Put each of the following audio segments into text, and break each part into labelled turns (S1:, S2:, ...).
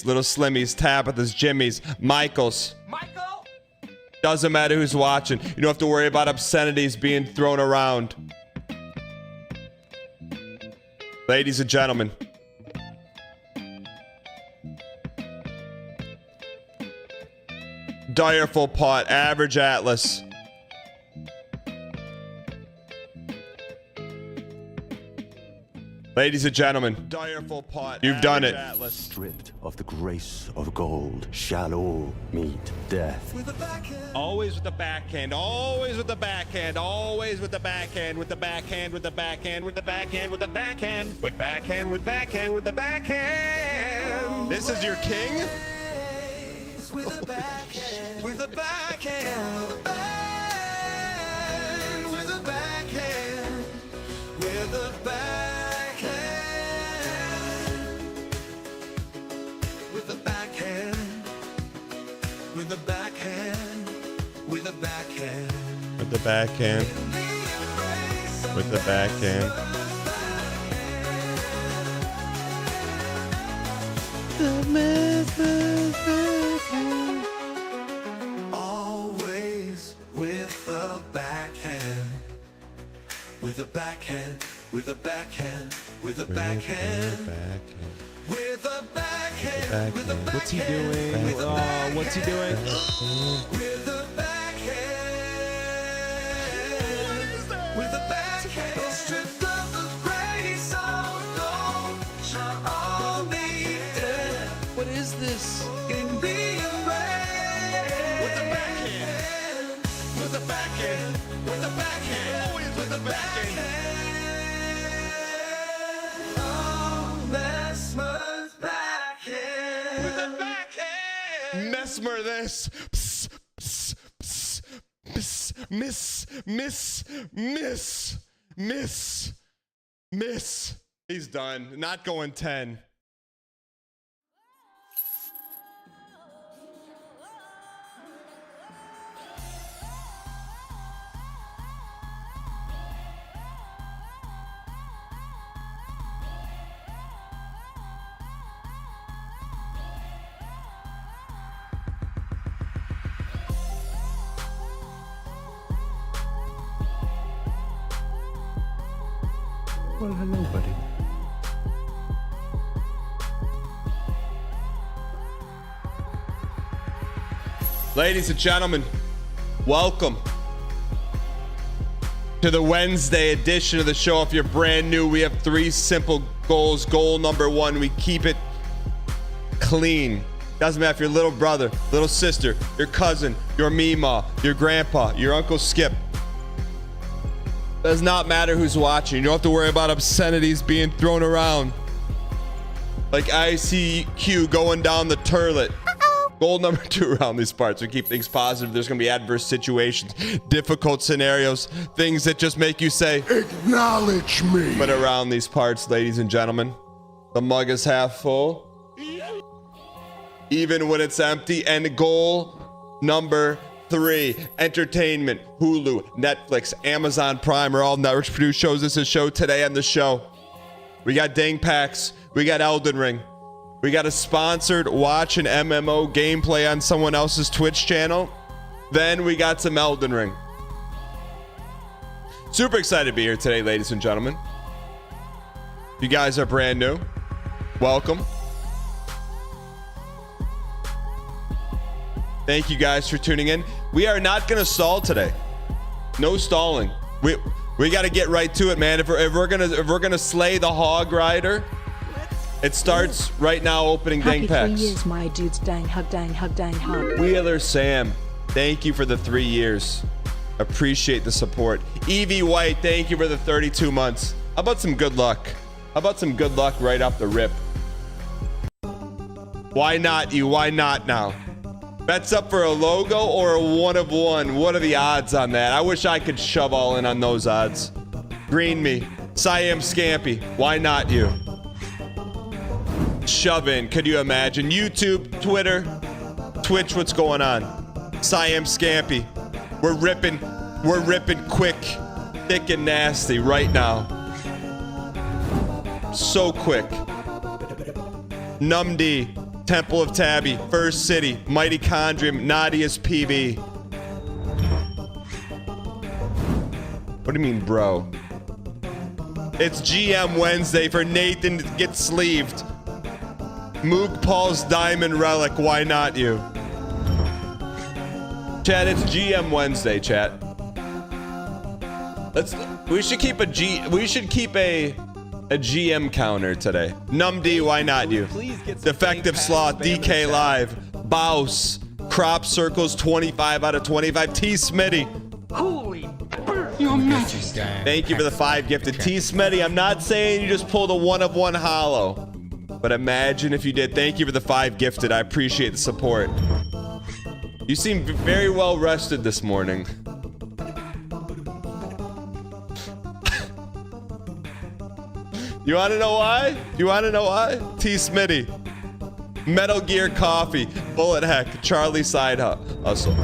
S1: Little Slimmies, Tabitha's, Jimmy's, Michael's.
S2: Michael?
S1: Doesn't matter who's watching. You don't have to worry about obscenities being thrown around. Ladies and gentlemen. Direful Pot, Average Atlas. Ladies and gentlemen, Direful Pot, you've done it. Atlas.
S3: Stripped of the grace of gold, shall all meet death.
S2: With the backhand.
S1: Always with the backhand, always with the backhand, always with the backhand, with the backhand, with the backhand, with the backhand, with the backhand, with backhand, with backhand, with the backhand. This is your king?
S2: With the backhand. With the backhand. With the backhand. With the backhand. With the backhand. With the backhand. With the backhand.
S1: With the backhand. With the backhand.
S2: Always with the backhand. With the backhand. With the backhand. With the backhand. With the backhand. With the backhand.
S4: What's he doing? Oh, what's he doing?
S2: With the backhand. With the backhand. Stripped of the grace of gold, shall all be dead.
S4: What is this?
S2: In the embrace. With the backhand. With the backhand. With the backhand. Always with the backhand. Oh, Mesmer's backhand. With the backhand.
S1: Mesmer this. Psst, psst, psst, psst, miss. He's done. Not going 10.
S3: Well, hello, buddy.
S1: Ladies and gentlemen, welcome to the Wednesday edition of the show. If you're brand new, we have 3 simple goals. Goal number 1, we keep it clean. Doesn't matter if your little brother, little sister, your cousin, your Meemaw, your grandpa, your Uncle Skip. Does not matter who's watching. You don't have to worry about obscenities being thrown around. Like ICQ going down the toilet. Goal number 2 around these parts. We keep things positive. There's going to be adverse situations, difficult scenarios, things that just make you say,
S3: Acknowledge me.
S1: but around these parts, ladies and gentlemen, the mug is half full, even when it's empty. And goal number 3, entertainment. Hulu, Netflix, Amazon Prime are all networks produce shows. This is show today on the show. We got Dang Packs. We got Elden Ring. We got a sponsored watch an MMO gameplay on someone else's Twitch channel. Then we got some Elden Ring. Super excited to be here today, ladies and gentlemen. If you guys are brand new, welcome. Thank you guys for tuning in. We are not going to stall today. No stalling. We got to get right to it, man. If we're gonna slay the Hog Rider, it starts right now. Opening
S5: Happy
S1: Dang Packs.
S5: 3 years, my dudes. Dang hug, dang hug, dang hug.
S1: Wheeler Sam, thank you for the 3 years. Appreciate the support. Evie White, thank you for the 32 months. How about some good luck? How about some good luck right off the rip? Why not you? Why not now? Bets up for a logo or a 1 of 1. What are the odds on that? I wish I could shove all in on those odds. Green me. Siam Scampy. Why not you? Shove in. Could you imagine? YouTube, Twitter, Twitch, what's going on? Siam Scampy. We're ripping quick, thick and nasty right now. So quick. Numd, Temple of Tabby, First City, Mitochondrium, Nadia's PB. What do you mean, bro? It's GM Wednesday for Nathan to get sleeved. Mook Paul's Diamond Relic, why not you? Chat, it's GM Wednesday, chat. We should keep a GM counter today. NumD, why not you? Defective Sloth, DK Live, Bouse, Crop Circles 25 out of 25, T Smitty.
S6: Your Majesty.
S1: Thank you for the 5 gifted. T Smitty, I'm not saying you just pulled a 1 of 1 hollow, but imagine if you did. Thank you for the 5 gifted. I appreciate the support. You seem very well rested this morning. You want to know why? You want to know why? T Smitty, Metal Gear Coffee, Bullet Heck, Charlie Side Hustle.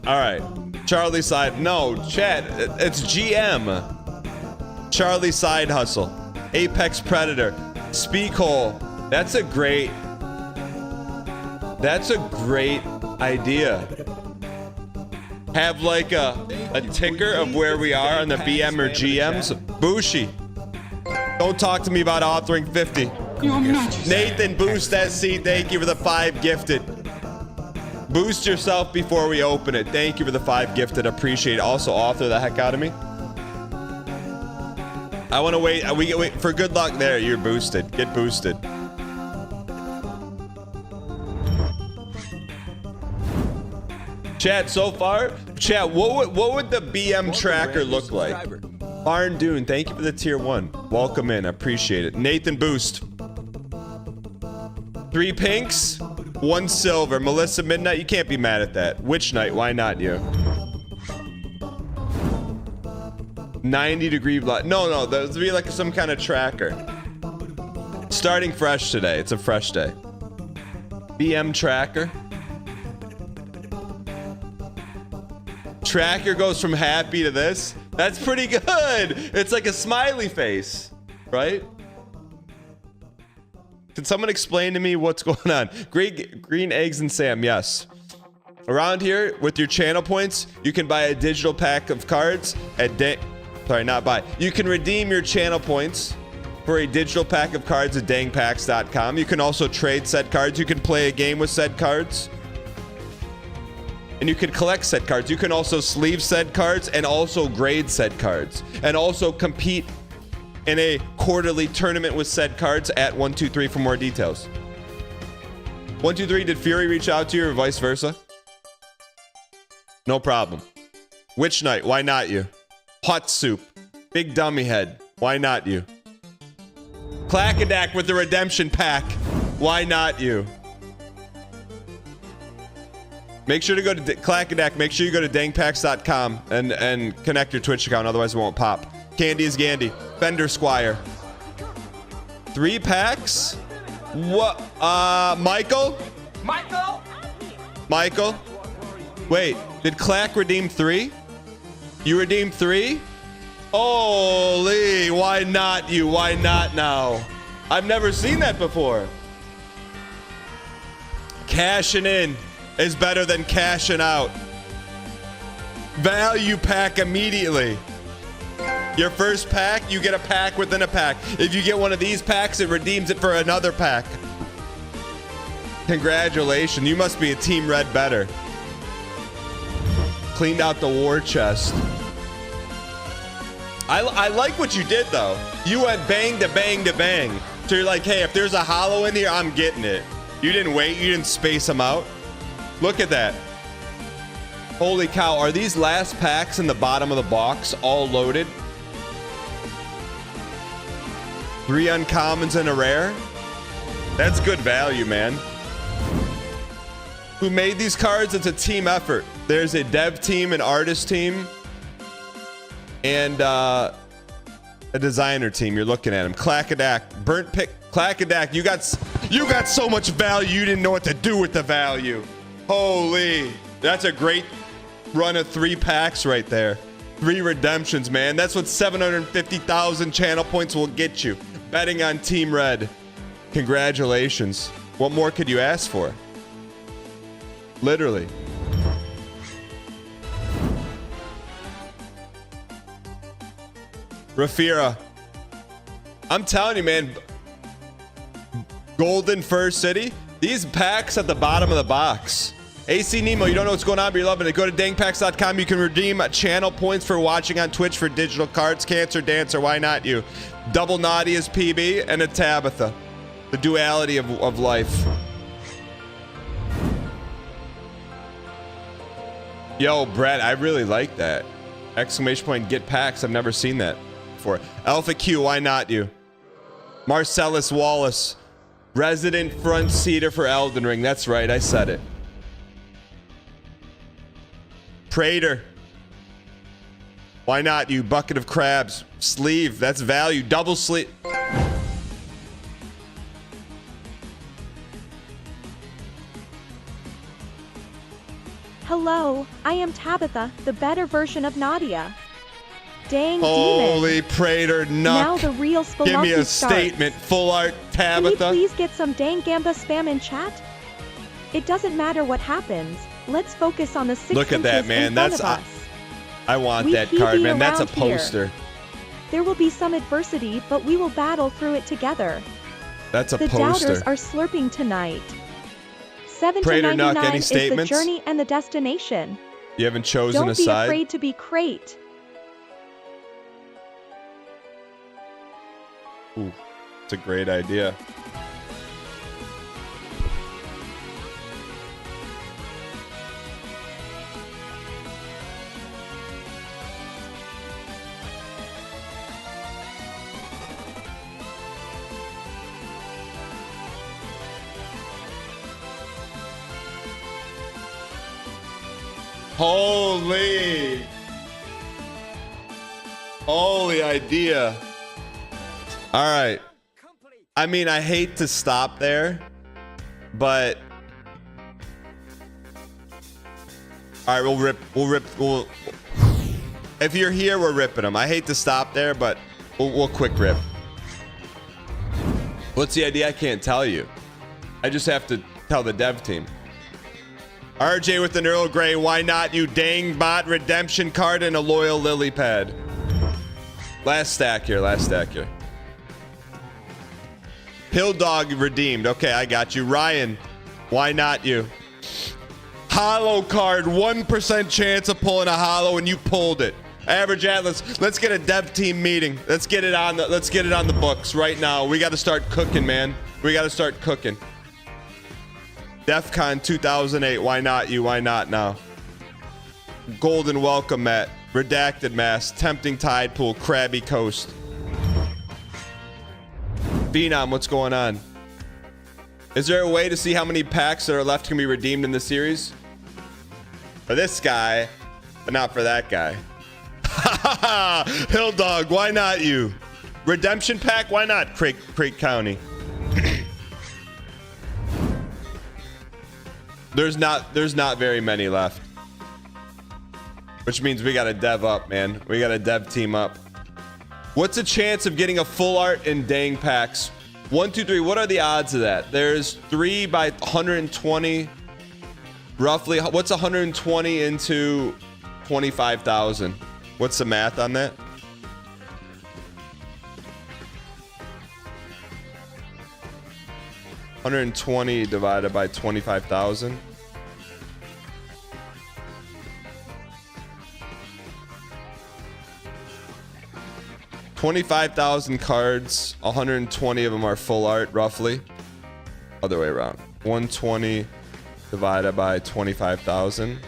S1: All right, Charlie Side. No, chat. It's GM. Charlie Side Hustle, Apex Predator, Speakhole. That's a great idea. Have like a ticker of where we are on the BM or GMs. Bushi. Don't talk to me about authoring 50.
S6: Your Majesty.
S1: Nathan, boost that seat. Thank you for the 5 gifted. Boost yourself before we open it. Thank you for the 5 gifted. Appreciate it. Also, author the heck out of me. I want to wait. Wait for good luck there. You're boosted. Get boosted. Chat, so far, chat, what would the BM tracker look like? Barn Dune, thank you for the tier 1. Welcome in. I appreciate it. Nathan, boost. 3 pinks. 1 silver. Melissa Midnight, you can't be mad at that. Witch Knight, why not you? 90-degree blood. No, that would be like some kind of tracker. Starting fresh today. It's a fresh day. BM tracker. Tracker goes from happy to this. That's pretty good. It's like a smiley face, right? Can someone explain to me what's going on? Green eggs and Sam, yes. Around here, with your channel points, you can buy a digital pack of cards at you can redeem your channel points for a digital pack of cards at dangpacks.com. You can also trade said cards. You can play a game with said cards. And you can collect said cards. You can also sleeve said cards and also grade said cards. And also compete in a quarterly tournament with said cards at 123 for more details. 123, did Fury reach out to you or vice versa? No problem. Witch Knight, why not you? Hot Soup, Big Dummy Head, why not you? Clackadak with the redemption pack, why not you? Make sure to go to Clackadak, make sure you go to dangpacks.com and connect your Twitch account, otherwise it won't pop. Candy is Gandy. Fender Squire. 3 packs? What? Michael? Michael? Wait, did Clack redeem 3? You redeemed 3? Holy, why not you? Why not now? I've never seen that before. Cashing in is better than cashing out. Value pack immediately. Your first pack, you get a pack within a pack. If you get one of these packs, it redeems it for another pack. Congratulations, you must be a Team Red better. Cleaned out the war chest. I like what you did though. You went bang to bang to bang. So you're like, hey, if there's a hollow in here, I'm getting it. You didn't wait, you didn't space them out. Look at that. Holy cow, are these last packs in the bottom of the box all loaded? 3 uncommons and a rare? That's good value, man. Who made these cards? It's a team effort. There's a dev team, an artist team, and a designer team. You're looking at them. Clackadak, burnt pick. Clackadak, you got so much value, you didn't know what to do with the value. Holy, that's a great run of 3 packs right there. 3 redemptions, man. That's what 750,000 channel points will get you. betting on Team Red. Congratulations. What more could you ask for? Literally. Rafira. I'm telling you, man. Golden Fur City. These packs at the bottom of the box. AC Nemo, you don't know what's going on, but you're loving it. Go to dangpacks.com. You can redeem channel points for watching on Twitch for digital cards. Cancer Dancer, why not you? Double Naughty is PB and a Tabitha. The duality of life. Yo, Brett, I really like that. Exclamation point, get packs. I've never seen that before. Alpha Q, why not you? Marcellus Wallace. Resident front seater for Elden Ring. That's right, I said it. Prater. Why not you? Bucket of crabs. Sleeve. That's value. Double sleeve.
S7: Hello, I am Tabitha, the better version of Nadia. Dang
S1: Holy
S7: demon.
S1: Prater
S7: Now
S1: Nuck.
S7: the real Spelunky
S1: Give me a
S7: starts.
S1: statement. Full art
S7: Can we
S1: Tabitha.
S7: please get some dang gamba spam in chat? It doesn't matter what happens. Let's focus on the 6
S1: Look at that,
S7: inches
S1: man.
S7: in front
S1: That's
S7: of us.
S1: I want
S7: We
S1: that
S7: PB
S1: card, man. That's a
S7: around here.
S1: poster.
S7: There will be some adversity, but we will battle through it together.
S1: That's a
S7: The
S1: poster.
S7: doubters are slurping tonight. 7 to
S1: Prater Nuck,
S7: 99
S1: any
S7: is the
S1: statements?
S7: journey and the destination.
S1: You haven't chosen
S7: Don't
S1: a
S7: be
S1: side?
S7: afraid to be crate.
S1: Ooh, it's a great idea. Holy idea. All right. I mean, I hate to stop there, but all right, we'll if you're here, we're ripping them. I hate to stop there, but we'll quick rip. What's the idea? I can't tell you. I just have to tell the dev team. RJ with an Earl Grey, why not you? Dang bot redemption card and a loyal lily pad. Last stack here. Pill Dog redeemed. Okay, I got you. Ryan, why not you? Hollow card, 1% chance of pulling a hollow, and you pulled it. Average Atlas, let's get a dev team meeting. Let's get it on the books right now. We got to start cooking, man. We got to start cooking. DEFCON 2008, why not you? Why not now? Golden Welcome Mat, Redacted Mask, Tempting Tide Pool, Krabby Coast. Phenom, what's going on? Is there a way to see how many packs that are left can be redeemed in the series? For this guy, but not for that guy. Hill Dog, why not you? Redemption pack, why not Creek County? There's not very many left. Which means we gotta dev up, man. We gotta dev team up. What's the chance of getting a full art in dang packs? 1, 2, 3. What are the odds of that? There's 3 by 120. Roughly. What's 120 into 25,000? What's the math on that? $120 divided by 25,000. $25,000 cards, 120 of them are full art, roughly. Other way around. 120 divided by 25,000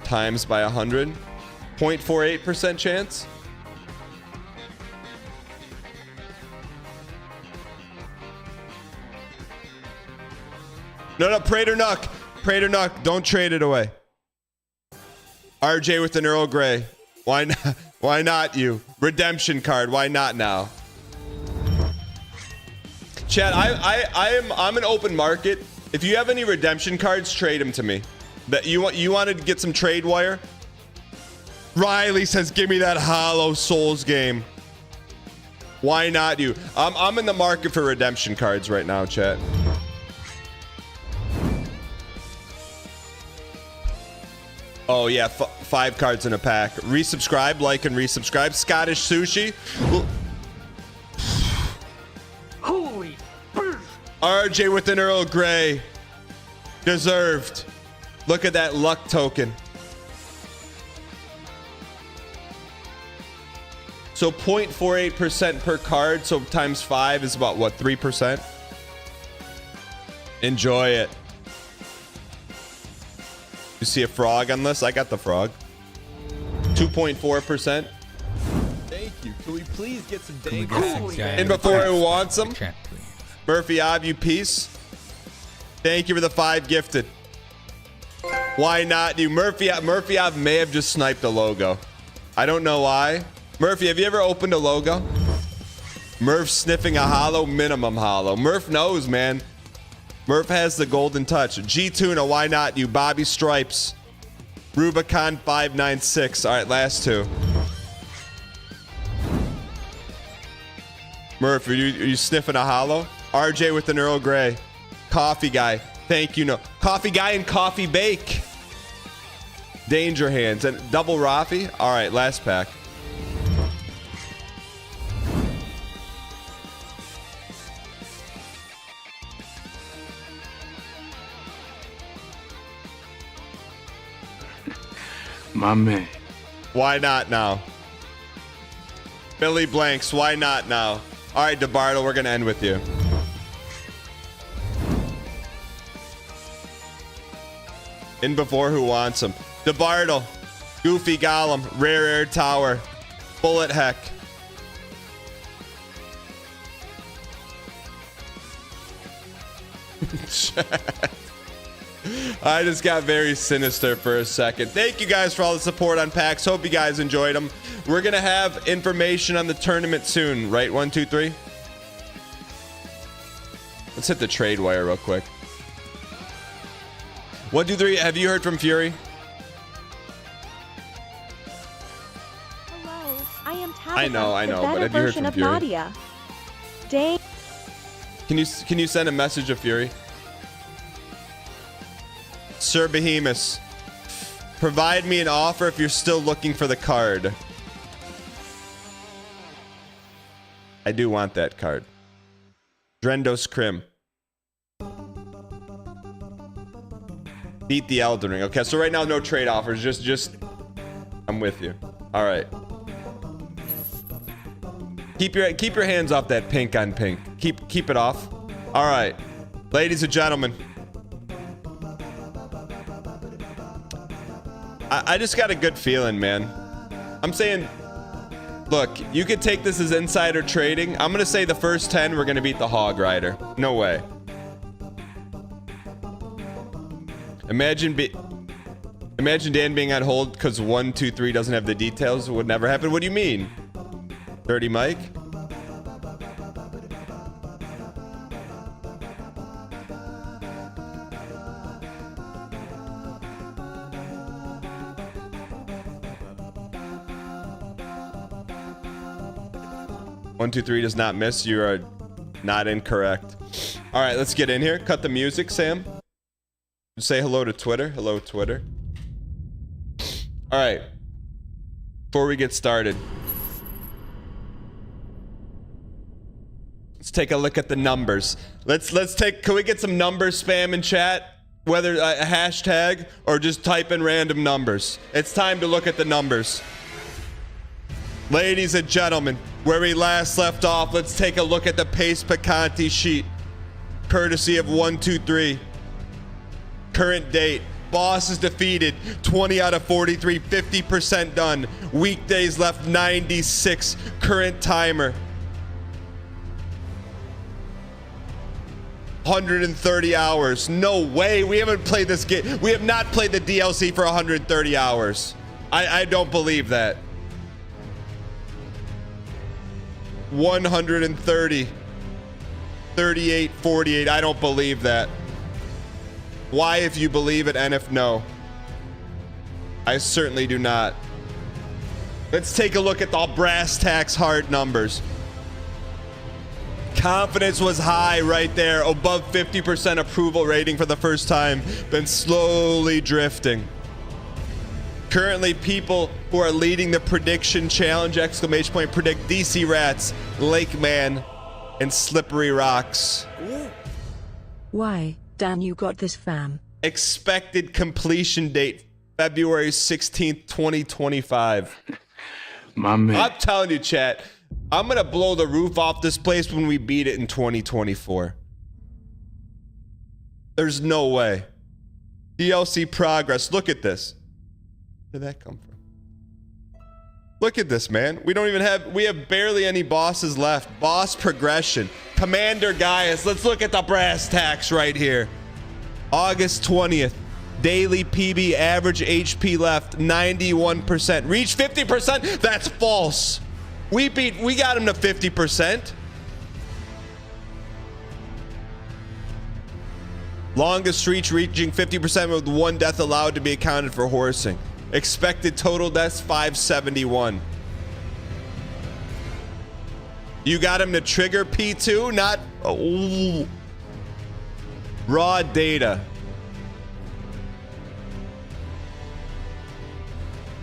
S1: times by 100. 0.48% chance. No, Prater Nuck, don't trade it away. RJ with an Earl Grey. Why not? Why not you? Redemption card. Why not now? Chad, I'm an open market. If you have any redemption cards, trade them to me. That you wanted to get some trade wire? Riley says, "Give me that Hollow Souls game." Why not you? I'm in the market for redemption cards right now, chat. Oh yeah, 5 cards in a pack. Resubscribe, like, and resubscribe. Scottish sushi.
S6: Holy
S1: RJ with an Earl Grey. Deserved. Look at that luck token. So 0.48% per card, so times 5 is about what, 3%? Enjoy it. You see a frog on this? I got the frog. 2.4%.
S4: Thank you. Can we please get some dang
S1: And before who wants them? Murphy Ave, you piece. Thank you for the 5 gifted. Why not you? Murphy Ave may have just sniped a logo. I don't know why. Murphy, have you ever opened a logo? Murph sniffing a hollow, minimum hollow. Murph knows, man. Murph has the golden touch. G Tuna, why not you? Bobby Stripes. Rubicon 596. All right, last 2. Murph, are you sniffing a hollow? RJ with an Earl Grey. Coffee guy. Thank you. No. Coffee guy and coffee bake. Danger hands and double Rafi. All right, last pack.
S6: My man.
S1: Why not now? Billy Blanks, why not now? All right, DeBartle, we're going to end with you. In before who wants him? DeBartle, Goofy Gollum, Rare Air Tower, Bullet Heck. I just got very sinister for a second. Thank you guys for all the support on packs. Hope you guys enjoyed them. We're going to have information on the tournament soon, right? 1, 2, 3. Let's hit the trade wire real quick. 1, 2, 3. Have you heard from Fury?
S7: Hello, I am Tabitha,
S1: I know,
S7: the
S1: but
S7: better
S1: have you heard
S7: version
S1: from
S7: of
S1: Fury?
S7: Nadia. Dang.
S1: Can you send a message of Fury? Sir Behemoth, provide me an offer if you're still looking for the card. I do want that card. Drendos Crim. Beat the Elden Ring. Okay, so right now no trade offers. Just I'm with you. All right. Keep your hands off that pink on pink. Keep it off. All right. Ladies and gentlemen. I just got a good feeling, man. I'm saying, look, you could take this as insider trading. I'm going to say the first 10, we're going to beat the Hog Rider. No way. Imagine Dan being on hold because 1, 2, 3 doesn't have the details. It would never happen. What do you mean? Dirty Mike? One, 2, 3 does not miss. You are not incorrect. All right, let's get in here. Cut the music, Sam. Say hello to Twitter. Hello, Twitter. All right. Before we get started, let's take a look at the numbers. Can we get some numbers spam in chat? Whether a hashtag or just type in random numbers. It's time to look at the numbers. Ladies and gentlemen, where we last left off, let's take a look at the Pace Picante sheet. Courtesy of 1, 2, 3. Current date. Boss is defeated. 20 out of 43. 50% done. Weekdays left 96. Current timer. 130 hours. No way. We haven't played this game. We have not played the DLC for 130 hours. I don't believe that. 130. 38, 48. I don't believe that. Why if you believe it and if no? I certainly do not. Let's take a look at the brass tacks hard numbers. Confidence was high right there, above 50% approval rating for the first time, been slowly drifting. Currently, people who are leading the prediction challenge, exclamation point, predict DC Rats, Lake Man, and Slippery Rocks.
S5: Why, Dan, you got this, fam.
S1: Expected completion date, February 16th, 2025.
S6: My man.
S1: I'm telling you, chat, I'm gonna blow the roof off this place when we beat it in 2024. There's no way. DLC progress, look at this. Where did that come from? Look at this, man. We have barely any bosses left. Boss progression. Commander Gaius. Let's look at the brass tacks right here. August 20th. Daily PB average HP left 91%. Reach 50%? That's false. We got him to 50%. Longest reach reaching 50% with 1 death allowed to be accounted for horsing. Expected total deaths 571. You got him to trigger P2, not raw data.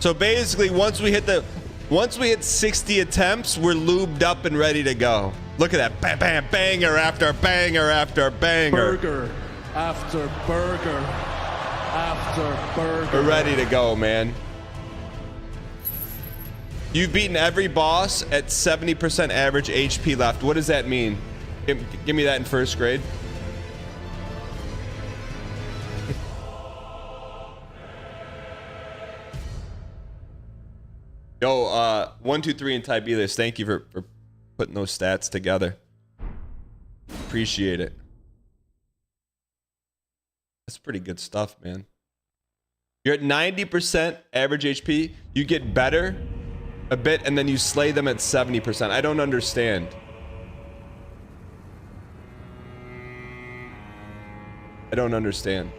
S1: So basically, once we hit 60 attempts, we're lubed up and ready to go. Look at that, bam, bam, banger after banger after banger.
S8: Burger after burger after burger.
S1: We're ready to go, man. You've beaten every boss at 70% average HP left. What does that mean? Give me that in first grade. Yo, 123 and Tibelius, thank you for putting those stats together. Appreciate it. That's pretty good stuff, man. You're at 90% average HP. You get better a bit, and then you slay them at 70%. I don't understand. I don't understand.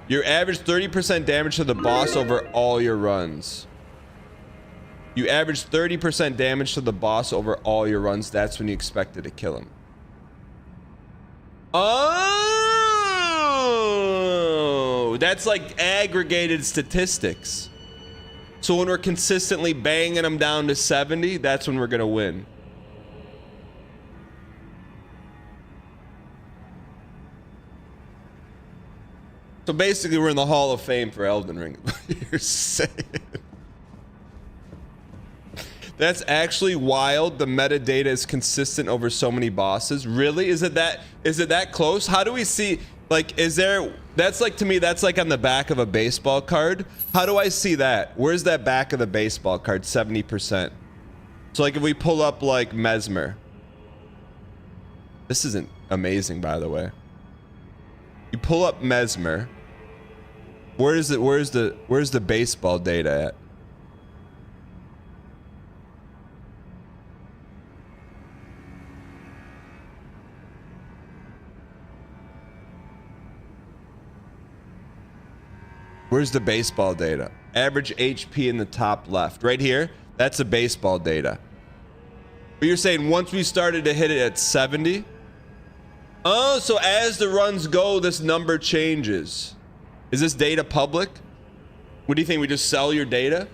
S1: You average 30% damage to the boss over all your runs. You average 30% damage to the boss over all your runs. That's when you expected to kill him. Oh, that's like aggregated statistics. So when we're consistently banging them down to 70, that's when we're gonna win. So basically, we're in the Hall of Fame for Elden Ring. You're saying. That's actually wild. The metadata is consistent over so many bosses. Really? Is it that close? How do we see, like, is there, that's like, to me, that's like on the back of a baseball card. How do I see that? Where's that back of the baseball card? 70%. So like if we pull up like Mesmer. This isn't amazing, by the way. You pull up Mesmer. Where's the baseball data at? Where's the baseball data? Average HP in the top left. Right here? That's the baseball data. But you're saying once we started to hit it at 70? Oh, so as the runs go, this number changes. Is this data public? What do you think? We just sell your data?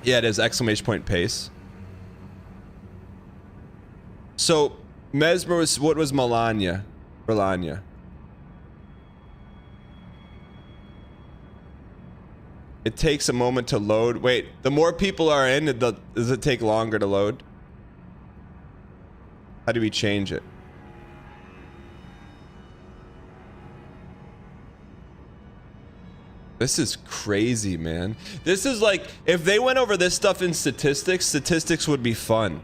S1: Yeah, it is. Exclamation point pace. So Mesmer was, what was Melania? It takes a moment to load. Wait, the more people are in, does it take longer to load? How do we change it? This is crazy, man. This is like, if they went over this stuff in statistics would be fun.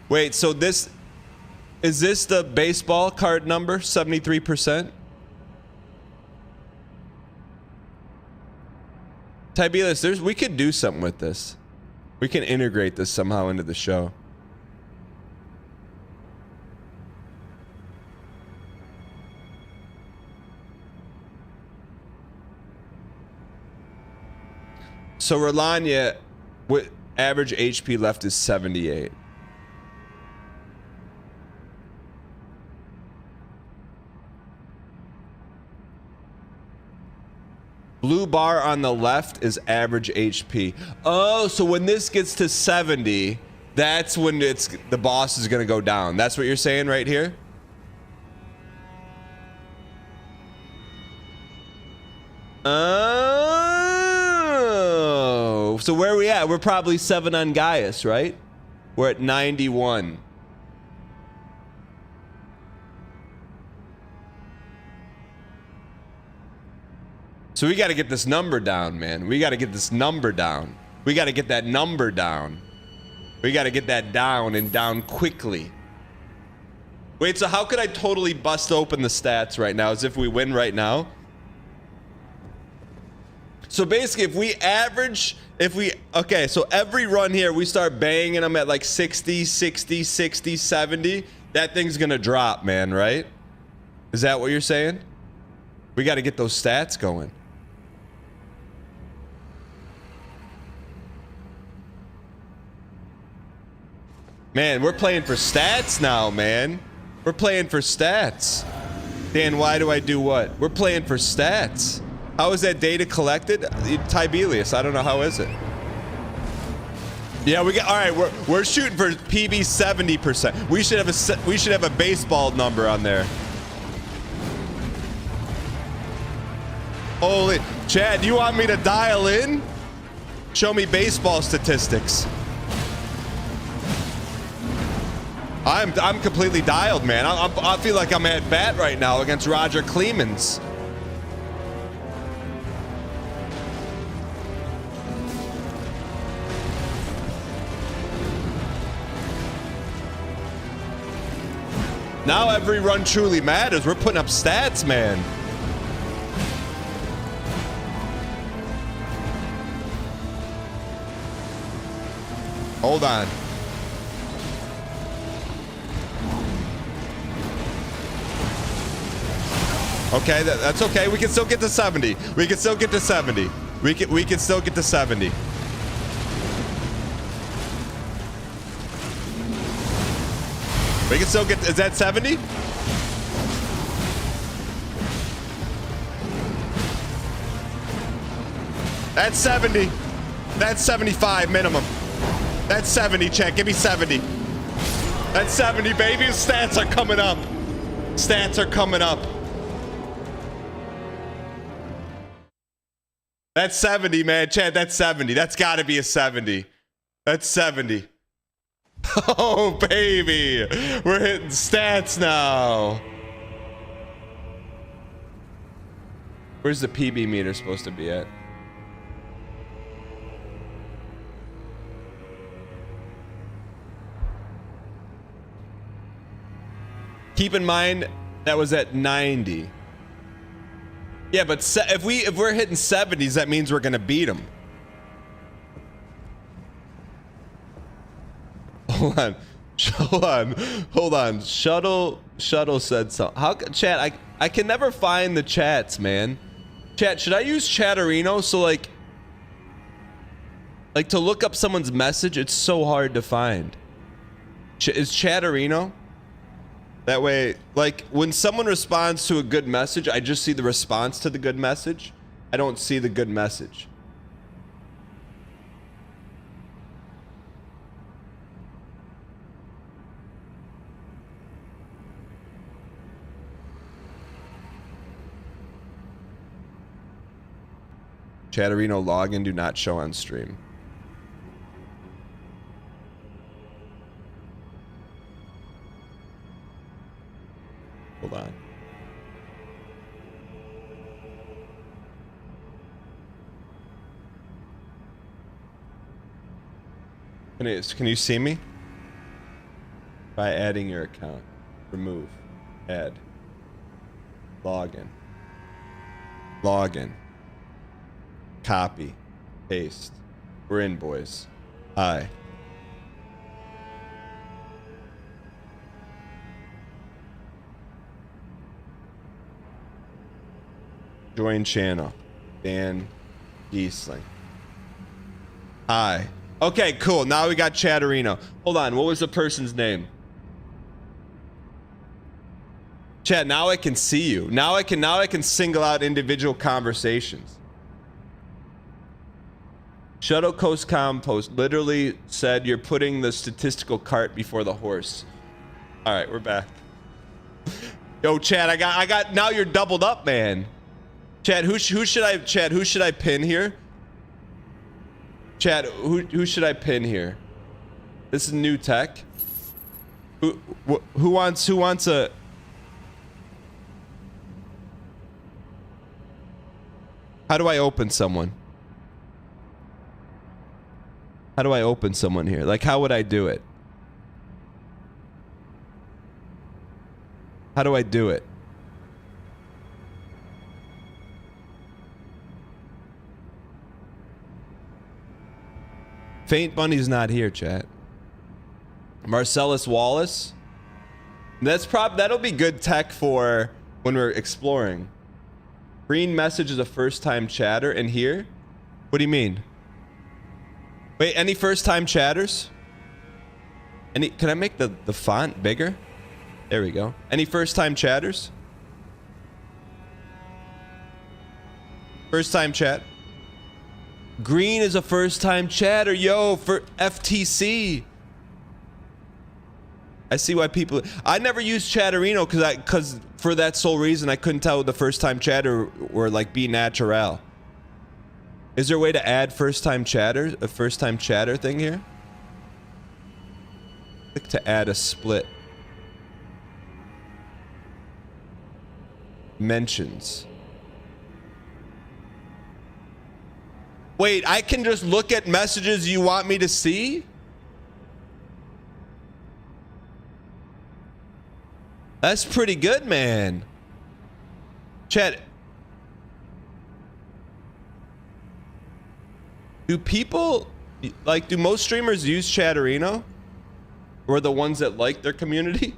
S1: Wait, so is this the baseball card number? 73%? Tibelius, we could do something with this. We can integrate this somehow into the show. So Rolania, what average HP left is 78. Blue bar on the left is average HP. Oh, so when this gets to 70, that's when the boss is gonna go down. That's what you're saying right here? Oh, so where are we at? We're probably 7 on Gaius, right? We're at 91. So we got to get this number down, man. We got to get this number down. We got to get that number down. We got to get that down and down quickly. Wait, so how could I totally bust open the stats right now as if we win right now? So basically, if we average, okay, so every run here, we start banging them at like 60, 60, 60, 70. That thing's going to drop, man, right? Is that what you're saying? We got to get those stats going. Man, we're playing for stats now, man. We're playing for stats. Dan, why do I do what? We're playing for stats. How is that data collected? Tibelius, I don't know, how is it? Yeah, all right, we're shooting for PB 70%. We should have a baseball number on there. Holy, Chad, you want me to dial in? Show me baseball statistics. I'm completely dialed, man. I feel like I'm at bat right now against Roger Clemens. Now every run truly matters. We're putting up stats, man. Hold on. Okay, that's okay. We can still get to 70. We can still get to 70. We can still get to 70. We can still get, is that 70? That's 70. That's 75 minimum. That's 70, Chet. Give me 70. That's 70, baby. Stats are coming up. Stats are coming up. That's 70, man. Chad, that's 70. That's got to be a 70. That's 70. Oh, baby. We're hitting stats now. Where's the PB meter supposed to be at? Keep in mind, that was at 90. Yeah, but if we're hitting 70s, that means we're gonna beat them. Hold on. Shuttle said something. How, chat? I can never find the chats, man. Chat, should I use Chatterino? So like to look up someone's message, it's so hard to find. Is Chatterino? That way, like, when someone responds to a good message, I just see the response to the good message. I don't see the good message. Chatterino login do not show on stream. Hold on. Can you see me? By adding your account. Remove. Add. Login. Login. Copy. Paste. We're in, boys. Hi. Join channel. Dan Giesling. Hi. Okay, cool. Now we got Chatterino. Hold on. What was the person's name? Chat, now I can see you. Now I can single out individual conversations. Shuttle Coast Compost literally said you're putting the statistical cart before the horse. All right, we're back. Yo, Chad, I got. Now you're doubled up, man. Chad, who should I pin here? Chad, who should I pin here? This is new tech. Who wants a? How do I open someone? How do I open someone here? Like, how would I do it? How do I do it? Faint Bunny's not here, chat. Marcellus Wallace. That'll be good tech for when we're exploring. Green message is a first-time chatter, and here? What do you mean? Wait, any first-time chatters? Can I make the font bigger? There we go. Any first-time chatters? First-time chat. Green is a first-time chatter. Yo, for FTC. I see why people... I never used Chatterino because for that sole reason I couldn't tell the first-time chatter were like be natural. Is there a way to add first-time chatter? A first-time chatter thing here? Click to add a split. Mentions. Wait, I can just look at messages you want me to see? That's pretty good, man. Chat. Do people, like, do most streamers use Chatterino? Or the ones that like their community?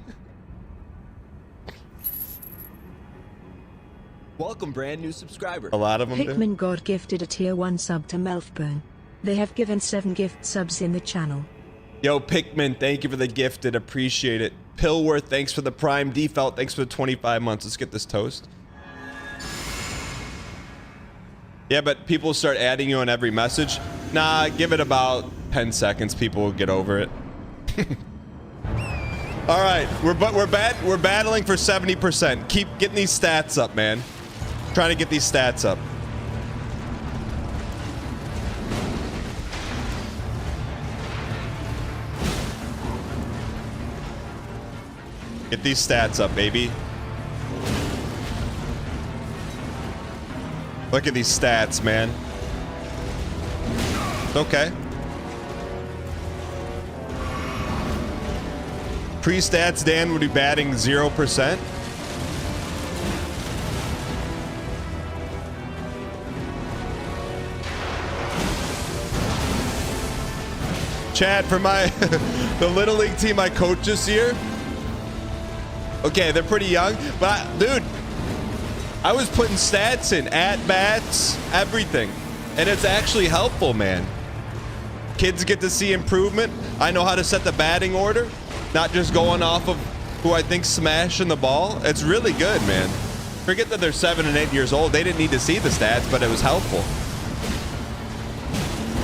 S4: Welcome, brand new subscriber.
S1: A lot of them do.
S5: Hickman God gifted a tier 1 sub to Melfburn. They have given 7 gift subs in the channel.
S1: Yo, Pickman, thank you for the gifted. Appreciate it. Pillworth, thanks for the prime. Default, thanks for the 25 months. Let's get this toast. Yeah, but people start adding you on every message. Nah, give it about 10 seconds. People will get over it. All right, we're battling for 70%. Keep getting these stats up, man. Trying to get these stats up. Get these stats up, baby. Look at these stats, man. Okay. Pre-stats, Dan would be batting 0%. Chad, for my the Little League team I coach this year. Okay, they're pretty young, but dude, I was putting stats in, at-bats, everything. And it's actually helpful, man. Kids get to see improvement. I know how to set the batting order, not just going off of who I think's smashing the ball. It's really good, man. Forget that they're 7 and 8 years old. They didn't need to see the stats, but it was helpful.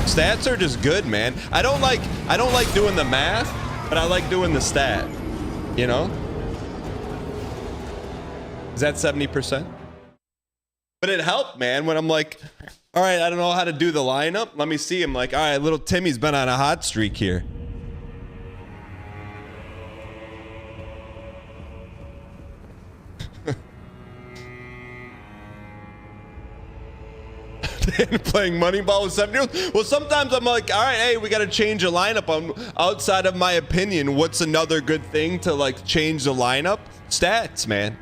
S1: Stats are just good, man. I don't like doing the math, but I like doing the stat. You know? Is that 70%? But it helped, man, when I'm like, all right, I don't know how to do the lineup. Let me see. I'm like, all right, little Timmy's been on a hot streak here. Playing Moneyball with 7-year-olds? Well, sometimes I'm like, all right, hey, we got to change a lineup. Outside of my opinion, what's another good thing to like change the lineup? Stats, man.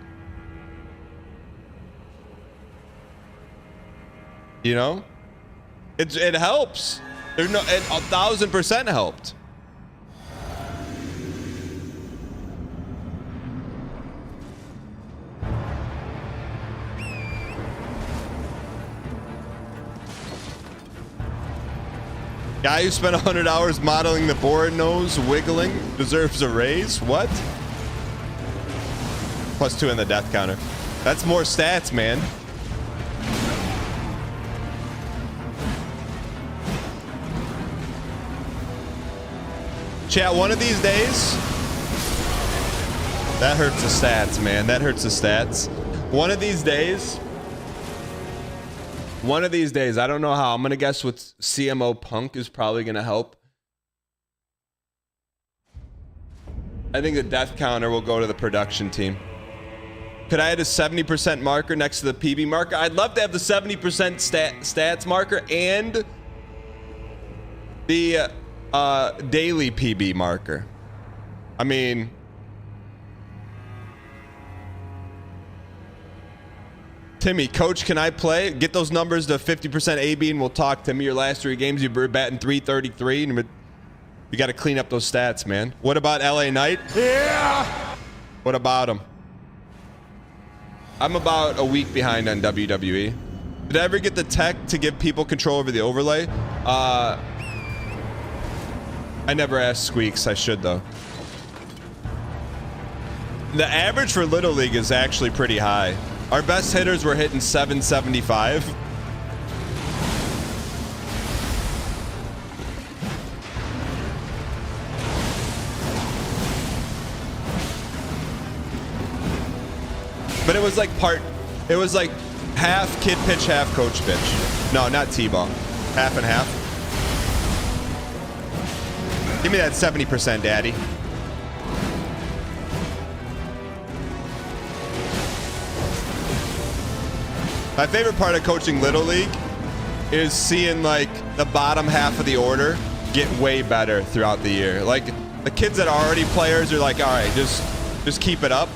S1: You know, it helps. There's no, it 1,000% helped. Guy who spent 100 hours modeling the board nose wiggling deserves a raise. What? +2 in the death counter. That's more stats, man. Chat, one of these days. That hurts the stats, man. That hurts the stats. One of these days, I don't know how. I'm going to guess with CMO Punk is probably going to help. I think the death counter will go to the production team. Could I add a 70% marker next to the PB marker? I'd love to have the 70% stats marker and the daily PB marker. I mean, Timmy, coach, can I play? Get those numbers to 50% AB and we'll talk. Timmy, your last 3 games, you were batting .333 and you got to clean up those stats, man. What about LA Knight? Yeah. What about him? I'm about a week behind on WWE. Did I ever get the tech to give people control over the overlay? I never asked Squeaks. I should, though. The average for Little League is actually pretty high. Our best hitters were hitting 775. But it was like half kid pitch, half coach pitch. No, not T-ball. Half and half. Give me that 70%, daddy. My favorite part of coaching Little League is seeing like the bottom half of the order get way better throughout the year. Like the kids that are already players are like, all right, just keep it up.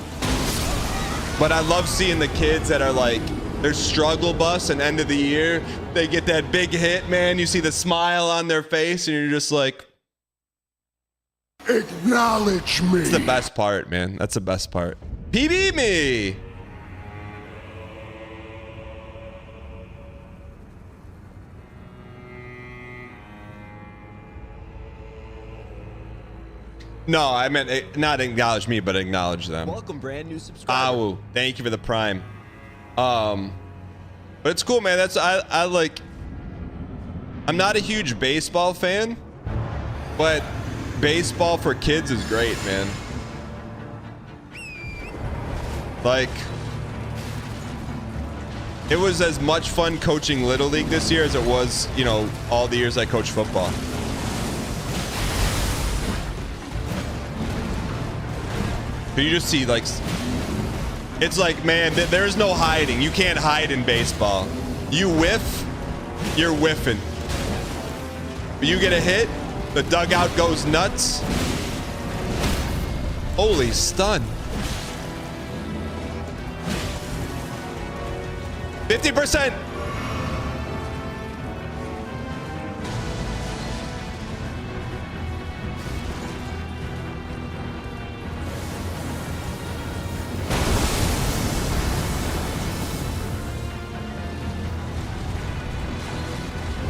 S1: But I love seeing the kids that are like, their struggle bus and end of the year, they get that big hit, man. You see the smile on their face and you're just like,
S9: acknowledge me.
S1: It's the best part, man. That's the best part. PB me. No, I meant not acknowledge me, but acknowledge them.
S4: Welcome, brand new subscriber.
S1: Awu, thank you for the prime. But it's cool, man. I like. I'm not a huge baseball fan, but baseball for kids is great, man. Like, it was as much fun coaching Little League this year as it was, you know, all the years I coached football. You just see, like, it's like, man, there's no hiding. You can't hide in baseball. You whiff, you're whiffing. You get a hit, the dugout goes nuts. Holy stun. 50%.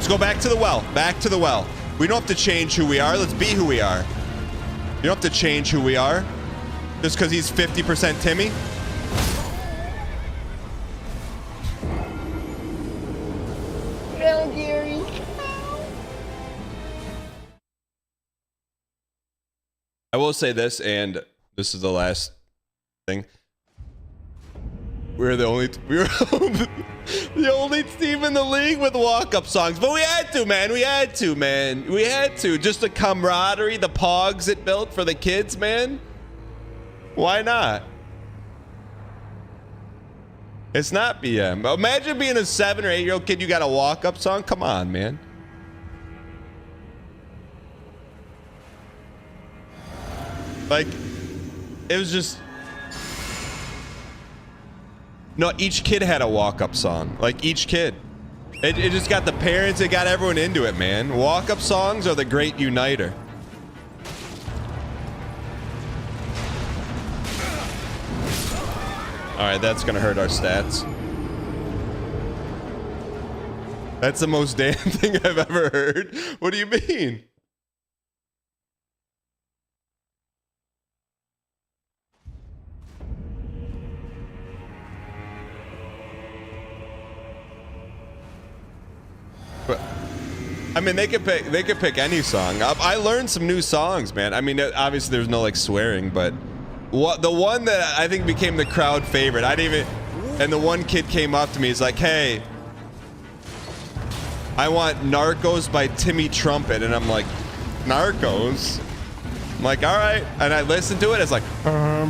S1: Go back to the well. Back to the well. We don't have to change who we are. Let's be who we are. You don't have to change who we are just because he's 50% Timmy.
S10: No, Gary.
S1: I will say this, and this is the last thing. We're the only the only team in the league with walk-up songs, but we had to, man. We had to. Just the camaraderie, the pogs it built for the kids, man. Why not? It's not BM. Imagine being a 7 or 8-year-old kid. You got a walk-up song. Come on, man. Like, it was just. No, each kid had a walk-up song. Like, each kid. It just got the parents, it got everyone into it, man. Walk-up songs are the great uniter. All right, that's gonna hurt our stats. That's the most Dan thing I've ever heard. What do you mean? But, I mean, they could pick any song. I learned some new songs, man. I mean, obviously there's no like swearing, but the one that I think became the crowd favorite, and the one kid came up to me, he's like, hey, I want Narcos by Timmy Trumpet. And I'm like, Narcos? I'm like, all right. And I listened to it. It's like, I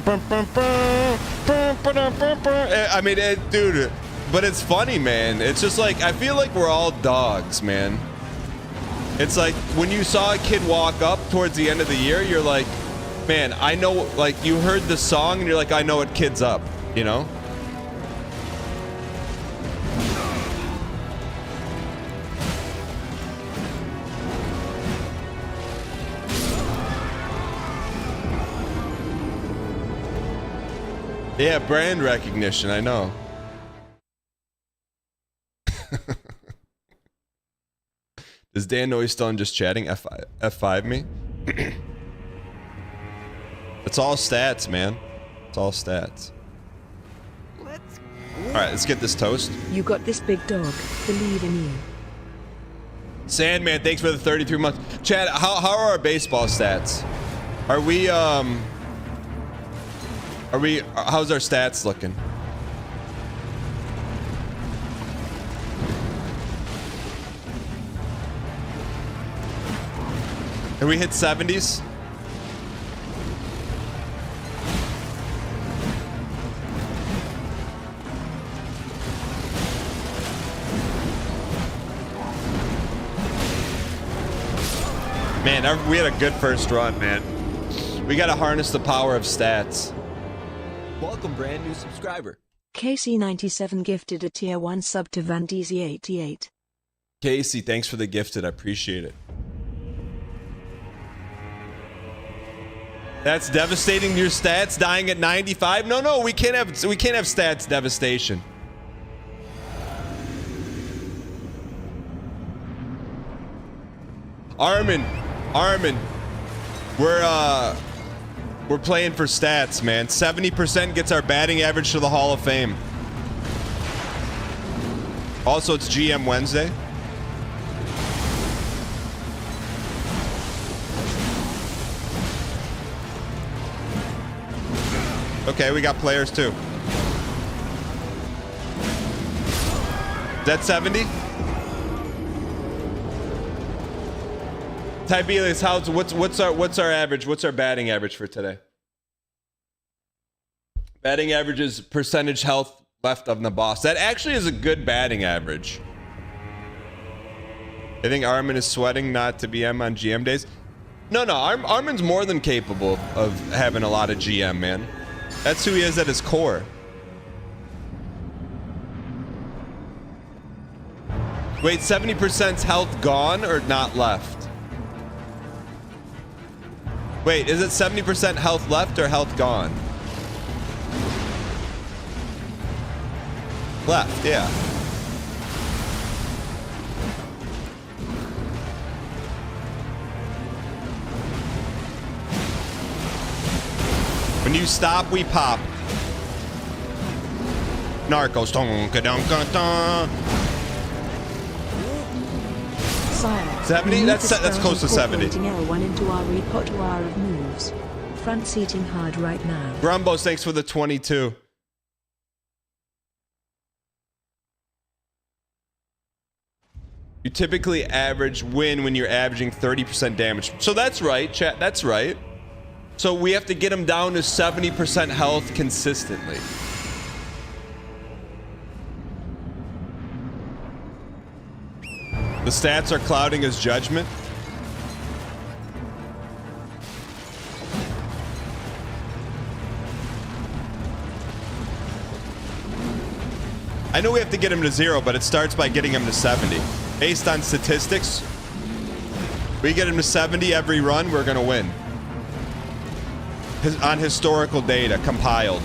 S1: mean, dude, but it's funny, man. It's just like, I feel like we're all dogs, man. It's like when you saw a kid walk up towards the end of the year, you're like, man, I know, like you heard the song and you're like, I know what kid's up, you know? Yeah, brand recognition, I know. Does Dan know he's still just chatting? F5 me? It's all stats, man. It's all stats. Alright, let's get this toast.
S5: You got this, big dog. Believe in you.
S1: Sandman, thanks for the 33 months. Chad, how are our baseball stats? How's our stats looking? Have we hit 70s? Man, we had a good first run, man. We gotta harness the power of stats.
S4: Welcome, brand new subscriber.
S5: KC97 gifted a tier 1 sub to Vandeezy88.
S1: Casey, thanks for the gifted. I appreciate it. That's devastating your stats, dying at 95. No, we can't have stats devastation. Armin, we're playing for stats, man. 70% gets our batting average to the Hall of Fame. Also, it's GM Wednesday. Okay, we got players too. Is that 70? Tiberius, what's our average? What's our batting average for today? Batting average is percentage health left of the boss. That actually is a good batting average. I think Armin is sweating not to BM on GM days. No, Armin's more than capable of having a lot of GM, man. That's who he is at his core. Wait, 70% health gone or not left? Wait, is it 70% health left or health gone? Left, yeah. When you stop, we pop. Narcos. 70? That's close to 70.
S5: L1 into our repertoire of moves. Front seating hard right now.
S1: Grumbos, thanks for the 22. You typically average win when you're averaging 30% damage. So that's right, chat. That's right. So we have to get him down to 70% health consistently. The stats are clouding his judgment. I know we have to get him to 0, but it starts by getting him to 70. Based on statistics, we get him to 70 every run, we're gonna win. On historical data compiled.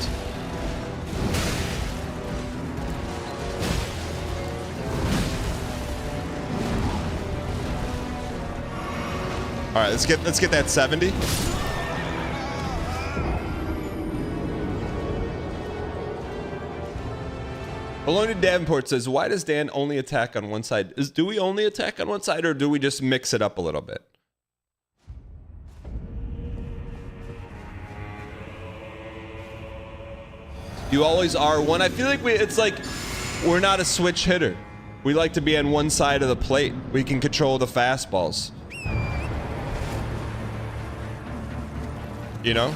S1: All right, let's get that 70. Bologna Davenport says, why does Dan only attack on one side? Do we only attack on one side, or do we just mix it up a little bit? You always are one. I feel like it's like we're not a switch hitter. We like to be on one side of the plate. We can control the fastballs. You know?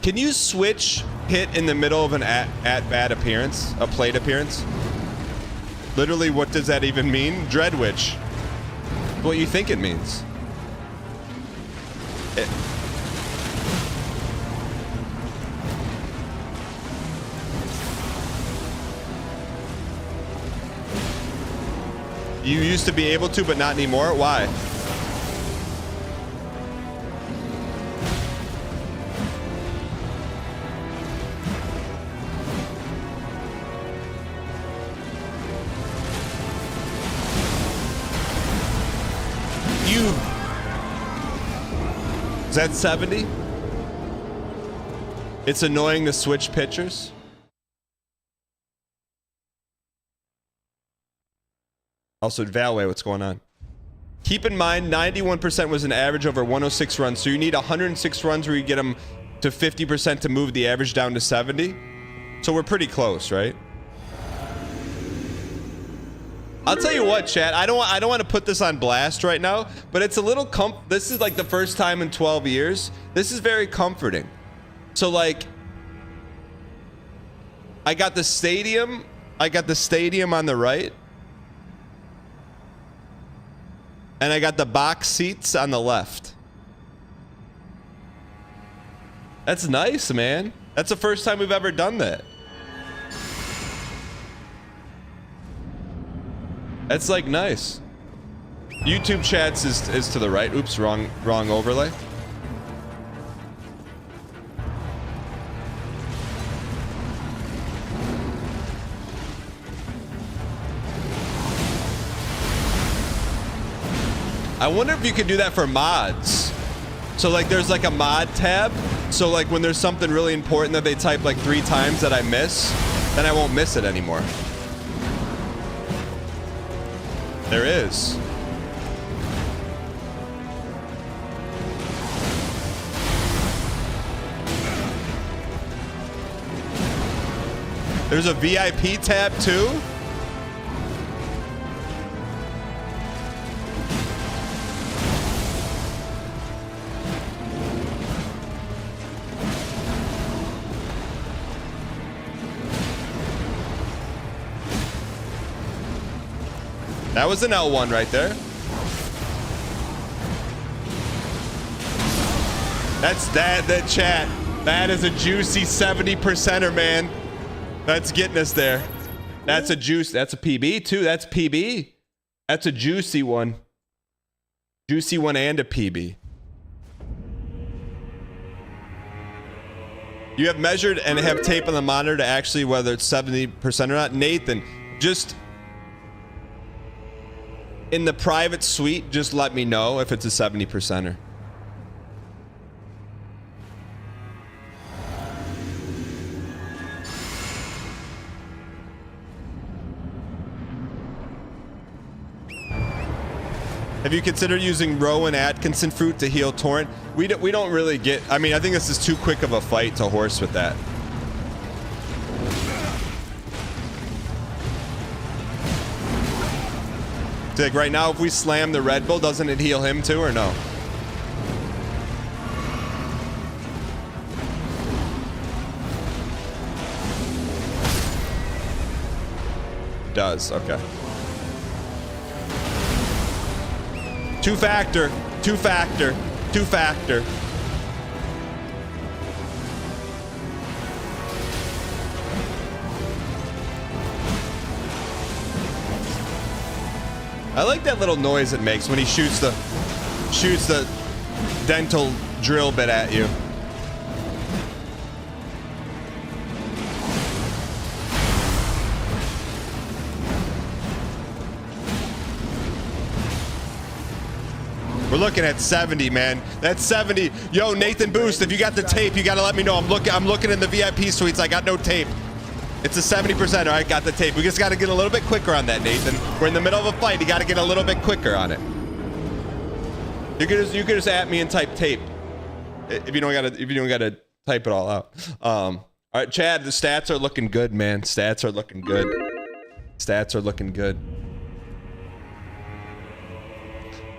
S1: Can you switch hit in the middle of an at-bat appearance? A plate appearance? Literally, what does that even mean? Dreadwitch. What you think it means. You used to be able to, but not anymore? Why? Is that 70? It's annoying to switch pitchers. Also, Valway, what's going on? Keep in mind, 91% was an average over 106 runs, so you need 106 runs where you get them to 50% to move the average down to 70. So we're pretty close, right? I'll tell you what, chat. I don't want to put this on blast right now, but it's a little this is like the first time in 12 years. This is very comforting. So like, I got the stadium on the right. And I got the box seats on the left. That's nice, man. That's the first time we've ever done that. That's like nice. YouTube chats is to the right. Oops, wrong overlay. I wonder if you can do that for mods. So like there's like a mod tab. So like when there's something really important that they type like 3 times that I miss, then I won't miss it anymore. There is. There's a VIP tab too? That was an L1 right there. The chat. That is a juicy 70%er, man. That's getting us there. That's a PB too. That's PB. That's a juicy one. Juicy one and a PB. You have measured and have tape on the monitor to actually whether it's 70% or not. Nathan, just in the private suite, just let me know if it's a 70%er. Have you considered using Rowan Atkinson fruit to heal Torrent? We don't really get... I mean, I think this is too quick of a fight to horse with that. So like right now, if we slam the Red Bull, doesn't it heal him too, or no? It does, okay. Two factor. I like that little noise it makes when he shoots the dental drill bit at you. We're looking at 70, man. That's 70. Yo, Nathan Boost, if you got the tape, you gotta let me know. I'm looking in the VIP suites. I got no tape. It's a 70%. All right, got the tape. We just gotta get a little bit quicker on that, Nathan. We're in the middle of a fight. You gotta get a little bit quicker on it. You could just at me and type tape. If you don't gotta type it all out. All right, Chad, the stats are looking good, man. Stats are looking good. Stats are looking good.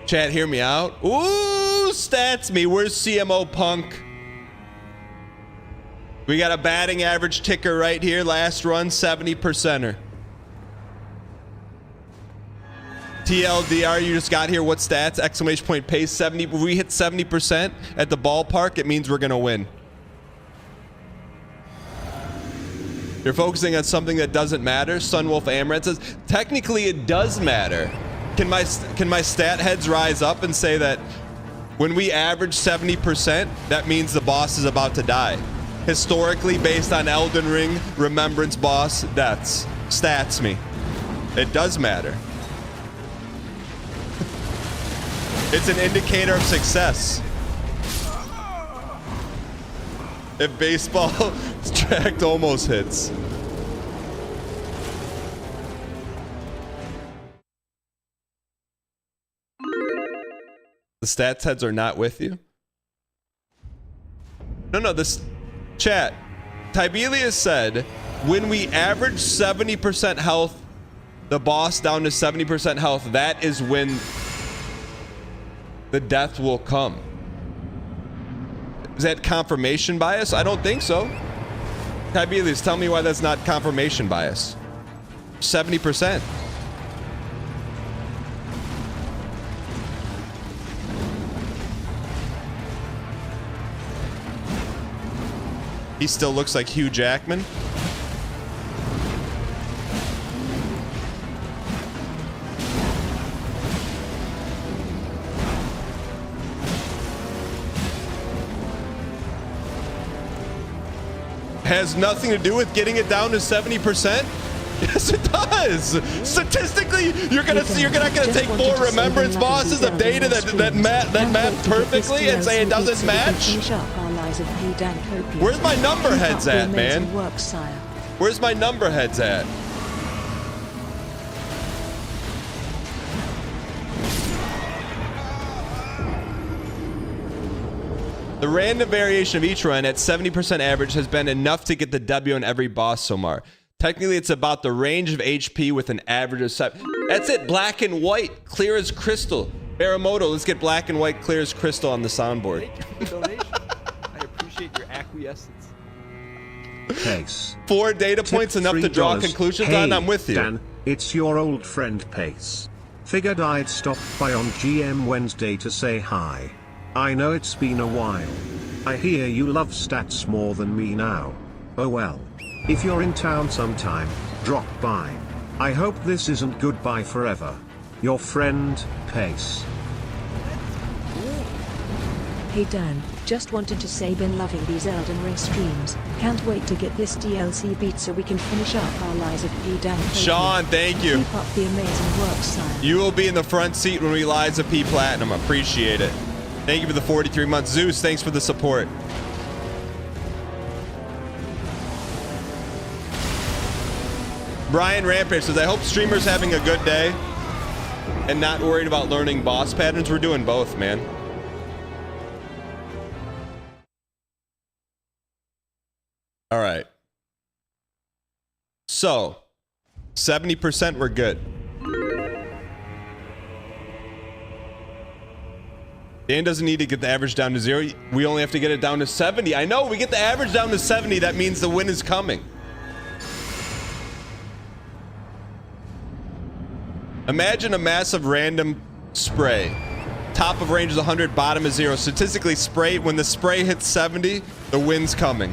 S1: Chad, hear me out. Ooh, stats me. Where's CMO Punk? We got a batting average ticker right here. Last run, 70%er. TLDR, you just got here. What stats? Exclamation point pace 70. If we hit 70% at the ballpark, it means we're gonna win. You're focusing on something that doesn't matter. Sunwolf Amrad says, technically it does matter. Can my stat heads rise up and say that when we average 70%, that means the boss is about to die? Historically, based on Elden Ring, Remembrance boss deaths. Stats me. It does matter. It's an indicator of success. If baseball tracked almost hits. The stats heads are not with you? No, this chat. Tibelius said, when we average 70% health, the boss down to 70% health, that is when the death will come. Is that confirmation bias? I don't think so. Tibelius, tell me why that's not confirmation bias. 70%. He still looks like Hugh Jackman. Has nothing to do with getting it down to 70%? Yes, it does. Statistically, you're not gonna take 4 remembrance bosses of data that map perfectly and say it doesn't match. Where's my number heads at, man? Where's my number heads at? The random variation of each run at 70% average has been enough to get the W on every boss so far. Technically, it's about the range of HP with an average of 7. That's it. Black and white. Clear as crystal. Baramoto, let's get black and white, clear as crystal on the soundboard.
S4: Thank you for the donation. I appreciate your acquiescence.
S9: Pace.
S1: 4 data points enough to draw conclusions on? I'm with you.
S9: Dan, it's your old friend Pace. Figured I'd stop by on GM Wednesday to say hi. I know it's been a while. I hear you love stats more than me now. Oh well. If you're in town sometime, drop by. I hope this isn't goodbye forever. Your friend, Pace.
S5: Hey Dan, just wanted to say been loving these Elden Ring streams. Can't wait to get this DLC beat so we can finish up our Lies of P. Dan.
S1: Sean, thank you.
S5: Keep up the amazing work, sire.
S1: You will be in the front seat when we Lies of P Platinum. Appreciate it. Thank you for the 43 months. Zeus, thanks for the support. Brian Rampage says, I hope streamers having a good day and not worried about learning boss patterns. We're doing both, man. All right. So, 70% we're good. Dan doesn't need to get the average down to 0. We only have to get it down to 70. I know, we get the average down to 70. That means the win is coming. Imagine a massive random spray. Top of range is 100, bottom is 0. Statistically, when the spray hits 70, the win's coming.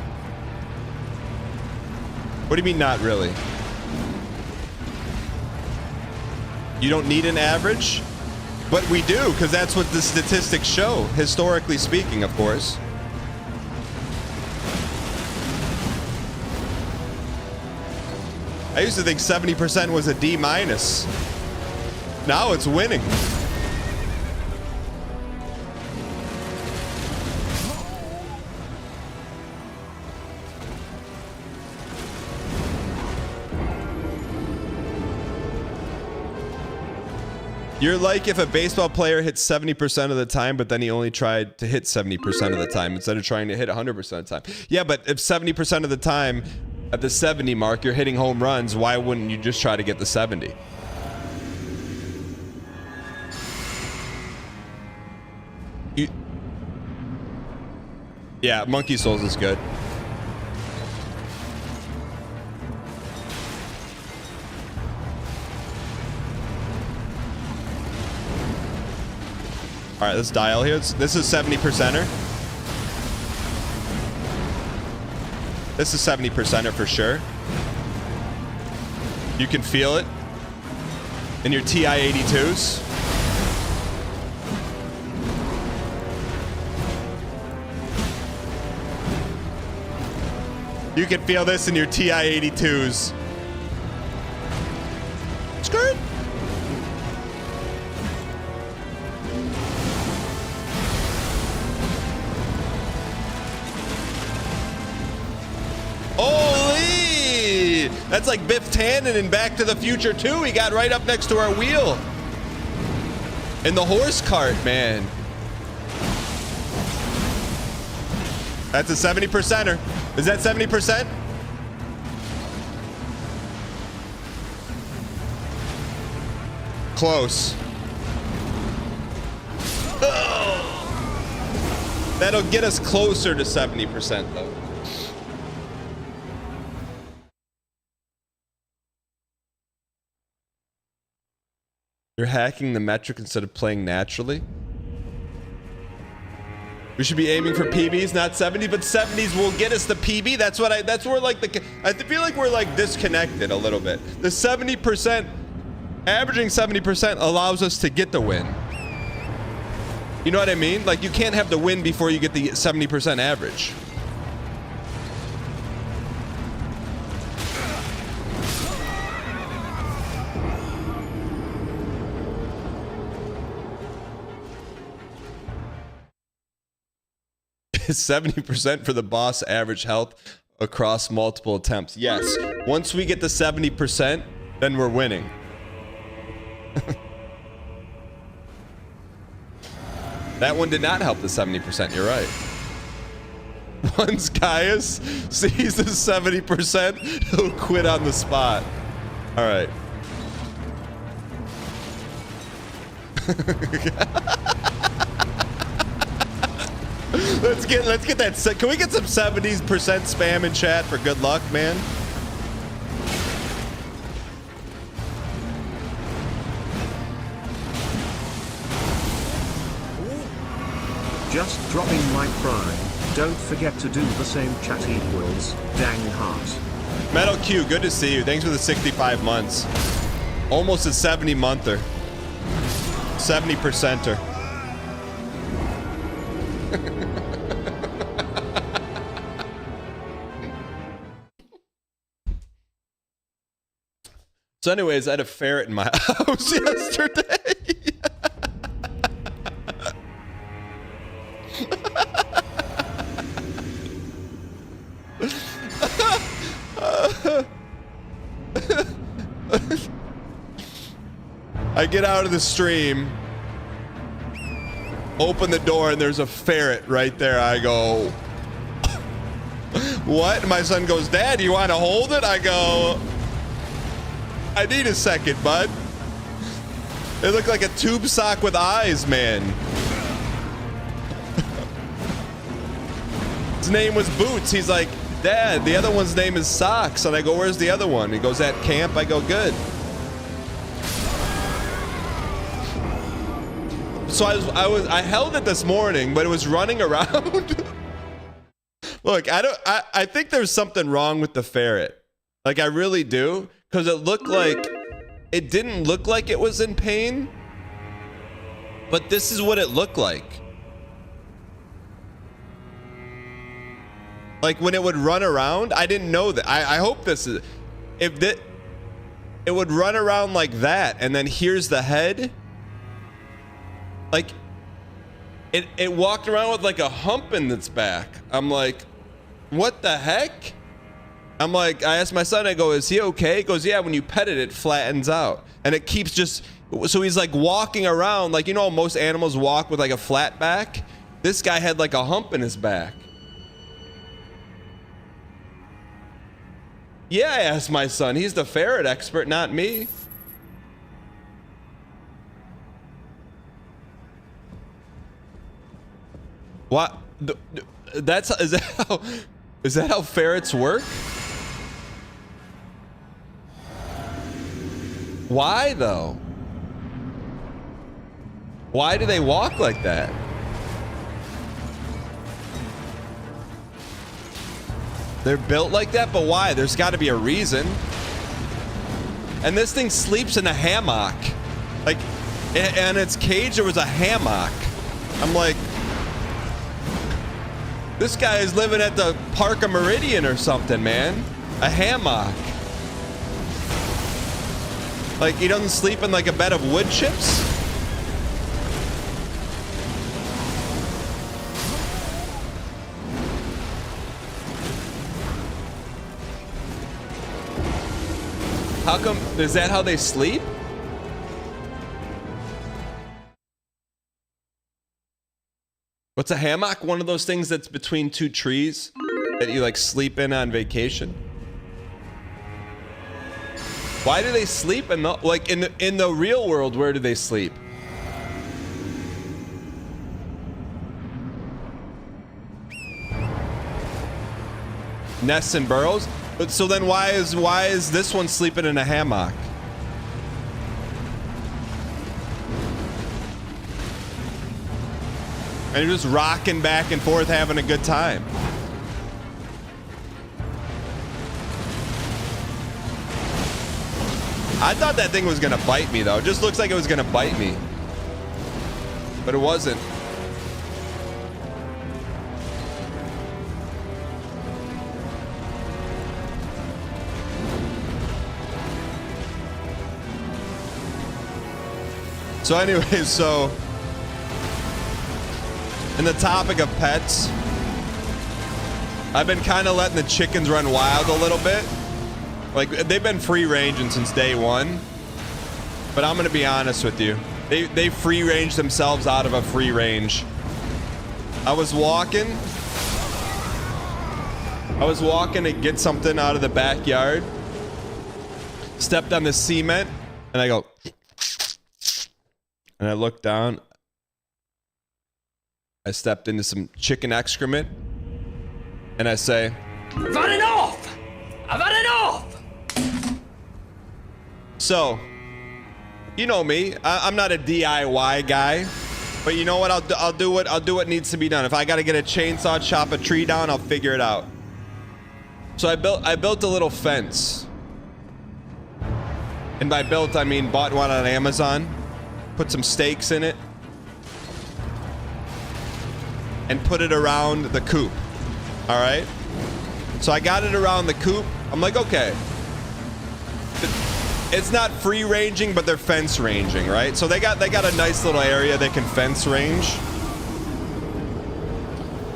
S1: What do you mean, not really? You don't need an average? But we do, because that's what the statistics show, historically speaking, of course. I used to think 70% was a D-. Now it's winning. You're like if a baseball player hits 70% of the time, but then he only tried to hit 70% of the time instead of trying to hit 100% of the time. Yeah, but if 70% of the time at the 70 mark you're hitting home runs, why wouldn't you just try to get the 70? Yeah, Monkey Souls is good. All right, let's dial here. This is 70%er. This is 70%er for sure. You can feel it in your TI-82s. You can feel this in your TI-82s. Skirt. Holy! That's like Biff Tannen in Back to the Future 2. He got right up next to our wheel. In the horse cart, man. That's a 70%er. Is that 70%? Close. Oh. That'll get us closer to 70% though. You're hacking the metric instead of playing naturally. We should be aiming for PBs, not 70, but 70s will get us the PB. That's where like I feel like we're like disconnected a little bit. The 70%, averaging 70% allows us to get the win. You know what I mean? Like you can't have the win before you get the 70% average. Is 70% for the boss average health across multiple attempts? Yes. Once we get to 70%, then we're winning. That one did not help the 70%, you're right. Once Gaius sees the 70%, he'll quit on the spot. All right. Let's get that. Can we get some 70% spam in chat for good luck, man?
S9: Just dropping my prime. Don't forget to do the same chat equals dang heart.
S1: Metal Q, good to see you. Thanks for the 65 months. Almost a 70 monther. 70%er. So anyways, I had a ferret in my house yesterday. I get out of the stream, open the door, and there's a ferret right there. I go, what? My son goes, Dad, you want to hold it? I go, I need a second, bud. It looked like a tube sock with eyes, man. His name was Boots. He's like, Dad, the other one's name is Socks. And I go, where's the other one? He goes, at camp. I go, good. So I held it this morning, but it was running around. Look, I think there's something wrong with the ferret. Like, I really do. Because it didn't look like it was in pain, but this is what it looked like. Like when it would run around, I didn't know that. I hope this is, it would run around like that, and then here's the head. Like, it walked around with like a hump in its back. I'm like, what the heck? I'm like, I asked my son, I go, is he okay? He goes, yeah, when you pet it, it flattens out. And it keeps just, so he's like walking around, like, you know, most animals walk with like a flat back. This guy had like a hump in his back. Yeah, I asked my son. He's the ferret expert, not me. What? Is that how ferrets work? Why though? Why do they walk like that? They're built like that, but why? There's got to be a reason. And this thing sleeps in a hammock. Like, in its cage, there was a hammock. I'm like, this guy is living at the Park of Meridian or something, man. A hammock. Like, he doesn't sleep in like a bed of wood chips? How come, is that how they sleep? What's a hammock? One of those things that's between two trees that you like sleep in on vacation? Why do they sleep in the, like in the real world, where do they sleep? Nests and burrows? But so then why is this one sleeping in a hammock? And you're just rocking back and forth having a good time. I thought that thing was gonna bite me though. It just looks like it was gonna bite me. But it wasn't. So anyways, so in the topic of pets, I've been kind of letting the chickens run wild a little bit. Like, they've been free ranging since day one, but I'm gonna be honest with you. They free range themselves out of a free range. I was walking to get something out of the backyard, stepped on the cement, and I go, and I looked down. I stepped into some chicken excrement, and I say,
S6: I've had enough! I've had enough!
S1: So, you know me. I'm not a DIY guy, but you know what? I'll do what needs to be done. If I got to get a chainsaw, chop a tree down, I'll figure it out. So I built a little fence, and by built I mean bought one on Amazon. Put some stakes in it and put it around the coop. All right. So I got it around the coop. I'm like, okay, it's not free ranging, but they're fence ranging, right? So they got a nice little area they can fence range.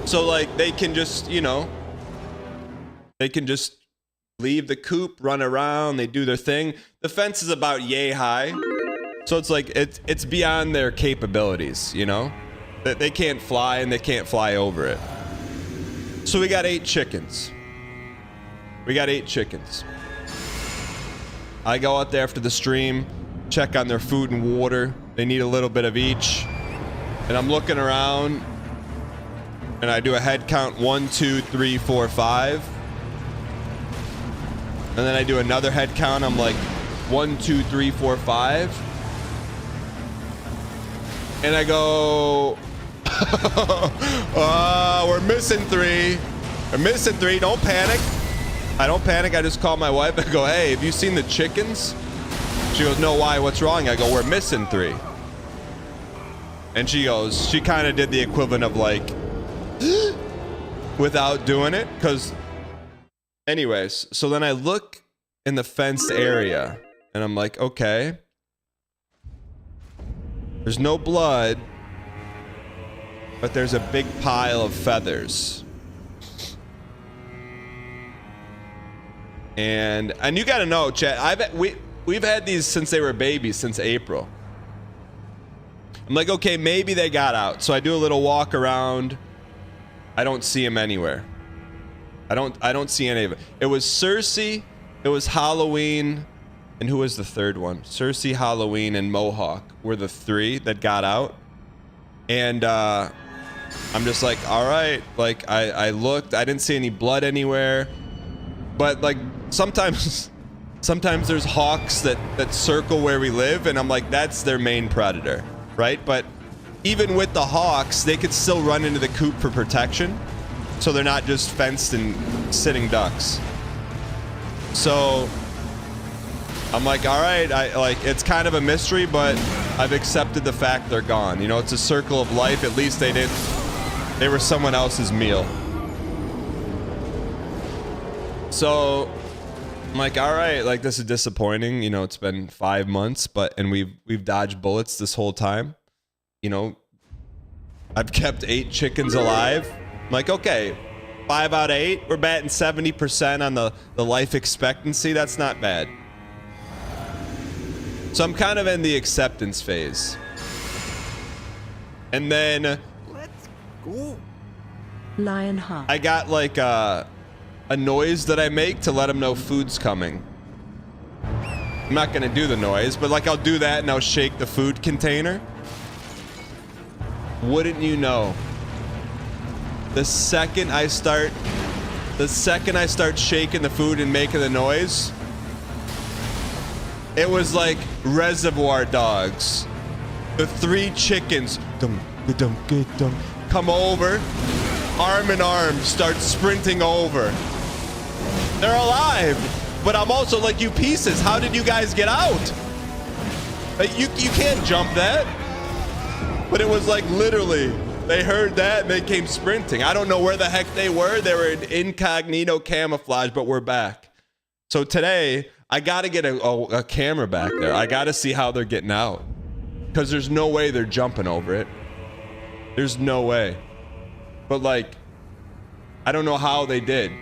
S1: So like they can just, you know, they can just leave the coop, run around, they do their thing. The fence is about yay high. So it's like, it's beyond their capabilities, you know? That they can't fly and they can't fly over it. So we got 8 chickens. We got 8 chickens. I go out there after the stream, check on their food and water. They need a little bit of each. And I'm looking around and I do a head count 1, 2, 3, 4, 5. And then I do another head count. I'm like 1, 2, 3, 4, 5. And I go, we're missing 3. We're missing 3. Don't panic. I don't panic. I just call my wife and go, hey, have you seen the chickens? She goes, no, why? What's wrong? I go, we're missing 3. And she goes, she kind of did the equivalent of like, without doing it. Because, anyways, so then I look in the fenced area and I'm like, okay. There's no blood, but there's a big pile of feathers. And you gotta know, chat, we've had these since they were babies, since April. I'm like, okay, maybe they got out. So I do a little walk around. I don't see them anywhere. I don't see any of it. It was Cersei, it was Halloween, and who was the third one? Cersei, Halloween, and Mohawk were the 3 that got out. And I'm just like, all right. Like, I looked, I didn't see any blood anywhere. But like, sometimes there's hawks that circle where we live, and I'm like, that's their main predator, right? But even with the hawks, they could still run into the coop for protection, so they're not just fenced and sitting ducks. So I'm like, all right, it's kind of a mystery, but I've accepted the fact they're gone. You know, it's a circle of life. At least they were someone else's meal. So I'm like, all right, like, this is disappointing. You know, it's been 5 months, and we've dodged bullets this whole time. You know, I've kept 8 chickens alive. I'm like, okay, 5 out of 8. We're batting 70% on the life expectancy. That's not bad. So I'm kind of in the acceptance phase. And then
S4: Let's go.
S5: Lionheart.
S1: I got like a noise that I make to let them know food's coming. I'm not gonna do the noise, but like, I'll do that and I'll shake the food container. Wouldn't you know, the second I start shaking the food and making the noise, it was like Reservoir Dogs. The 3 chickens come over, arm in arm, start sprinting over. They're alive, but I'm also like, you pieces, how did you guys get out? Like, you can't jump that. But it was like, literally, they heard that and they came sprinting. I don't know where the heck they were. They were in incognito camouflage, but we're back. So today, I got to get a camera back there. I got to see how they're getting out. Because there's no way they're jumping over it. There's no way. But like, I don't know how they did.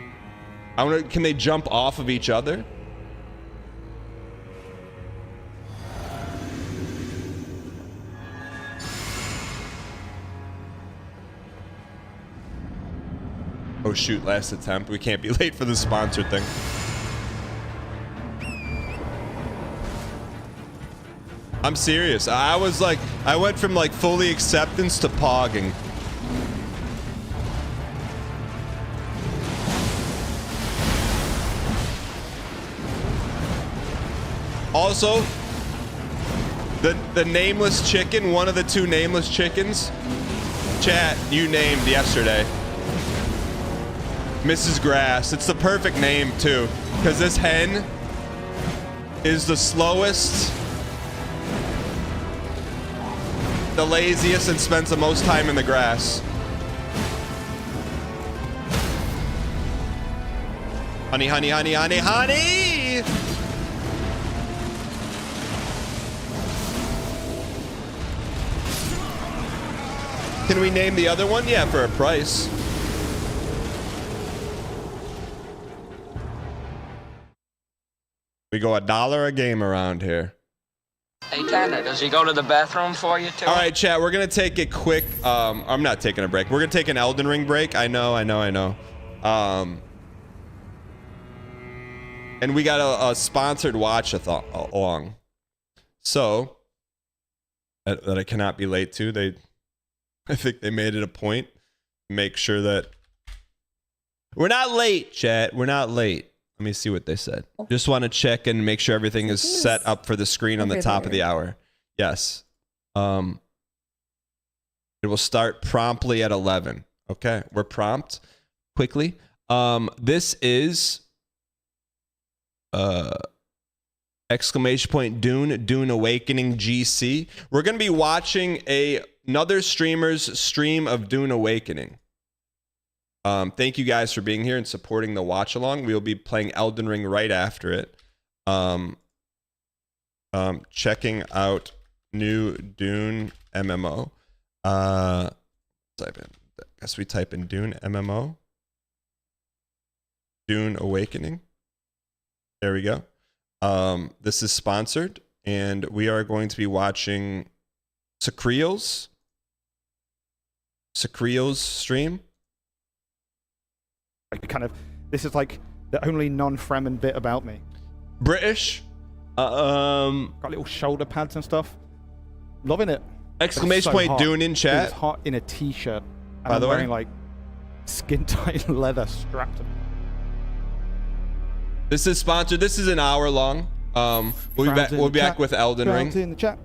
S1: Can they jump off of each other? Oh shoot, last attempt. We can't be late for the sponsor thing. I'm serious. I went from like fully acceptance to pogging. Also, the nameless chicken, one of the 2 nameless chickens, chat, you named yesterday. Mrs. Grass. It's the perfect name too, because this hen is the slowest, the laziest, and spends the most time in the grass. Honey, honey, honey, honey, honey! Can we name the other one? Yeah, for a price. We go $1 a game around here.
S6: Hey, Tanner, does he go to the bathroom for you, too?
S1: All right, chat, we're going to take a quick... I'm not taking a break. We're going to take an Elden Ring break. I know. And we got a sponsored watch-along. So, that I cannot be late to. I think they made it a point to make sure that... We're not late, chat. We're not late. Let me see what they said. Just want to check and make sure everything is set up for the screen on the top of the hour. Yes. It will start promptly at 11. Okay, we're prompt. Quickly. This is Dune Awakening GC. We're going to be watching another streamer's stream of Dune Awakening. Thank you guys for being here and supporting the watch along. We'll be playing Elden Ring right after it. Checking out new Dune MMO. I guess we type in Dune MMO. Dune Awakening. There we go. This is sponsored, and we are going to be watching Sacriel's stream.
S4: Kind of, this is like the only non-Fremen bit about me.
S1: British.
S4: Got little shoulder pads and stuff. Loving it.
S1: Exclamation point Dune in chat.
S4: It's hot in a t-shirt. And
S1: By the
S4: I'm
S1: way,
S4: wearing like skin tight leather strapped to me.
S1: This is sponsored. This is an hour long. We'll be back with Elden Ring.
S4: In the chat.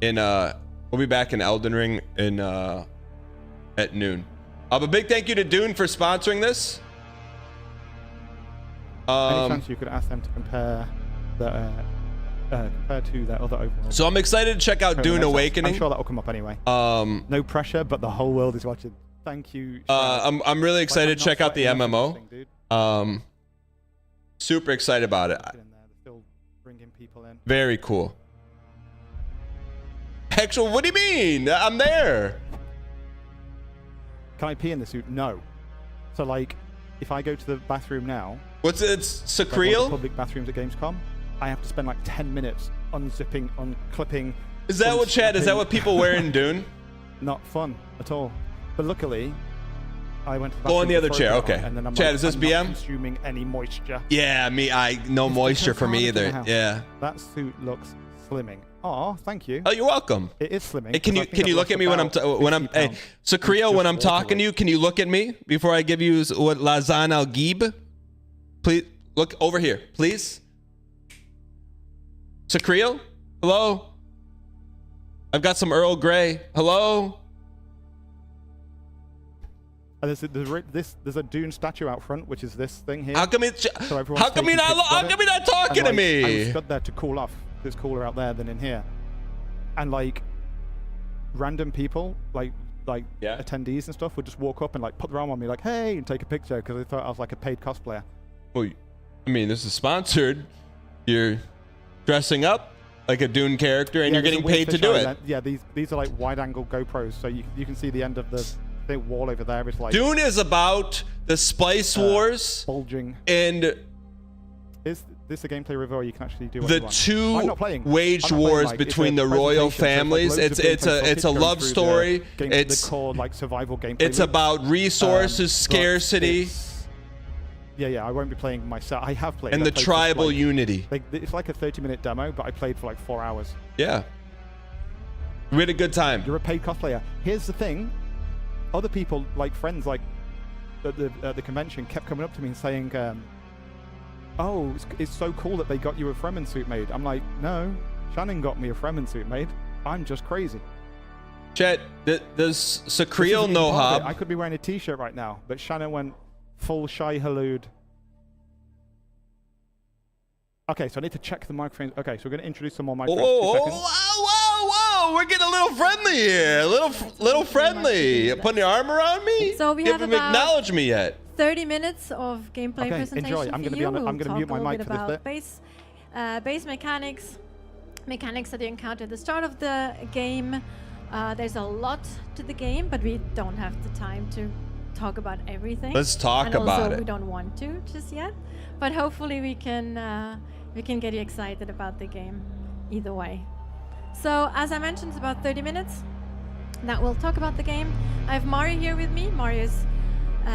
S1: We'll be back in Elden Ring in at noon. But big thank you to Dune for sponsoring this.
S4: Any chance you could ask them to compare the compared to that other overall?
S1: So I'm excited to check out Dune Awakening.
S4: I'm sure that'll come up anyway. No pressure, but the whole world is watching. Thank you.
S1: I'm really excited to check out the MMO. Super excited about it.
S4: Still bringing people in.
S1: Very cool. Actual, what do you mean? I'm there.
S4: Can I pee in the suit? No. So like, if I go to the bathroom now.
S1: What's it? It's Sacriel?
S4: Like public bathrooms at Gamescom. I have to spend like 10 minutes unzipping, unclipping.
S1: Is that what, Chad? Is that what people wear in Dune?
S4: Not fun at all. But luckily, I went to the
S1: Go on the other chair. Okay.
S4: And then I'm
S1: Chad,
S4: like,
S1: is this
S4: I'm
S1: BM?
S4: not consuming any moisture.
S1: Yeah, no moisture for me either. Yeah.
S4: That suit looks slimming. Oh, thank you.
S1: Oh, you're welcome.
S4: It is slimming.
S1: Hey, can you look at me when I'm hey, Sacriel, when I'm talking to you? Can you look at me before I give you what Lazan Al Gib? Please look over here, please. Sacriel, hello. I've got some Earl Grey. Hello.
S4: There's a Dune statue out front, which is this thing here.
S1: How come you're not talking to me?
S4: I was stood there to cool off. It's cooler out there than in here. And like random people, like attendees and stuff, would just walk up and like put their arm on me, like, hey, and take a picture because they thought I was like a paid cosplayer.
S1: Well, I mean, this is sponsored. You're dressing up like a Dune character, and you're getting paid to do it.
S4: Yeah, these are like wide-angle GoPros, so you can see the end of the wall over there. Is like
S1: Dune is about the Spice Wars,
S4: bulging,
S1: and
S4: is this a gameplay review? Or you can actually do what
S1: the
S4: you want?
S1: two waged wars between the royal families. It's a love story. It's
S4: the core like survival gameplay.
S1: It's about resources scarcity.
S4: Yeah, I won't be playing myself. I have played.
S1: And the tribal unity.
S4: It's like a 30-minute demo, but I played for like 4 hours.
S1: Yeah. We had a good time.
S4: You're a paid cosplayer. Here's the thing. Other people, like friends, like at the convention, kept coming up to me and saying, oh, it's so cool that they got you a Fremen suit made. I'm like, no, Shannon got me a Fremen suit made. I'm just crazy.
S1: Chet, does Sacriel know Hob?
S4: I could be wearing a t-shirt right now, but Shannon went full shy halud. Okay, so I need to check the microphones. Okay, so we're going to introduce some more microphones.
S1: Whoa, we're getting a little friendly here. A little friendly. You're putting your arm around me?
S11: So we
S1: you
S11: have
S1: haven't acknowledged me yet.
S11: 30 minutes of gameplay presentation.
S4: Enjoy. I'm going to mute my mic for this bit.
S11: Base mechanics that you encounter at the start of the game. There's a lot to the game, but we don't have the time to talk about everything.
S1: Let's talk
S11: and
S1: about
S11: also,
S1: it.
S11: We don't want to just yet, but hopefully we can get you excited about the game either way. So as I mentioned, it's about 30 minutes that we'll talk about the game. I have Mario here with me. Mario's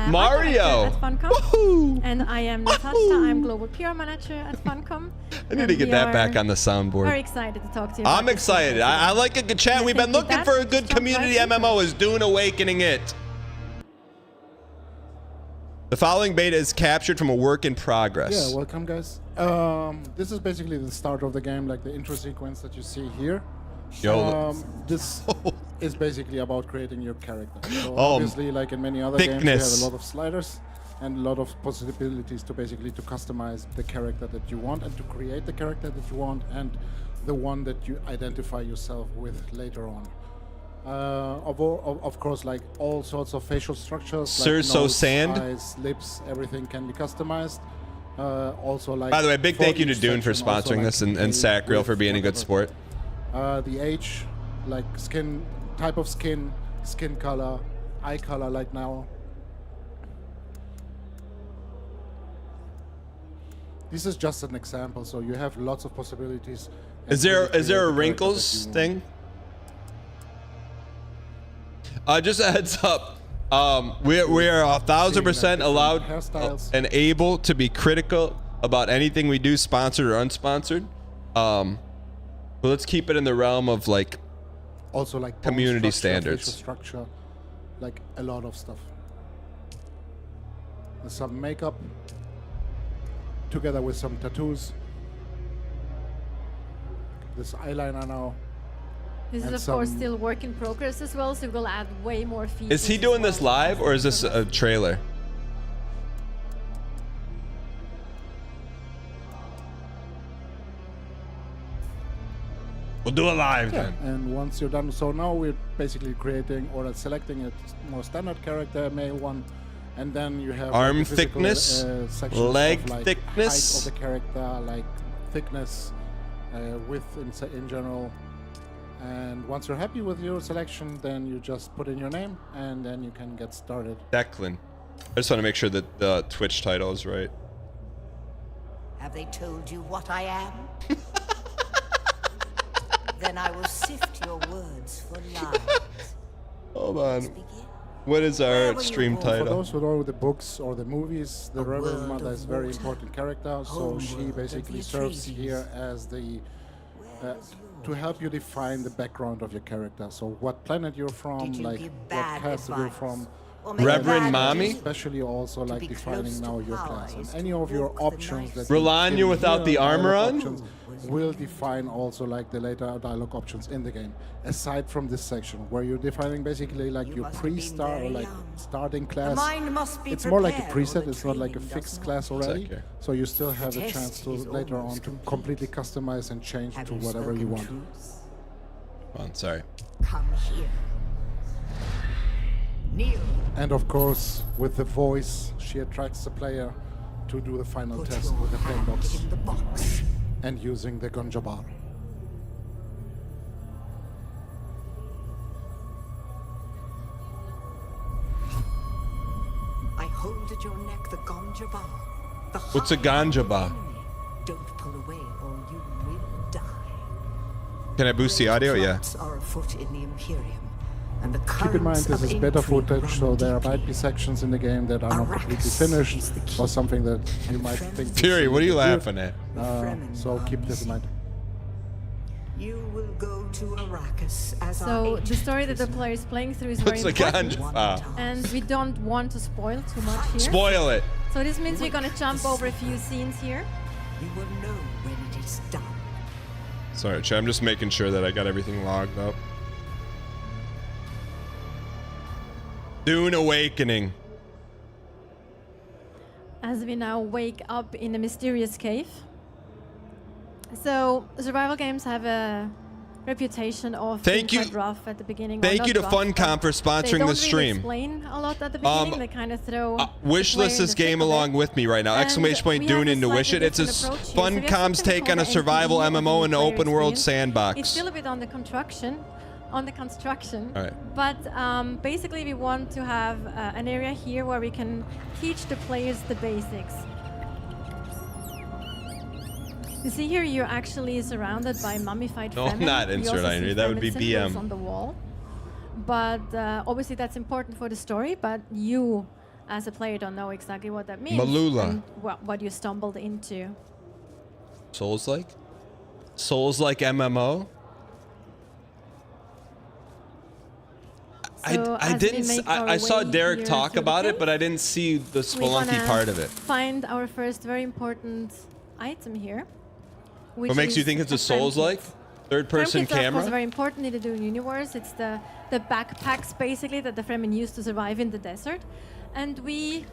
S1: Mario
S11: at Funcom.
S1: Woohoo!
S11: And I am Natasha. I'm Global PR Manager at Funcom.
S1: I need to get that back on the soundboard.
S11: Very excited to talk to you.
S1: I'm excited. I like a good chat. We've been looking for a good community MMO. Is Dune Awakening it? The following beta is captured from a work in progress.
S12: Yeah, welcome guys. This is basically the start of the game, like the intro sequence that you see here. This is basically about creating your character. So obviously, like in many other games, you have a lot of sliders and a lot of possibilities to basically to customize the character that you want and to create the character that you want and the one that you identify yourself with later on. Of course, like all sorts of facial structures, like nose, eyes, lips, everything can be customized. Also, like
S1: by the way, big thank you to Dune for sponsoring this and Sacriel for being a good sport.
S12: The age, like skin, type of skin color, eye color, like now. this is just an example. So you have lots of possibilities.
S1: Is there a wrinkles thing? Just a heads up. We are 1,000% allowed and able to be critical about anything we do, sponsored or unsponsored. But let's keep it in the realm of like
S12: also like
S1: community
S12: structure,
S1: standards.
S12: facial structure, like a lot of stuff. There's some makeup together with some tattoos. This eyeliner now.
S11: This is of course still work in progress as well, so we'll add way more features.
S1: Is he doing this live or is this a trailer? We'll do it live then.
S12: And once you're done, so now we're basically creating or selecting a more standard character, male one, and then you have
S1: arm
S12: like physical,
S1: thickness, leg
S12: of, like,
S1: thickness,
S12: height of the character, like thickness, width in general. And once you're happy with your selection, then you just put in your name, and then you can get started.
S1: Declan. I just want to make sure that the Twitch title is right.
S13: Have they told you what I am? Then I will sift your words for lies.
S1: Hold on. What is our stream title?
S12: For those who know the books or the movies, the Reverend Mother is a very important character. So she basically serves here as the to help you define the background of your character. So what planet you're from, like what caste you're from.
S1: Reverend Mommy?
S12: Especially also like defining now your class. And any of your options that
S1: Relania without the armor on?
S12: Will define also like the later dialogue options in the game. Aside from this section where you're defining basically like your pre-start or like starting class. It's more like a preset, it's not like a fixed class already.
S1: Okay.
S12: So you still have a chance to later on to completely customize and change to whatever you want.
S1: Oh, sorry.
S13: Come here. Kneel.
S12: And of course, with the voice, she attracts the player to do the final test with the flame box and using the ganja bar.
S13: I hold at your neck the ganja bar.
S1: What's a ganja bar?
S13: Don't pull away or you will die.
S1: Can I boost the audio? Yeah.
S13: Are afoot in the Imperium. And the
S12: Keep in mind this is beta footage, so there might be sections in the game that are not completely finished, or something that you might think.
S1: Fury, what are you laughing at?
S12: So keep this in mind.
S13: You will go to Arrakis as
S11: So the story that the player is playing through is very important, and we don't want to spoil too much here.
S1: Spoil it.
S11: So this means we're gonna jump over a few scenes here.
S13: You will know when it is done.
S1: Sorry, Chat, I'm just making sure that I got everything logged up. Dune Awakening.
S11: As we now wake up in a mysterious cave. So survival games have a reputation of being quite rough at the beginning.
S1: Thank you to Funcom for sponsoring the stream.
S11: They don't really explain a lot at the beginning. They kind of throw.
S1: Wish list this game along with me right now! Exclamation point Dune into wish it. It's a Funcom's take on a survival MMO in an open world sandbox.
S11: It's still a bit on the construction. All right. But basically we want to have an area here where we can teach the players the basics. You see here you're actually surrounded by mummified Fremen.
S1: No, not insert irony. That would be BM.
S11: On the wall. But obviously that's important for the story, but you as a player don't know exactly what that means.
S1: Malula.
S11: And what you stumbled into.
S1: Souls-like? Souls-like MMO?
S11: So
S1: I saw Derek talk about it, but I didn't see the Spelunky part of it.
S11: Find our first very important item here.
S1: What makes you think it's a Souls-like? Third-person camera?
S11: It's very important in the Dune universe. It's the backpacks, basically, that the Fremen use to survive in the desert. And we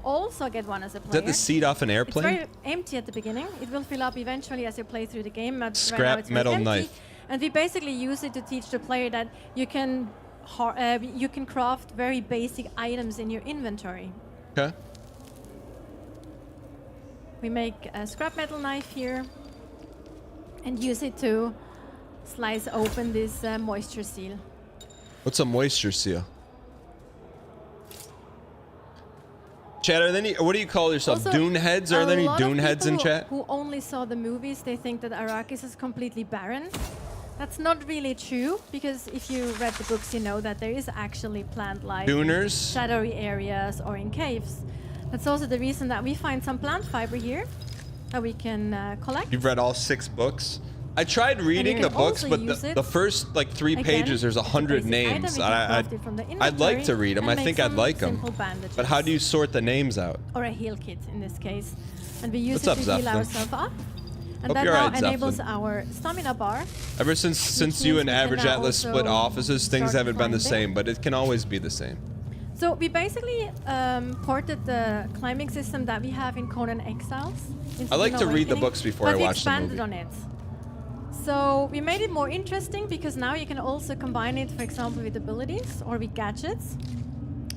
S11: also get one as a player.
S1: Is that the seat off an airplane?
S11: It's very empty at the beginning. It will fill up eventually as you play through the game.
S1: Scrap metal knife.
S11: And we basically use it to teach the player that you can craft very basic items in your inventory.
S1: Okay.
S11: We make a scrap metal knife here and use it to slice open this moisture seal.
S1: What's a moisture seal? Chat, are there any, what do you call yourself?
S11: Also,
S1: Dune heads? Are there any Dune heads in chat?
S11: Who only saw the movies, they think that Arrakis is completely barren. That's not really true, because if you read the books, you know that there is actually plant life
S1: Duners?
S11: in shadowy areas or in caves. That's also the reason that we find some plant fiber here that we can collect.
S1: You've read all 6 books? I tried reading the books, but the first like 3 pages, there's 100 names. I'd like to read them. I think I'd like them. But how do you sort the names out?
S11: Or a heal kit in this case. And we use
S1: What's
S11: it to
S1: up,
S11: heal
S1: Zeppelin?
S11: ourselves up. And
S1: Hope
S11: that
S1: you're
S11: now
S1: right,
S11: enables
S1: Zeppelin.
S11: our stamina bar.
S1: Ever since you and Average Atlas split offices, things haven't been the same, but it can always be the same.
S11: So we basically ported the climbing system that we have in Conan Exiles.
S1: I like to read the
S11: Awakening,
S1: books before I
S11: but we
S1: watch the
S11: expanded
S1: movie.
S11: on it. So we made it more interesting because now you can also combine it, for example, with abilities or with gadgets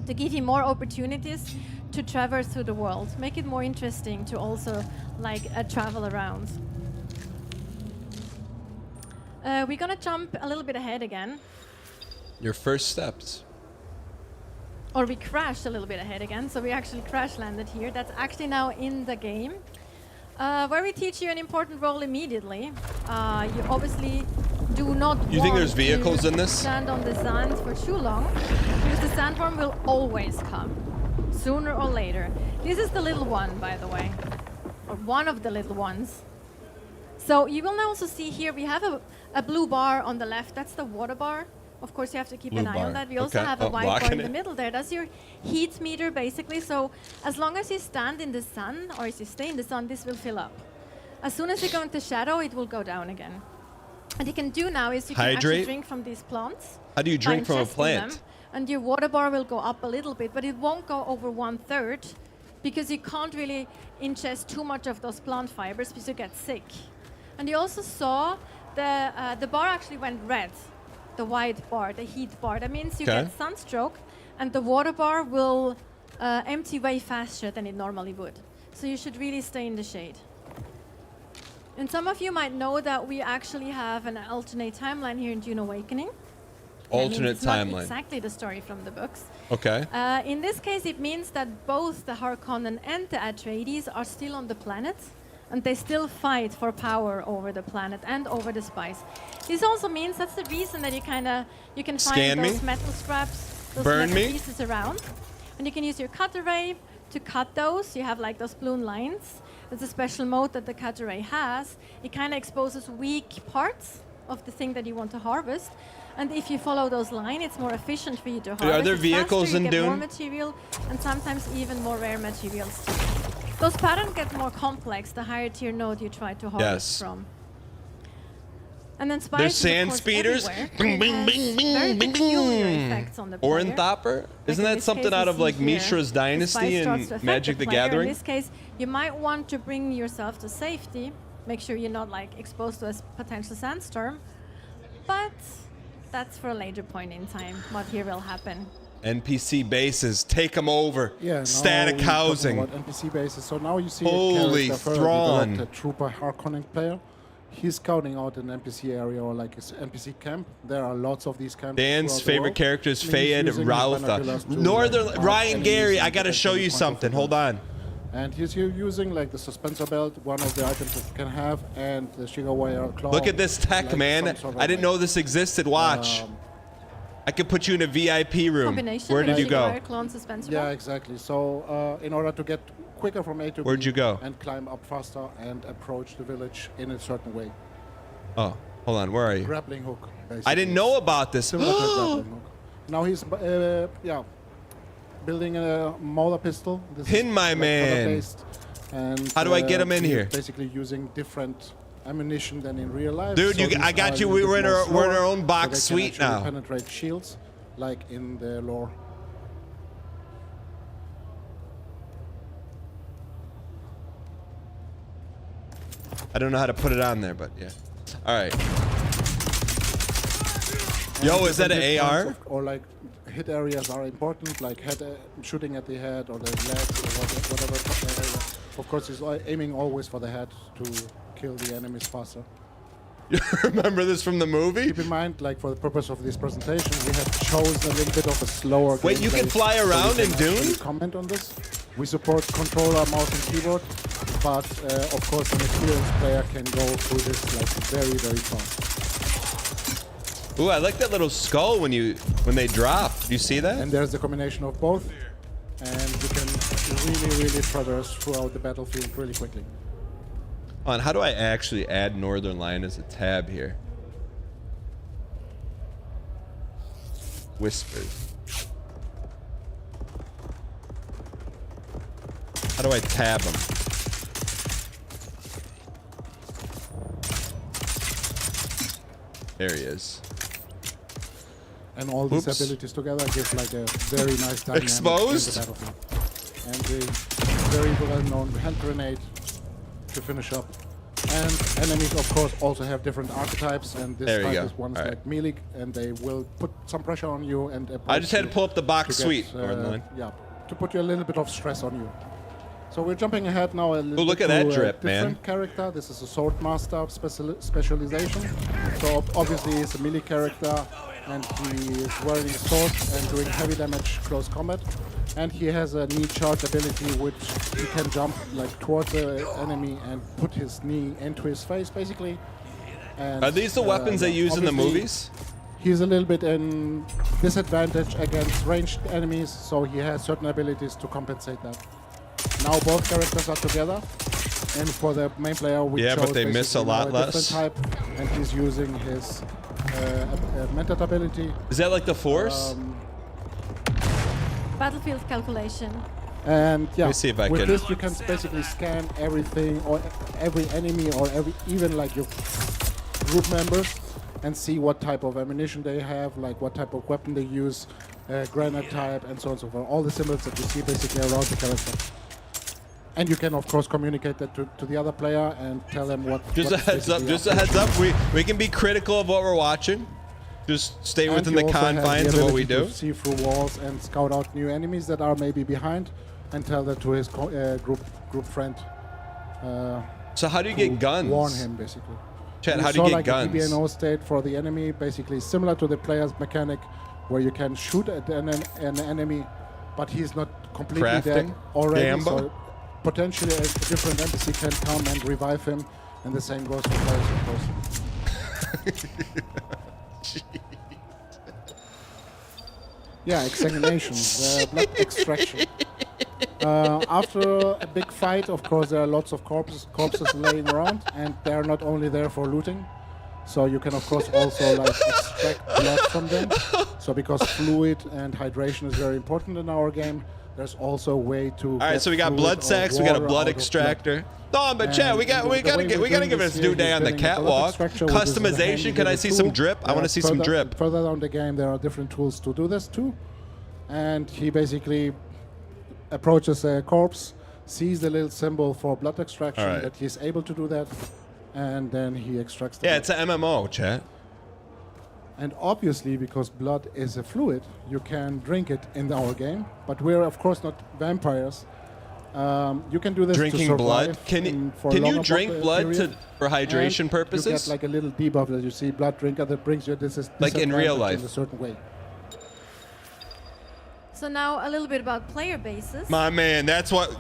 S11: to give you more opportunities to traverse through the world. Make it more interesting to also like travel around. We're gonna jump a little bit ahead again.
S1: Your first steps.
S11: Or we crashed a little bit ahead again, so we actually crash landed here. That's actually now in the game. Where we teach you an important role immediately. You obviously do not
S1: You think there's vehicles in this?
S11: Stand on the sand for too long, because the sandworm will always come, sooner or later. This is the little one, by the way, or one of the little ones. So you will now also see here we have a blue bar on the left. That's the water bar. Of course, you have to keep an eye on that. We also have a white bar in the middle there. That's your heat meter, basically. So as long as you stand in the sun, or as you stay in the sun, this will fill up. As soon as you go into shadow, it will go down again. What you can do now is you can actually drink from these plants.
S1: How do you drink from a plant?
S11: Them, and your water bar will go up a little bit, but it won't go over 1/3 because you can't really ingest too much of those plant fibers because you get sick. And you also saw the bar actually went red. The white bar, the heat bar. That means you get sunstroke, and the water bar will empty way faster than it normally would. So you should really stay in the shade. And some of you might know that we actually have an alternate timeline here in Dune Awakening.
S1: Alternate timeline.
S11: Not exactly the story from the books.
S1: Okay.
S11: In this case, it means that both the Harkonnen and the Atreides are still on the planet. And they still fight for power over the planet and over the spice. This also means that's the reason that you can find those metal scraps, those metal pieces around, and you can use your cutter ray to cut those. You have like those balloon lines. It's a special mode that the cutter ray has. It kind of exposes weak parts of the thing that you want to harvest. And if you follow those lines, it's more efficient for you to harvest.
S1: Are there vehicles in Dune?
S11: More material, and sometimes even more rare materials too. Those patterns get more complex the higher tier node you try to harvest from. And then spice
S1: there's sand speeders. Bing, bing, bing, bing, bing, bing. Ornthopper? Isn't that something out of like Mishra's Dynasty and Magic the Gathering?
S11: In this case, you might want to bring yourself to safety. Make sure you're not like exposed to a potential sandstorm. But that's for a later point in time. What here will happen.
S1: NPC bases, take them over.
S12: Yeah,
S1: static housing.
S12: About NPC bases. So now you see
S1: Holy
S12: a
S1: Thrawn.
S12: a trooper Harkonnen player. He's scouting out an NPC area or like an NPC camp. There are lots of these camps.
S1: Dan's favorite character is Fayed Rautha. Northern Ryan Gary, I gotta show you something. Hold on.
S12: And he's here using like the suspensor belt, one of the items that you can have, and the Shiga claw.
S1: Look at this tech, like man. I didn't know this existed. Watch. I could put you in a VIP room. Where did you go?
S12: Yeah, exactly. So in order to get quicker from A to B,
S1: where'd you go?
S12: And climb up faster and approach the village in a certain way.
S1: Oh, hold on. Where are you?
S12: Grappling hook. Basically.
S1: I didn't know about this.
S12: Now he's building a motor pistol. This
S1: Pin my man.
S12: And
S1: how do I get him in here?
S12: Basically using different ammunition than in real life.
S1: Dude, so I got you. We're in our own box suite now.
S12: Penetrate shields, like in the lore.
S1: I don't know how to put it on there, but yeah. All right. Yo, is that an AR?
S12: Or like hit areas are important, like shooting at the head or the legs or whatever area. Of course, he's aiming always for the head to kill the enemies faster.
S1: You remember this from the movie?
S12: Keep in mind, like for the purpose of this presentation, we have chosen a little bit of a slower.
S1: Wait, you can fly around in Dune?
S12: Comment on this? We support controller, mouse, and keyboard, but of course an experienced player can go through this like very, very fast.
S1: Ooh, I like that little skull when they drop. Do you see that?
S12: And there's the combination of both, and you can really traverse throughout the battlefield really quickly.
S1: On, how do I actually add Northern Line as a tab here? Whispers. How do I tab them? There he is.
S12: And all these abilities together give like a very nice dynamic
S1: Exposed?
S12: in the battlefield. And the very well-known hand grenade to finish up. And enemies, of course, also have different archetypes, and this type is one's like melee, and they will put some pressure on you. And
S1: I just had to pull up the box suite.
S12: Yeah, to put you a little bit of stress on you. So we're jumping ahead now a little
S1: look
S12: bit
S1: at that
S12: to
S1: drip,
S12: a different
S1: man.
S12: character. This is a sword master specialization. So obviously he's a melee character, and he is wearing a sword and doing heavy damage close combat. And he has a knee charge ability, which he can jump like towards the enemy and put his knee into his face, basically. And,
S1: Are these the weapons they use in the
S12: obviously,
S1: movies?
S12: He's a little bit in disadvantage against ranged enemies, so he has certain abilities to compensate that. Now both characters are together, and for the main player, we chose
S1: but they miss a lot less.
S12: different type, and he's using his mentat ability.
S1: Is that like the Force?
S11: Battlefield calculation.
S12: And yeah,
S1: Let me see if I
S12: with
S1: can.
S12: this you can basically scan everything, or every enemy, or even like your group members, and see what type of ammunition they have, like what type of weapon they use, granite type, and so on and so forth. All the symbols that you see basically around the character. And you can of course communicate that to the other player and tell them what.
S1: Just a heads up. Just a heads up. We can be critical of what we're watching. Just stay within the confines of what we do.
S12: To see through walls and scout out new enemies that are maybe behind, and tell that to his group friend.
S1: So how do you get guns?
S12: Warn him basically.
S1: Chat, how do you get
S12: like
S1: guns?
S12: A TBNO state for the enemy, basically similar to the player's mechanic, where you can shoot at an enemy, but he's not completely dead already.
S1: Gambo?
S12: So potentially a different NPC can come and revive him, and the same goes for players, of course. Yeah, examination, blood extraction. After a big fight, of course, there are lots of corpses laying around, and they're not only there for looting, so you can of course also like extract blood from them. So because fluid and hydration is very important in our game, there's also a way to.
S1: All right, so we got blood sacks, we got a blood extractor. No, but Chad, we gotta give us a new day on the catwalk. Customization. Can I see some drip? I want to see some drip.
S12: Further down the game, there are different tools to do this too, and he basically approaches a corpse, sees the little symbol for blood extraction, that he's able to do that, and then he extracts the blood.
S1: It's an MMO, chat.
S12: And obviously, because blood is a fluid, you can drink it in our game, but we're of course not vampires. You can do this
S1: Drinking
S12: to
S1: blood? Can you drink blood for hydration purposes?
S12: You get like a little debuff that you see, blood drinker, that brings you this is
S1: like in real life
S12: in a certain way.
S11: So now a little bit about player bases.
S1: My man, that's what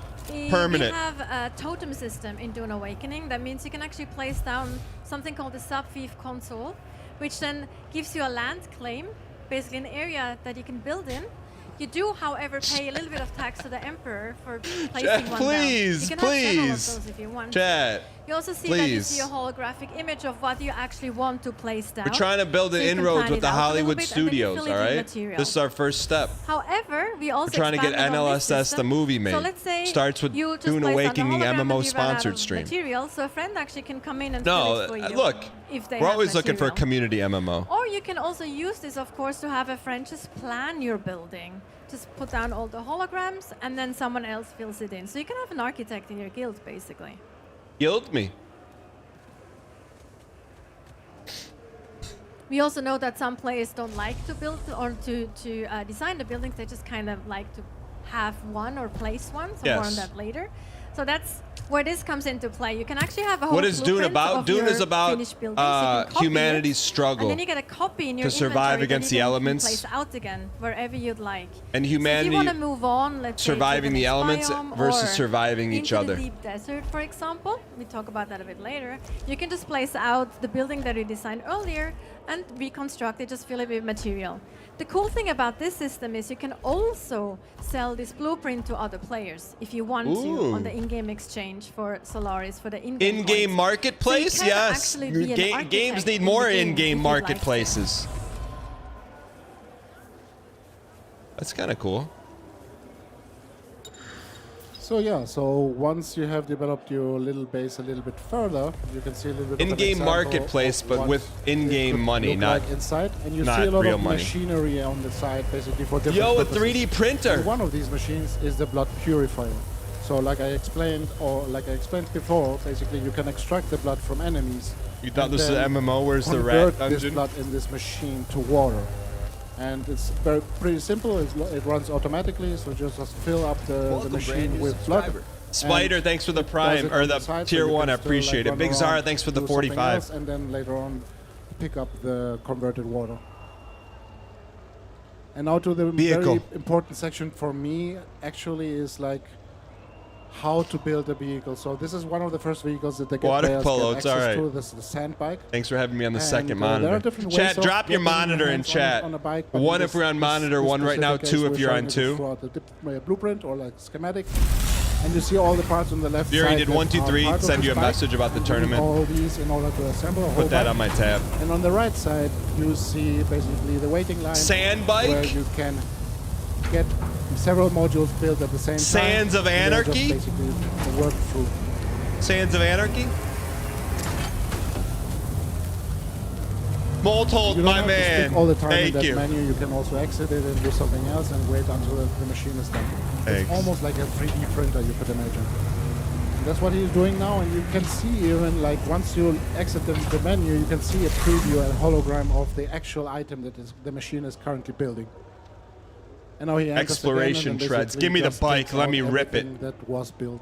S1: permanent.
S11: We have a totem system in Dune Awakening. That means you can actually place down something called the sub-fief console, which then gives you a land claim, basically an area that you can build in. You do, however, pay a little bit of tax to the Emperor for placing one down. You can have several of those if you want.
S1: Chat.
S11: You also see that you see a holographic image of what you actually want to place down.
S1: We're trying to build an inroads with the Hollywood studios, all right? This is our first step.
S11: However, we also
S1: We're trying to get NLSS, the movie made.
S11: So let's say
S1: starts with
S11: you just
S1: Dune
S11: place
S1: Awakening
S11: down the hologram
S1: MMO
S11: and you run out
S1: sponsored
S11: of
S1: stream.
S11: Material, so a friend actually can come in and fill it for you.
S1: Look,
S11: if they
S1: we're
S11: have
S1: always looking for a
S11: material.
S1: community MMO.
S11: Or you can also use this, of course, to have a friend just plan your building. Just put down all the holograms, and then someone else fills it in. So you can have an architect in your guild, basically.
S1: Guild me.
S11: We also know that some players don't like to build or to design the buildings. They just kind of like to have one or place one. So more on that later. So that's where this comes into play. You can actually have a whole
S1: What is Dune
S11: blueprint
S1: about?
S11: of
S1: Dune
S11: your
S1: is about
S11: finished building, so you can copy
S1: humanity's
S11: it,
S1: struggle
S11: and then you get a copy in your
S1: to survive
S11: inventory
S1: against
S11: that
S1: the
S11: you can
S1: elements.
S11: place out again wherever you'd like.
S1: And
S11: So if
S1: humanity
S11: you want to move on, let's say, to
S1: surviving
S11: the
S1: the
S11: next
S1: elements
S11: biome
S1: versus
S11: or
S1: surviving each
S11: into
S1: other.
S11: the deep desert, for example, we talk about that a bit later. You can just place out the building that you designed earlier and reconstruct it, just fill it with material. The cool thing about this system is you can also sell this blueprint to other players if you want to on the in-game exchange for Solaris, for the in-game
S1: In-game
S11: points.
S1: marketplace?
S11: So you can
S1: Yes.
S11: actually be an architect
S1: Games need
S11: in
S1: more
S11: the game
S1: in-game
S11: if you'd like to.
S1: marketplaces. That's kind of cool.
S12: So yeah, so once you have developed your little base a little bit further, you can see a little bit of an
S1: In-game
S12: example
S1: marketplace,
S12: of
S1: but
S12: what
S1: with
S12: it
S1: in-game
S12: could
S1: money,
S12: look
S1: not
S12: like inside, and you
S1: not
S12: see a lot
S1: real
S12: of
S1: money.
S12: machinery on the side, basically for different
S1: Yo, a
S12: purposes.
S1: 3D printer.
S12: And one of these machines is the blood purifier. So like I explained before, basically you can extract the blood from enemies.
S1: You thought
S12: and
S1: this was
S12: then
S1: MMO? Where's the
S12: convert
S1: rat
S12: this
S1: dungeon?
S12: blood in this machine to water. And it's pretty simple. It runs automatically, so just fill up the machine with blood.
S1: Spider, thanks for the prime, or the tier 1, I appreciate it. Big Zara, thanks for the 45.
S12: And then later on, pick up the converted water. And now to the very important section for me, actually, is like how to build a vehicle. So this is one of the first vehicles that they get
S1: Water
S12: players
S1: polo,
S12: get
S1: it's
S12: access
S1: alright.
S12: to. This is the sand bike.
S1: Thanks for having me on the
S12: And,
S1: second
S12: there are
S1: monitor.
S12: different ways
S1: Chat,
S12: of
S1: drop your
S12: getting
S1: monitor in
S12: hands
S1: chat.
S12: on a bike, but
S1: 1
S12: in
S1: if we're on
S12: this
S1: monitor, 1 right now,
S12: specific
S1: 2
S12: case
S1: if
S12: we're
S1: you're on
S12: showing it
S1: 2.
S12: throughout the blueprint or like schematic. And you see all the parts on the left
S1: Fury
S12: side.
S1: did
S12: that
S1: 1, 2,
S12: are
S1: 3,
S12: part of
S1: send
S12: this
S1: you a
S12: bike.
S1: message about the
S12: You need
S1: tournament.
S12: all these in order to assemble a whole
S1: Put that
S12: bike.
S1: on my tab.
S12: And on the right side, you see basically the waiting line.
S1: Sand bike?
S12: Where you can get several modules built at the same time.
S1: Sands of
S12: and they're just
S1: Anarchy?
S12: basically work through.
S1: Sands of Anarchy? Moltold,
S12: You don't
S1: my
S12: have to
S1: man.
S12: stick all the time in
S1: Thank
S12: that
S1: you.
S12: menu. You can also exit it and do something else and wait until the machine is done.
S1: Thanks.
S12: It's almost like a 3D printer, you could imagine. And that's what he's doing now, and you can see even like once you exit the menu, you can see a preview and hologram of the actual item that the machine is currently building. And now he enters
S1: Exploration
S12: again and
S1: treads.
S12: basically
S1: Give me the
S12: just
S1: bike.
S12: takes
S1: Let
S12: out
S1: me rip it.
S12: everything that was built.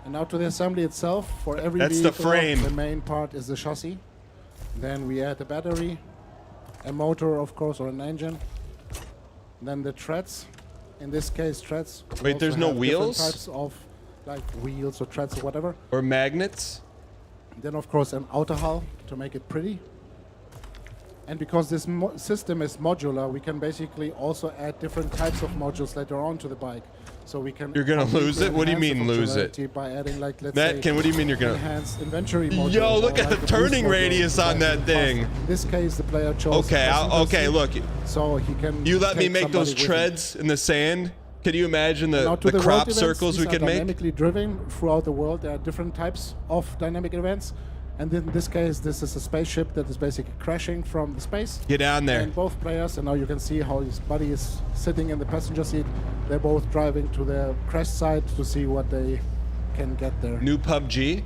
S12: And now to the assembly itself. For every
S1: That's the
S12: vehicle,
S1: frame.
S12: the main part is the chassis. Then we add a battery, a motor, of course, or an engine. Then the treads. In this case, treads.
S1: Wait, there's no
S12: have different
S1: wheels?
S12: Types of like wheels or treads or whatever.
S1: Or magnets?
S12: Then, of course, an outer hull to make it pretty. And because this system is modular, we can basically also add different types of modules later on to the bike. So we can.
S1: You're gonna lose it? What do you mean lose it?
S12: By adding like, let's
S1: Matt,
S12: say,
S1: what do you mean you're gonna?
S12: enhanced inventory modules.
S1: Yo, look
S12: or
S1: at
S12: like
S1: the
S12: a
S1: turning
S12: boost module
S1: radius on
S12: to
S1: that
S12: make it
S1: thing.
S12: faster. In this case, the player chose.
S1: Okay, okay, look.
S12: So he can.
S1: You let me
S12: take
S1: make those
S12: somebody with him.
S1: treads in the sand? Can you imagine
S12: Now to
S1: the
S12: world
S1: crop
S12: events,
S1: circles we
S12: these are
S1: could make?
S12: dynamically driven throughout the world. There are different types of dynamic events. And in this case, this is a spaceship that is basically crashing from the space.
S1: Get down there.
S12: And both players, and now you can see how his buddy is sitting in the passenger seat. They're both driving to the crash site to see what they can get there.
S1: New PUBG?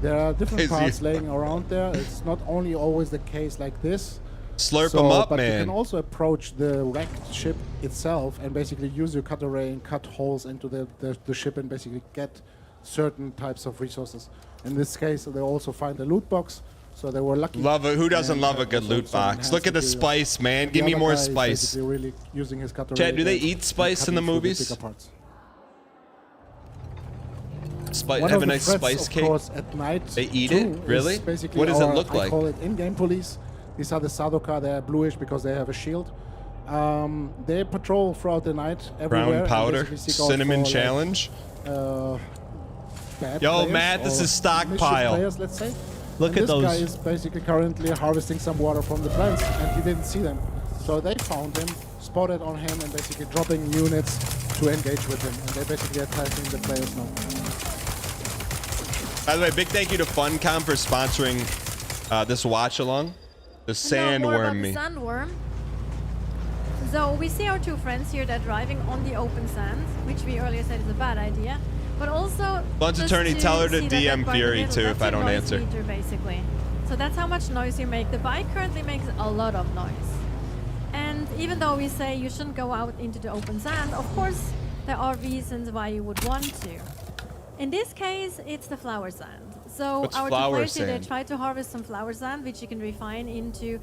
S12: There are different
S1: Is he-
S12: parts laying around there. It's not only always the case like this.
S1: Slurp 'em up,
S12: but
S1: man.
S12: you can also approach the wrecked ship itself and basically use your cutter ray and cut holes into the ship and basically get certain types of resources. In this case, they also find a loot box, so they were lucky.
S1: Love it. Who doesn't
S12: and
S1: love a
S12: had
S1: good
S12: also
S1: loot
S12: some
S1: box?
S12: enhanced
S1: Look at the
S12: material.
S1: spice, man.
S12: The
S1: Give me
S12: other
S1: more
S12: guy is
S1: spice.
S12: basically really using his cutter
S1: Chad,
S12: ray
S1: do they
S12: and
S1: eat spice in
S12: cutting
S1: the
S12: through
S1: movies?
S12: bigger parts.
S1: Spice,
S12: One
S1: have
S12: of
S1: a
S12: the
S1: nice
S12: threats,
S1: spice
S12: of
S1: cake?
S12: course, at night
S1: They eat
S12: too,
S1: it?
S12: is
S1: Really?
S12: basically
S1: What does it
S12: our-
S1: look
S12: I
S1: like?
S12: call it in-game police. These are the Sadoka. They're bluish because they have a shield. They patrol throughout the night everywhere.
S1: Brown
S12: and
S1: powder,
S12: basically seek out
S1: cinnamon
S12: for,
S1: challenge.
S12: Bad
S1: Yo,
S12: players
S1: Matt, this
S12: or
S1: is stockpile.
S12: mischief players, let's say.
S1: Look
S12: And
S1: at those.
S12: This guy is basically currently harvesting some water from the plants, and he didn't see them. So they found him, spotted on him, and basically dropping units to engage with him. And they're basically attacking the players now.
S1: By the way, big thank you to Funcom for sponsoring this watch along. The
S11: And now more about
S1: sandworm
S11: the
S1: me.
S11: sandworm. So we see our two friends here. They're driving on the open sand, which we earlier said is a bad idea. But also,
S1: Lunch
S11: just
S1: attorney, tell her to
S11: see that
S1: DM
S11: by the
S1: Fury
S11: middle,
S1: too
S11: that's
S1: if I
S11: your
S1: don't
S11: noise
S1: answer.
S11: meter, basically. So that's how much noise you make. The bike currently makes a lot of noise. And even though we say you shouldn't go out into the open sand, of course there are reasons why you would want to. In this case, it's the flower sand. So
S1: What's
S11: our
S1: flower
S11: players here, they
S1: sand?
S11: try to harvest some flower sand, which you can refine into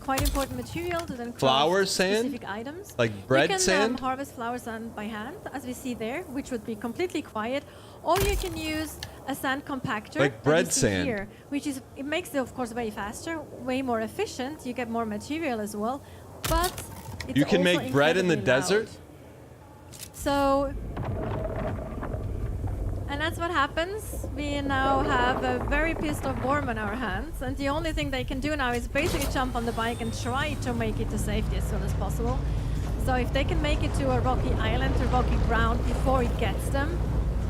S11: quite important material to then craft
S1: Flower sand?
S11: specific items.
S1: Like bread
S11: you can,
S1: sand?
S11: harvest flower sand by hand, as we see there, which would be completely quiet, or you can use a sand compactor,
S1: Like
S11: that
S1: bread
S11: you see
S1: sand.
S11: here, which is, it makes it of course way faster, way more efficient. You get more material as well, but it's
S1: You can
S11: also
S1: make bread in the
S11: incredibly loud.
S1: desert?
S11: So, and that's what happens. We now have a very pissed off worm on our hands, and the only thing they can do now is basically jump on the bike and try to make it to safety as soon as possible. So if they can make it to a rocky island, to rocky ground before it gets them,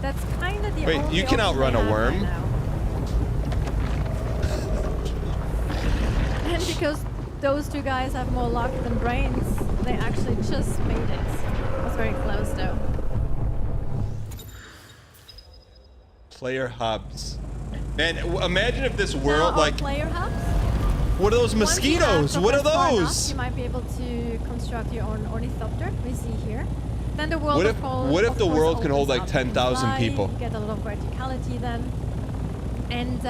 S11: that's kind of the
S1: Wait,
S11: only
S1: you can
S11: option
S1: outrun
S11: they
S1: a
S11: have
S1: worm?
S11: right now. And because those two guys have more luck than brains, they actually just made it. It was very close though.
S1: Player hubs. Man, imagine if this
S11: Now
S1: world,
S11: our
S1: like,
S11: player hubs.
S1: what are those
S11: Once you have
S1: mosquitoes? What are
S11: progressed far enough,
S1: those?
S11: you might be able to construct your own ornithopter. We see here. Then the world
S1: What if-
S11: of course-
S1: what if
S11: of
S1: the
S11: course
S1: world can hold,
S11: opens
S1: like,
S11: up. You can
S1: 10,000
S11: fly,
S1: people?
S11: You get a lot of verticality then. And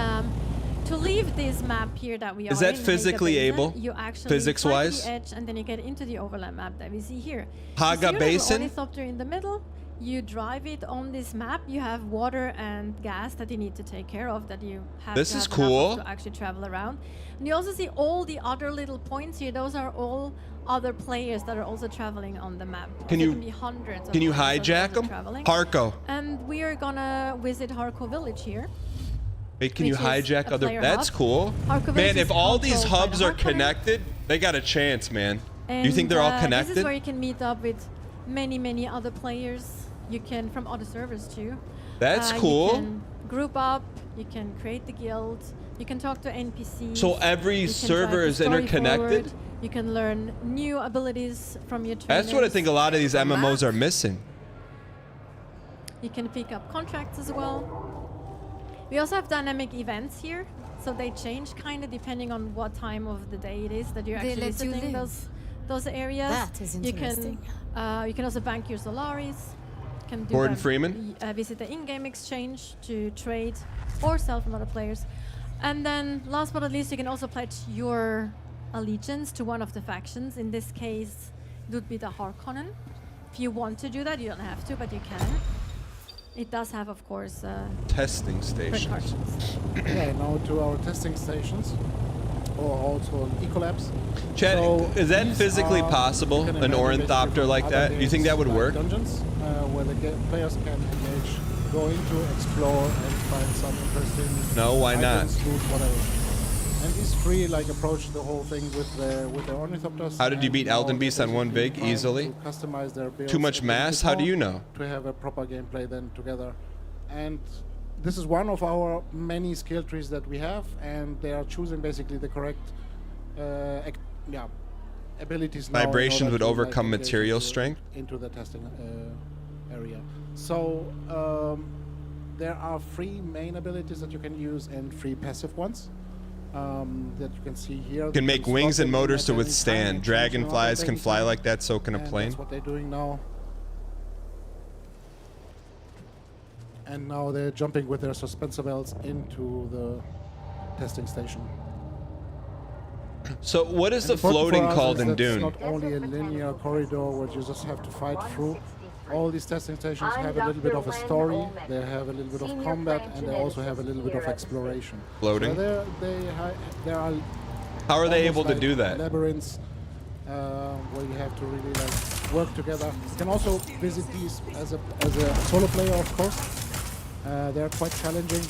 S11: to leave this map here that we are
S1: Is that
S11: in,
S1: physically
S11: Haga
S1: able?
S11: Basin, you actually
S1: Physics-wise?
S11: fly to the edge and then you get into the overland map that we see here.
S1: Haga
S11: You see your
S1: Basin?
S11: little ornithopter in the middle. You drive it on this map. You have water and gas that you need to take care of, that you have
S1: This
S11: to
S1: is
S11: have enough of
S1: cool.
S11: to actually travel around. And you also see all the other little points here. Those are all other players that are also traveling on the map.
S1: Can
S11: There
S1: you-
S11: can be hundreds of
S1: Can you
S11: players that are
S1: hijack
S11: also
S1: them?
S11: traveling.
S1: Harko.
S11: And we are gonna visit Harko village here.
S1: Wait, can you
S11: which is
S1: hijack
S11: a
S1: other?
S11: player
S1: That's
S11: hub.
S1: cool.
S11: Harko
S1: Man,
S11: village
S1: if
S11: is
S1: all these
S11: controlled by
S1: hubs
S11: the
S1: are
S11: Harkonnen.
S1: connected, they got a chance, man.
S11: And,
S1: Do you think they're all
S11: This is
S1: connected?
S11: where you can meet up with many other players. You can from other servers too.
S1: That's
S11: You
S1: cool.
S11: can group up. You can create the guild. You can talk to NPCs.
S1: So every
S11: you can
S1: server
S11: drive the
S1: is
S11: story
S1: interconnected?
S11: forward, You can learn new abilities from your trainers.
S1: That's what I think a lot of these MMOs are missing.
S11: You can pick up contracts as well. We also have dynamic events here, so they change kind of depending on what time of the day it is that you're
S14: They
S11: actually
S14: let you
S11: visiting
S14: live.
S11: those areas.
S14: That is interesting.
S11: You can also bank your Solaris. You can do
S1: Gordon
S11: that,
S1: Freeman?
S11: visit the in-game exchange to trade or sell from other players. And then last but not least, you can also pledge your allegiance to one of the factions. In this case, it would be the Harkonnen. If you want to do that, you don't have to, but you can. It does have, of course,
S1: Testing stations.
S11: precautions.
S12: Yeah, now to our testing stations, or also ecolabs.
S1: Chad,
S12: So
S1: is that
S12: these
S1: physically
S12: are-
S1: possible?
S12: you can
S1: An
S12: imagine
S1: ornithopter
S12: basically
S1: like
S12: from
S1: that?
S12: other
S1: Do you think
S12: games
S1: that would
S12: like
S1: work?
S12: Dungeons, where the players can engage, go into, explore, and find some interesting
S1: No, why not?
S12: items, loot, whatever. And these three like approach the whole thing with the ornithopters.
S1: How did you
S12: and
S1: beat
S12: now
S1: Elden Beast on one
S12: basically
S1: big
S12: trying
S1: easily?
S12: to customize their builds
S1: Too much
S12: a little
S1: mass?
S12: bit
S1: How do
S12: more
S1: you know?
S12: To have a proper gameplay then together. And this is one of our many skill trees that we have, and they are choosing basically the correct abilities now in
S1: Vibrations
S12: order
S1: would
S12: to, like,
S1: overcome
S12: engage
S1: material
S12: into-
S1: strength?
S12: into the testing area. So there are 3 main abilities that you can use and 3 passive ones that you can see here.
S1: You can make wings and motors to withstand.
S12: withstand.
S1: Dragonflies can fly like that, so can a plane.
S12: That's what they're doing now. And now they're jumping with their suspensor belts into the testing station.
S1: So what is the
S12: And important
S1: floating
S12: for us
S1: called
S12: is
S1: in
S12: that it's
S1: Dune?
S12: not only a linear corridor where you just have to fight through. All these testing stations have a little bit of a story, they have a little bit of combat, and they also have a little bit of exploration.
S1: Floating?
S12: So there are
S1: How are they
S12: almost
S1: able to
S12: like
S1: do that?
S12: labyrinths where you have to really like work together. You can also visit these as a solo player, of course. They're quite challenging,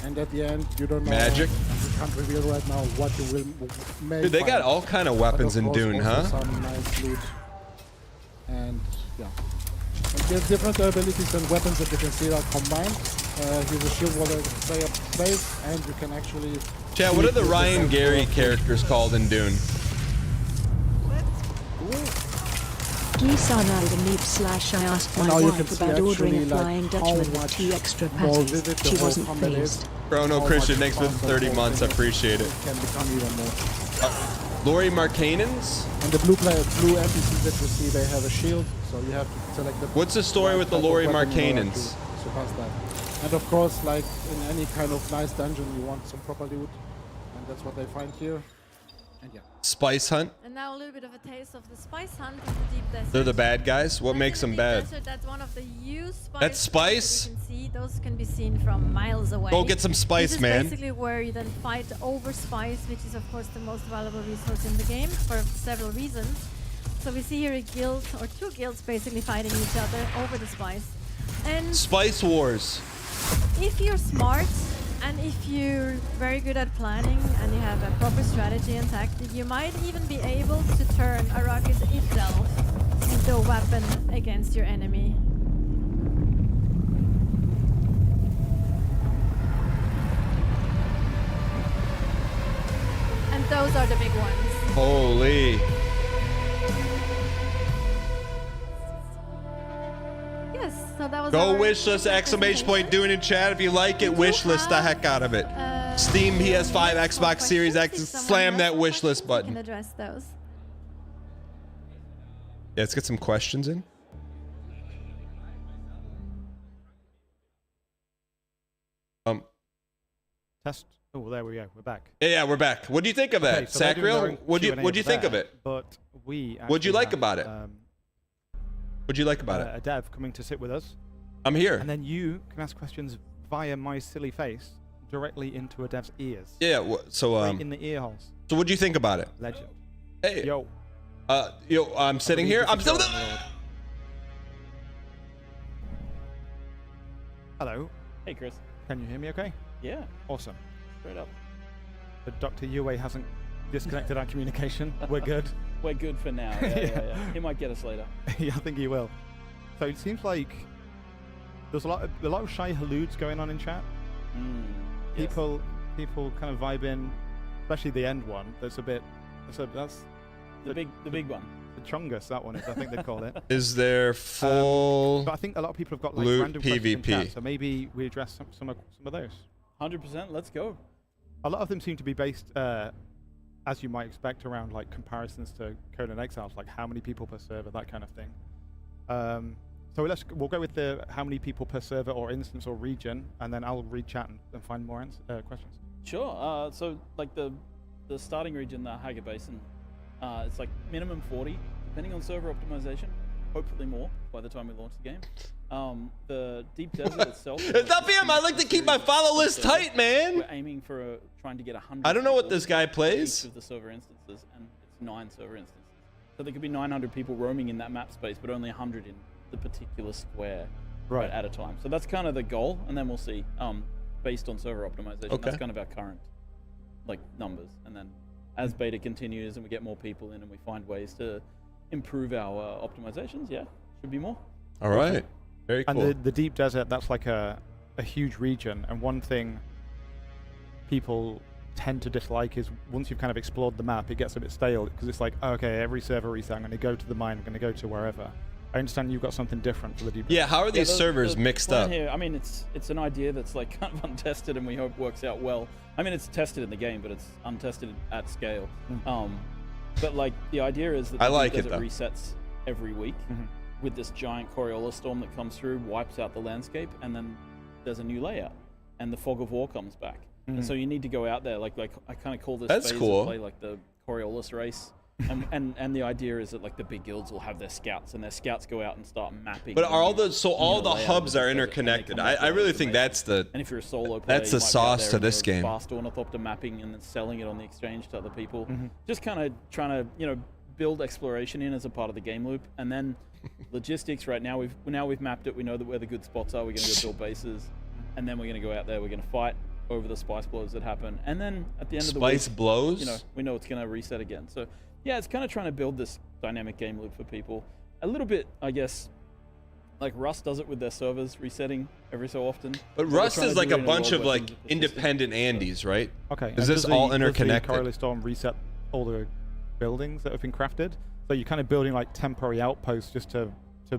S12: and at the end you don't know.
S1: Magic?
S12: You can't reveal right now what you will may
S1: Dude, they got
S12: find.
S1: all kind of
S12: But
S1: weapons in
S12: course
S1: Dune,
S12: also
S1: huh?
S12: Some nice loot. And yeah. And there's different abilities and weapons that you can see are combined. Here's a shield wall that player plays, and you can actually.
S1: Chad, what are the
S12: shoot with
S1: Ryan
S12: same
S1: Gary
S12: weapon.
S1: characters called in Dune?
S5: Gisanal the meep / I asked
S12: And
S5: my
S12: now you can
S5: wife
S12: see
S5: about ordering a
S12: actually, like,
S5: Flying
S12: how
S5: Dutchman with
S12: much
S5: 2 extra
S12: more
S5: patties.
S12: vivid the
S5: She
S12: whole
S5: wasn't
S12: combat is.
S5: pleased.
S1: Bro, no
S12: How
S1: Christian,
S12: much
S1: thanks for the
S12: faster
S1: 30
S12: the
S1: months. I
S12: whole thing
S1: appreciate it.
S12: can become even more.
S1: Lori Markkanens?
S12: And the blue NPCs that you see, they have a shield, so you have to select the...
S1: What's the story with the Lori Markkanens?
S12: Surpass that. And of course, like in any kind of nice dungeon, you want some proper loot. And that's what they find here. And yeah.
S1: Spice hunt?
S11: And now a little bit of a taste of the spice hunt in the deep desert.
S1: They're the bad guys? What makes them bad?
S11: Desert, that's one of the used spice.
S1: That's spice?
S11: That you can see. Those can be seen from miles away.
S1: Go get some spice, man.
S11: This is basically where you then fight over spice, which is of course the most valuable resource in the game for several reasons. So we see here a guild, or two guilds basically fighting each other over the spice. And
S1: Spice Wars.
S11: if you're smart, and if you're very good at planning and you have a proper strategy and tactic, you might even be able to turn Arrakis itself into a weapon against your enemy. And those are the big ones.
S1: Holy.
S11: Yes, so that was
S1: Go
S11: our
S1: wishlist exclamation point Dune in chat if you like it. Wishlist the heck out of it. Steam, PS5, Xbox Series X. Slam that wishlist
S11: can
S1: button.
S11: address those.
S1: Yeah, let's get some questions in.
S4: Test. Oh, there we go. We're back.
S1: Yeah, we're back. What do you think of that,
S4: Okay, so they're doing their
S1: Sacriel?
S4: own
S1: What'd you
S4: Q&A
S1: think of
S4: there,
S1: it?
S4: But we.
S1: What'd you
S4: actually
S1: like
S4: have,
S1: about it? What'd you like about it?
S4: A dev coming to sit with us.
S1: I'm here.
S4: And then you can ask questions via my silly face directly into a dev's ears.
S1: Yeah. So
S4: right in the ear holes.
S1: So what'd you think about it?
S4: Legend.
S1: Hey.
S4: Yo.
S1: I'm sitting here. I'm still.
S4: Hello.
S14: Hey, Chris.
S4: Can you hear me okay?
S14: Yeah.
S4: Awesome.
S14: Straight up.
S4: But Dr. Yue hasn't disconnected our communication. We're good.
S14: We're good for now. Yeah. He might get us later.
S4: Yeah, I think he will. So it seems like there's a lot of shy haloods going on in chat. People kind of vibe in, especially the end one. That's a bit. That's
S14: the big one.
S4: The chungus, that one is. I think they call it.
S1: Is there full?
S4: But I think a lot of people have got like
S1: loot
S4: random questions in
S1: PvP?
S4: chat, so maybe we address some of those.
S14: 100%. Let's go.
S4: A lot of them seem to be based, as you might expect, around like comparisons to Conan Exiles, like how many people per server, that kind of thing. So we'll go with the how many people per server or instance or region, and then I'll read chat and find more questions.
S14: Sure. So like the starting region, the Hager Basin, it's like minimum 40, depending on server optimization. Hopefully more by the time we launch the game. The deep desert itself.
S1: It's not PM. I like to keep my follow list tight, man.
S14: We're aiming for trying to get 100.
S1: I don't know what this guy plays.
S14: Each of the server instances, and it's 9 server instances. So there could be 900 people roaming in that map space, but only 100 in the particular square
S4: right
S14: at a time. So that's kind of the goal, and then we'll see. Based on server optimization, that's kind of our current numbers, and then as beta continues and we get more people in and we find ways to improve our optimizations, should be more.
S1: All right. Very cool.
S4: And the deep desert, that's like a huge region, and one thing people tend to dislike is once you've kind of explored the map, it gets a bit stale because it's like, okay, every server reset, I'm going to go to the mine, I'm going to go to wherever. I understand you've got something different for the deep desert.
S1: Yeah, how are these servers mixed up?
S14: Here, I mean, it's an idea that's like kind of untested, and we hope works out well. I mean, it's tested in the game, but it's untested at scale. But like the idea is that the deep desert resets every week with this giant Coriolis storm that comes through, wipes out the landscape, and then there's a new layout, and the fog of war comes back. And so you need to go out there, like I kind of call this phase of play like the Coriolis race. And the idea is that like the big guilds will have their scouts, and their scouts go out and start mapping.
S1: But are all the hubs are interconnected? I really think that's the.
S14: And if you're a solo player,
S1: that's the sauce to this game.
S14: Fast ornithopter mapping and then selling it on the exchange to other people. Just kind of trying to build exploration in as a part of the game loop, and then logistics. Right now we've mapped it. We know that where the good spots are. We're going to go build bases, and then we're going to go out there. We're going to fight over the spice blows that happen, and then at the end of the week,
S1: spice blows.
S14: We know it's going to reset again. So. Yeah, it's kind of trying to build this dynamic game loop for people. A little bit, I guess, like Rust does it with their servers resetting every so often.
S1: But Rust is like a bunch of like independent Andes, right?
S4: Okay.
S1: Is this all interconnected?
S4: Does the Coriolis Storm reset all the buildings that have been crafted? So you're kind of building like temporary outposts just to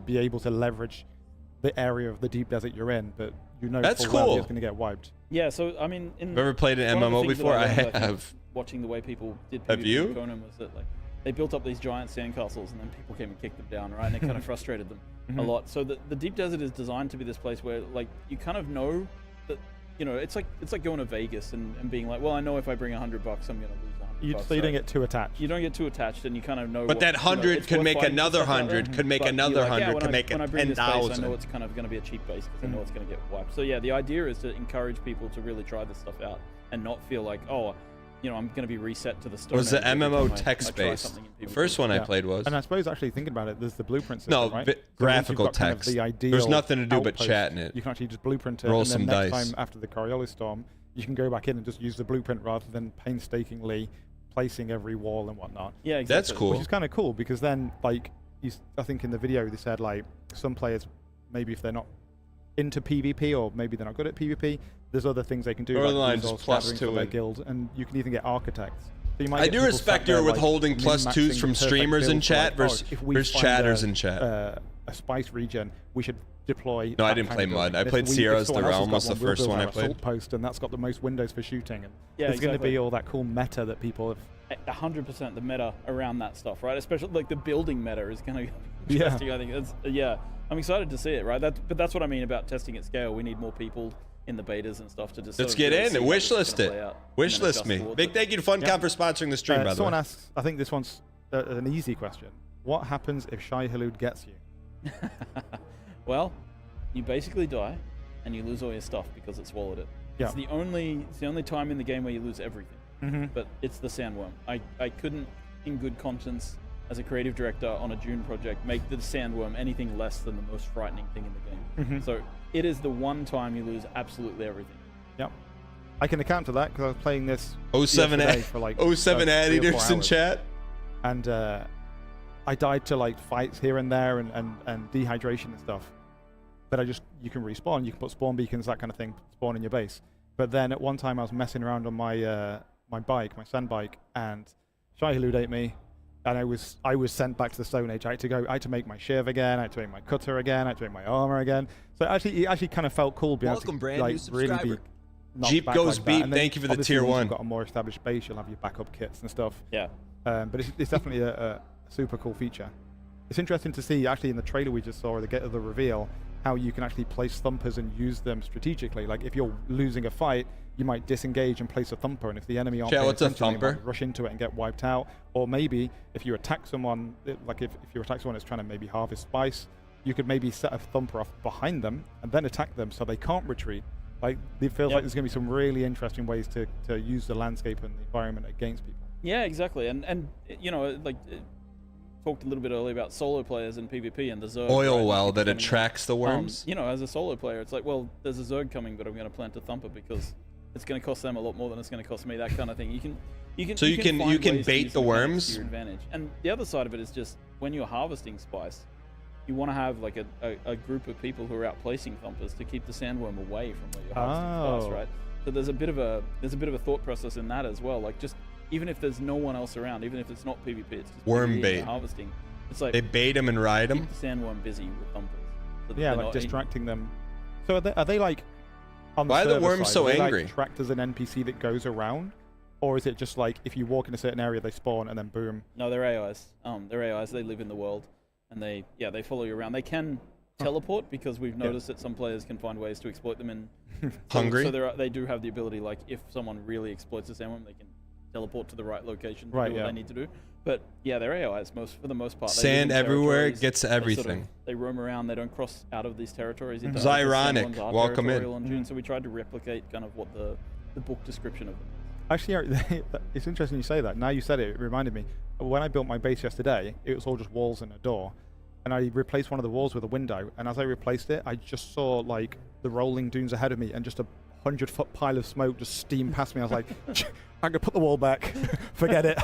S4: be able to leverage the area of the deep desert you're in, but you know
S1: That's
S4: full well
S1: cool.
S4: it's going to get wiped.
S14: Yeah, so I mean,
S1: Have you ever played an MMO before? I have.
S14: Watching the way people did
S1: Have
S14: PvP
S1: you?
S14: in Conan was that like they built up these giant sandcastles and then people came and kicked them down, right? And it kind of frustrated them a lot. So the deep desert is designed to be this place where like you kind of know that it's like going to Vegas and being like, well, I know if I bring $100, I'm going to lose $100.
S4: So you don't get too attached.
S14: You don't get too attached, and you kind of know.
S1: But that 100 could make another 100, could make another 100, could make
S14: when I bring this base, I
S1: 10,000.
S14: know it's kind of going to be a cheap base because I know it's going to get wiped. So yeah, the idea is to encourage people to really try this stuff out and not feel like, oh, I'm going to be reset to the stone.
S1: Was the
S14: age every
S1: MMO
S14: time I
S1: text-based?
S14: try
S1: The first one I played was.
S4: And I suppose actually thinking about it, there's the blueprint system, right? So
S1: graphical
S4: once you've got kind of
S1: text.
S4: the ideal
S1: There's nothing to do but
S4: outpost,
S1: chat in it.
S4: You can actually just blueprint it.
S1: Roll
S4: and then
S1: some
S4: next
S1: dice.
S4: time after the Coriolis storm, you can go back in and just use the blueprint rather than painstakingly placing every wall and whatnot.
S14: Yeah, exactly.
S1: That's cool.
S4: Which is kind of cool because then, like, I think in the video they said like some players, maybe if they're not into PvP or maybe they're not good at PvP, there's other things they can do.
S1: Northernline
S4: like
S1: just
S4: use
S1: plus
S4: scattering
S1: two
S4: for their
S1: in.
S4: guild, and you can even get architects. So you might
S1: I
S4: get
S1: do
S4: people
S1: respect
S4: sat there,
S1: your
S4: like,
S1: withholding plus
S4: min-maxing
S1: twos
S4: the
S1: from
S4: perfect
S1: streamers in
S4: build for,
S1: chat
S4: like,
S1: versus
S4: if we
S1: versus
S4: find
S1: chatters
S4: a,
S1: in chat.
S4: A spice region, we should deploy.
S1: No, I
S4: that
S1: didn't
S4: kind
S1: play
S4: of
S1: Mud.
S4: building.
S1: I
S4: If
S1: played
S4: we- if
S1: Sierra's
S4: someone
S1: the
S4: else has
S1: Realm
S4: got
S1: was the
S4: one, we'll
S1: first
S4: build
S1: one I
S4: our
S1: played.
S4: assault post, and that's got the most windows for shooting. And
S14: Yeah,
S4: there's going to
S14: exactly.
S4: be all that cool meta that people have.
S14: 100% the meta around that stuff, right? Especially like the building meta is going to be
S4: Yeah.
S14: interesting. I think that's I'm excited to see it, right? But that's what I mean about testing at scale. We need more people in the betas and stuff to just.
S1: Let's
S14: sort of
S1: get
S14: really
S1: in
S14: see
S1: and
S14: how
S1: wish
S14: this is
S1: list
S14: gonna
S1: it.
S14: play out
S1: Wish
S14: and then
S1: list
S14: adjust
S1: me.
S14: towards
S1: Big
S14: it.
S1: thank you to Funcom for sponsoring the stream, by the way.
S4: Someone asks, I think this one's an easy question. What happens if Shai Hulud gets you?
S14: Well, you basically die, and you lose all your stuff because it swallowed it.
S4: Yeah.
S14: It's the only time in the game where you lose everything. But it's the sandworm. I couldn't, in good conscience, as a creative director on a Dune project, make the sandworm anything less than the most frightening thing in the game. So it is the one time you lose absolutely everything.
S4: Yep. I can account for that because I was playing this
S1: 07
S4: yesterday for like
S1: 07
S4: 3 or 4
S1: Anecdotes in
S4: hours.
S1: chat.
S4: And I died to like fights here and there and dehydration and stuff. But you can respawn, you can put spawn beacons, that kind of thing, spawn in your base. But then at one time I was messing around on my my bike, my sand bike, and Shai Hulud ate me, and I was sent back to the Stone Age. I had to make my shiv again, I had to make my cutter again, I had to make my armor again. So it actually kind of felt cool being
S1: Welcome,
S4: able to
S1: brand
S4: like
S1: new
S4: really be
S1: subscriber.
S4: knocked
S1: Jeep
S4: back
S1: goes
S4: like
S1: beep,
S4: that. And then
S1: thank you for the
S4: obviously
S1: tier
S4: once
S1: 1.
S4: You've got a more established base, you'll have your backup kits and stuff.
S14: Yeah.
S4: But it's definitely a super cool feature. It's interesting to see actually in the trailer we just saw, or the reveal, how you can actually place thumpers and use them strategically. Like if you're losing a fight, you might disengage and place a thumper, and if the enemy aren't paying
S1: what's a
S4: attention, they
S1: thumper?
S4: might rush into it and get wiped out. Or maybe if you attack someone, like if you attack someone that's trying to maybe harvest spice, you could maybe set a thumper off behind them and then attack them so they can't retreat. Like it feels like there's going to be some really interesting ways to use the landscape and the environment against people.
S14: Yeah, exactly. And talked a little bit earlier about solo players in PvP and the Zerg.
S1: Oil
S14: right?
S1: well that attracts the worms.
S14: As a solo player, it's like, well, there's a Zerg coming, but I'm going to plant a thumper because it's going to cost them a lot more than it's going to cost me. That kind of thing. You can find ways to
S1: bait
S14: use
S1: the
S14: mechanics
S1: worms.
S14: to your advantage. And the other side of it is just when you're harvesting spice, you want to have like a group of people who are out placing thumpers to keep the sandworm away from where you're harvesting spice, right? So there's a bit of a thought process in that as well. Like just even if there's no one else around, even if it's not PvP, it's just
S1: Worm
S14: PvE
S1: bait.
S14: and harvesting. It's like
S1: They bait them and ride them.
S14: keep the sandworm busy with thumpers. So that
S4: Yeah,
S14: they're
S4: like
S14: not
S4: distracting them. So are they like on the
S1: Why are the
S4: server
S1: worms
S4: side,
S1: so
S4: are they,
S1: angry?
S4: Like, tracked as an NPC that goes around, or is it just like if you walk in a certain area they spawn and then boom?
S14: No, they're AIs. They're AIs. They live in the world, and they follow you around. They can teleport because we've noticed that some players can find ways to exploit them in
S1: Hungry?
S14: So they do have the ability, like if someone really exploits a sandworm, they can teleport to the right location to do what they need to do. But yeah, they're AIs for the most part. They live
S1: Sand
S14: in
S1: everywhere
S14: territories.
S1: gets
S14: They sort of-
S1: everything.
S14: They roam around. They don't cross out of these territories. It
S1: It's
S14: does, because
S1: ironic.
S14: sandworms are
S1: Welcome in.
S14: territorial on Dune, so we tried to replicate kind of what the book description of them is.
S4: Actually, it's interesting you say that. Now you said it, it reminded me. When I built my base yesterday, it was all just walls and a door. And I replaced one of the walls with a window. And as I replaced it, I just saw like the rolling dunes ahead of me and just a 100-foot pile of smoke just steamed past me. I was like, I'm going to put the wall back. Forget it.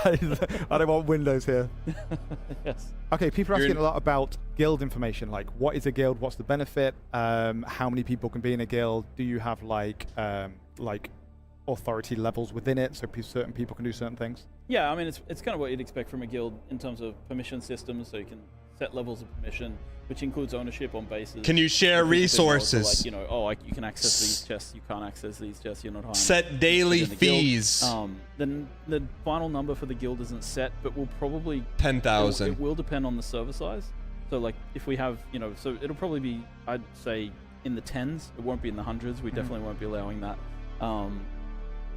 S4: I don't want windows here.
S14: Yes.
S4: Okay, people are asking a lot about guild information. Like, what is a guild? What's the benefit? How many people can be in a guild? Do you have like authority levels within it, so certain people can do certain things?
S14: Yeah, I mean, it's kind of what you'd expect from a guild in terms of permission systems, so you can set levels of permission, which includes ownership on bases.
S1: Can you share resources?
S14: Like, you know, oh, like you can access these chests, you can't access these chests, you're not hiring.
S1: Set daily fees.
S14: Then the final number for the guild isn't set, but will probably
S1: 10,000.
S14: It will depend on the server size. So like if we have, you know, so it'll probably be, I'd say, in the tens. It won't be in the hundreds. We definitely won't be allowing that.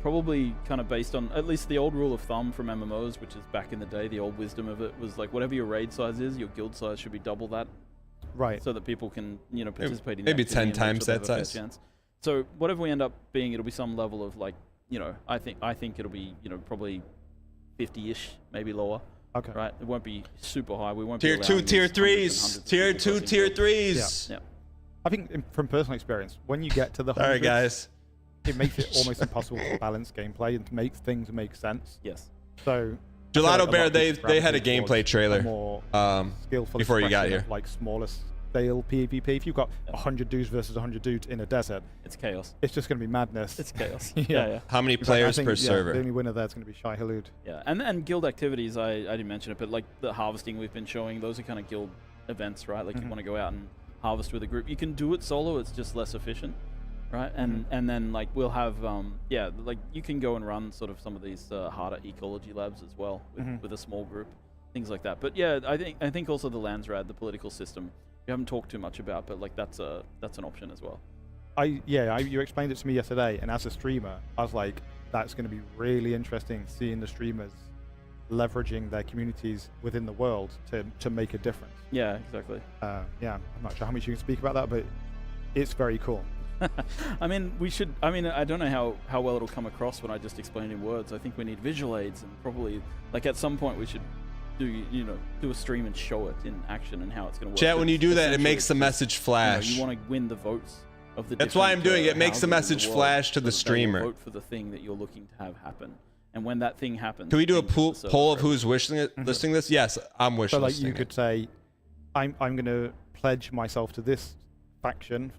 S14: Probably kind of based on at least the old rule of thumb from MMOs, which is back in the day, the old wisdom of it was like whatever your raid size is, your guild size should be double that.
S4: Right.
S14: So that people can, you know, participate in
S1: maybe 10 times that size.
S14: So whatever we end up being, it'll be some level of like, you know, I think it'll be, you know, probably 50-ish, maybe lower.
S4: Okay.
S14: Right. It won't be super high. We won't
S1: tier
S14: be
S1: 2, tier 3s. Tier 2, tier 3s.
S14: Yeah.
S4: I think from personal experience, when you get to the hundreds,
S1: sorry guys,
S4: it makes it almost impossible to balance gameplay and to make things make sense.
S14: Yes.
S4: So
S1: Gelato Bear, they had a gameplay trailer
S4: skillful
S1: before you got here.
S4: Of, like smaller scale PvP. If you've got 100 dudes versus 100 dudes in a desert,
S14: it's chaos.
S4: It's just going to be madness.
S14: It's chaos.
S4: Yeah.
S1: How many players per server?
S4: The only winner there is going to be Shai Halud.
S14: Yeah, and guild activities, I didn't mention it, but like the harvesting we've been showing, those are kind of guild events, right? Like you want to go out and harvest with a group. You can do it solo, it's just less efficient, right? And then like we'll have like you can go and run sort of some of these harder ecology labs as well with a small group, things like that. But yeah, I think also the Landsrad, the political system, we haven't talked too much about, but like that's an option as well.
S4: You explained it to me yesterday, and as a streamer, I was like, that's going to be really interesting seeing the streamers leveraging their communities within the world to make a difference.
S14: Yeah, exactly.
S4: I'm not sure how much you can speak about that, but it's very cool.
S14: I mean, I don't know how well it'll come across when I just explain in words. I think we need visual aids, and probably like at some point we should do a stream and show it in action and how it's going to work.
S1: Chat, when you do that, it makes the message flash.
S14: You want to win the votes of the.
S1: That's why I'm doing it. It makes the message flash to the streamer.
S14: Vote for the thing that you're looking to have happen. And when that thing happens,
S1: can we do a poll of who's listing this? Yes, I'm wishing.
S4: So like you could say, I'm going to pledge myself to this faction,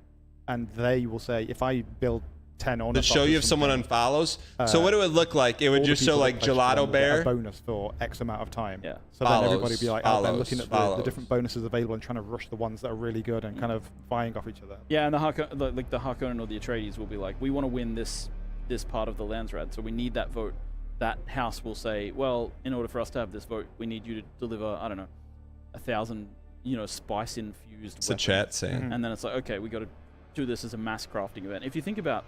S4: and they will say, if I build 10 on.
S1: To show you if someone unfollows. So what it would look like? It would just show like Gelato Bear.
S4: A bonus for X amount of time.
S14: Yeah.
S4: So then everybody would be like out there looking at the different bonuses available and trying to rush the ones that are really good and kind of vying off each other.
S14: Yeah, and the Harkonnen or the Atreides will be like, we want to win this part of the Landsrad, so we need that vote. That house will say, well, in order for us to have this vote, we need you to deliver, I don't know, 1,000, spice infused.
S1: It's a chat saying.
S14: And then it's like, okay, we got to do this as a mass crafting event. If you think about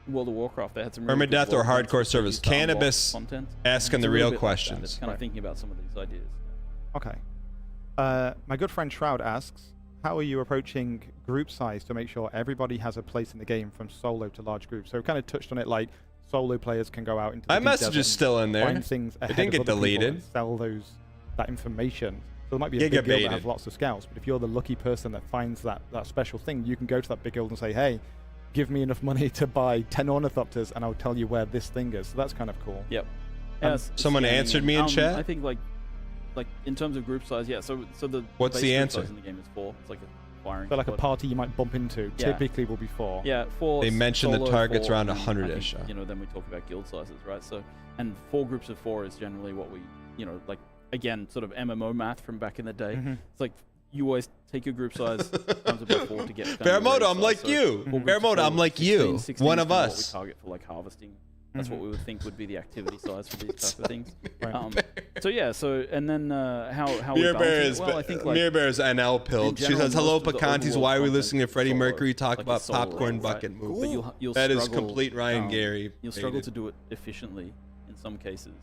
S14: World of Warcraft, they had some really
S1: Permadeath or hardcore service. Cannabis
S14: content.
S1: Asking the real questions.
S14: Like it's kind of thinking about some of these ideas.
S4: Okay. My good friend Shroud asks, how are you approaching group size to make sure everybody has a place in the game from solo to large groups? So we kind of touched on it, like solo players can go out into the
S1: my message is still in there.
S4: Find things ahead
S1: it didn't
S4: of
S1: get
S4: other
S1: deleted.
S4: And sell that information. So there might be a big guild that have lots of scouts, but if you're the lucky person that finds that special thing, you can go to that big guild and say, hey, give me enough money to buy 10 ornithopters and I'll tell you where this thing is. So that's kind of cool.
S14: Yep.
S1: Someone answered me in chat?
S14: I think like in terms of group size, yeah. So the
S1: what's the answer?
S14: Size in the game is 4. It's like a firing.
S4: So like a party you might bump into typically will be 4.
S14: Yeah, 4.
S1: They mentioned the target's around 100-ish.
S14: Then we talk about guild sizes, right? So and 4 groups of 4 is generally what we like. Again, sort of MMO math from back in the day. It's like you always take your group size times about 4 to get.
S1: Baramoda, I'm like you. Baramoda, I'm like you.
S14: 16
S1: one of us.
S14: What we target for like harvesting. That's what we would think would be the activity size for these type of things. And then how we balance it? Well, I think like
S1: Mirror Bear is NL pilled. She says, "Hello, Pacantis. Why are we listening to Freddie Mercury talk about popcorn bucket movie?" That is complete Ryan Gary.
S14: You'll struggle to do it efficiently in some cases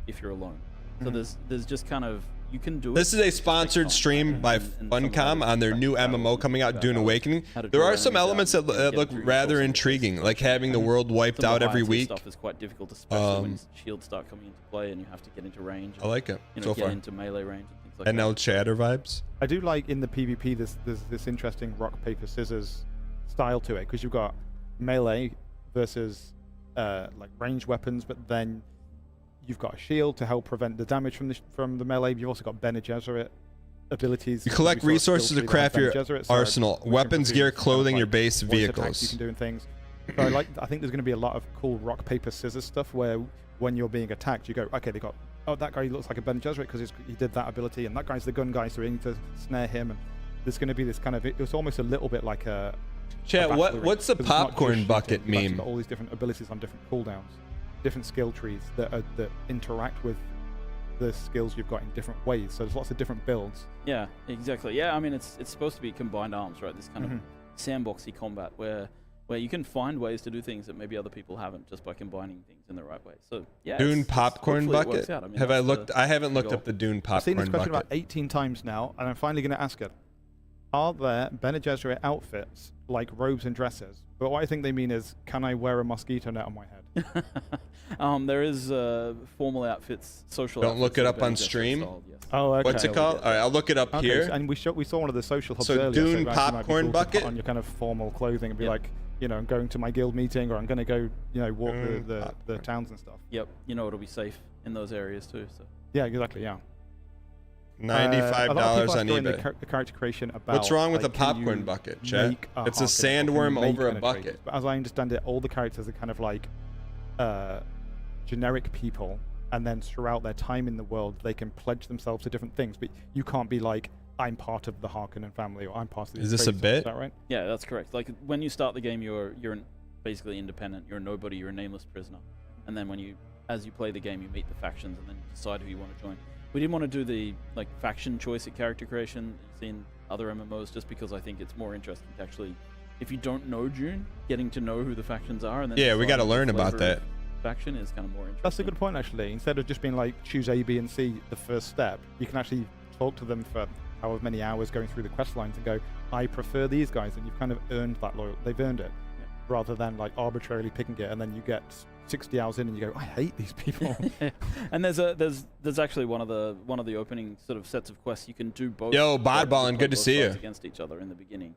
S14: if you're alone. So there's just kind of you can do it.
S1: This is a sponsored stream by Funcom on their new MMO coming out, Dune Awakening. There are some elements that look rather intriguing, like having the world wiped out every week.
S14: Stuff is quite difficult, especially when shields start coming into play and you have to get into range.
S1: I like it so
S14: get
S1: far.
S14: Into melee range and things like
S1: NL chatter vibes.
S4: I do like in the PvP there's this interesting rock paper scissors style to it because you've got melee versus like ranged weapons, but then you've got a shield to help prevent the damage from the melee. You've also got Bene Gesserit abilities.
S1: You collect resources to craft your arsenal, weapons, gear, clothing, your base, vehicles.
S4: You can do things. So I think there's going to be a lot of cool rock paper scissors stuff where when you're being attacked, you go, okay, they got oh, that guy looks like a Bene Gesserit because he did that ability, and that guy's the gun guy, so we need to snare him. And there's going to be this kind of, it's almost a little bit like a.
S1: Chat, what's the popcorn bucket meme?
S4: You've got all these different abilities on different cooldowns, different skill trees that interact with the skills you've got in different ways. So there's lots of different builds.
S14: Yeah, exactly. Yeah, I mean it's supposed to be combined arms, right? This kind of sandboxy combat where you can find ways to do things that maybe other people haven't just by combining things in the right way. So yeah,
S1: Dune popcorn bucket. I mean, have I looked? I haven't looked up the Dune popcorn bucket.
S4: I've seen this question about 18 times now, and I'm finally going to ask it. Are there Bene Gesserit outfits like robes and dresses? But what I think they mean is, can I wear a mosquito net on my head?
S14: There is formal outfits, social.
S1: Don't look it up on stream.
S14: Style, yes.
S4: Oh, okay.
S1: What's it called? All right, I'll look it up here.
S4: And we saw one of the social hubs
S1: so
S4: earlier.
S1: Dune
S4: so
S1: popcorn bucket
S4: on your kind of formal clothing and be like, you know, I'm going to my guild meeting, or I'm going to go, you know, walk the towns and stuff.
S14: Yep, you know it'll be safe in those areas too. So.
S4: Yeah, exactly. Yeah.
S1: $95 on eBay.
S4: The character creation about.
S1: What's wrong with a popcorn bucket, Chet? It's a sandworm over a bucket.
S4: But as I understand it, all the characters are kind of like generic people, and then throughout their time in the world, they can pledge themselves to different things. But you can't be like, I'm part of the Harkonnen family, or I'm part of the.
S1: Is this a bit?
S4: Is that right?
S14: Yeah, that's correct. Like when you start the game, you're basically independent. You're a nobody. You're a nameless prisoner. And then as you play the game, you meet the factions, and then you decide who you want to join. We didn't want to do the faction choice at character creation you've seen other MMOs, just because I think it's more interesting to actually, if you don't know Dune, getting to know who the factions are, and then
S1: we got to learn about that.
S14: Faction is kind of more interesting.
S4: That's a good point, actually. Instead of just being like choose A, B, and C the first step, you can actually talk to them for however many hours going through the quest lines and go, I prefer these guys, and you've kind of earned that loyalty. They've earned it, rather than like arbitrarily picking it, and then you get 60 hours in and you go, I hate these people.
S14: And there's actually one of the opening sort of sets of quests you can do both.
S1: Yo, Bodballing, good to see you.
S14: Against each other in the beginning,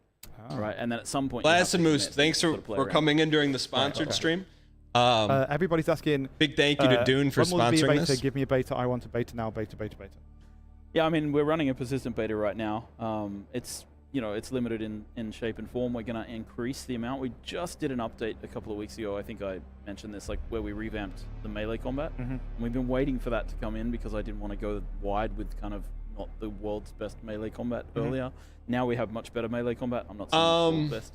S14: right? And then at some point,
S1: Blast and Moose, thanks for coming in during the sponsored stream.
S4: Everybody's asking.
S1: Big thank you to Dune for sponsoring this.
S4: Give me a beta. I want a beta now. Beta.
S14: Yeah, I mean we're running a persistent beta right now. It's limited in shape and form. We're going to increase the amount. We just did an update a couple of weeks ago. I think I mentioned this, like where we revamped the melee combat. And we've been waiting for that to come in because I didn't want to go wide with kind of not the world's best melee combat earlier. Now we have much better melee combat. I'm not saying it's the world's best.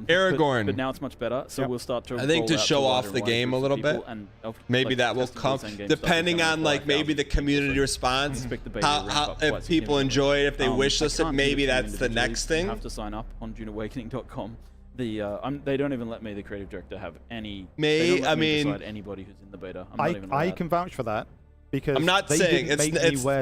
S1: Aragorn.
S14: But now it's much better, so we'll start to.
S1: I think to show off the game a little bit,
S14: and
S1: maybe that will come, depending on like maybe the community response. How if people enjoy it, if they wishlist it, maybe that's the next thing.
S14: You have to sign up on DuneAwakening.com. They don't even let me, the creative director, have any. Decide anybody who's in the beta.
S4: I can vouch for that. Because
S1: I'm not saying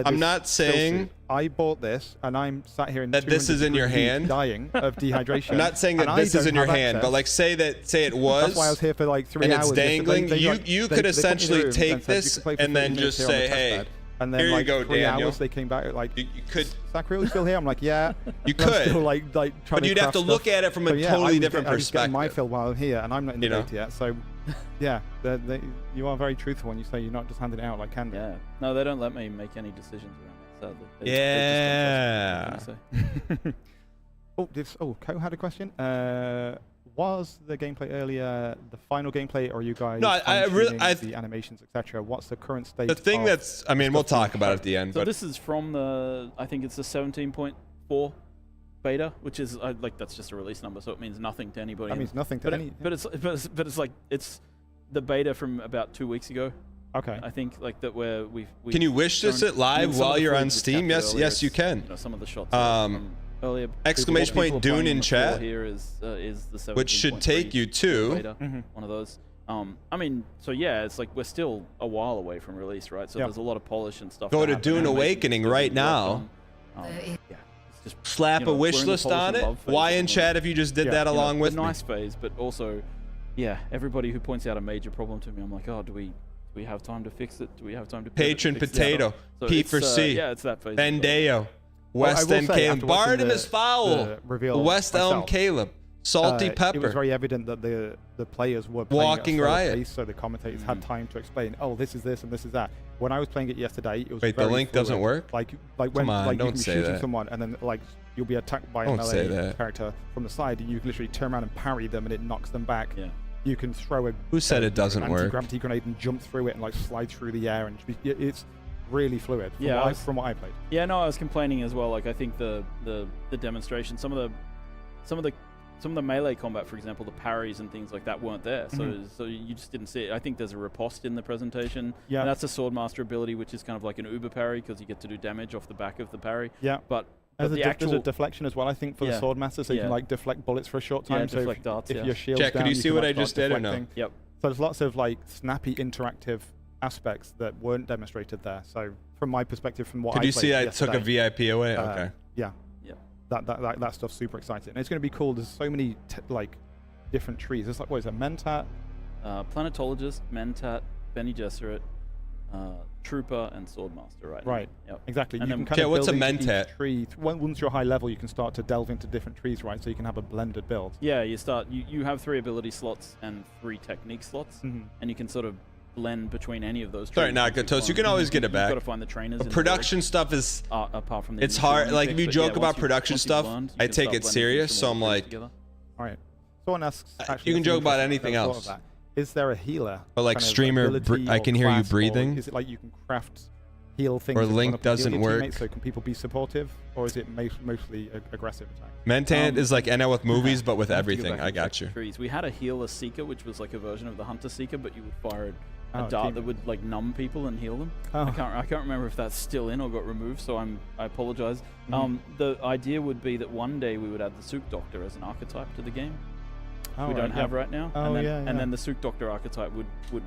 S1: I'm not saying
S4: I bought this and I'm sat here in
S1: that this is in your hand
S4: dying of dehydration.
S1: I'm not saying that this is in your hand, but like say it was.
S4: That's why I was here for like 3 hours.
S1: And it's dangling. You could essentially take this and then just say, hey,
S4: and then
S1: here
S4: like
S1: you go,
S4: 3
S1: Daniel.
S4: hours they came back like
S1: you could.
S4: Sacrilege still here? I'm like, yeah.
S1: You could.
S4: Still, like trying
S1: but you'd have to look at it from a totally different perspective.
S4: I'm my fill while I'm here, and I'm not in the beta yet. So, yeah, you are very truthful when you say you're not just handing it out like candy.
S14: Yeah. No, they don't let me make any decisions around that.
S1: Sadly.
S4: Co had a question. Was the gameplay earlier the final gameplay, or are you guys?
S1: No, I
S4: the animations, etc. What's the current state?
S1: The thing that's, I mean, we'll talk about it at the end.
S14: So this is from I think it's the 17.4 beta, which is like that's just a release number, so it means nothing to anybody.
S4: That means nothing to any.
S14: But it's like it's the beta from about 2 weeks ago.
S4: Okay.
S14: I think like that where we.
S1: Can you wish this it live while you're on Steam? Yes, you can.
S14: Some of the shots.
S1: Earlier, exclamation point Dune in chat,
S14: here is the
S1: which should take you to
S14: beta, one of those. I mean, so yeah, it's like we're still a while away from release, right? So there's a lot of polish and stuff.
S1: Go to Dune Awakening right now.
S14: Just
S1: slap a wish list on it. Why in chat if you just did that along with
S14: the nice phase, but also, everybody who points out a major problem to me, I'm like, oh, do we have time to fix it? Do we have time to
S1: Patron Potato, P for C,
S14: yeah, it's that phase.
S1: Bendeo. West End Caleb. Bartimus Fowl. West Elm Caleb. Salty Pepper.
S4: It was very evident that the players were playing
S1: Walking Riot.
S4: Pace, so the commentators had time to explain, oh, this is this and this is that. When I was playing it yesterday, it was
S1: Wait, the link doesn't work?
S4: Like when
S1: Come on,
S4: like
S1: don't
S4: you can be
S1: say
S4: shooting
S1: that.
S4: someone and then like you'll be attacked by a melee character from the side, and you can literally turn around and parry them and it knocks them back.
S14: Yeah.
S4: You can throw
S1: Who said it doesn't work?
S4: Anti-gravity grenade and jump through it and like slide through the air, and really fluid. From what I played.
S14: Yeah, no, I was complaining as well. Like I think the demonstration, some of the melee combat, for example, the parries and things like that weren't there. So you just didn't see it. I think there's a riposte in the presentation.
S4: Yeah.
S14: And that's a Swordmaster ability, which is kind of like an uber parry because you get to do damage off the back of the parry.
S4: Yeah.
S14: But
S4: there's
S14: the actual
S4: a deflection as well, I think, for the Swordmaster, so you can like deflect bullets for a short time. So
S14: deflect darts.
S4: If your shield's
S1: Jack,
S4: down,
S1: could you see what I just did or no?
S14: Yep.
S4: So there's lots of like snappy interactive aspects that weren't demonstrated there. So from my perspective, from what
S1: Could
S4: I
S1: you see I
S4: yesterday,
S1: took a VIP away? Okay.
S4: Yeah.
S14: Yeah.
S4: That stuff's super exciting. And it's going to be cool. There's so many like different trees. There's like, what is it, Mentat?
S14: Planetologist, Mentat, Bene Gesserit, Trooper, and Swordmaster, right?
S4: Right.
S14: Yep.
S4: Exactly.
S14: And
S4: you
S14: then-
S4: can kind of
S1: what's a
S4: build into
S1: Mentat?
S4: each tree. Once you're high level, you can start to delve into different trees, right? So you can have a blended build.
S14: Yeah, you have 3 ability slots and 3 technique slots, and you can sort of blend between any of those.
S1: Sorry, not good toast. You can always get it back.
S14: You've got to find the trainers.
S1: But
S14: in the
S1: production
S14: board.
S1: stuff is
S14: apart from the
S1: it's
S14: initial
S1: hard.
S14: one
S1: Like
S14: pick,
S1: if you
S14: but
S1: joke
S14: yeah,
S1: about
S14: once
S1: production
S14: you've
S1: stuff,
S14: learned, you
S1: I
S14: can
S1: take
S14: start
S1: it
S14: blending
S1: serious.
S14: things
S1: So
S14: from
S1: I'm
S14: all
S1: like,
S14: together.
S4: All right. Someone asks. Actually,
S1: you can
S4: that's
S1: joke about
S4: really
S1: anything
S4: interesting. I've
S1: else.
S4: thought of that. Is there a healer?
S1: But like
S4: kind of
S1: streamer,
S4: ability
S1: I
S4: or
S1: can hear you
S4: class, or
S1: breathing.
S4: Is it like you can craft heal things?
S1: Or
S4: that run
S1: Link
S4: up and heal
S1: doesn't
S4: your
S1: work.
S4: teammates? So can people be supportive, or is it mostly aggressive attack?
S1: Mentat is like NL with movies, but with
S14: I have to go
S1: everything.
S14: back
S1: I
S14: and
S1: got
S14: check
S1: you.
S14: the trees. We had a healer seeker, which was like a version of the hunter seeker, but you would fire a
S4: Oh,
S14: dart
S4: team.
S14: that would like numb people and heal them.
S4: Oh.
S14: I can't remember if that's still in or got removed, so I apologize. The idea would be that one day we would add the Souk Doctor as an archetype to the game.
S4: Oh,
S14: we don't
S4: right,
S14: have
S4: yeah.
S14: right now.
S4: Oh,
S14: and then the Souk Doctor archetype would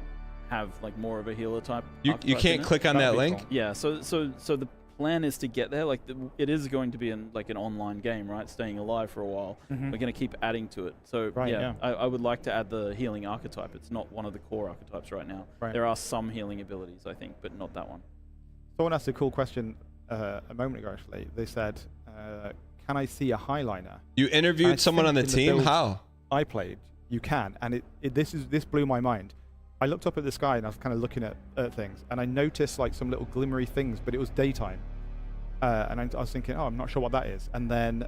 S14: have like more of a healer type.
S1: You
S14: archetype
S1: can't
S14: in it.
S1: click on
S4: That'd
S1: that
S4: be
S1: link.
S4: cool.
S14: Yeah, so the plan is to get there. Like it is going to be an online game, right? Staying alive for a while. We're going to keep adding to it. So
S4: Right, yeah.
S14: I would like to add the healing archetype. It's not one of the core archetypes right now.
S4: Right.
S14: There are some healing abilities, I think, but not that one.
S4: Someone asked a cool question a moment ago. Actually, they said, "Can I see a highliner?"
S1: You
S4: And I
S1: interviewed someone on the
S4: think in
S1: team.
S4: builds
S1: How?
S4: I played. You can, and this blew my mind. I looked up at the sky and I was kind of looking at things, and I noticed like some little glimmery things, but it was daytime. And I was thinking, oh, I'm not sure what that is. And then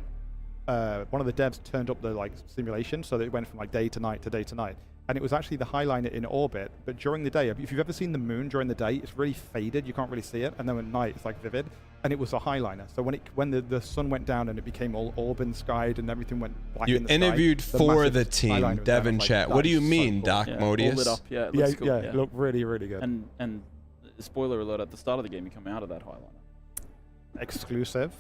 S4: one of the devs turned up the like simulation, so that it went from like day to night to day to night. And it was actually the highliner in orbit, but during the day, if you've ever seen the moon during the day, it's really faded, you can't really see it, and then at night it's like vivid, and it was a highliner. So when the sun went down and it became all orb skied and everything went black
S1: You
S4: in the
S1: interviewed
S4: sky,
S1: for
S4: massive
S1: the team,
S4: highliner was
S1: Dev
S4: down.
S1: in
S4: I'm like,
S1: chat.
S4: that
S1: What do you
S4: is so
S1: mean,
S4: cool.
S1: Doc
S14: Yeah,
S1: Modius?
S14: all lit up. Yeah, it
S4: Yeah,
S14: looks cool.
S4: yeah, it looked really, really good.
S14: And spoiler alert, at the start of the game, you come out of that highliner.
S4: Exclusive.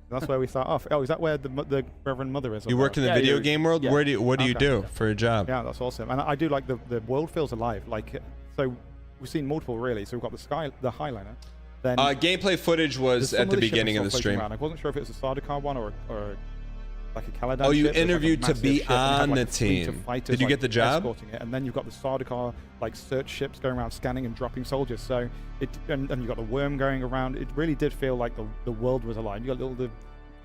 S4: That's where we start off. Oh, is that where the Reverend Mother is?
S1: You work in the video game world.
S14: yeah.
S1: What do you
S4: Okay.
S1: do for a job?
S4: Yeah, that's awesome. And I do like the world feels alive. Like, so we've seen multiple really. So we've got the highliner. Then
S1: Gameplay footage was
S4: there's
S1: at
S4: some
S1: the
S4: of ship
S1: beginning of
S4: that's
S1: the
S4: still floating
S1: stream.
S4: around. I wasn't sure if it was a Sardaukar one or like a Caladan
S1: Oh, you
S4: ship. It's like a
S1: interviewed to
S4: massive
S1: be
S4: ship, and it had,
S1: on
S4: like,
S1: the
S4: a fleet of
S1: team.
S4: fighters,
S1: Did you
S4: like,
S1: get the job?
S4: escorting it, and then you've got the Sardaukar like search ships going around scanning and dropping soldiers. So and you've got the worm going around. It really did feel like the world was alive. You got all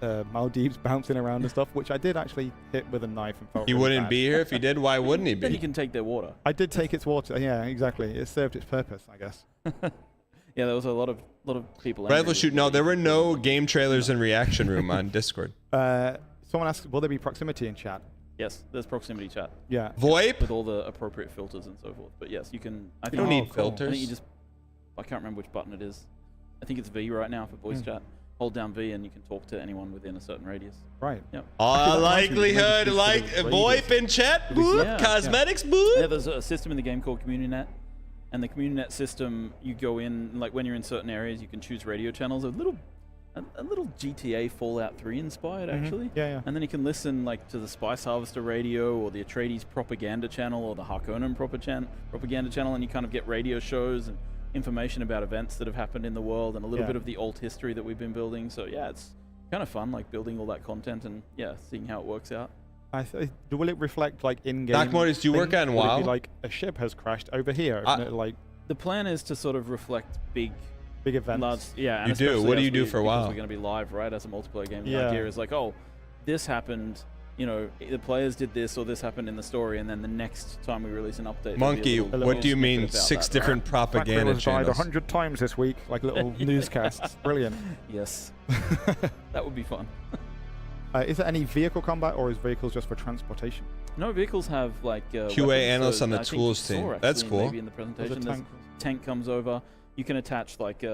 S4: the Maldives bouncing around and stuff, which I did actually hit with a knife and felt
S1: He
S4: really
S1: wouldn't
S4: bad.
S1: be here if he did. Why wouldn't he
S14: Then you
S1: be?
S14: can take their water.
S4: I did take its water. Yeah, exactly. It served its purpose, I guess.
S14: Yeah, there was a lot of people.
S1: Rifle
S14: angry
S1: shoot.
S14: with
S1: No,
S14: it.
S1: there were no game trailers in reaction room on Discord.
S4: Someone asked, will there be proximity in chat?
S14: Yes, there's proximity chat.
S4: Yeah.
S1: VoIP?
S14: With all the appropriate filters and so forth. But yes, you can. I think
S1: You don't need
S4: cool.
S1: filters.
S14: I think you just. I can't remember which button it is. I think it's V right now for voice chat. Hold down V and you can talk to anyone within a certain radius.
S4: Right.
S14: Yep.
S1: All
S4: That reminds me, maybe
S1: likelihood,
S4: speak
S1: like
S4: to the
S1: VoIP in chat, boop,
S14: Yeah.
S1: cosmetics,
S14: Yeah,
S1: boop.
S14: there's a system in the game called CommuniNet, and the CommuniNet system, you go in, like when you're in certain areas, you can choose radio channels. A little GTA Fallout 3 inspired, actually.
S4: Yeah, yeah.
S14: And then you can listen like to the Spice Harvester radio, or the Atreides propaganda channel, or the Harkonnen propaganda channel, and you kind of get radio shows and information about events that have happened in the world, and a little
S4: Yeah.
S14: bit of the alt history that we've been building. So yeah, it's kind of fun, like building all that content and seeing how it works out.
S4: Will it reflect like in-game?
S1: Doc Mortis, do you work
S4: things?
S1: on
S4: Will it
S1: WoW?
S4: be like a ship has crashed over here, and it, like
S14: The plan is to sort of reflect big
S4: events.
S14: large, yeah. And
S1: You do?
S14: especially
S1: What do
S14: as
S1: you do
S14: we-
S1: for
S14: because
S1: WoW?
S14: We're going to be live, right, as a multiplayer game. The
S4: Yeah.
S14: idea is like, oh, this happened. You know, the players did this, or this happened in the story, and then the next time we release an update. there'll be
S1: Monkey,
S14: a little
S1: what do you
S14: snippet
S1: mean
S14: about
S1: 6
S14: that.
S1: different propaganda
S4: Black died
S1: channels?
S4: 100 times this week, like little newscasts. Brilliant.
S14: Yes, that would be fun.
S4: Is there any vehicle combat, or is vehicles just for transportation?
S14: No, vehicles have like
S1: QA
S14: weapons,
S1: analyst
S14: so
S1: on the
S14: I think
S1: tools
S14: you saw
S1: team.
S14: actually
S1: That's cool.
S14: Maybe in the presentation,
S4: tank.
S14: tank comes over. You can attach like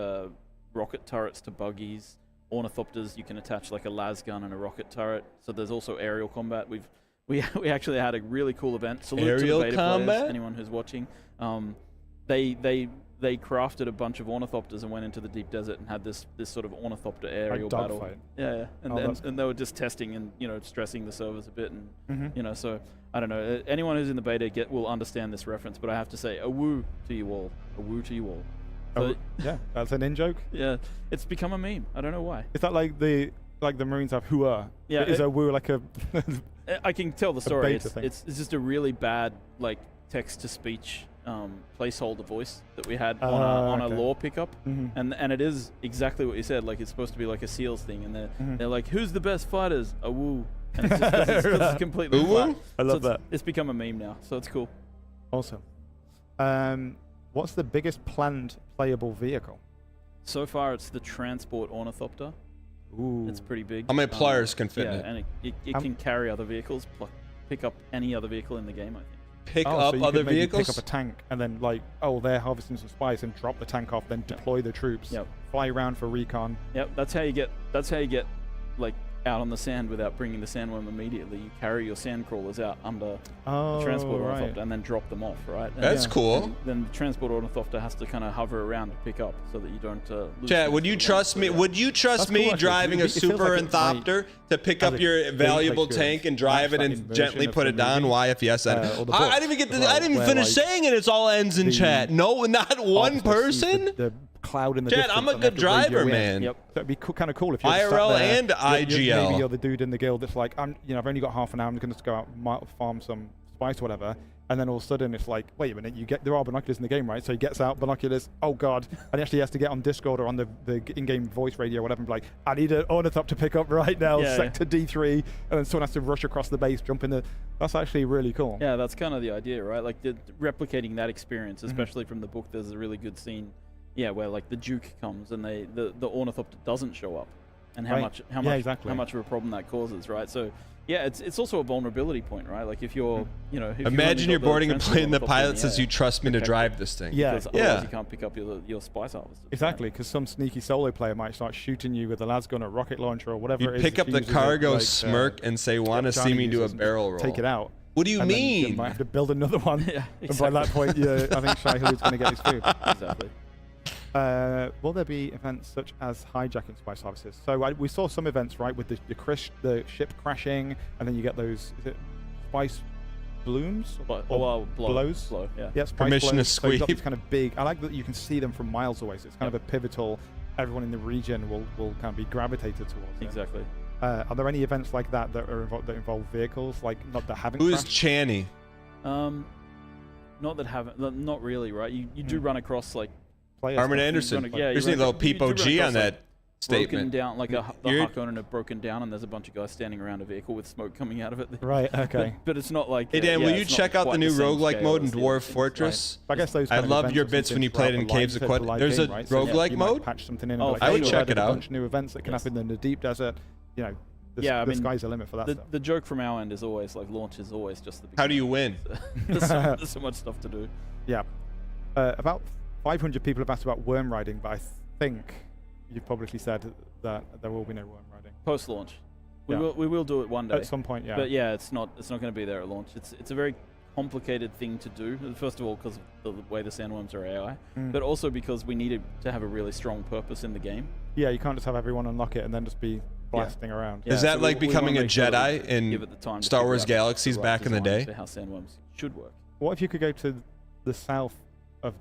S14: rocket turrets to buggies. Ornithopters, you can attach like a las gun and a rocket turret. So there's also aerial combat. We actually had a really cool event. Salute
S1: aerial
S14: to the beta
S1: combat?
S14: players, anyone who's watching. They crafted a bunch of ornithopters and went into the deep desert and had this sort of ornithopter aerial battle.
S4: Dogfight.
S14: Yeah. And they were just testing and stressing the servers a bit and so I don't know. Anyone who's in the beta will understand this reference, but I have to say a woo to you all. A woo to you all. So,
S4: yeah, that's an in-joke?
S14: Yeah, it's become a meme. I don't know why.
S4: Is that like the Marines have hooah?
S14: Yeah.
S4: Is a woo like a...
S14: I can tell the story.
S4: Thing.
S14: It's just a really bad like text-to-speech placeholder voice that we had on a lore pickup, and it is exactly what you said. Like it's supposed to be like a SEALs thing, and they're like, "Who's the best fighters?" A woo, and it's just 'cause it's completely flat.
S4: I love that.
S14: It's become a meme now, so it's cool.
S4: Awesome. What's the biggest planned playable vehicle?
S14: So far, it's the transport ornithopter.
S4: Ooh,
S14: it's pretty big.
S1: How many players can fit in it?
S14: And it can carry other vehicles, pick up any other vehicle in the game, I think.
S1: Pick up
S4: so
S1: other vehicles?
S4: Pick up a tank and then they're harvesting some spice and drop the tank off, then deploy the troops.
S14: Yep.
S4: Fly around for recon.
S14: Yep, that's how you get like out on the sand without bringing the sandworm immediately. You carry your sand crawlers out under the transport ornithopter and then drop them off, right? And
S1: that's cool.
S14: And then the transport ornithopter has to kind of hover around to pick up so that you don't lose.
S1: Chad, would you trust me? Would you trust me driving a super ornithopter to pick up your valuable tank and drive it and gently put it down? Why? If yes, I didn't even get. I didn't even finish saying it. It's all ends in chat. No, not one person.
S4: The cloud in the
S1: Chad, I'm a good driver, man.
S4: Yep. That'd be kind of cool if you're
S1: IRL
S4: there,
S1: and IGL.
S4: Maybe you're the dude in the guild that's like, I've only got half an hour. I'm going to go out farm some spice or whatever. And then all of a sudden it's like, wait a minute, there are binoculars in the game, right? So he gets out binoculars. Oh God! And actually he has to get on Discord or on the in-game voice radio or whatever, and be like, I need an ornithopter to pick up right now, sector D3, and then someone has to rush across the base, jump in the. That's actually really cool.
S14: Yeah, that's kind of the idea, right? Like replicating that experience, especially from the book. There's a really good scene. Yeah, where like the Duke comes and the ornithopter doesn't show up, and how much of a problem that causes, right? So yeah, it's also a vulnerability point, right? Like if you're if
S1: imagine you're boarding a plane and the pilot says you trust me to drive this thing.
S14: Yeah, because otherwise you can't pick up your spice harvester.
S4: Exactly, because some sneaky solo player might start shooting you with a las gun or rocket launcher or whatever.
S1: You pick up the cargo smirk and say, "Want to see me do a barrel roll?"
S4: Take it out.
S1: What do you mean?
S4: You might have to build another one.
S14: Yeah, exactly.
S4: And by that point, I think Shai Hulud's going to get his food.
S14: Exactly.
S4: Will there be events such as hijacking spice harvesters? So we saw some events, right, with the ship crashing, and then you get those spice blooms or blows.
S14: Blow, yeah.
S4: Yeah, spice
S1: permission
S4: blows.
S1: to
S4: So you've got
S1: squeeze.
S4: these kind of big. I like that you can see them from miles away. So it's kind of a pivotal. Everyone in the region will kind of be gravitated towards.
S14: Exactly.
S4: Are there any events like that that involve vehicles, like that haven't?
S1: Who is
S4: crashed?
S1: Channy?
S14: Not really, right? You do run across like
S1: Armin Anderson. There's a little peepo G on that statement.
S14: Broken down, like the Harkonnen have broken down, and there's a bunch of guys standing around a vehicle with smoke coming out of it.
S4: Right. Okay.
S14: But it's not like.
S1: Hey Dan, will you check out the new roguelike mode in Dwarf Fortress?
S4: Right. I guess those.
S1: I loved your bits when you played in Caves of Qued. There's a roguelike mode.
S4: Patch something in.
S1: I would check it out.
S4: A bunch of new events that can happen in the deep desert. The sky's the limit for that stuff.
S14: The joke from our end is always like launch is always just the beginning.
S1: How do you win?
S14: There's so much stuff to do.
S4: Yeah. About 500 people have asked about worm riding, but I think you've publicly said that there will be no worm riding.
S14: Post-launch. We will do it one day.
S4: At some point, yeah.
S14: But yeah, it's not going to be there at launch. It's a very complicated thing to do. First of all, because of the way the sandworms are AI, but also because we needed to have a really strong purpose in the game.
S4: Yeah, you can't just have everyone unlock it and then just be blasting around.
S1: Is that like becoming a Jedi in Star Wars Galaxies back in the day?
S14: How sandworms should work.
S4: What if you could go to the south of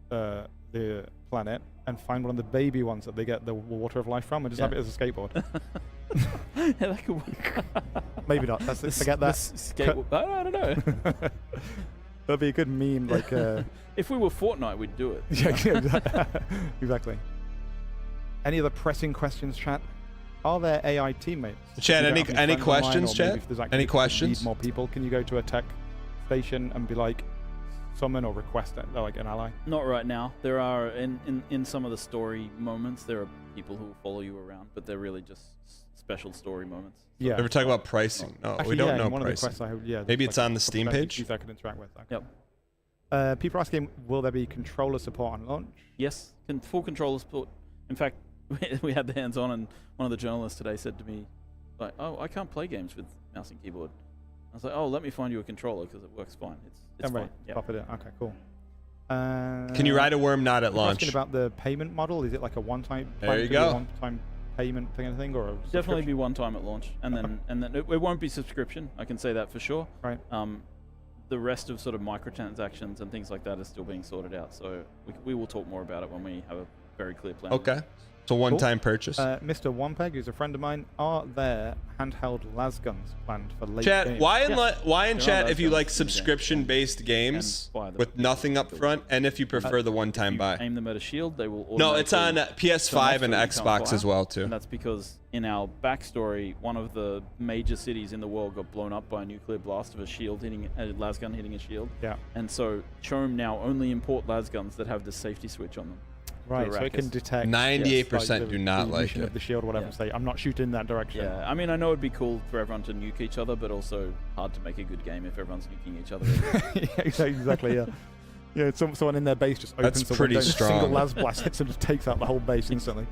S4: the planet and find one of the baby ones that they get the water of life from and just have it as a skateboard?
S14: Yeah, that could work.
S4: Maybe not. Forget that.
S14: I don't know.
S4: That'd be a good meme. Like
S14: if we were Fortnite, we'd do it.
S4: Yeah, exactly. Any other pressing questions, chat? Are there AI teammates?
S1: Chat, any questions, chat? Any questions?
S4: Need more people? Can you go to a tech station and be like, summon or request like an ally?
S14: Not right now. There are in some of the story moments. There are people who will follow you around, but they're really just special story moments.
S4: So
S1: ever talk about pricing? No,
S4: actually,
S1: we don't know
S4: one
S1: pricing.
S4: Of the quests
S1: maybe it's on the Steam page.
S4: I can interact with. Okay.
S14: Yep.
S4: People are asking, will there be controller support on launch?
S14: Yes, full controller support In fact, we had the hands-on, and one of the journalists today said to me, like, "Oh, I can't play games with mouse and keyboard." I was like, "Oh, let me find you a controller because it works fine. It's fine."
S4: Yeah. Pop it in. Okay, cool.
S1: Can you ride a worm not at launch?
S4: Asking about the payment model. Is it like a one-time?
S1: There you go.
S4: One-time payment thing, or a
S14: definitely be one time at launch, and then it won't be subscription. I can say that for sure.
S4: Right.
S14: The rest of sort of microtransactions and things like that is still being sorted out. So we will talk more about it when we have a very clear plan.
S1: Okay. It's a one-time purchase.
S4: Mr. Wampeg, who's a friend of mine, are there handheld lasguns planned for late
S1: Chat,
S4: game?
S1: why in chat if you like subscription-based games with nothing up front, and if you prefer the one-time buy?
S14: Aim them at a shield, they will.
S1: No, it's on PS5 and Xbox as well too.
S14: And that's because in our backstory, one of the major cities in the world got blown up by a nuclear blast of a lasgun hitting a shield.
S4: Yeah.
S14: And so Chome now only import lasguns that have the safety switch on them.
S4: Right, so it can detect.
S1: 98% do not like
S4: it. Of the shield or whatever. Say, I'm not shooting that direction.
S14: Yeah, I mean, I know it'd be cool for everyone to nuke each other, but also hard to make a good game if everyone's nuking each other.
S4: Yeah, exactly. Yeah. Yeah, someone in their base just opens
S1: That's pretty strong.
S4: Single las blast hits and just takes out the whole base instantly.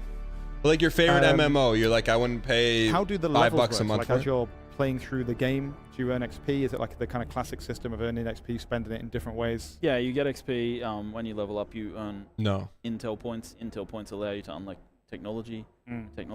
S1: Like your favorite MMO, you're like, I wouldn't pay
S4: how do the
S1: $5
S4: levels
S1: a month
S4: like
S1: for
S4: as you're playing through the game, do you earn XP? Is it like the kind of classic system of earning XP, spending it in different ways?
S14: Yeah, you get XP when you level up. You earn
S1: intel
S14: points. Intel points allow you to unlock technology.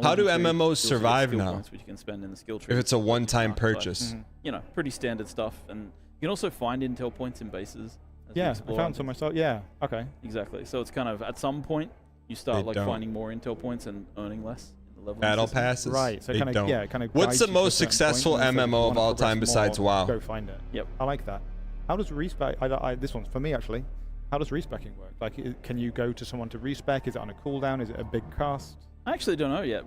S1: How do MMOs survive now?
S14: Points, which you can spend in the skill tree.
S1: If it's a one-time purchase,
S14: you know, pretty standard stuff, and you can also find intel points in bases.
S4: Yeah, I found some myself. Yeah, okay.
S14: Exactly. So it's kind of at some point you start finding more intel points and earning less.
S1: Battle passes,
S4: right? So kind of
S1: What's the most successful MMO of all time besides WoW?
S4: Go find it.
S14: Yep.
S4: I like that. How does respec? This one's for me actually. How does respecing work? Like, can you go to someone to respec? Is it on a cooldown? Is it a big cost?
S14: I actually don't know yet.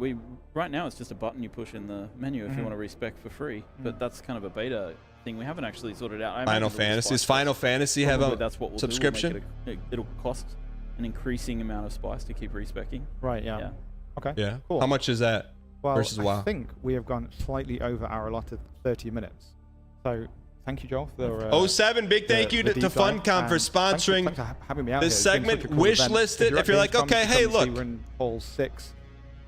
S14: Right now it's just a button you push in the menu if you want to respec for free. But that's kind of a beta thing. We haven't actually sorted out.
S1: Final Fantasy. Does Final Fantasy have a subscription?
S14: It'll cost an increasing amount of spice to keep respecing.
S4: Right. Yeah. Okay.
S1: Yeah.
S4: Cool.
S1: How much is that versus WoW?
S4: I think we have gone slightly over our allotted 30 minutes. So thank you, Joel, for
S1: 07. Big thank you to FunCom for sponsoring
S4: thanks for having me out
S1: this
S4: here.
S1: segment. Wish list it if you're like, okay, hey, look.
S4: We're in Hall 6.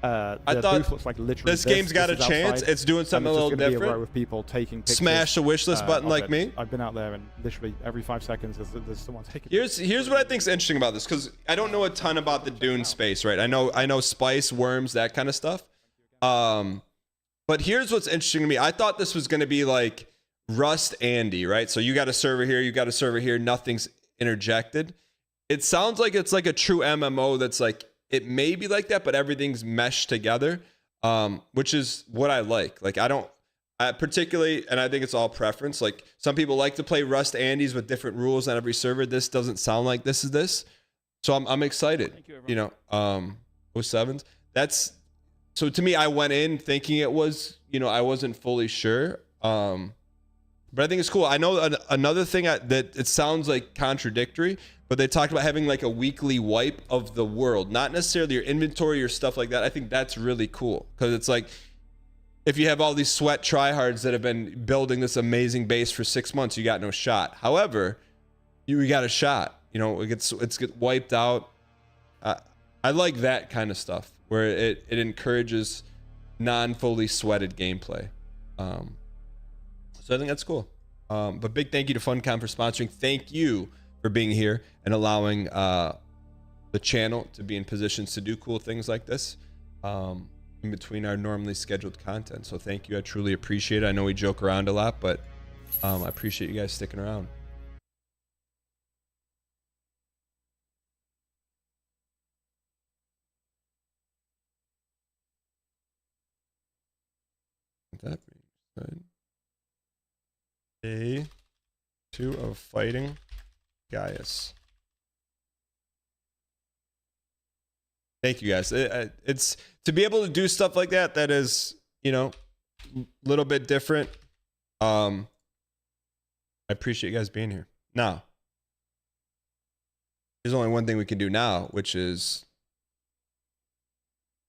S1: I thought
S4: looks like literally
S1: this game's got a chance.
S4: Outside,
S1: it's doing something a little different.
S4: Be a row of people taking pictures,
S1: smash the wish list button like me.
S4: I've been out there and literally every 5 seconds there's someone taking.
S1: Here's what I think is interesting about this, because I don't know a ton about the Dune space, right? I know spice, worms, that kind of stuff. But here's what's interesting to me. I thought this was going to be like Rust Andy, right? So you got a server here, you got a server here, nothing's interjected. It sounds like it's like a true MMO that's like, it may be like that, but everything's meshed together, which is what I like. Like, particularly, and I think it's all preference. Like, some people like to play Rust Andes with different rules on every server. This doesn't sound like this is this. So I'm excited.
S14: Thank you,
S1: 07s. So to me, I went in thinking it was, I wasn't fully sure. But I think it's cool. I know another thing that it sounds like contradictory, but they talked about having like a weekly wipe of the world, not necessarily your inventory or stuff like that. I think that's really cool, because it's like, if you have all these sweat tryhards that have been building this amazing base for 6 months, you got no shot. However, you got a shot. It gets wiped out. I like that kind of stuff where it encourages non-fully sweated gameplay. So I think that's cool. But big thank you to FunCom for sponsoring. Thank you for being here and allowing the channel to be in positions to do cool things like this in between our normally scheduled content. So thank you. I truly appreciate it. I know we joke around a lot, but I appreciate you guys sticking around. That being said, day 2 of fighting Gaius. Thank you guys. It's to be able to do stuff like that. That is, a little bit different. I appreciate you guys being here. Now, there's only one thing we can do now, which is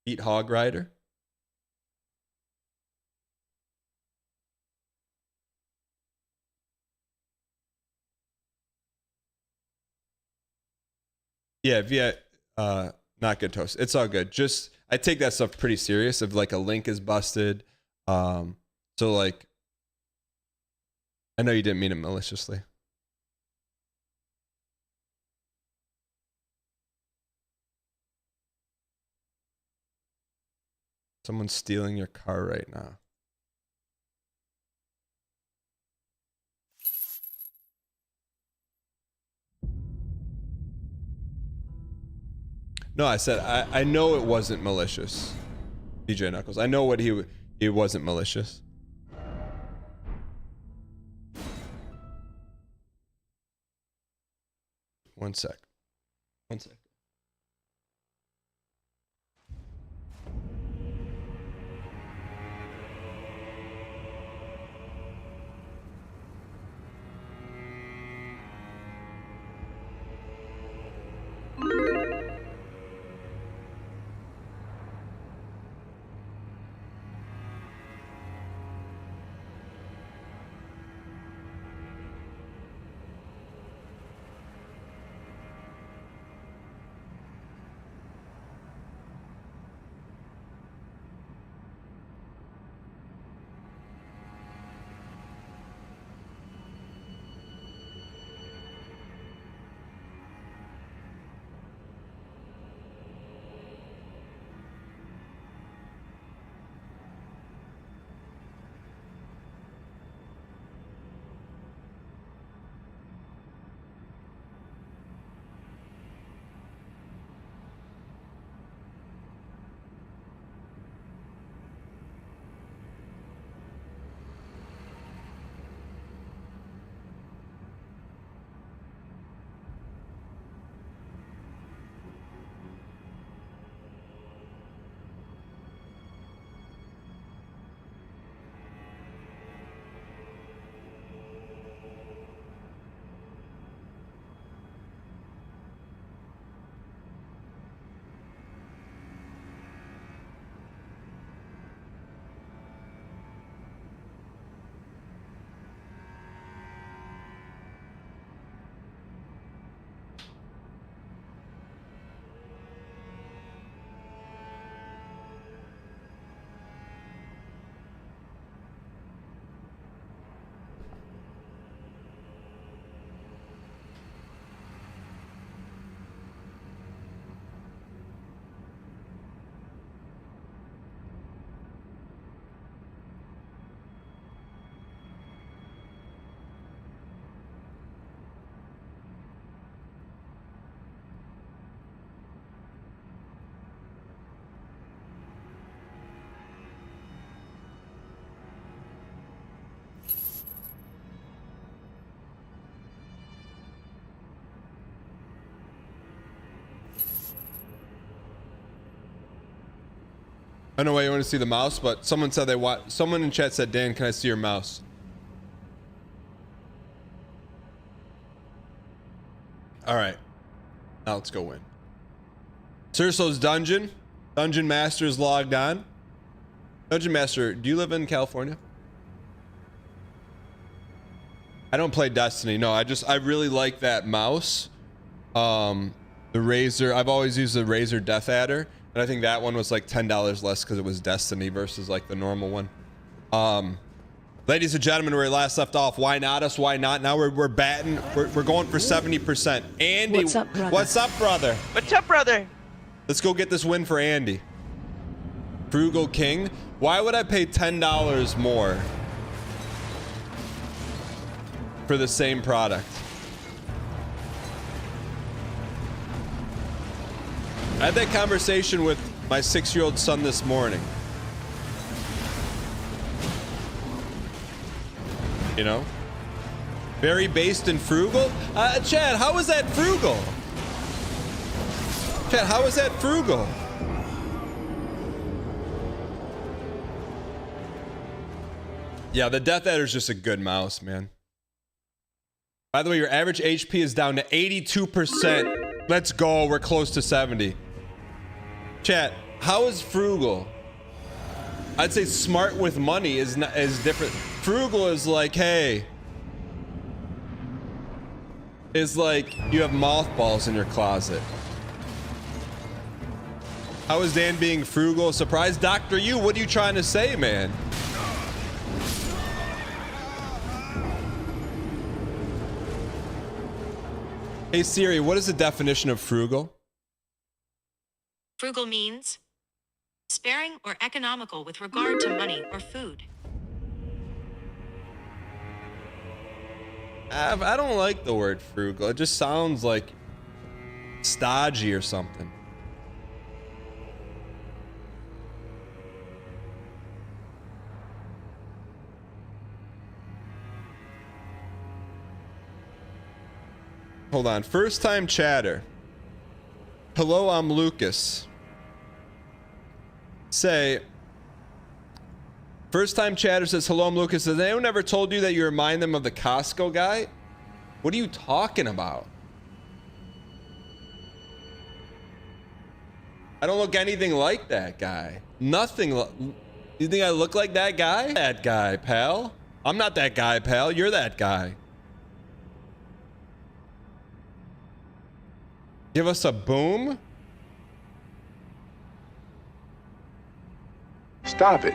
S1: beat Hog Rider. Yeah, via Not good toast. It's all good. Just I take that stuff pretty serious. If like a link is busted, so like I know you didn't mean it maliciously. Someone's stealing your car right now. No, I said I know it wasn't malicious, DJ Knuckles. I know what he wasn't malicious. One sec. I don't know why you want to see the mouse, but someone said they want. Someone in chat said, "Dan, can I see your mouse?" All right, now let's go win. Cerso's Dungeon Master is logged on. Dungeon Master, do you live in California? I don't play Destiny. No, I really like that mouse. The Razer. I've always used the Razer Death Adder. And I think that one was like $10 less because it was Destiny versus like the normal one. Ladies and gentlemen, where we last left off, why not us? Why not? Now we're batting. We're going for 70%. Andy,
S5: What's up, brother?
S1: What's up, brother?
S10: What's up, brother?
S1: Let's go get this win for Andy. Frugal King. Why would I pay $10 more for the same product? I had that conversation with my 6-year-old son this morning. You know? Very based and frugal? Chad, how is that frugal? Chad, how is that frugal? Yeah, the Death Adder is just a good mouse, man. By the way, your average HP is down to 82%. Let's go. We're close to 70. Chat, how is frugal? I'd say smart with money is different. Frugal is like, hey, is like you have mothballs in your closet. How is Dan being frugal? Surprise, Dr. You, what are you trying to say, man? Hey Siri, what is the definition of frugal?
S15: Frugal means sparing or economical with regard to money or food.
S1: I don't like the word frugal. It just sounds like stodgy or something. Hold on. First time chatter. Hello, I'm Lucas. Say, first time chatter says, hello, I'm Lucas. Has anyone ever told you that you remind them of the Costco guy? What are you talking about? I don't look anything like that guy. Nothing. You think I look like that guy? That guy, pal. I'm not that guy, pal. You're that guy. Give us a boom.
S16: Stop it.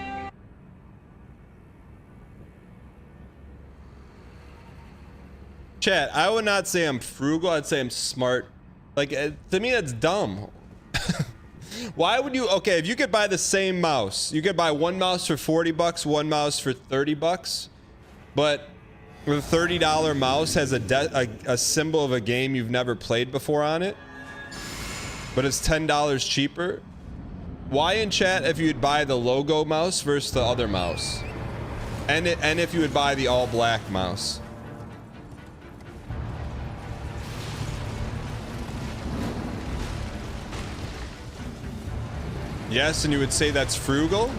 S1: Chat, I would not say I'm frugal. I'd say I'm smart. Like, to me, that's dumb. Why would you? Okay, if you could buy the same mouse, you could buy one mouse for 40 bucks, one mouse for 30 bucks, but the $30 mouse has a symbol of a game you've never played before on it, but it's $10 cheaper. Why in chat if you'd buy the logo mouse versus the other mouse? And if you would buy the all black mouse? Yes, and you would say that's frugal?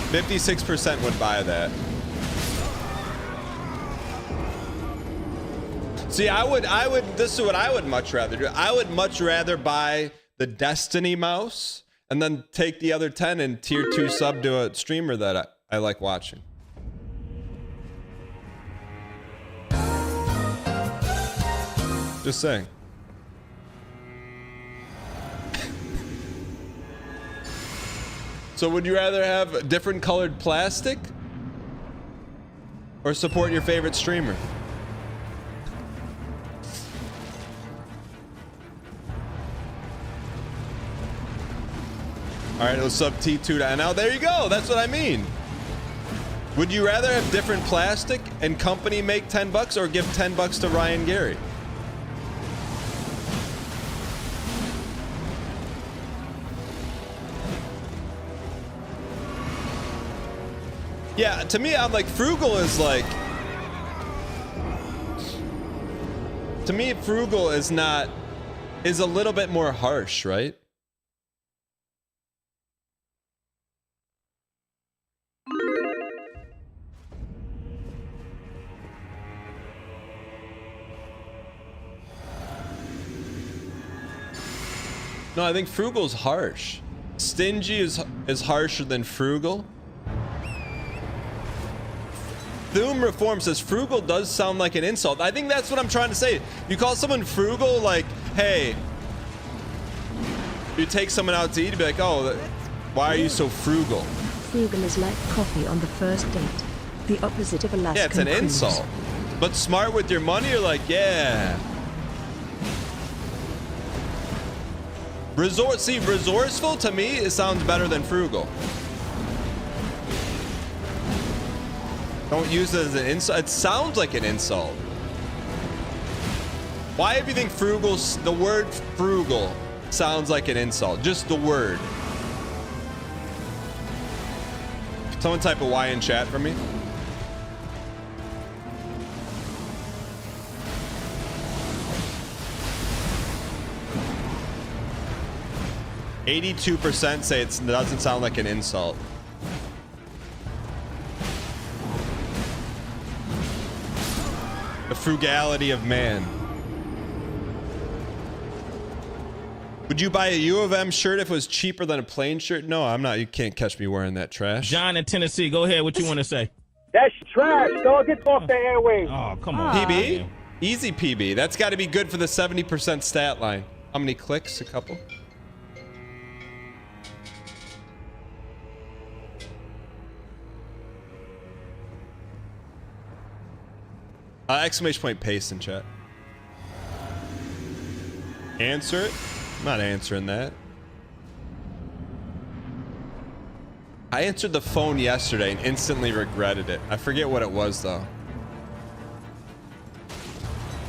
S1: %56 would buy that. See, I would, this is what I would much rather do. I would much rather buy the Destiny mouse and then take the other 10 and tier 2 sub to a streamer that I like watching. Just saying. So would you rather have different colored plastic or support your favorite streamer? All right, let's sub T2 to NL. There you go. That's what I mean. Would you rather have different plastic and company make 10 bucks or give 10 bucks to Ryan Gary? Yeah, to me, I'm like, frugal is like, to me, frugal is not, is a little bit more harsh, right? No, I think frugal's harsh. Stingy is harsher than frugal. Thum Reform says frugal does sound like an insult. I think that's what I'm trying to say. You call someone frugal, like, hey, you take someone out to eat, you'd be like, oh, why are you so frugal?
S5: Frugal is like coffee on the first date. The opposite of Alaskan
S1: Yeah, it's an
S5: cruise.
S1: insult. But smart with your money, you're like, yeah. Resourceful to me, it sounds better than frugal. Don't use it as an insult. It sounds like an insult. Why do you think frugal, the word frugal sounds like an insult? Just the word. Someone type a Y in chat for me. %82% say it doesn't sound like an insult. The frugality of man. Would you buy a U of M shirt if it was cheaper than a plain shirt? No, I'm not. You can't catch me wearing that trash.
S17: John in Tennessee, go ahead. What you want to say?
S18: That's
S16: trash, dog. Get off the airwaves.
S17: Oh, come on.
S1: PB?
S17: Man.
S1: Easy PB. That's got to be good for the 70% stat line. How many clicks? A couple? Exclamation point paste in chat. Answer it? I'm not answering that. I answered the phone yesterday and instantly regretted it. I forget what it was though.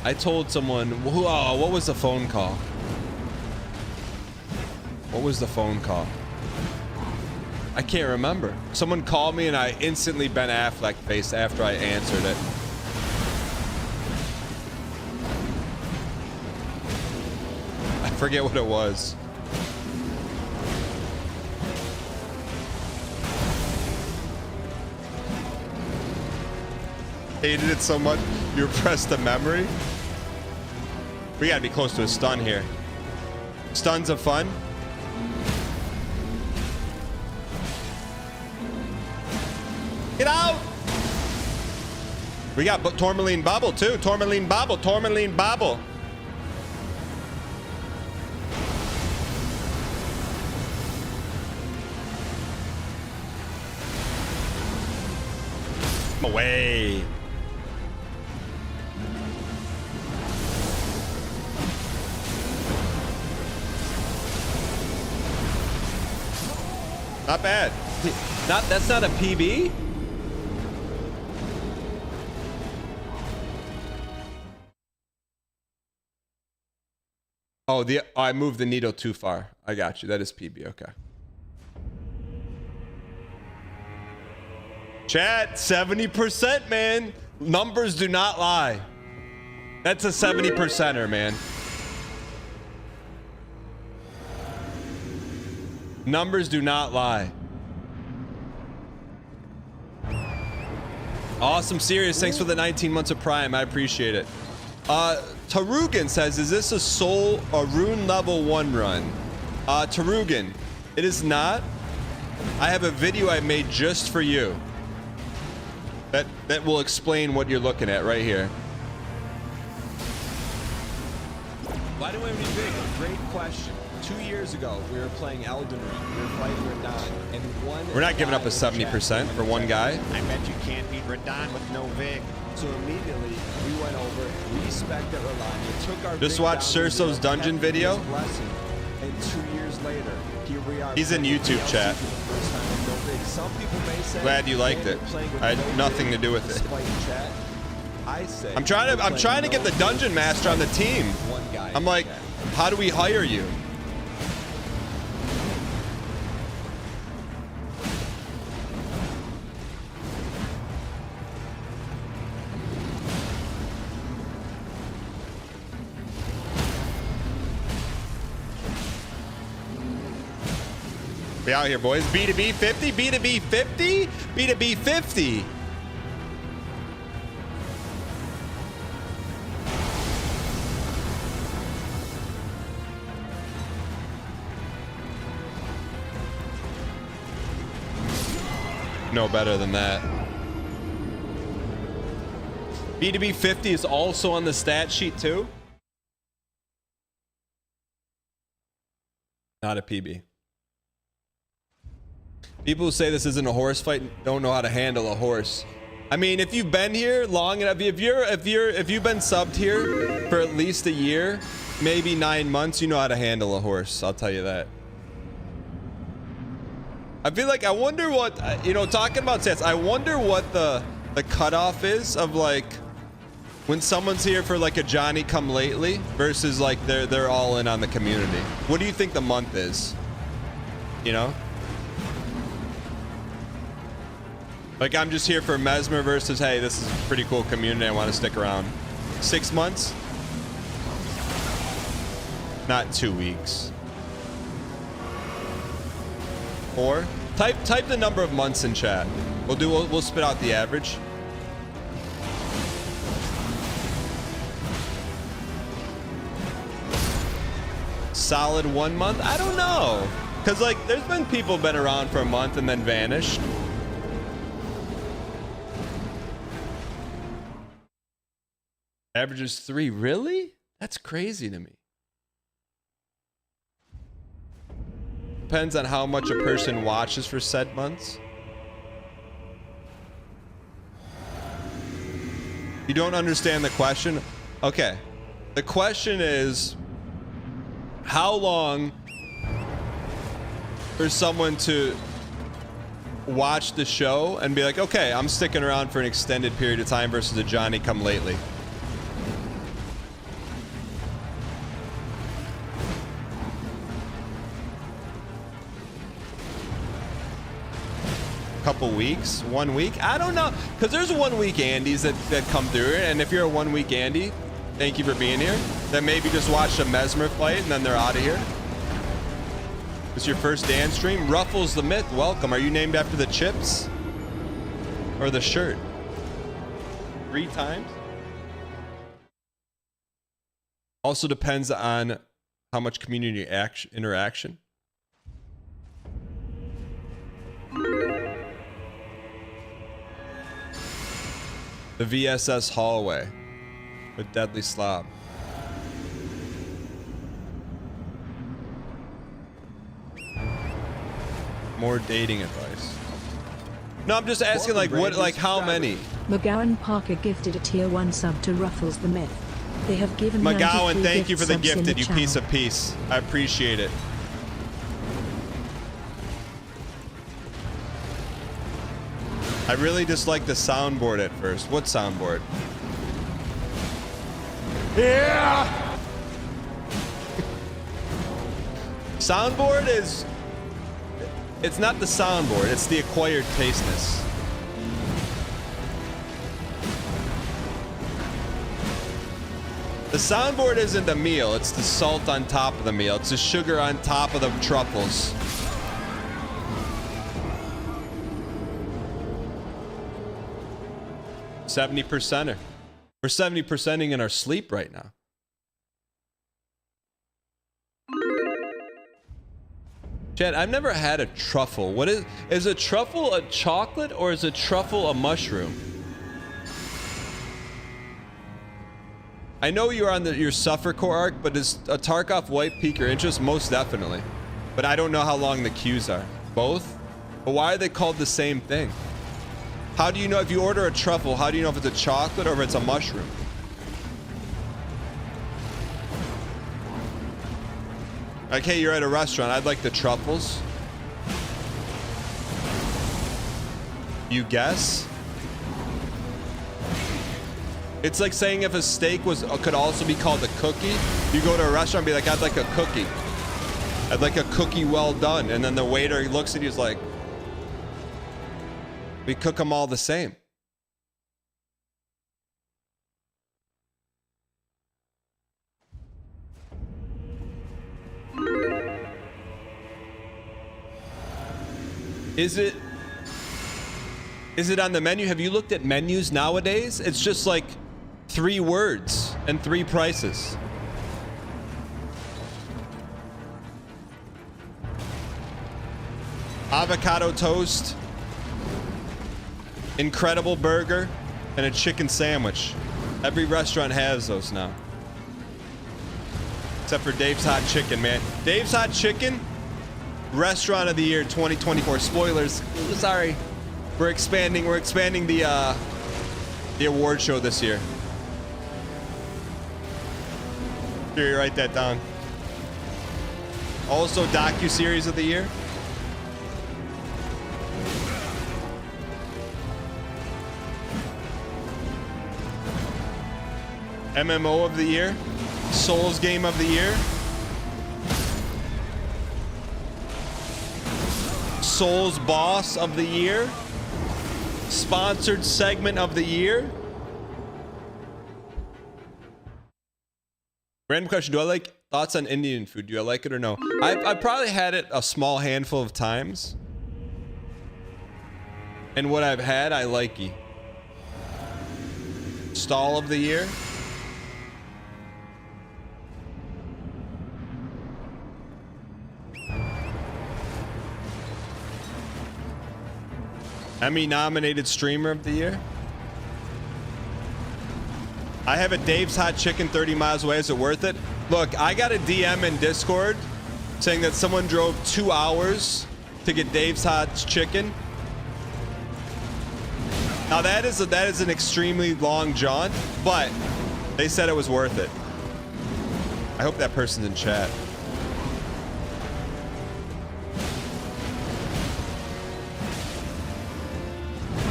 S1: I told someone, oh, what was the phone call? What was the phone call? I can't remember. Someone called me and I instantly Ben Affleck faced after I answered it. I forget what it was. Hated it so much, you repressed the memory. We gotta be close to a stun here. Stuns of fun. Get out! We got Tourmaline Bobble too. Tourmaline Bobble, Tourmaline Bobble. Away. Not bad. That's not a PB? Oh, I moved the needle too far. I got you. That is PB. Okay. Chat, 70%, man. Numbers do not lie. That's a 70%er, man. Numbers do not lie. Awesome, serious. Thanks for the 19 months of Prime. I appreciate it. Tarugan says, is this a rune level 1 run? Tarugan, it is not. I have a video I made just for you. That will explain what you're looking at right here.
S18: Why do we rethink? Great question. 2 years ago, we were playing Elden Ring. We were fighting Radon, and one.
S1: We're not giving up a 70% for one guy.
S18: I bet you can't beat Radon with no Vig. So immediately we went over, respected Radon, took our.
S1: Just watch Cerso's dungeon video.
S18: Blessing, and 2 years later, here we are.
S1: He's in YouTube chat.
S18: Some people may say,
S1: glad you liked it. I had nothing to do with it. I'm trying to get the dungeon master on the team. I'm like, how do we hire you? We out here, boys. B2B 50, B2B 50, B2B 50. No better than that. B2B 50 is also on the stat sheet too. Not a PB. People who say this isn't a horse fight don't know how to handle a horse. I mean, if you've been here long enough, if you've been subbed here for at least a year, maybe 9 months, you know how to handle a horse. I'll tell you that. I feel like I wonder what, talking about stats, I wonder what the cutoff is of like when someone's here for like a Johnny come lately versus like they're all in on the community. What do you think the month is? You know? Like, I'm just here for Mesmer versus, hey, this is a pretty cool community. I want to stick around. 6 months? Not 2 weeks. 4? Type the number of months in chat. We'll spit out the average. Solid 1 month? I don't know. Because, like, there's been people been around for a month and then vanished. Averages 3. Really? That's crazy to me. Depends on how much a person watches for said months. You don't understand the question? Okay. The question is, how long for someone to watch the show and be like, okay, I'm sticking around for an extended period of time versus a Johnny come lately? Couple weeks, 1 week, I don't know, because there's 1 week Andys that come through, and if you're a 1 week Andy, thank you for being here. Then maybe just watch the Mesmer fight and then they're out of here. It's your first dance stream. Ruffles the Myth, welcome. Are you named after the chips or the shirt? 3 times. Also depends on how much community interaction. The VSS hallway with Deadly Slob. More dating advice. No, I'm just asking, like, what, like, how many?
S5: McGowan Parker gifted a tier 1 sub to Ruffles the Myth. They have given
S1: McGowan, thank you for the
S5: subs in
S1: gifted, you
S5: channel.
S1: piece of peace. I appreciate it. I really dislike the soundboard at first. What soundboard? Yeah! Soundboard is... It's not the soundboard, it's the acquired tasteness. The soundboard isn't the meal, it's the salt on top of the meal. It's the sugar on top of the truffles. %er. We're 70%ing in our sleep right now. Chad, I've never had a truffle. What is a truffle a chocolate or is a truffle a mushroom? I know you're on your Suffercore arc, but is a Tarkov wipe pique your interest? Most definitely. But I don't know how long the queues are. Both? But why are they called the same thing? How do you know if you order a truffle, how do you know if it's a chocolate or if it's a mushroom? Like, hey, you're at a restaurant, I'd like the truffles. You guess? It's like saying if a steak could also be called a cookie. You go to a restaurant and be like, I'd like a cookie. I'd like a cookie well done. And then the waiter looks at you, he's like, we cook them all the same. Is it on the menu? Have you looked at menus nowadays? It's just like 3 words and 3 prices. Avocado toast, incredible burger, and a chicken sandwich. Every restaurant has those now. Except for Dave's Hot Chicken, man. Dave's Hot Chicken, Restaurant of the Year 2024. Spoilers. Sorry. We're expanding the award show this year. Here, you write that down. Also, docu-series of the year. MMO of the year. Souls game of the year. Souls boss of the year. Sponsored segment of the year. Random question. Do I like thoughts on Indian food? Do I like it or no? I've probably had it a small handful of times. And what I've had, I like it. Stall of the year. Emmy nominated streamer of the year. I have a Dave's Hot Chicken 30 miles away. Is it worth it? Look, I got a DM in Discord saying that someone drove 2 hours to get Dave's Hot Chicken. Now that is an extremely long jaunt, but they said it was worth it. I hope that person's in chat.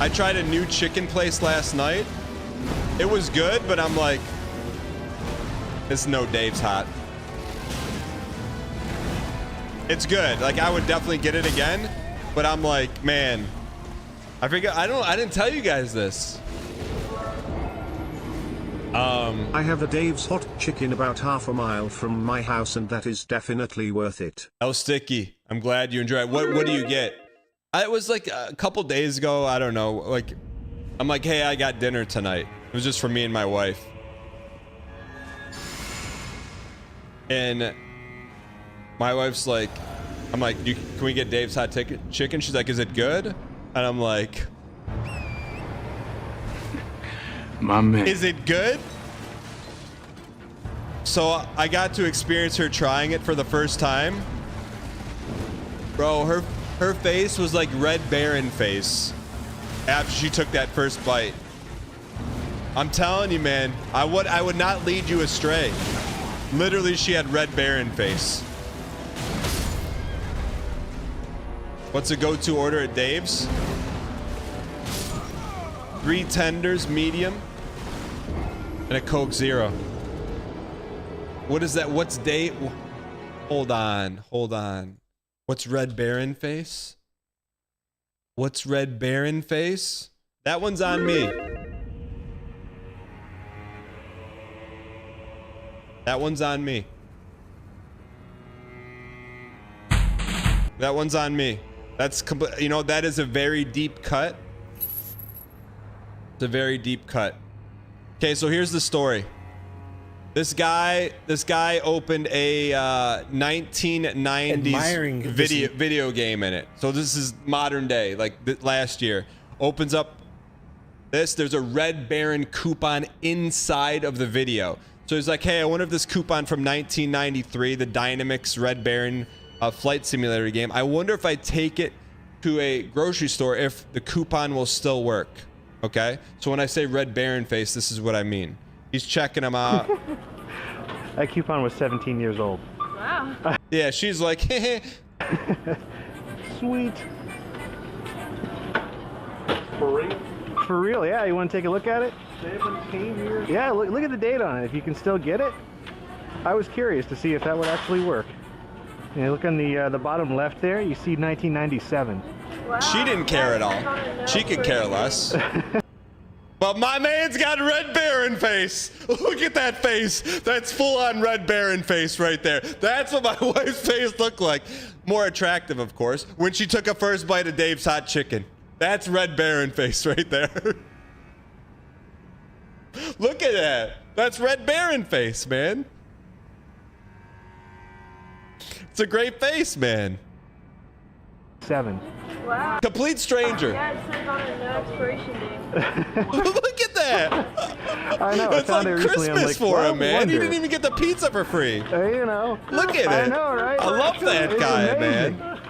S1: I tried a new chicken place last night. It was good, but I'm like, it's no Dave's Hot. It's good. Like, I would definitely get it again, but I'm like, man, I forget. I didn't tell you guys this.
S9: I have a Dave's Hot Chicken about half a mile from my house, and that is definitely worth it.
S1: El Sticky, I'm glad you enjoy it. What do you get? It was like a couple days ago. I don't know. Like, I'm like, hey, I got dinner tonight. It was just for me and my wife. And my wife's like, I'm like, can we get Dave's Hot Chicken? She's like, is it good? And I'm like,
S17: my man,
S1: is it good? So I got to experience her trying it for the first time. Bro, her face was like Red Baron face after she took that first bite. I'm telling you, man, I would not lead you astray. Literally, she had Red Baron face. What's a go-to order at Dave's? 3 tenders, medium, and a Coke Zero. What is that? What's Dave? Hold on. What's Red Baron face? What's Red Baron face? That one's on me. That one's on me. That one's on me. That's complete. You know, that is a very deep cut. It's a very deep cut. Okay, so here's the story. This guy opened a 1990s video game in it. So this is modern day, like last year. Opens up this. There's a Red Baron coupon inside of the video. So he's like, hey, I wonder if this coupon from 1993, the Dynamics Red Baron flight simulator game, I wonder if I take it to a grocery store if the coupon will still work. Okay? So when I say Red Baron face, this is what I mean. He's checking them out.
S19: That coupon was 17 years old.
S11: Wow.
S1: Yeah, she's like, hey.
S19: Sweet.
S17: For real?
S19: For real, yeah. You want to take a look at it?
S17: 17 years?
S19: Yeah, look at the date on it. If you can still get it. I was curious to see if that would actually work. Yeah, look on the bottom left there. You see 1997.
S11: Wow.
S1: She didn't care at all. She could care less. But my man's got Red Baron face. Look at that face. That's full-on Red Baron face right there. That's what my wife's face looked like. More attractive, of course, when she took a first bite of Dave's Hot Chicken. That's Red Baron face right there. Look at that. That's Red Baron face, man. It's a great face, man.
S19: 7.
S11: Wow.
S1: Complete stranger.
S11: Yeah, it says on it, no expiration date.
S1: Look at that.
S19: I know.
S1: It's like Christmas for him, man. He didn't even get the pizza for free.
S19: You know.
S1: Look at it.
S19: I know, right?
S1: I love that
S19: It's
S1: guy,
S19: amazing.
S1: man.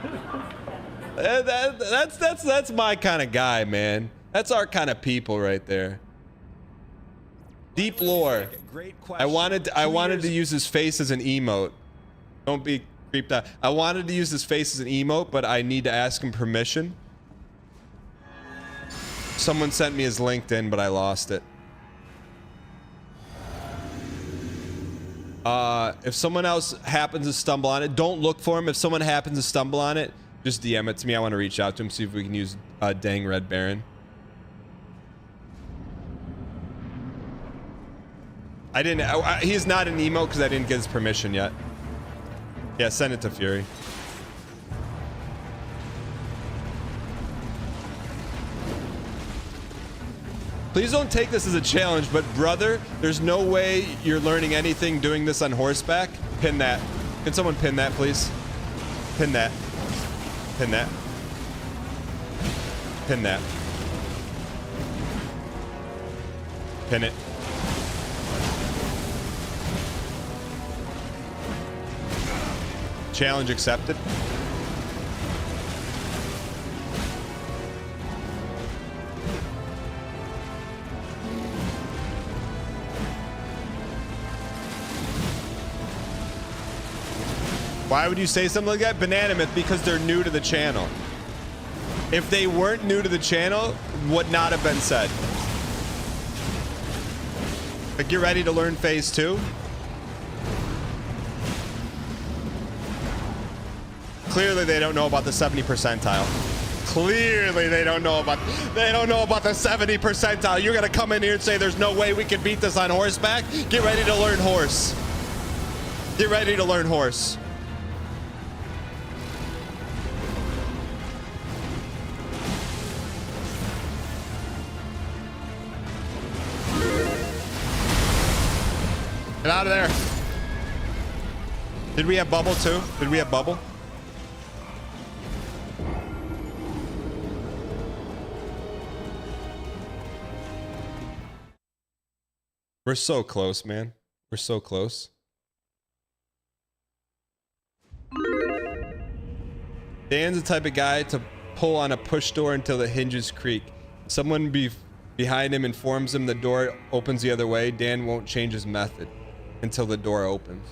S1: That's my kind of guy, man. That's our kind of people right there. Deep lore. I wanted to use his face as an emote. Don't be creeped out. I wanted to use his face as an emote, but I need to ask him permission. Someone sent me his LinkedIn, but I lost it. If someone else happens to stumble on it, don't look for him. If someone happens to stumble on it, just DM it to me. I want to reach out to him, see if we can use dang Red Baron. I didn't. He's not an emote because I didn't get his permission yet. Yeah, send it to Fury. Please don't take this as a challenge, but brother, there's no way you're learning anything doing this on horseback. Pin that. Can someone pin that, please? Pin that. Pin that. Pin that. Pin it. Challenge accepted. Why would you say something like that? Banana Myth, because they're new to the channel. If they weren't new to the channel, would not have been said. Like, get ready to learn phase 2. Clearly they don't know about the 70 percentile. Clearly they don't know about the 70 percentile. You're gonna come in here and say there's no way we can beat this on horseback? Get ready to learn horse. Get ready to learn horse. Get out of there. Did we have bubble too? Did we have bubble? We're so close, man. We're so close. Dan's the type of guy to pull on a push door until the hinges creak. Someone behind him informs him the door opens the other way. Dan won't change his method until the door opens.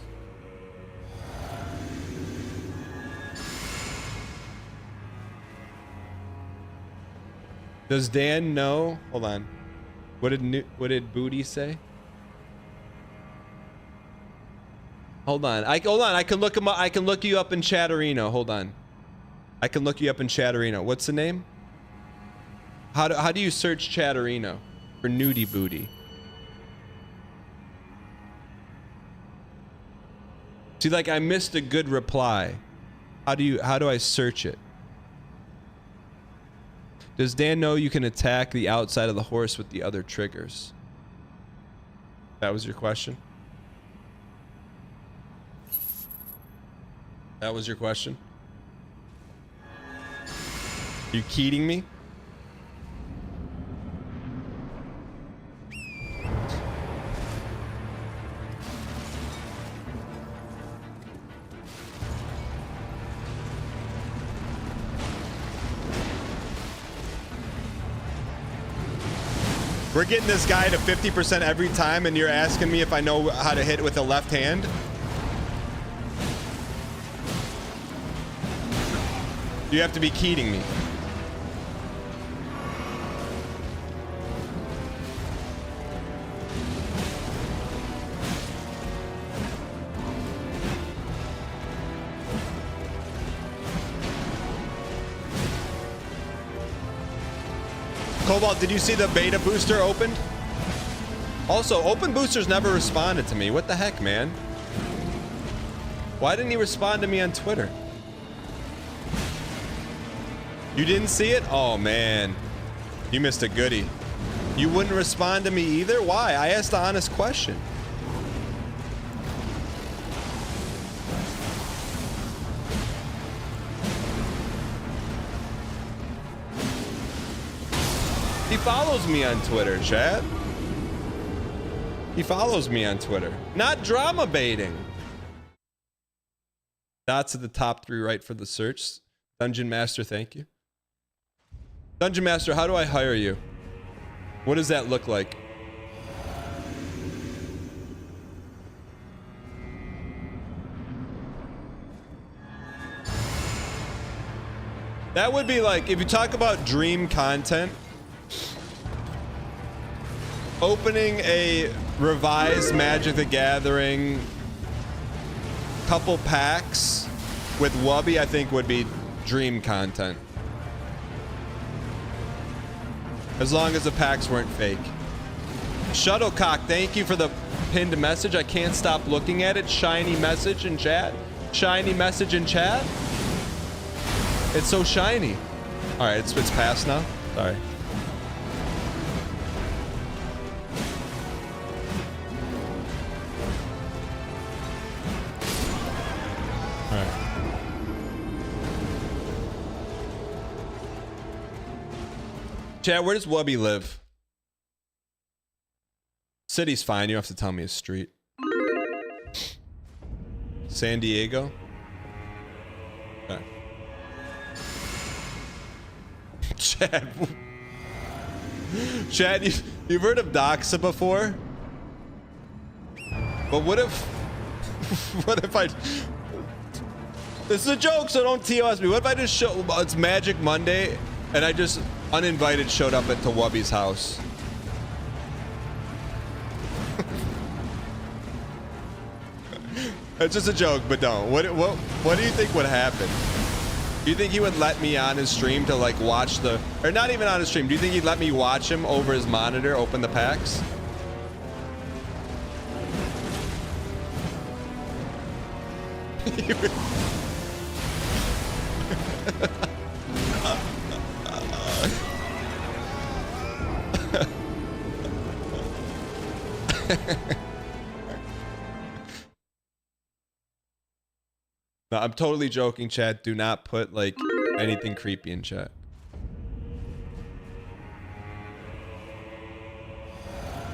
S1: Does Dan know? Hold on. What did Booty say? Hold on. I can look him up. I can look you up in Chatterino. Hold on. I can look you up in Chatterino. What's the name? How do you search Chatterino for nudie booty? See, like, I missed a good reply. How do I search it? Does Dan know you can attack the outside of the horse with the other triggers? That was your question? That was your question? You kidding me? We're getting this guy to 50% every time, and you're asking me if I know how to hit with the left hand? You have to be kidding me. Cobalt, did you see the beta booster opened? Also, open boosters never responded to me. What the heck, man? Why didn't he respond to me on Twitter? You didn't see it? Oh, man. You missed a goodie. You wouldn't respond to me either? Why? I asked the honest question. He follows me on Twitter, chat. He follows me on Twitter. Not drama baiting. Dots at the top 3 right for the search. Dungeon Master, thank you. Dungeon Master, how do I hire you? What does that look like? That would be like, if you talk about dream content, opening a revised Magic the Gathering couple packs with Wubby, I think would be dream content. As long as the packs weren't fake. Shuttlecock, thank you for the pinned message. I can't stop looking at it. Shiny message in chat. Shiny message in chat. It's so shiny. All right, it's past now. Sorry. All right. Chat, where does Wubby live? City's fine. You don't have to tell me his street. San Diego. Chad. Chad, you've heard of doxa before? But what if... what if I... This is a joke, so don't TOS me. What if I just show... It's Magic Monday, and I just uninvited showed up at Tawubby's house? It's just a joke, but don't. What do you think would happen? Do you think he would let me on his stream to like watch the... Or not even on his stream. Do you think he'd let me watch him over his monitor open the packs? No, I'm totally joking, chat. Do not put like anything creepy in chat.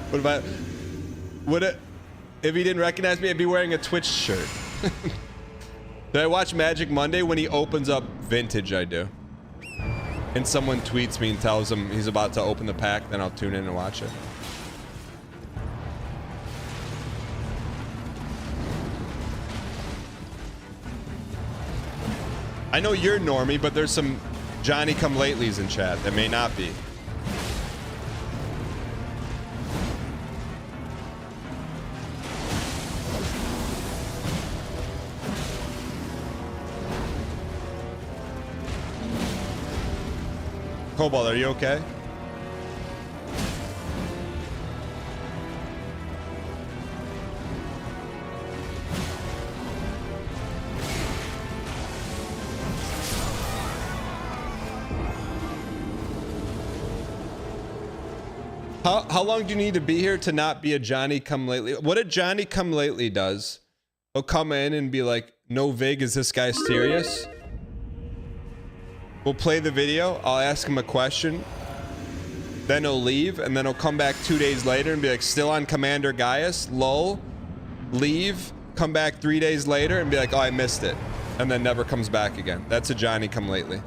S1: What about... if he didn't recognize me, I'd be wearing a Twitch shirt. Did I watch Magic Monday? When he opens up Vintage, I do. And someone tweets me and tells him he's about to open the pack, then I'll tune in and watch it. I know you're normie, but there's some Johnny-come-latelys in chat that may not be. Cobalt, are you okay? How long do you need to be here to not be a Johnny-come-lately? What a Johnny-come-lately does, he'll come in and be like, no Vig, is this guy serious? We'll play the video, I'll ask him a question, then he'll leave, and then he'll come back 2 days later and be like, still on Commander Gaius, lol, leave, come back 3 days later and be like, oh, I missed it, and then never comes back again. That's a Johnny-come-lately.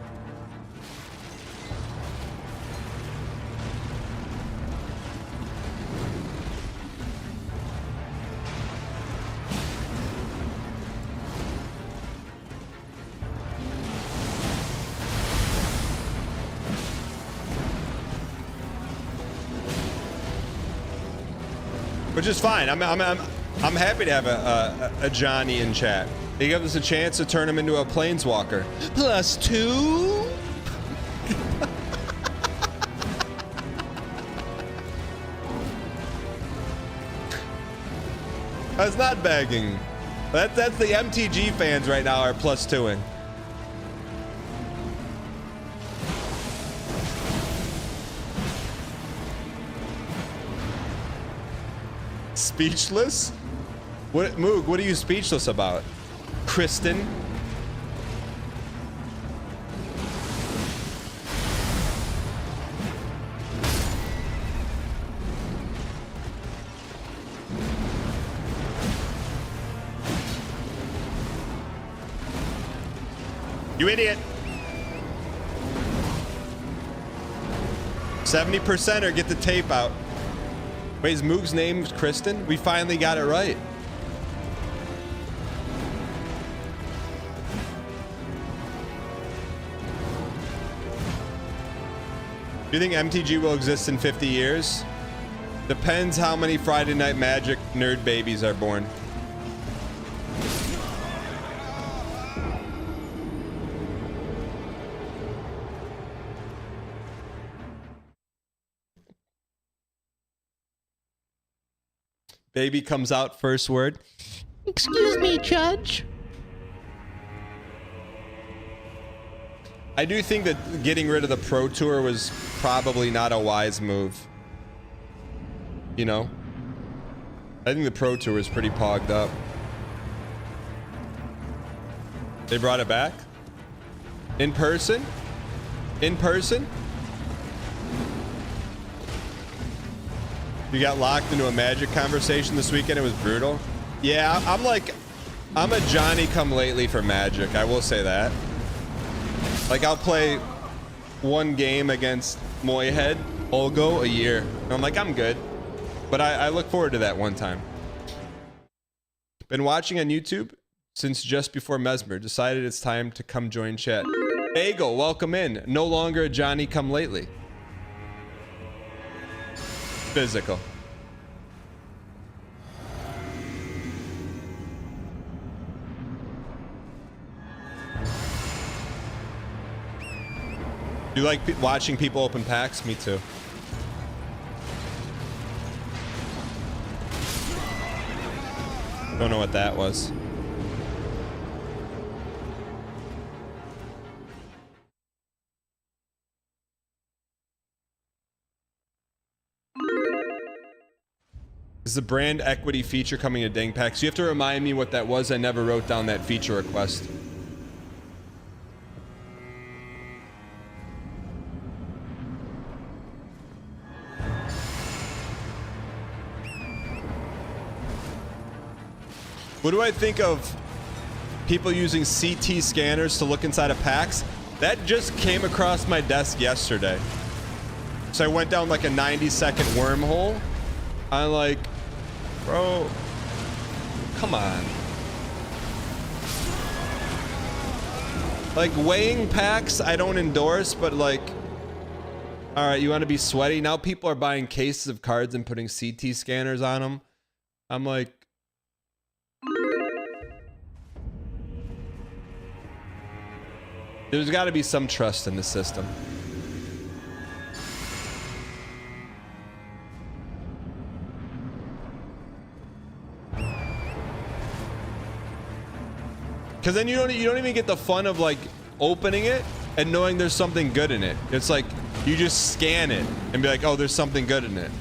S1: Which is fine. I'm happy to have a Johnny in chat. He gives us a chance to turn him into a planeswalker. +2? That's not begging. That's the MTG fans right now are +2ing. Speechless? What, Moog, what are you speechless about? Kristen? You idiot. 70% or get the tape out. Wait, is Moog's name Kristen? We finally got it right. Do you think MTG will exist in 50 years? Depends how many Friday Night Magic nerd babies are born. Baby comes out first word. Excuse me, Judge. I do think that getting rid of the Pro Tour was probably not a wise move. You know? I think the Pro Tour is pretty pogged up. They brought it back? In person? In person? You got locked into a Magic conversation this weekend. It was brutal. Yeah, I'm a Johnny-come-lately for Magic. I will say that. Like, I'll play one game against Moyhead, Olgo, a year. And I'm like, I'm good. But I look forward to that one time. Been watching on YouTube since just before Mesmer. Decided it's time to come join chat. Bagel, welcome in. No longer a Johnny come lately. Physical. You like watching people open packs? Me too. Don't know what that was. Is the brand equity feature coming to Dang Packs? You have to remind me what that was. I never wrote down that feature request. What do I think of people using CT scanners to look inside of packs? That just came across my desk yesterday. So I went down like a 90-second wormhole. I'm like, bro, come on. Like, weighing packs, I don't endorse, but like, all right, you want to be sweaty? Now people are buying cases of cards and putting CT scanners on them. I'm like, there's got to be some trust in the system. Because then you don't even get the fun of like opening it and knowing there's something good in it. It's like you just scan it and be like, oh, there's something good in it.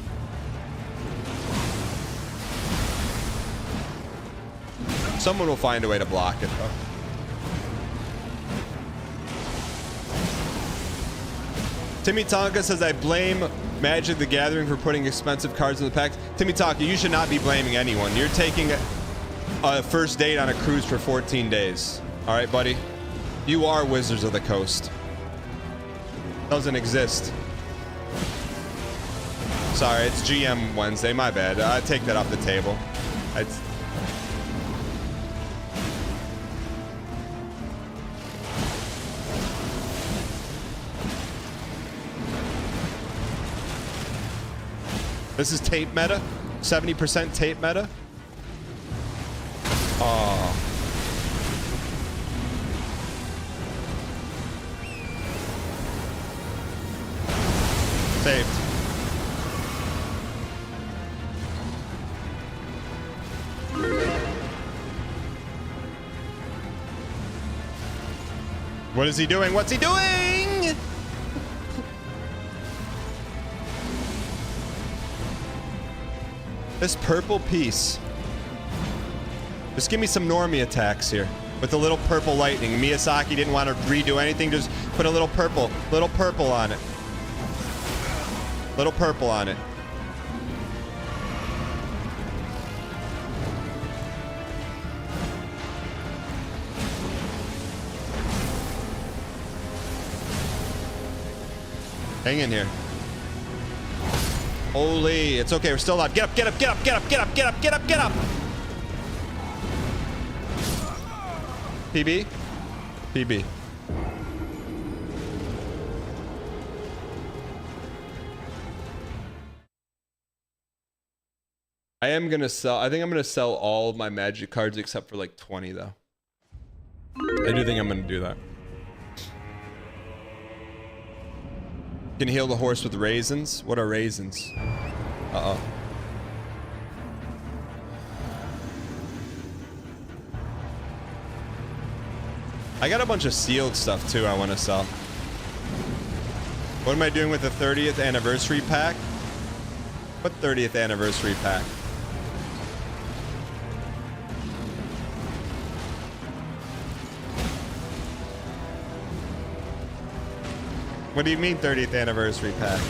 S1: Someone will find a way to block it though. Timmy Tonka says, I blame Magic the Gathering for putting expensive cards in the packs. Timmy Tonka, you should not be blaming anyone. You're taking a first date on a cruise for 14 days. All right, buddy? You are Wizards of the Coast. Doesn't exist. Sorry, it's GM Wednesday. My bad. I take that off the table. This is tape meta. 70% tape meta. Oh. Saved. What is he doing? What's he doing? This purple piece. Just give me some normie attacks here with a little purple lightning. Miyazaki didn't want to redo anything. Just put a little purple on it. Little purple on it. Hang in here. Holy, it's okay. We're still alive. Get up, get up, get up, get up, get up, get up, get up, get up. PB? PB. I am gonna sell. I think I'm gonna sell all of my Magic cards except for like 20 though. I do think I'm gonna do that. Can heal the horse with raisins? What are raisins? Uh-oh. I got a bunch of sealed stuff too I want to sell. What am I doing with the 30th anniversary pack? What 30th anniversary pack? What do you mean 30th anniversary pack?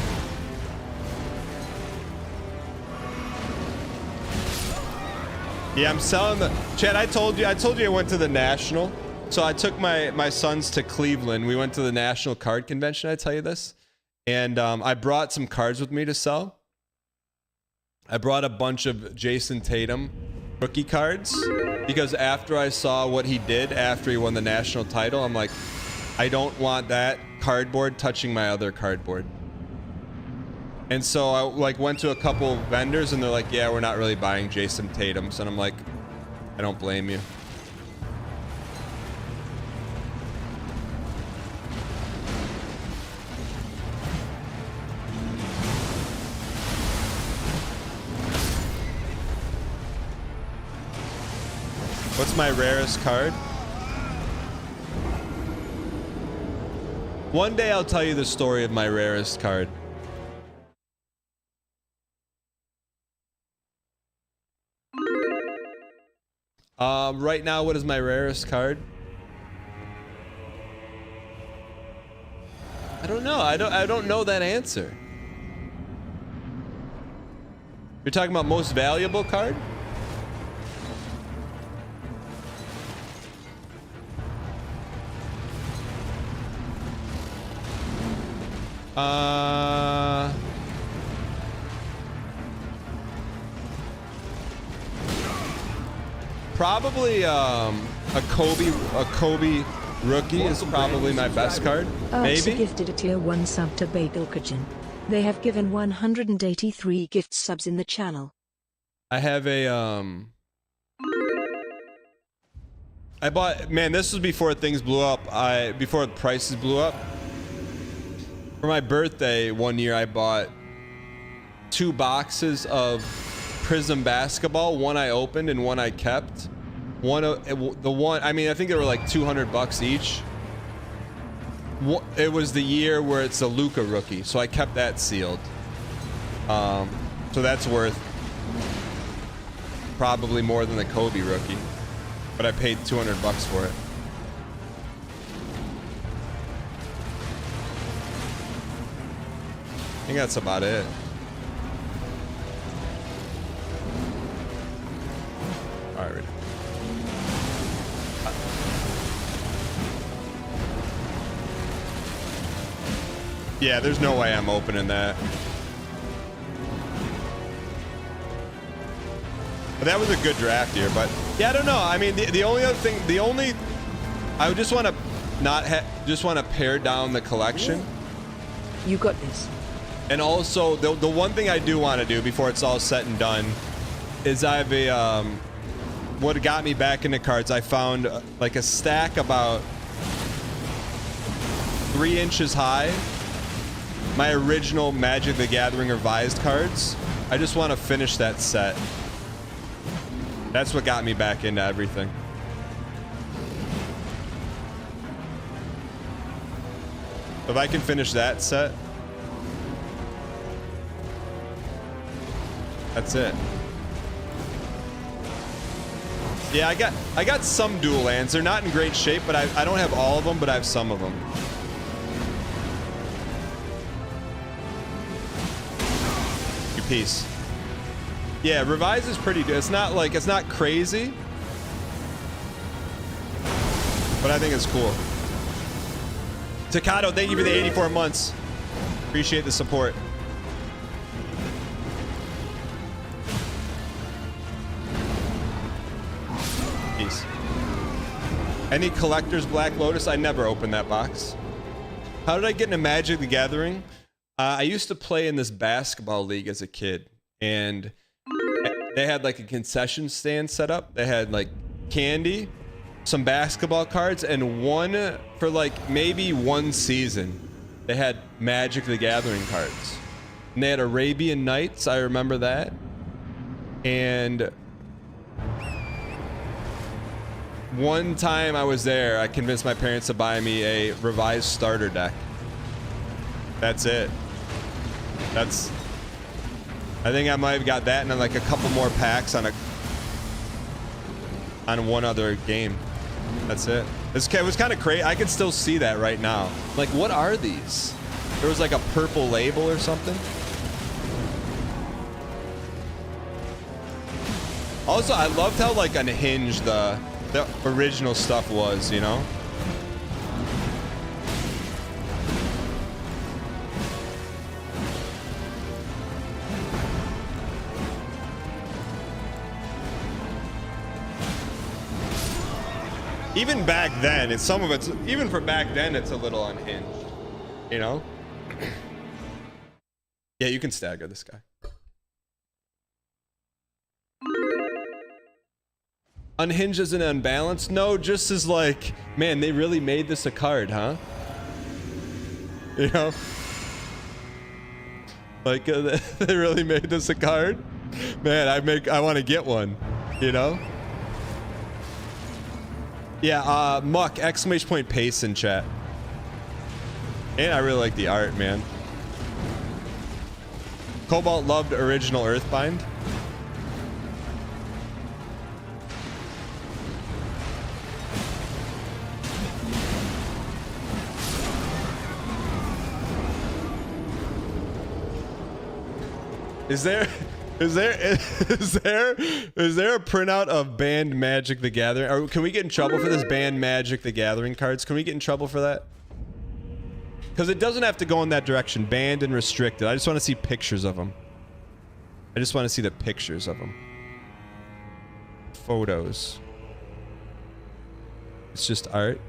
S1: Yeah, I'm selling the... Chad, I told you I went to the National. So I took my sons to Cleveland. We went to the National Card Convention. I tell you this, and I brought some cards with me to sell. I brought a bunch of Jason Tatum rookie cards because after I saw what he did after he won the national title, I'm like, I don't want that cardboard touching my other cardboard. And so I like went to a couple vendors and they're like, yeah, we're not really buying Jason Tatum's. And I'm like, I don't blame you. What's my rarest card? One day I'll tell you the story of my rarest card. Right now, what is my rarest card? I don't know. I don't know that answer. You're talking about most valuable card? Probably a Kobe rookie is probably my best card. Maybe.
S5: Gifted a tier 1 sub to Bagel Kitchen. They have given 183 gift subs in the channel.
S1: I have a I bought, man, this was before things blew up. Before the prices blew up. For my birthday one year, I bought 2 boxes of Prism basketball. One I opened and one I kept. I mean, I think they were like $200 each. It was the year where it's a Luka rookie, so I kept that sealed. So that's worth probably more than the Kobe rookie, but I paid $200 for it. I think that's about it. All right. Yeah, there's no way I'm opening that. But that was a good draft year, but yeah, I don't know. I mean, the only other thing, I would just want to just want to pare down the collection.
S5: You got this.
S1: And also, the one thing I do want to do before it's all said and done is I have a, what got me back into cards, I found like a stack about 3 inches high. My original Magic the Gathering revised cards. I just want to finish that set. That's what got me back into everything. If I can finish that set, that's it. Yeah, I got some dual lands. They're not in great shape, but I don't have all of them, but I have some of them. Your piece. Yeah, Revise is pretty good. It's not crazy, but I think it's cool. Takato, thank you for the 84 months. Appreciate the support. Peace. Any collector's Black Lotus? I never opened that box. How did I get into Magic the Gathering? I used to play in this basketball league as a kid, and they had like a concession stand set up. They had like candy, some basketball cards, and one for like maybe one season, they had Magic the Gathering cards. And they had Arabian Nights, I remember that. And one time I was there, I convinced my parents to buy me a revised starter deck. That's it. I think I might have got that and then like a couple more packs on one other game. That's it. It was kind of crazy. I can still see that right now. Like, what are these? There was like a purple label or something. Also, I loved how like unhinged the the original stuff was, you know? Even back then, even for back then, it's a little unhinged, you know? Yeah, you can stagger this guy. Unhinged as an unbalanced? No, just as like, man, they really made this a card, huh? You know? Like, they really made this a card? Man, I want to get one, you know? Yeah, Muck, exclamation point pace in chat. And I really like the art, man. Cobalt loved original Earthbind. Is there a printout of Banned Magic the Gathering? Or can we get in trouble for this Banned Magic the Gathering cards? Can we get in trouble for that? Because it doesn't have to go in that direction. Banned and restricted. I just want to see pictures of them. I just want to see the pictures of them. Photos. It's just art.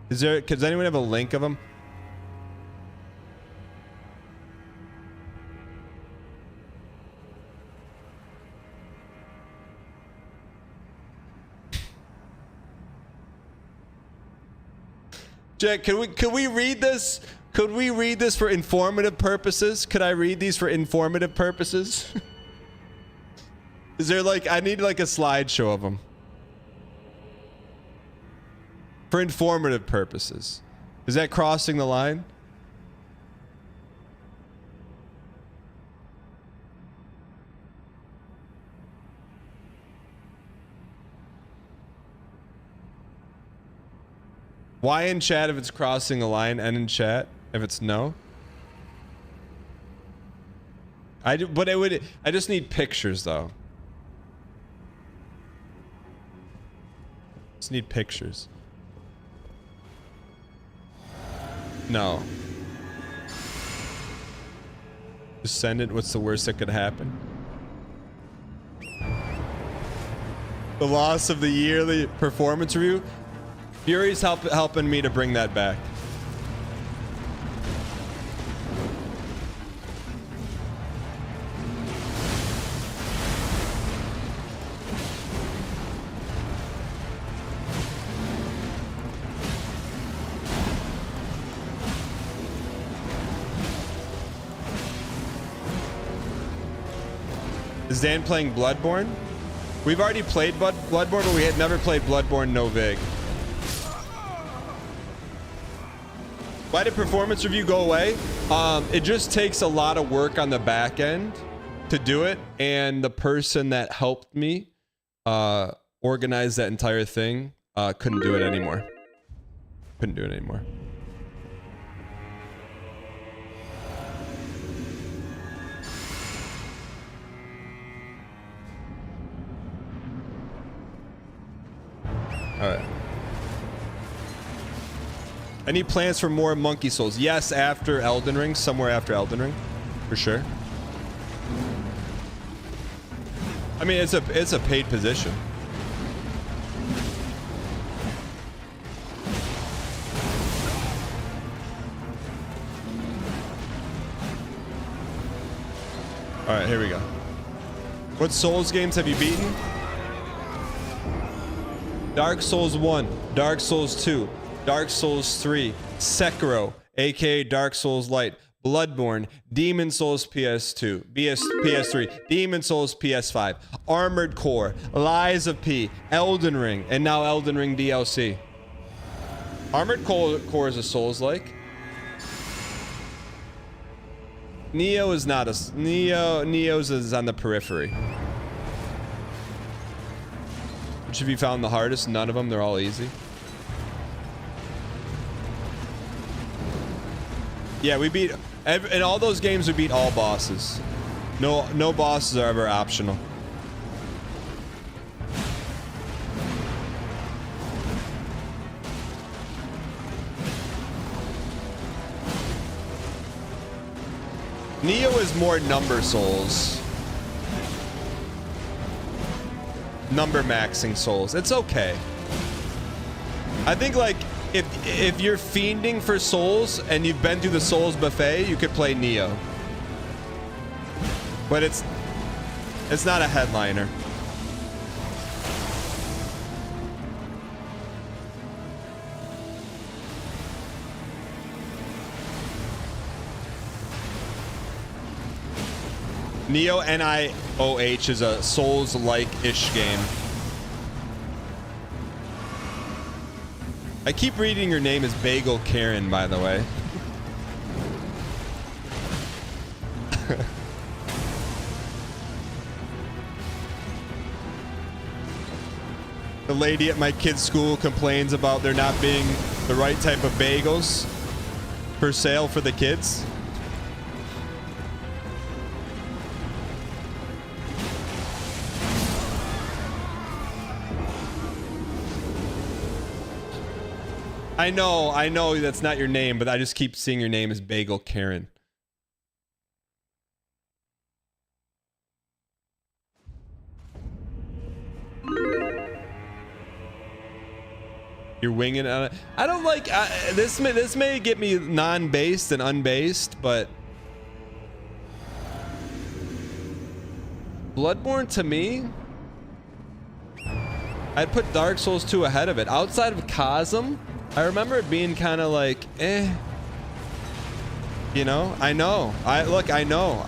S1: Does anyone have a link of them? Jack, can we read this? Could we read this for informative purposes? Could I read these for informative purposes? Is there like, I need like a slideshow of them. For informative purposes. Is that crossing the line? Why in chat if it's crossing the line, and in chat if it's no? I just need pictures though. Just need pictures. No. Just send it. What's the worst that could happen? The loss of the yearly performance review. Fury's helping me to bring that back. Is Dan playing Bloodborne? We've already played Bloodborne, but we had never played Bloodborne no vig. Why did performance review go away? It just takes a lot of work on the back end to do it, and the person that helped me organize that entire thing couldn't do it anymore. Couldn't do it anymore. All right. Any plans for more Monkey Souls? Yes, after Elden Ring. Somewhere after Elden Ring. For sure. I mean, it's a paid position. Alright, here we go. What Souls games have you beaten? Dark Souls 1, Dark Souls 2, Dark Souls 3, Sekiro, aka Dark Souls Light, Bloodborne, Demon Souls PS2, PS3, Demon Souls PS5, Armored Core, Lies of P, Elden Ring, and now Elden Ring DLC. Armored Core is a Souls-like. Neo is not a... Neo's is on the periphery. Which have you found the hardest? None of them. They're all easy. Yeah, we beat... In all those games, we beat all bosses. No bosses are ever optional. Neo is more number souls. Number maxing souls. It's okay. I think like if you're fiending for souls and you've been through the souls buffet, you could play Neo. But it's not a headliner. Neo NIOH is a Souls-like-ish game. I keep reading your name as Bagel Karen, by the way. The lady at my kid's school complains about there not being the right type of bagels for sale for the kids. I know that's not your name, but I just keep seeing your name as Bagel Karen. You're winging on it. I don't like this. This may get me non-based and unbased, but Bloodborne to me, I'd put Dark Souls 2 ahead of it. Outside of Chasm, I remember it being kind of like, eh. You know? I know. I know.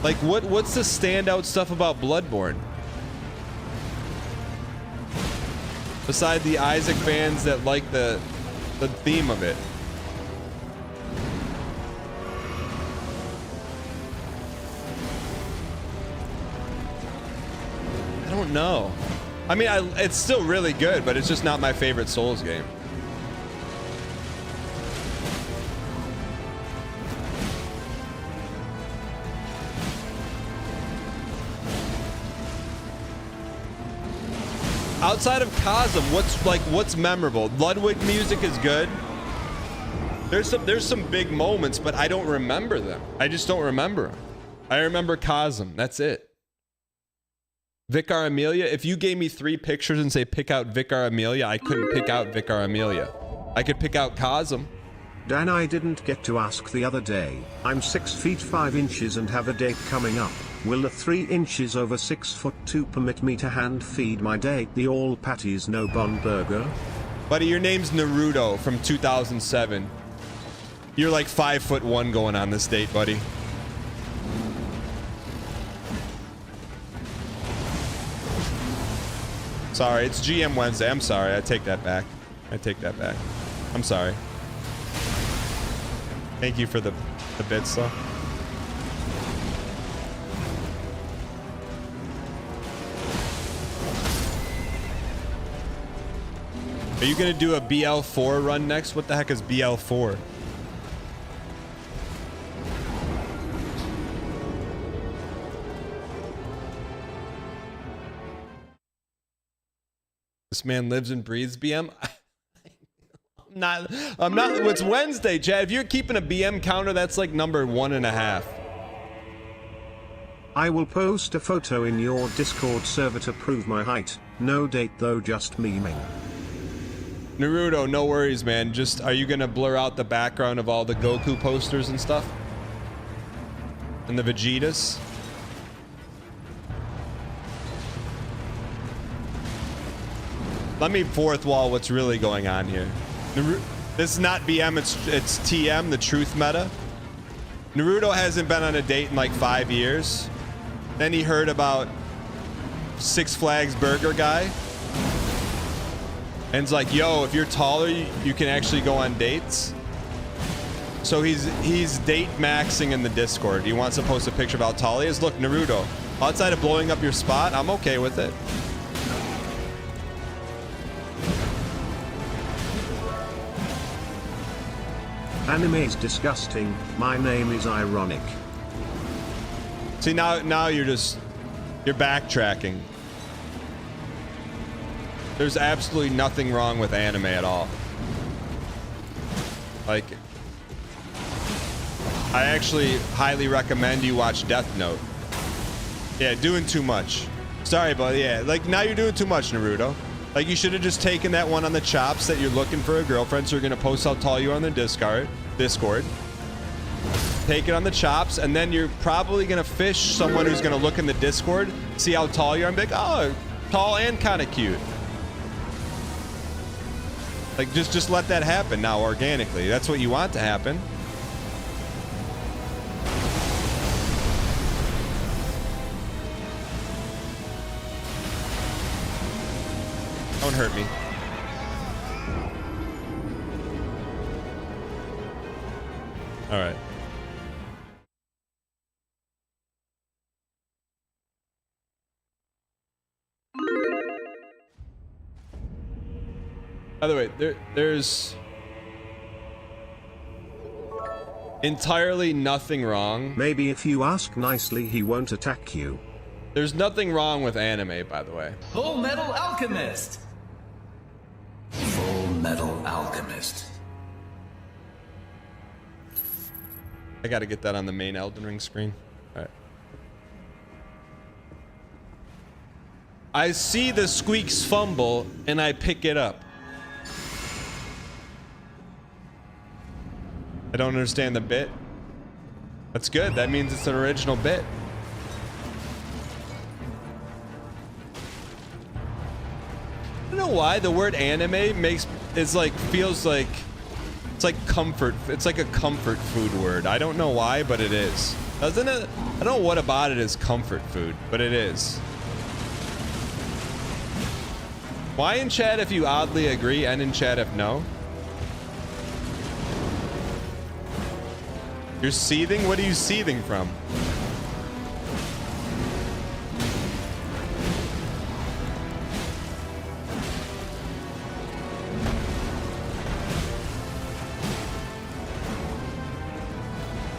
S1: Like, what's the standout stuff about Bloodborne? Beside the Isaac fans that like the theme of it. I don't know. I mean, it's still really good, but it's just not my favorite Souls game. Outside of Chasm, what's memorable? Ludwig music is good. There's some big moments, but I don't remember them. I just don't remember them. I remember Chasm. That's it. Vicar Amelia. If you gave me 3 pictures and say pick out Vicar Amelia, I couldn't pick out Vicar Amelia. I could pick out Chasm.
S9: Dan, I didn't get to ask the other day. I'm 6 feet 5 inches and have a date coming up. Will the 3 inches over 6 foot 2 permit me to hand feed my date the all patties no bun burger?
S1: Buddy, your name's Naruto from 2007. You're like 5'1" going on this date, buddy. Sorry, it's GM Wednesday. I'm sorry. I take that back. I'm sorry. Thank you for the bits, though. Are you gonna do a BL4 run next? What the heck is BL4? This man lives and breathes BM. I'm not. It's Wednesday, Chad. If you're keeping a BM counter, that's like number 1.5.
S9: I will post a photo in your Discord server to prove my height. No date though, just memeing.
S1: Naruto, no worries, man. Just, are you gonna blur out the background of all the Goku posters and stuff? And the Vegetas? Let me fourth wall what's really going on here. This is not BM, it's TM, the truth meta. Naruto hasn't been on a date in like 5 years. Then he heard about Six Flags Burger guy. And it's like, yo, if you're taller, you can actually go on dates. So he's date maxing in the Discord. He wants to post a picture of how tall he is. Look, Naruto, outside of blowing up your spot, I'm okay with it.
S9: Anime is disgusting. My name is ironic.
S1: See, now you're backtracking. There's absolutely nothing wrong with anime at all. Like, I actually highly recommend you watch Death Note. Yeah, doing too much. Sorry, but yeah, like now you're doing too much, Naruto. Like you should have just taken that one on the chops that you're looking for a girlfriend, so you're gonna post how tall you are on the Discord. Take it on the chops, and then you're probably gonna fish someone who's gonna look in the Discord, see how tall you are, and be like, oh, tall and kind of cute. Like just let that happen now organically. That's what you want to happen. Don't hurt me. All right. By the way, there's entirely nothing wrong.
S9: Maybe if you ask nicely, he won't attack you.
S1: There's nothing wrong with anime, by the way.
S2: Full Metal Alchemist. Full Metal Alchemist.
S1: I gotta get that on the main Elden Ring screen. All right. I see the squeaks fumble and I pick it up. I don't understand the bit. That's good. That means it's an original bit. I don't know why the word anime feels like it's like comfort. It's like a comfort food word. I don't know why, but it is. Doesn't it? I don't know what about it is comfort food, but it is. Why in chat if you oddly agree, and in chat if no? You're seething? What are you seething from?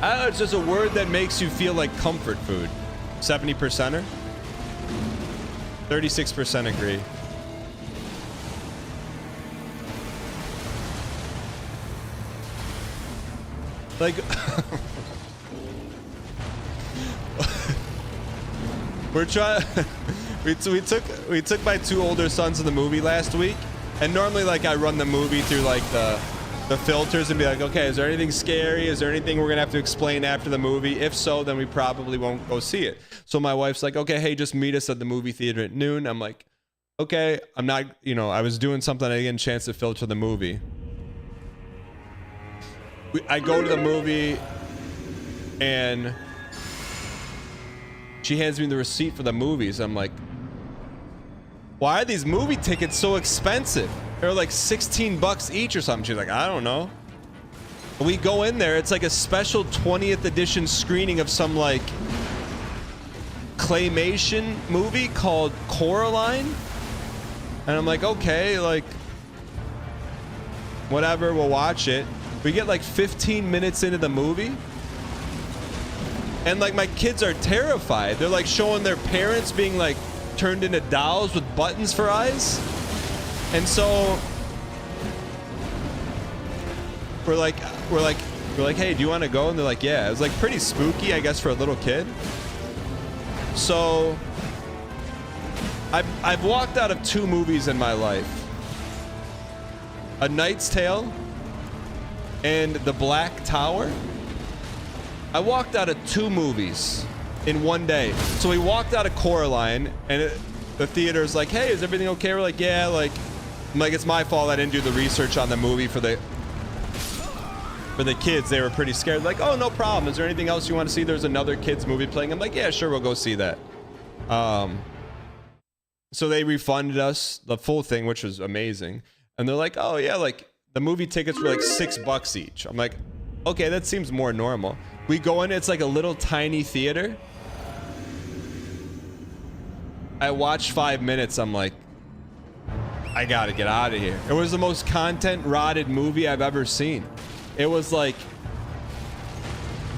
S1: I don't know, it's just a word that makes you feel like comfort food. 70%er? 36% agree. Like, we're trying. we took my two older sons to the movie last week, and normally like I run the movie through like the filters and be like, okay, is there anything scary? Is there anything we're gonna have to explain after the movie? If so, then we probably won't go see it. So my wife's like, okay, hey, just meet us at the movie theater at noon. I'm like, okay, I'm not, I was doing something, I didn't get a chance to filter the movie. I go to the movie and she hands me the receipt for the movies. I'm like, why are these movie tickets so expensive? They're like 16 bucks each or something. She's like, I don't know. We go in there, it's like a special 20th edition screening of some like claymation movie called Coraline. And I'm like, okay, like whatever, we'll watch it. We get like 15 minutes into the movie, and like my kids are terrified. They're like showing their parents being like turned into dolls with buttons for eyes. And so we're like, hey, do you want to go? And they're like, yeah. It was like pretty spooky, I guess, for a little kid. So I've walked out of two movies in my life: A Knight's Tale and The Black Tower. I walked out of two movies in one day. So we walked out of Coraline, and the theater's like, hey, is everything okay? We're like, yeah, like, I'm like, it's my fault I didn't do the research on the movie for the kids. They were pretty scared. Like, oh, no problem. Is there anything else you want to see? There's another kids movie playing. I'm like, yeah, sure, we'll go see that. So they refunded us the full thing, which was amazing. And they're like, oh yeah, like the movie tickets were like $6 each. I'm like, okay, that seems more normal. We go in, it's like a little tiny theater. I watched 5 minutes. I'm like, I gotta get out of here. It was the most content rotted movie I've ever seen. It was like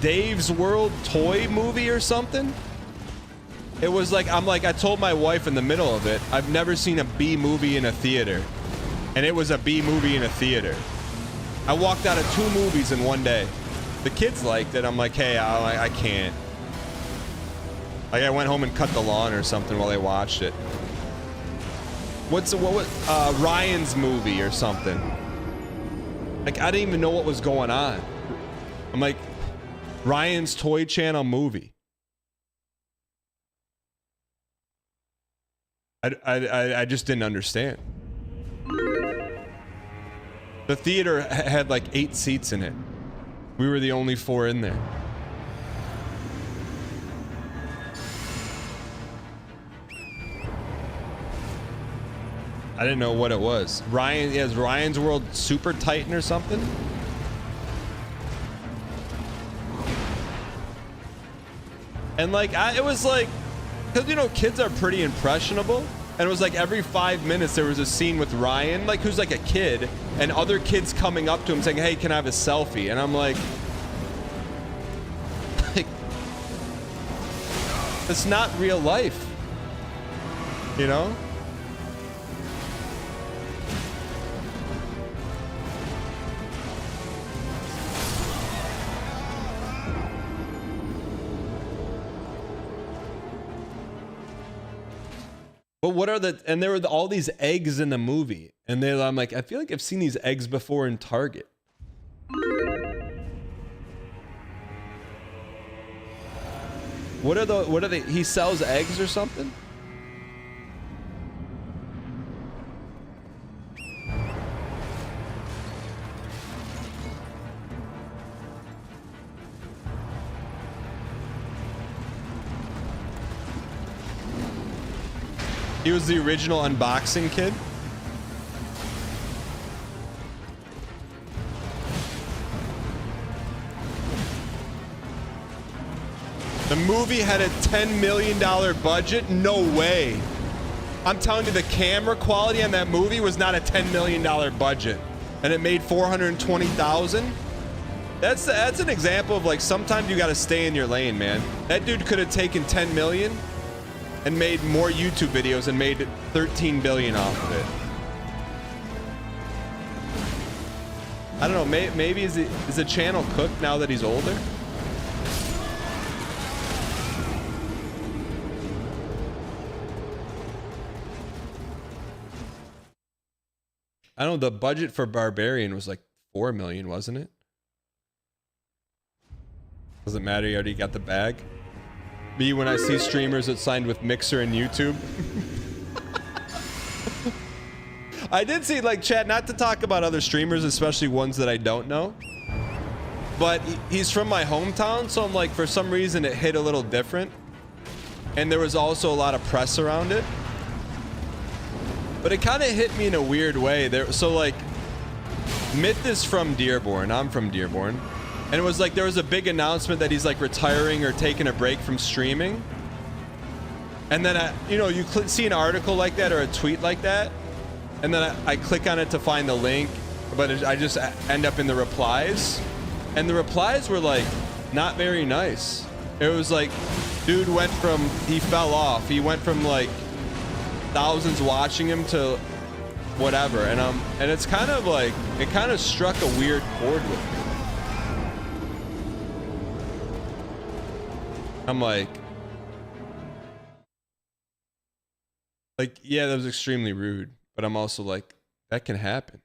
S1: Dave's World toy movie or something. It was like, I told my wife in the middle of it, I've never seen a B movie in a theater. And it was a B movie in a theater. I walked out of 2 movies in one day. The kids liked it. I'm like, hey, I can't. Like, I went home and cut the lawn or something while they watched it. What was Ryan's movie or something? Like, I didn't even know what was going on. I'm like, Ryan's Toy Channel movie. I just didn't understand. The theater had like 8 seats in it. We were the only 4 in there. I didn't know what it was. Is Ryan's World Super Titan or something? And like, it was like, because, you know, kids are pretty impressionable. And it was like every 5 minutes there was a scene with Ryan, like, who's like a kid, and other kids coming up to him saying, hey, can I have a selfie? And I'm like, it's not real life, you know? But what are the, and there were all these eggs in the movie, and I'm like, I feel like I've seen these eggs before in Target. What are they, he sells eggs or something? He was the original unboxing kid. The movie had a $10 million budget? No way. I'm telling you, the camera quality on that movie was not a $10 million budget. And it made $420,000? That's an example of, like, sometimes you gotta stay in your lane, man. That dude could have taken $10 million and made more YouTube videos and made $13 billion off of it. I don't know, maybe is the channel cooked now that he's older? I don't know, the budget for Barbarian was like 4 million, wasn't it? Doesn't matter, you already got the bag. Me, when I see streamers that signed with Mixer and YouTube. I did see, like, chat, not to talk about other streamers, especially ones that I don't know. But he's from my hometown, so I'm like, for some reason it hit a little different. And there was also a lot of press around it. But it kind of hit me in a weird way. So, like, Myth is from Dearborn. I'm from Dearborn. And it was like there was a big announcement that he's like retiring or taking a break from streaming. And then, you know, you see an article like that or a tweet like that. And then I click on it to find the link. But I just end up in the replies. And the replies were like not very nice. It was like, dude went from, he fell off. He went from like thousands watching him to whatever. And it's kind of like, it kind of struck a weird chord with me. I'm like, yeah, that was extremely rude, but I'm also like, that can happen.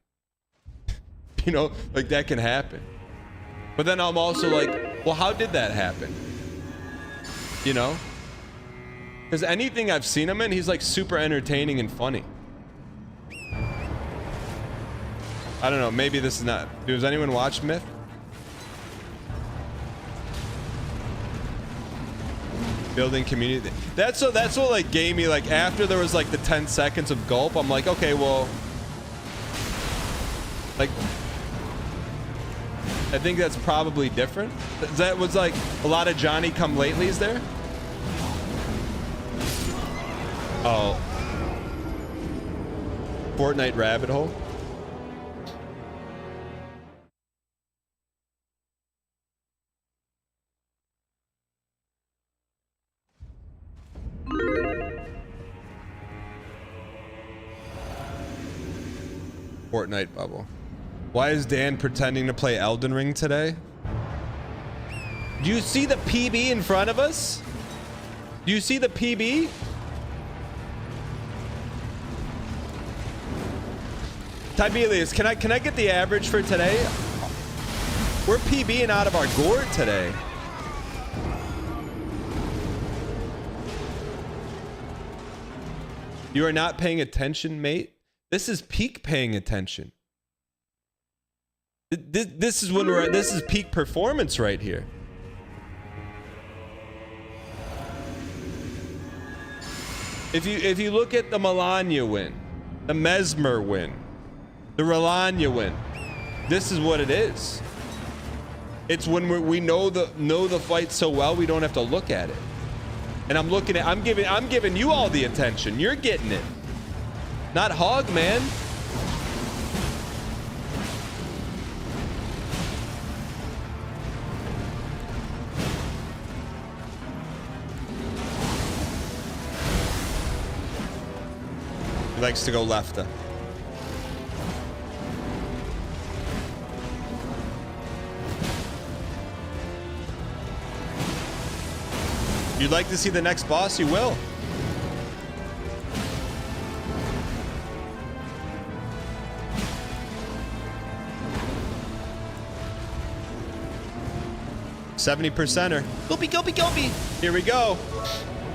S1: You know, like that can happen. But then I'm also like, well, how did that happen? You know? Because anything I've seen him in, he's like super entertaining and funny. I don't know, maybe this is not, does anyone watch Myth? Building community. That's what like gave me, like, after there was like the 10 seconds of gulp, I'm like, okay, well, like, I think that's probably different. That was like a lot of Johnny come latelys there. Oh, Fortnite rabbit hole. Fortnite bubble. Why is Dan pretending to play Elden Ring today? Do you see the PB in front of us? Do you see the PB? Tibelius, can I get the average for today? We're PBing out of our gourd today. You are not paying attention, mate. This is peak paying attention. This is when we're at. This is peak performance right here. If you look at the Melania win, the Mesmer win, the Relania win, this is what it is. It's when we know the fight so well we don't have to look at it. And I'm giving you all the attention. You're getting it. Not Hog Man. He likes to go lefta. You'd like to see the next boss, you will. %er. Goopy. Here we go.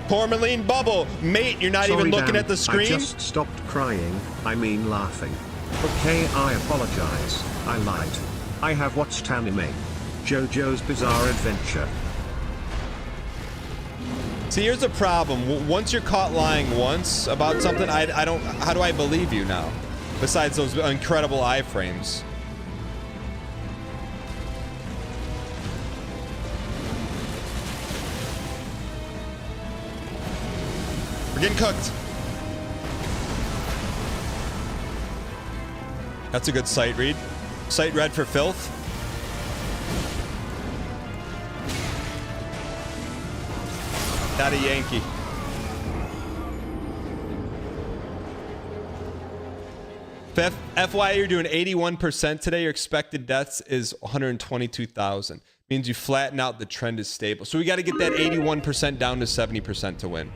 S1: Tourmaline bubble. Mate, you're not even looking at the screen?
S9: I just stopped crying, I mean laughing. Okay, I apologize. I lied. I have watched anime. JoJo's Bizarre Adventure.
S1: See, here's the problem. Once you're caught lying once about something, I don't. How do I believe you now? Besides those incredible iframes. We're getting cooked. That's a good sight read. Sight read for filth. Daddy Yankee. FYI, you're doing 81% today. Your expected deaths is 122,000. Means you flatten out, the trend is stable. So we got to get that 81% down to 70% to win.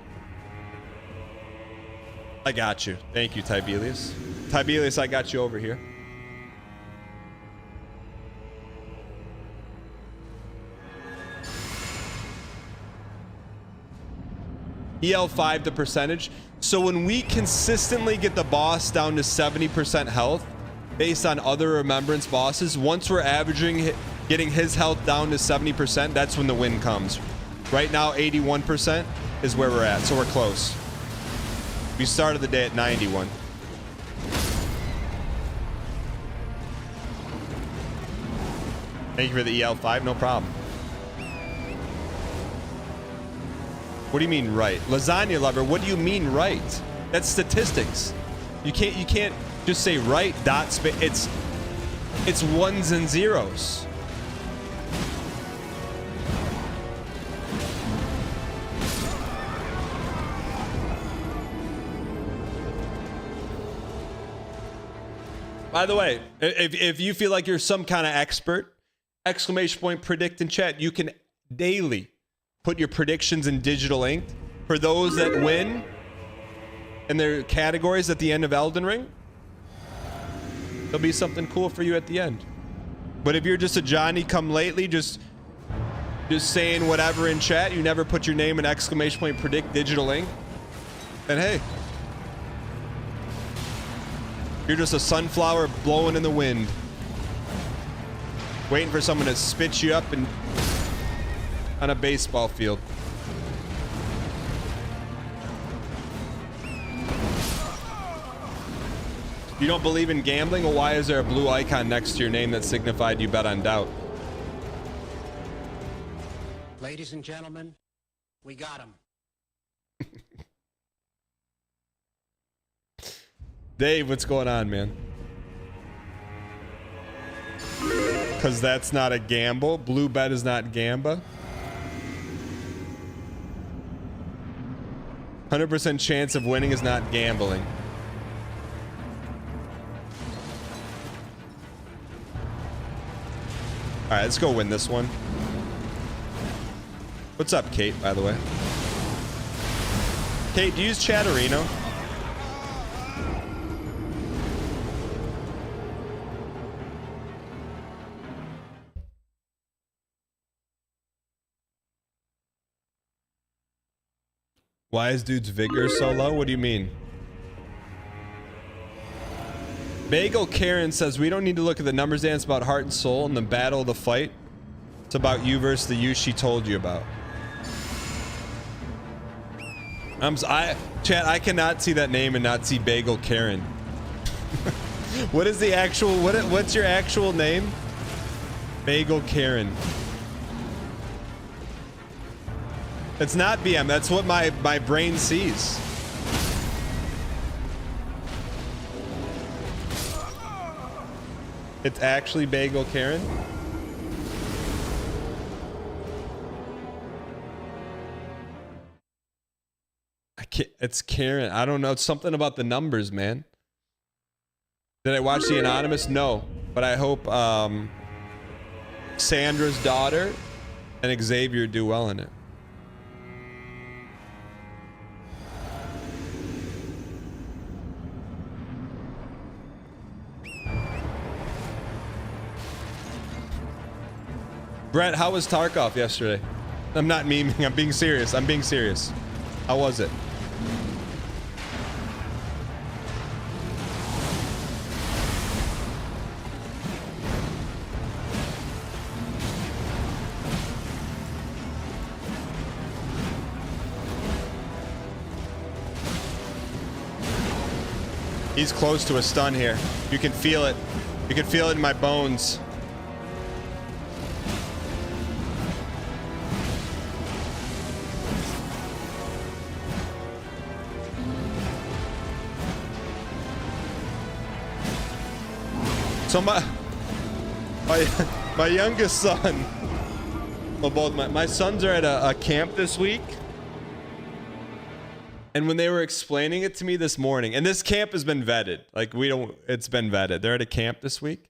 S1: I got you. Thank you, Tibelius. Tibelius, I got you over here. EL5 the percentage. So when we consistently get the boss down to 70% health based on other remembrance bosses, once we're averaging getting his health down to 70%, that's when the win comes. Right now 81% is where we're at, so we're close. We started the day at 91. Thank you for the EL5, no problem. What do you mean right? Lasagna lover, what do you mean right? That's statistics. You can't just say right dot space. It's ones and zeros. By the way, if you feel like you're some kind of expert, exclamation point predict in chat. You can daily put your predictions in digital ink for those that win in their categories at the end of Elden Ring. There'll be something cool for you at the end. But if you're just a Johnny come lately, just saying whatever in chat, you never put your name in exclamation point predict digital ink, then hey, you're just a sunflower blowing in the wind, waiting for someone to spit you up and on a baseball field. You don't believe in gambling? Well, why is there a blue icon next to your name that signified you bet on doubt?
S13: Ladies and gentlemen, we got him.
S1: Dave, what's going on, man? Because that's not a gamble. Blue bet is not gamba. 100% chance of winning is not gambling. All right, let's go win this one. What's up, Kate, by the way? Kate, do you use Chatterino? Why is dude's vigor so low? What do you mean? Bagel Karen says we don't need to look at the numbers, Dan. It's about heart and soul and the battle of the fight. It's about you versus the you she told you about. Chat, I cannot see that name and not see Bagel Karen. What is the actual, what's your actual name? Bagel Karen. It's not BM, that's what my brain sees. It's actually Bagel Karen? It's Karen. I don't know. It's something about the numbers, man. Did I watch The Anonymous? No. But I hope Sandra's daughter and Xavier do well in it. Brett, how was Tarkov yesterday? I'm not memeing. I'm being serious. I'm being serious. How was it? He's close to a stun here. You can feel it. You can feel it in my bones. So my youngest son, well, both my sons are at a camp this week. And when they were explaining it to me this morning, and this camp has been vetted, like it's been vetted. They're at a camp this week.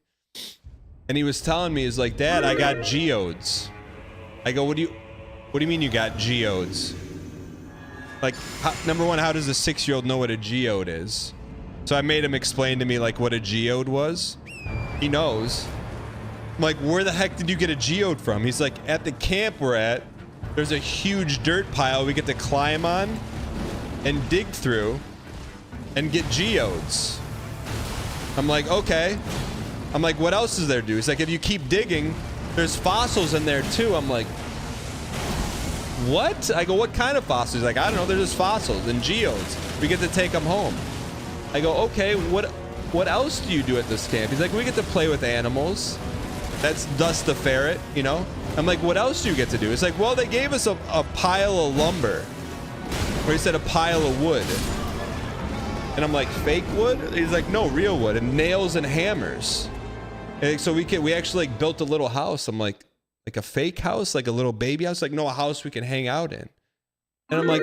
S1: And he was telling me, he's like, Dad, I got geodes. I go, what do you mean you got geodes? Like, number one, how does a 6-year-old know what a geode is? So I made him explain to me like what a geode was. He knows. I'm like, where the heck did you get a geode from? He's like, at the camp we're at, there's a huge dirt pile we get to climb on and dig through and get geodes. I'm like, okay. I'm like, what else is there to do? He's like, if you keep digging, there's fossils in there too. I'm like, what? I go, what kind of fossils? He's like, I don't know, they're just fossils and geodes. We get to take them home. I go, okay, what else do you do at this camp? He's like, we get to play with animals. That's Dust the ferret, you know? I'm like, what else do you get to do? It's like, well, they gave us a pile of lumber. Or he said a pile of wood. And I'm like, fake wood? He's like, no, real wood. And nails and hammers. And so we actually like built a little house. I'm like a fake house? Like a little baby house? Like, no, a house we can hang out in. And I'm like,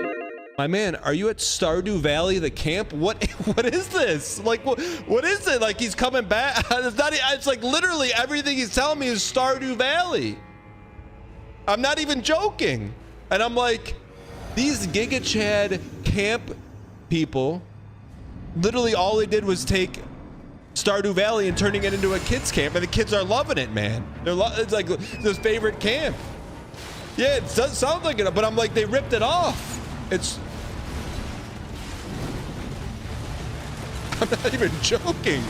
S1: my man, are you at Stardew Valley, the camp? What is this? Like, what is it? Like, he's coming back. It's like literally everything he's telling me is Stardew Valley. I'm not even joking. And I'm like, these Giga Chad camp people, literally all they did was take Stardew Valley and turning it into a kids camp, and the kids are loving it, man. It's like his favorite camp. Yeah, it does sound like it, but I'm like, they ripped it off. I'm not even joking.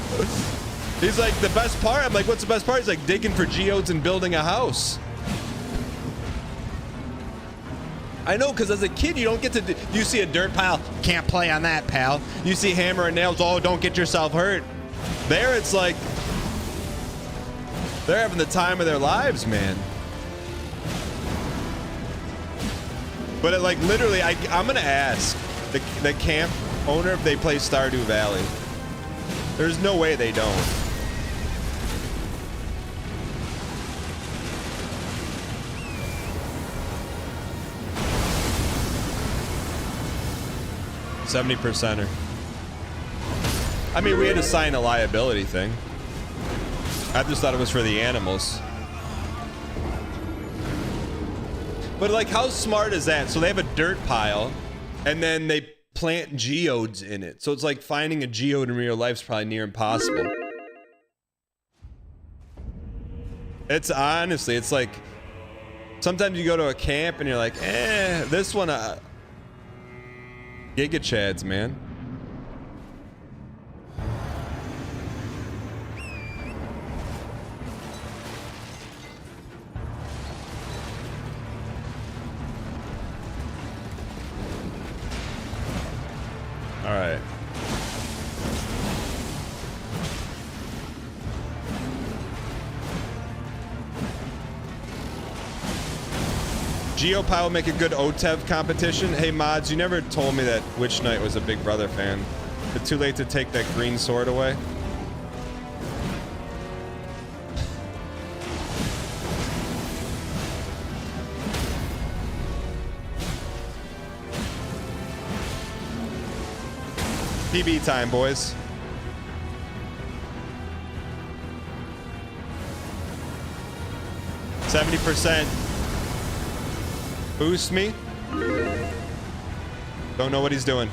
S1: He's like, the best part? I'm like, what's the best part? He's like, digging for geodes and building a house. I know, because as a kid, you don't get to... You see a dirt pile, can't play on that, pal. You see hammer and nails, oh, don't get yourself hurt. There, it's like... They're having the time of their lives, man. But it, like, literally, I'm going to ask the camp owner if they play Stardew Valley. There's no way they don't. $70%er. I mean, we had to sign a liability thing. I just thought it was for the animals. But like, how smart is that? So they have a dirt pile, and then they plant geodes in it. So it's like finding a geode in real life is probably near impossible. It's honestly, it's like sometimes you go to a camp and you're like, this one, Giga Chads, man. All right. Geopile will make a good OTEV competition. Hey mods, you never told me that Witch Knight was a Big Brother fan. Is it too late to take that green sword away? PB time, boys. %. Boost me. Don't know what he's doing.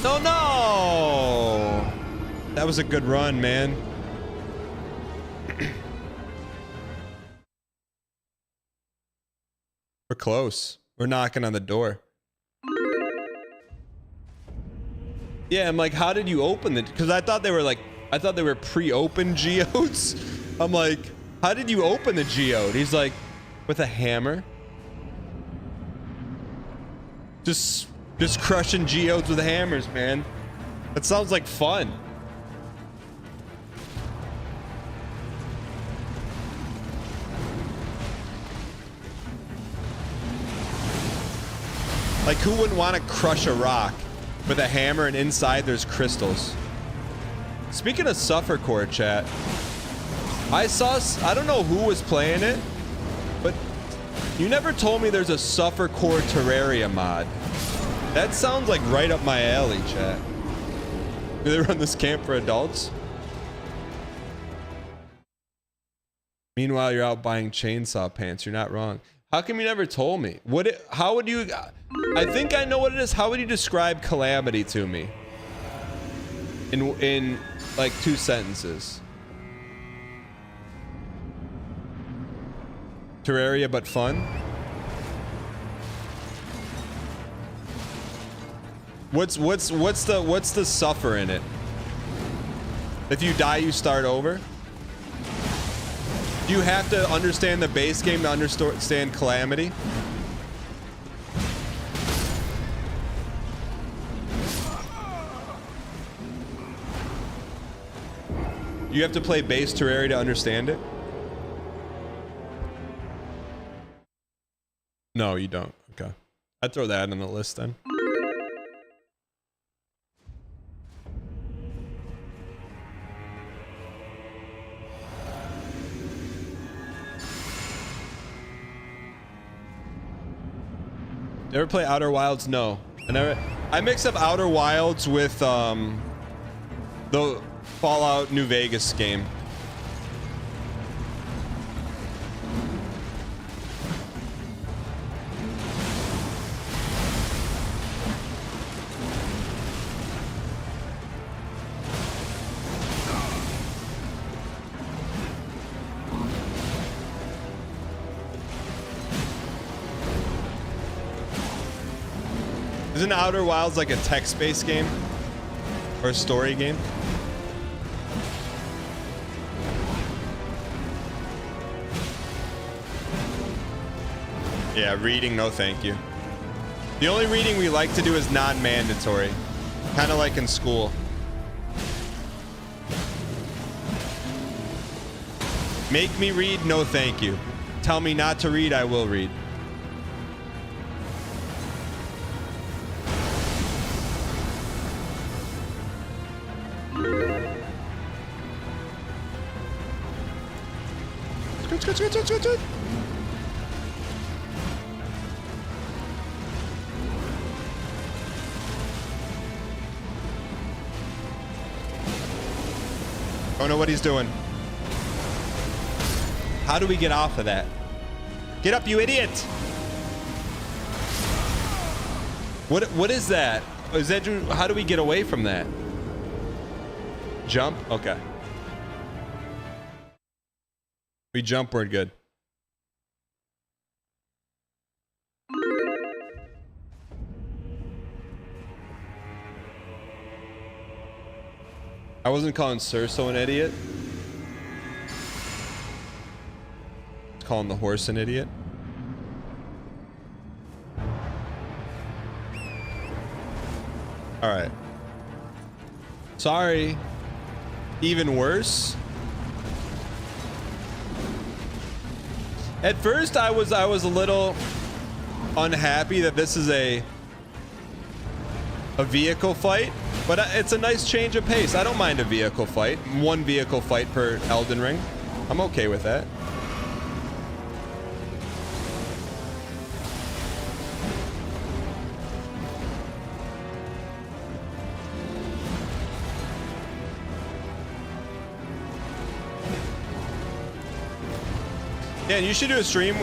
S1: No. That was a good run, man. We're close. We're knocking on the door. Yeah, I'm like, how did you open it? Because I thought they were pre-open geodes. I'm like, how did you open the geode? He's like, with a hammer. Just crushing geodes with hammers, man. That sounds like fun. Like, who wouldn't want to crush a rock with a hammer and inside there's crystals? Speaking of Suffer Core, chat, I don't know who was playing it, but you never told me there's a Suffer Core Terraria mod. That sounds like right up my alley, chat. Do they run this camp for adults? Meanwhile, you're out buying chainsaw pants. You're not wrong. How come you never told me? How would you... I think I know what it is. How would you describe Calamity to me? In like 2 sentences. Terraria, but fun. What's the suffer in it? If you die, you start over. Do you have to understand the base game to understand Calamity? You have to play base Terraria to understand it? No, you don't. Okay. I'd throw that on the list then. Ever play Outer Wilds? No. I mix up Outer Wilds with the Fallout New Vegas game. Isn't Outer Wilds like a text-based game? Or a story game? Yeah, reading, no thank you. The only reading we like to do is non-mandatory. Kind of like in school. Make me read, no thank you. Tell me not to read, I will read. Good. Don't know what he's doing. How do we get off of that? Get up, you idiot! What is that? Is that how do we get away from that? Jump? Okay. We jump, we're good. I wasn't calling Cerso an idiot. I was calling the horse an idiot. All right. Sorry. Even worse. At first, I was a little unhappy that this is a vehicle fight, but it's a nice change of pace. I don't mind a vehicle fight. One vehicle fight per Elden Ring. I'm okay with that. Yeah, and you should do a stream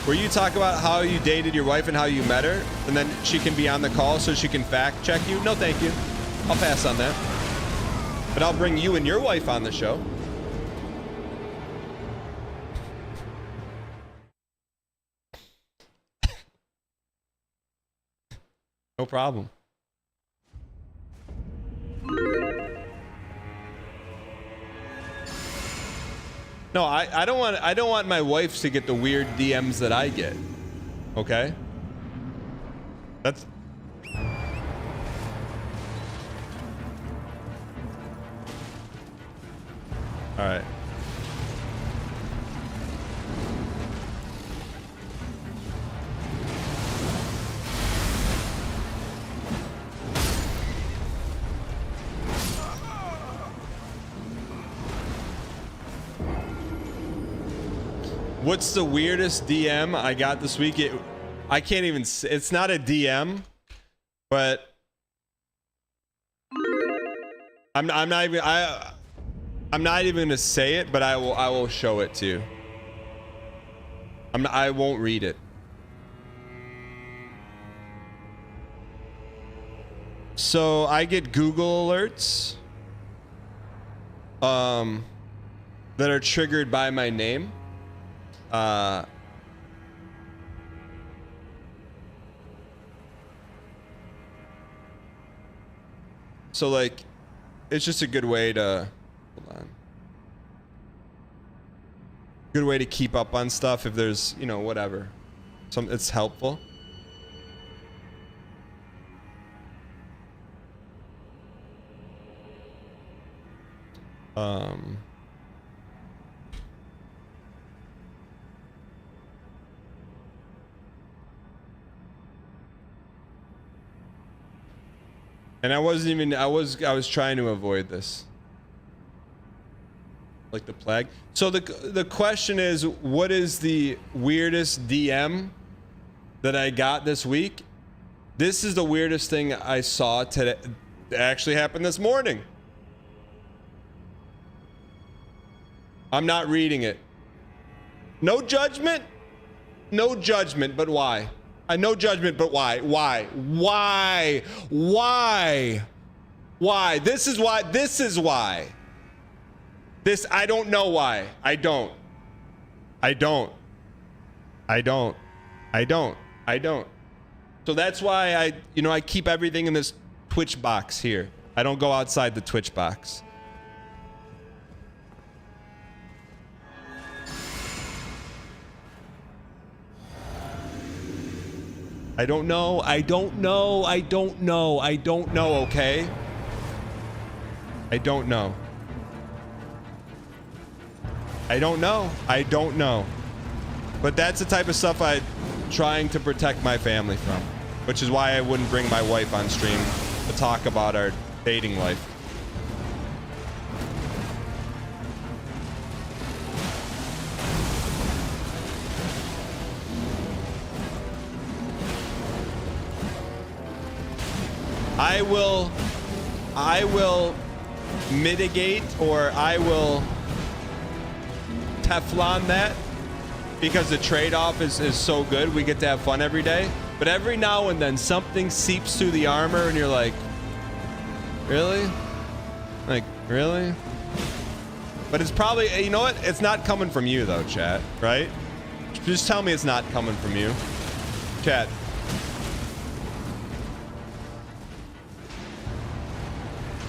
S1: where you talk about how you dated your wife and how you met her, and then she can be on the call so she can fact check you. No, thank you. I'll pass on that. But I'll bring you and your wife on the show. No problem. No, I don't want my wife to get the weird DMs that I get. Okay? That's all right. What's the weirdest DM I got this week? I can't even. It's not a DM, but I'm not even. I'm not even gonna say it, but I will show it to you. I won't read it. So I get Google alerts that are triggered by my name. So like, it's just a good way to, hold on. Good way to keep up on stuff if there's, you know, whatever. It's helpful. And I wasn't even, I was trying to avoid this. Like the plague. So the question is, what is the weirdest DM that I got this week? This is the weirdest thing I saw today. It actually happened this morning. I'm not reading it. No judgment. No judgment, but why? No judgment, but why? Why? Why? Why? Why? This is why. This is why. This, I don't know why. I don't. I don't. I don't. I don't. I don't. So that's why I keep everything in this Twitch box here. I don't go outside the Twitch box. I don't know. I don't know. I don't know. I don't know, okay? I don't know. I don't know. I don't know. But that's the type of stuff I'm trying to protect my family from, which is why I wouldn't bring my wife on stream to talk about our dating life. I will mitigate, or I will Teflon that because the trade-off is so good. We get to have fun every day. But every now and then something seeps through the armor and you're like, really? Like, really? But it's probably, you know what? It's not coming from you though, chat, right? Just tell me it's not coming from you. Chat.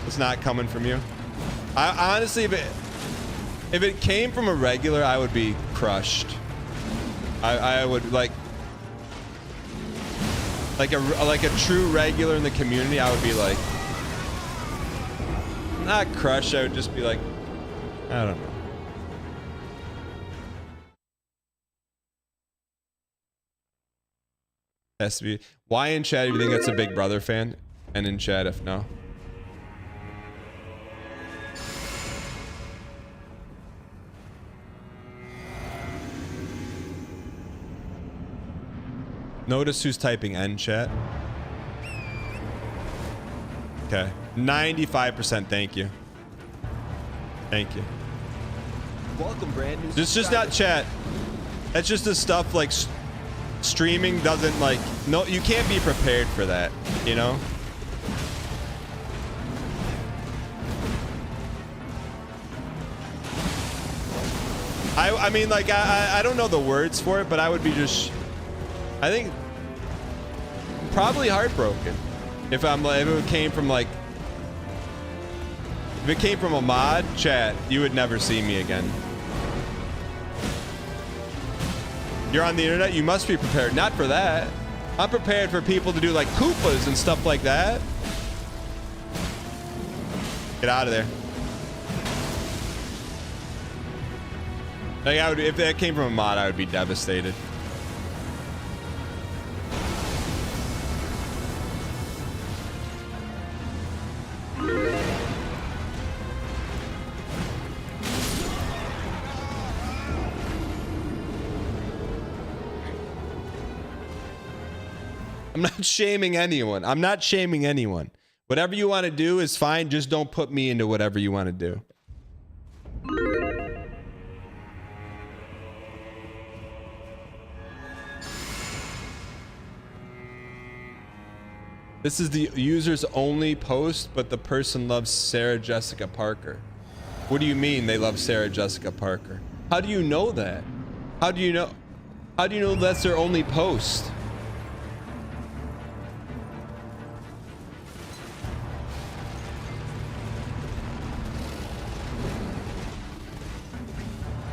S1: It's not coming from you. I honestly, if it came from a regular, I would be crushed. I would like a true regular in the community. I would be like, not crushed. I would just be like, I don't know. Has to be. Why in chat if you think that's a Big Brother fan, and in chat if no. Notice who's typing N chat. Okay. 95%. Thank you. Thank you.
S18: Welcome, brand new.
S1: This is just not chat. That's just the stuff like streaming doesn't like. No, you can't be prepared for that, you know? I mean, like, I don't know the words for it, but I would be just, I think, probably heartbroken if it came from like, if it came from a mod, chat, you would never see me again. You're on the internet, you must be prepared. Not for that. I'm prepared for people to do like Koopas and stuff like that. Get out of there. Like I would, if that came from a mod, I would be devastated. I'm not shaming anyone. I'm not shaming anyone. Whatever you want to do is fine. Just don't put me into whatever you want to do. This is the user's only post, but the person loves Sarah Jessica Parker. What do you mean they love Sarah Jessica Parker? How do you know that? How do you know? How do you know that's their only post?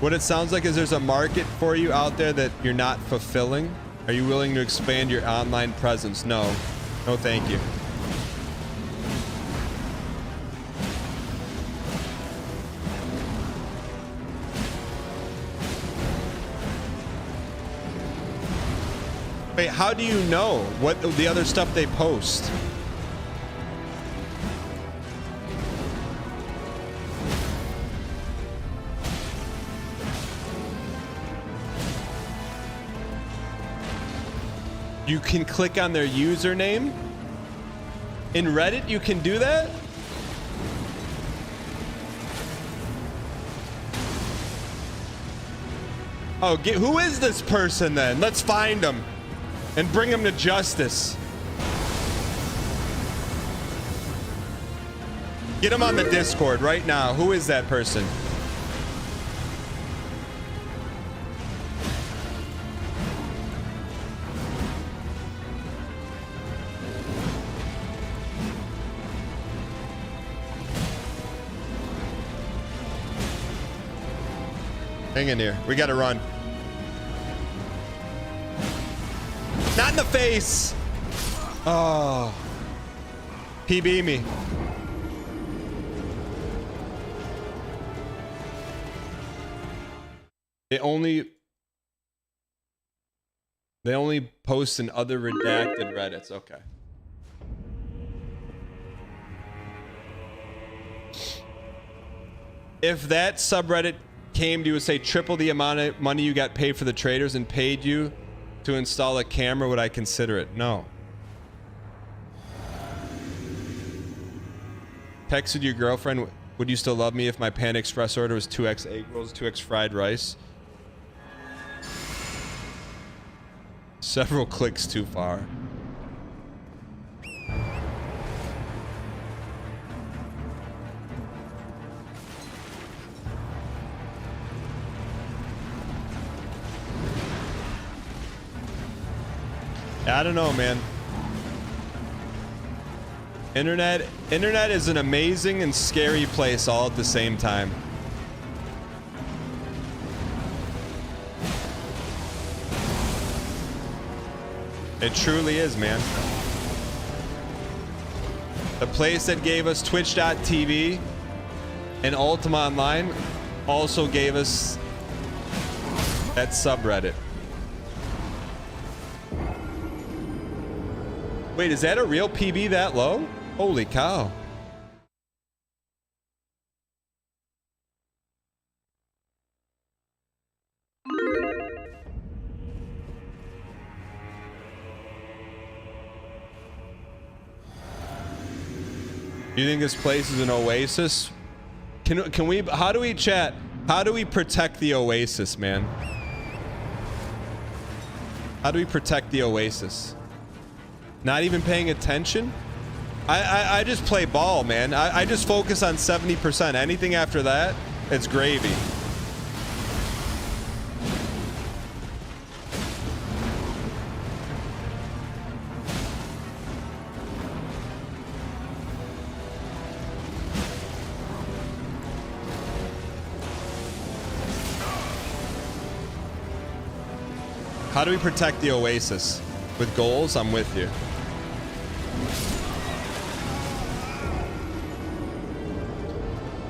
S1: What it sounds like is there's a market for you out there that you're not fulfilling. Are you willing to expand your online presence? No. No, thank you. Wait, how do you know what the other stuff they post? You can click on their username. In Reddit, you can do that? Oh, who is this person then? Let's find him and bring him to justice. Get him on the Discord right now. Who is that person? Hang in here. We gotta run. Not in the face. Oh. PB me. They only post in other redacted Reddits. Okay. If that subreddit came to you and say triple the amount of money you got paid for the traders and paid you to install a camera, would I consider it? No. Texted your girlfriend, would you still love me if my Panda Express order was 2x egg rolls, 2x fried rice? Several clicks too far. I don't know, man. Internet is an amazing and scary place all at the same time. It truly is, man. The place that gave us Twitch.tv and Ultima Online also gave us that subreddit. Wait, is that a real PB that low? Holy cow. You think this place is an oasis? Can we, how do we chat? How do we protect the oasis, man? How do we protect the oasis? Not even paying attention? I just play ball, man. I just focus on 70%. Anything after that, it's gravy. How do we protect the oasis? With goals? I'm with you.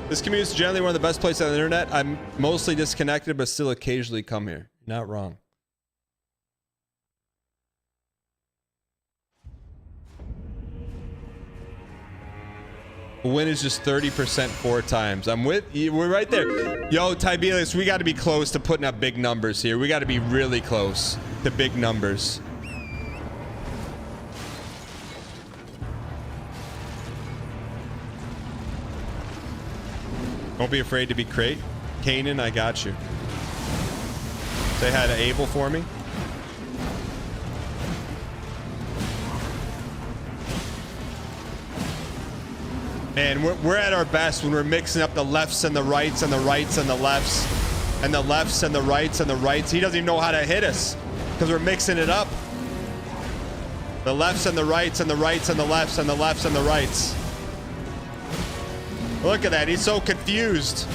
S1: This community is generally one of the best places on the internet. I'm mostly disconnected, but still occasionally come here. Not wrong. A win is just 30% 4 times. I'm with you. We're right there. Yo, Tiberius, we got to be close to putting up big numbers here. We got to be really close to big numbers. Don't be afraid to be crate. Kanan, I got you. Say hi to Abel for me. Man, we're at our best when we're mixing up the lefts and the rights and the rights and the lefts and the lefts and the rights and the rights. He doesn't even know how to hit us because we're mixing it up. The lefts and the rights and the rights and the lefts and the lefts and the rights. Look at that. He's so confused.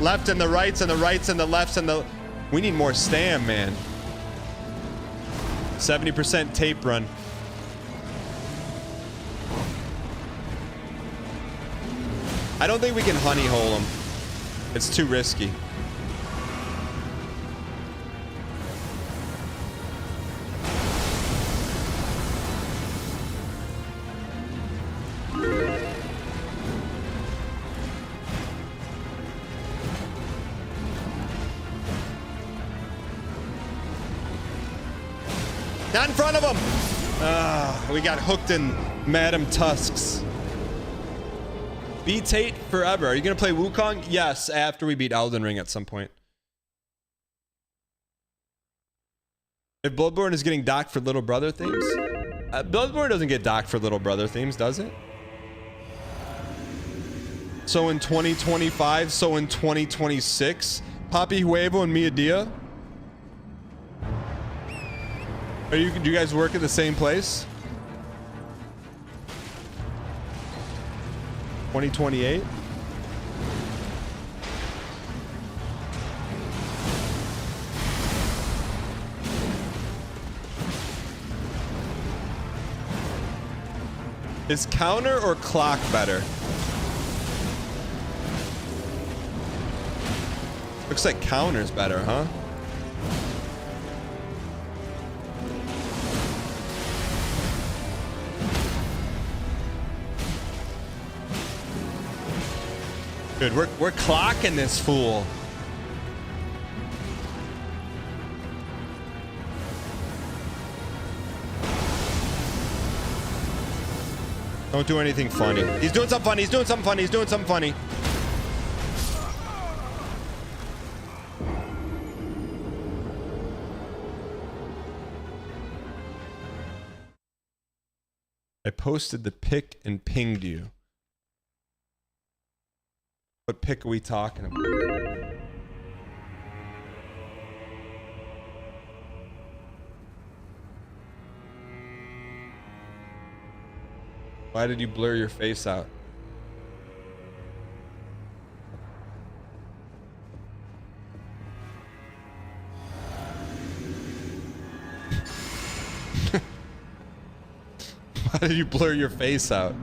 S1: Left and the rights and the rights and the lefts and the... We need more stam, man. 70% tape run. I don't think we can honey hole him. It's too risky. Not in front of him. We got hooked in Madam Tusks. Beat Tate forever. Are you going to play Wukong? Yes, after we beat Elden Ring at some point. If Bloodborne is getting docked for Little Brother themes? Bloodborne doesn't get docked for Little Brother themes, does it? So in 2025, so in 2026, Papi Huevo and Mia Dia? Do you guys work at the same place? 2028? Is counter or clock better? Looks like counter's better, huh? Dude, we're clocking this fool. Don't do anything funny. He's doing something funny. He's doing something funny. He's doing something funny. I posted the pic and pinged you. What pic are we talking about? Why did you blur your face out? Why did you blur your face out?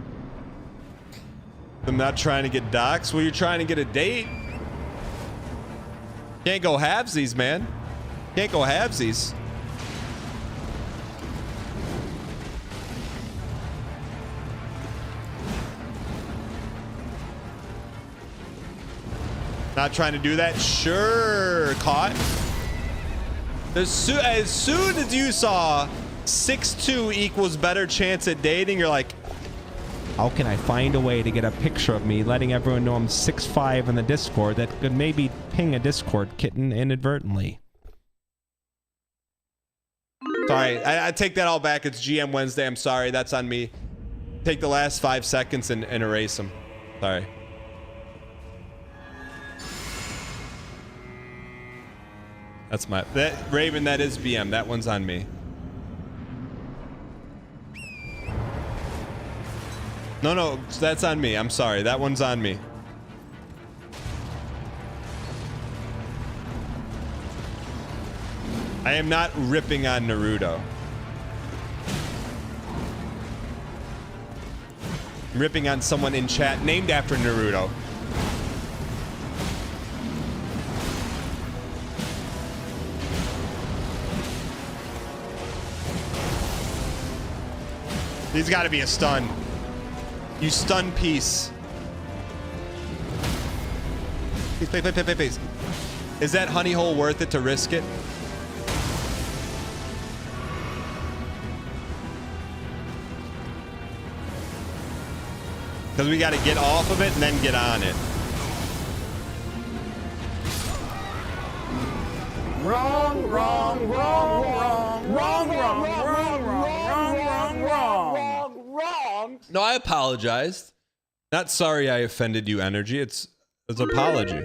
S1: I'm not trying to get doxxed. Well, you're trying to get a date. Can't go halvesies, man. Can't go halvesies. Not trying to do that? Sure, caught. As soon as you saw 6'2" equals better chance at dating, you're like, how can I find a way to get a picture of me letting everyone know I'm 6'5" in the Discord that could maybe ping a Discord kitten inadvertently? Sorry, I take that all back. It's GM Wednesday. I'm sorry. That's on me. Take the last 5 seconds and erase them. Sorry. That's my... Raven, that is BM. That one's on me. No, that's on me. I'm sorry. That one's on me. I am not ripping on Naruto. I'm ripping on someone in chat named after Naruto. He's got to be a stun. You stun piece. Please. Is that honey hole worth it to risk it? Because we got to get off of it and then get on it.
S8: Wrong.
S1: No, I apologized. Not sorry I offended you, energy. It's apology.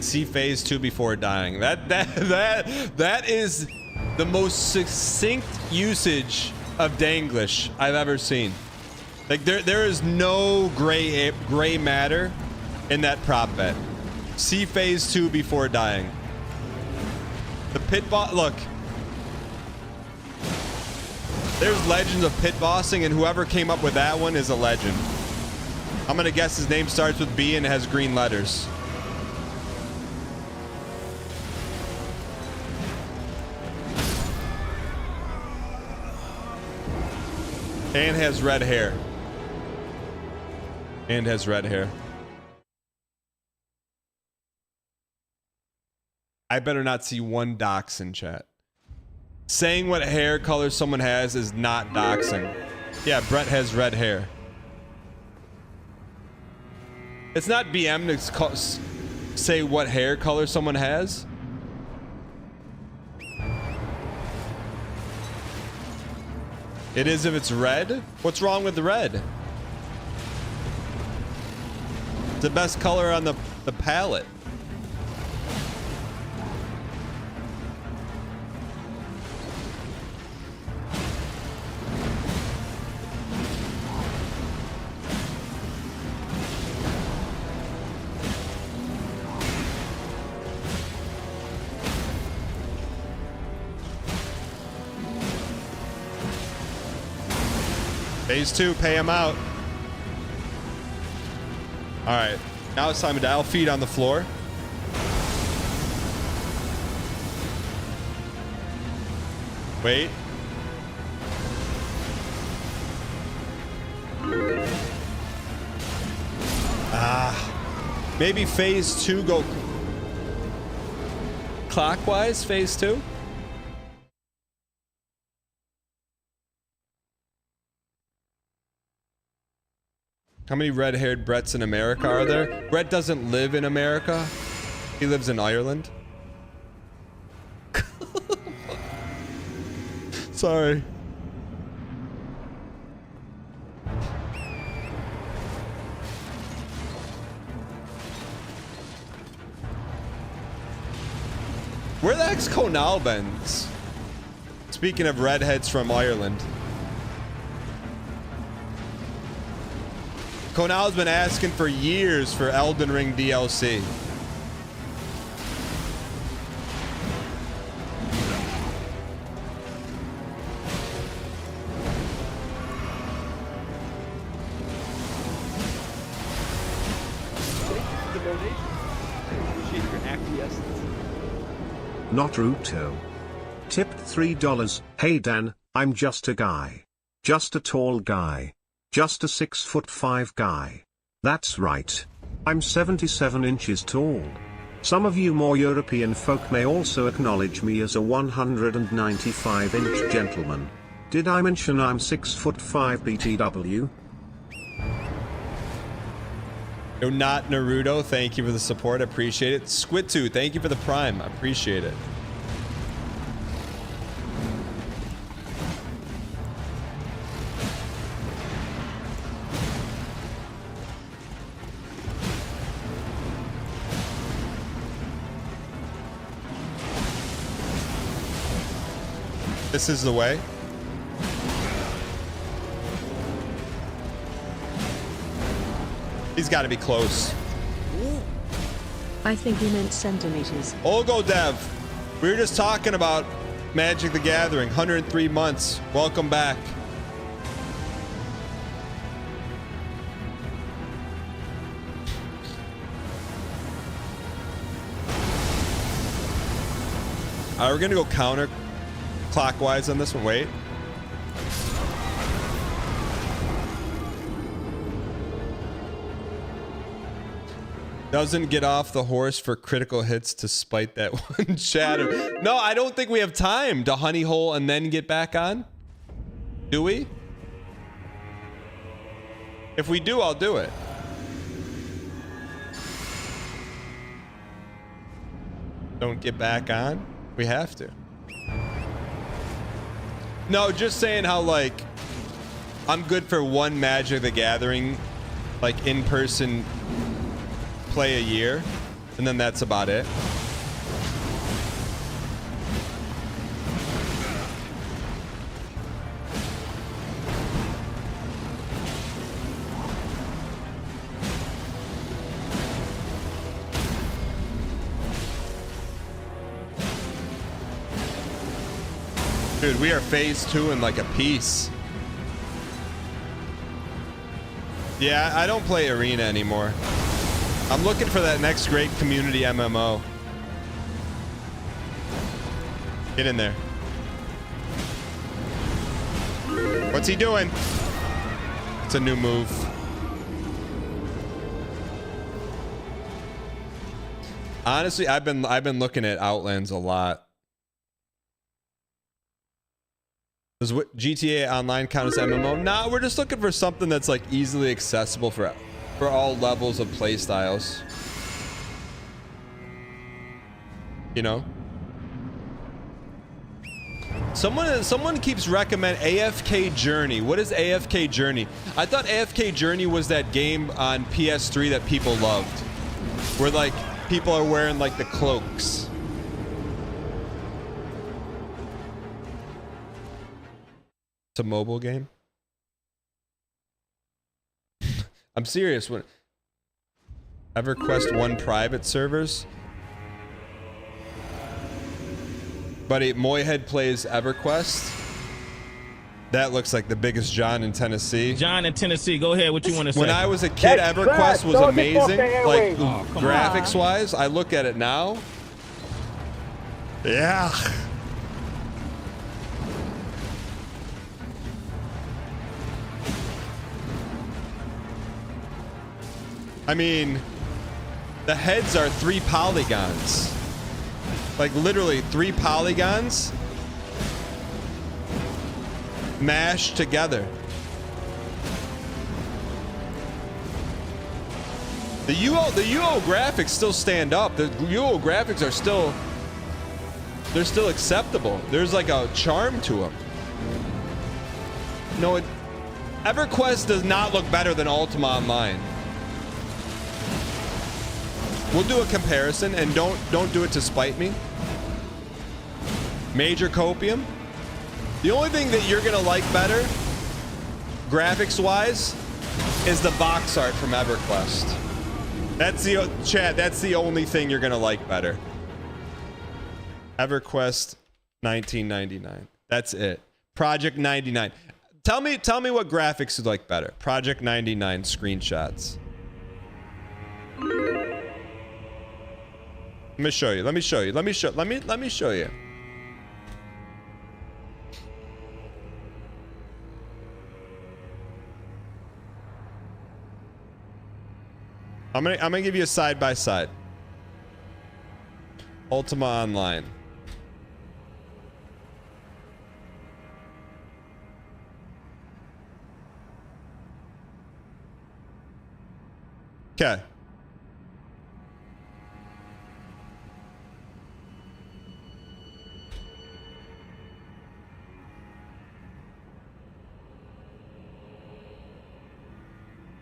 S1: See phase 2 before dying. That is the most succinct usage of Danglish I've ever seen. Like there is no gray matter in that prop bet. See phase 2 before dying. The pit boss. Look, there's legends of pit bossing, and whoever came up with that one is a legend. I'm gonna guess his name starts with B and has green letters. And has red hair. And has red hair. I better not see one dox in chat. Saying what hair color someone has is not doxing. Yeah, Brett has red hair. It's not BM to say what hair color someone has. It is if it's red. What's wrong with the red? It's the best color on the palette. Phase 2, pay him out. All right, now it's time to dial feet on the floor. Wait. Maybe phase 2 go clockwise, phase 2? How many red-haired Bretts in America are there? Brett doesn't live in America. He lives in Ireland. Sorry. Where the heck's Conal Bens? Speaking of redheads from Ireland. Conal's been asking for years for Elden Ring DLC.
S9: Not Ruto. Tipped $3. Hey Dan, I'm just a guy. Just a tall guy. Just a 6'5" guy. That's right. I'm 77 inches tall. Some of you more European folk may also acknowledge me as a 195-inch gentleman. Did I mention I'm 6'5" BTW?
S1: No, not Naruto. Thank you for the support. I appreciate it. Squid2, thank you for the prime. I appreciate it. This is the way. He's got to be close.
S5: I think he meant centimeters.
S1: Olgo Dev, we were just talking about Magic the Gathering. 103 months. Welcome back. All right, we're going to go counterclockwise on this one. Wait. Doesn't get off the horse for critical hits to spite that one shatter. No, I don't think we have time to honey hole and then get back on. Do we? If we do, I'll do it. Don't get back on? We have to. No, just saying how, like, I'm good for one Magic the Gathering, like, in-person play a year, and then that's about it. Dude, we are phase 2 in like a piece. Yeah, I don't play Arena anymore. I'm looking for that next great community MMO. Get in there. What's he doing? It's a new move. Honestly, I've been looking at Outlands a lot. Does GTA Online count as MMO? Nah, we're just looking for something that's like easily accessible for all levels of play styles. You know? Someone keeps recommending AFK Journey. What is AFK Journey? I thought AFK Journey was that game on PS3 that people loved. Where like people are wearing like the cloaks. It's a mobile game. I'm serious. When EverQuest 1 private servers, buddy, Moyhead plays EverQuest. That looks like the biggest John in Tennessee.
S20: John in Tennessee, go ahead. What you want to say?
S1: When I was a kid, EverQuest was amazing. Like graphics wise, I look at it now. Yeah. I mean, the heads are 3 polygons. Like literally 3 polygons mashed together. The UO graphics still stand up. The UO graphics are still, they're still acceptable. There's like a charm to them. No, EverQuest does not look better than Ultima Online. We'll do a comparison, and don't do it to spite me. Major copium. The only thing that you're gonna like better, graphics-wise, is the box art from EverQuest. That's the chat. That's the only thing you're gonna like better. EverQuest, 1999. That's it. Project 99. Tell me what graphics you like better. Project 99 screenshots. Let me show you. Let me show you. Let me show you. I'm gonna give you a side by side. Ultima Online. Okay.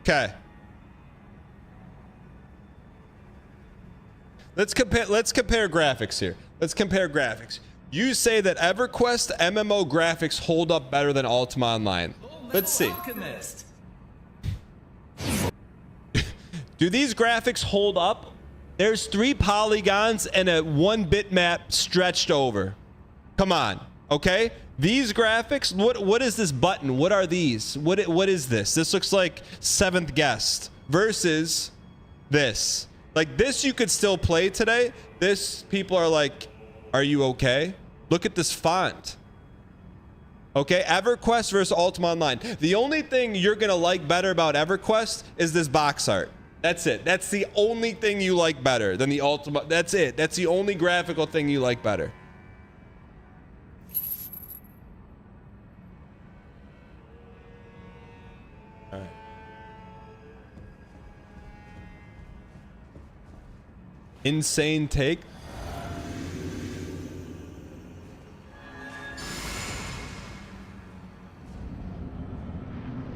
S1: Okay. Let's compare graphics here. Let's compare graphics. You say that EverQuest MMO graphics hold up better than Ultima Online. Let's see. Do these graphics hold up? There's 3 polygons and a 1 bitmap stretched over. Come on, okay? These graphics, what is this button? What are these? What is this? This looks like Seventh Guest versus this. Like this you could still play today. This, people are like, are you okay? Look at this font. Okay, EverQuest versus Ultima Online. The only thing you're gonna like better about EverQuest is this box art. That's it. That's the only thing you like better than the Ultima. That's it. That's the only graphical thing you like better. All right. Insane take.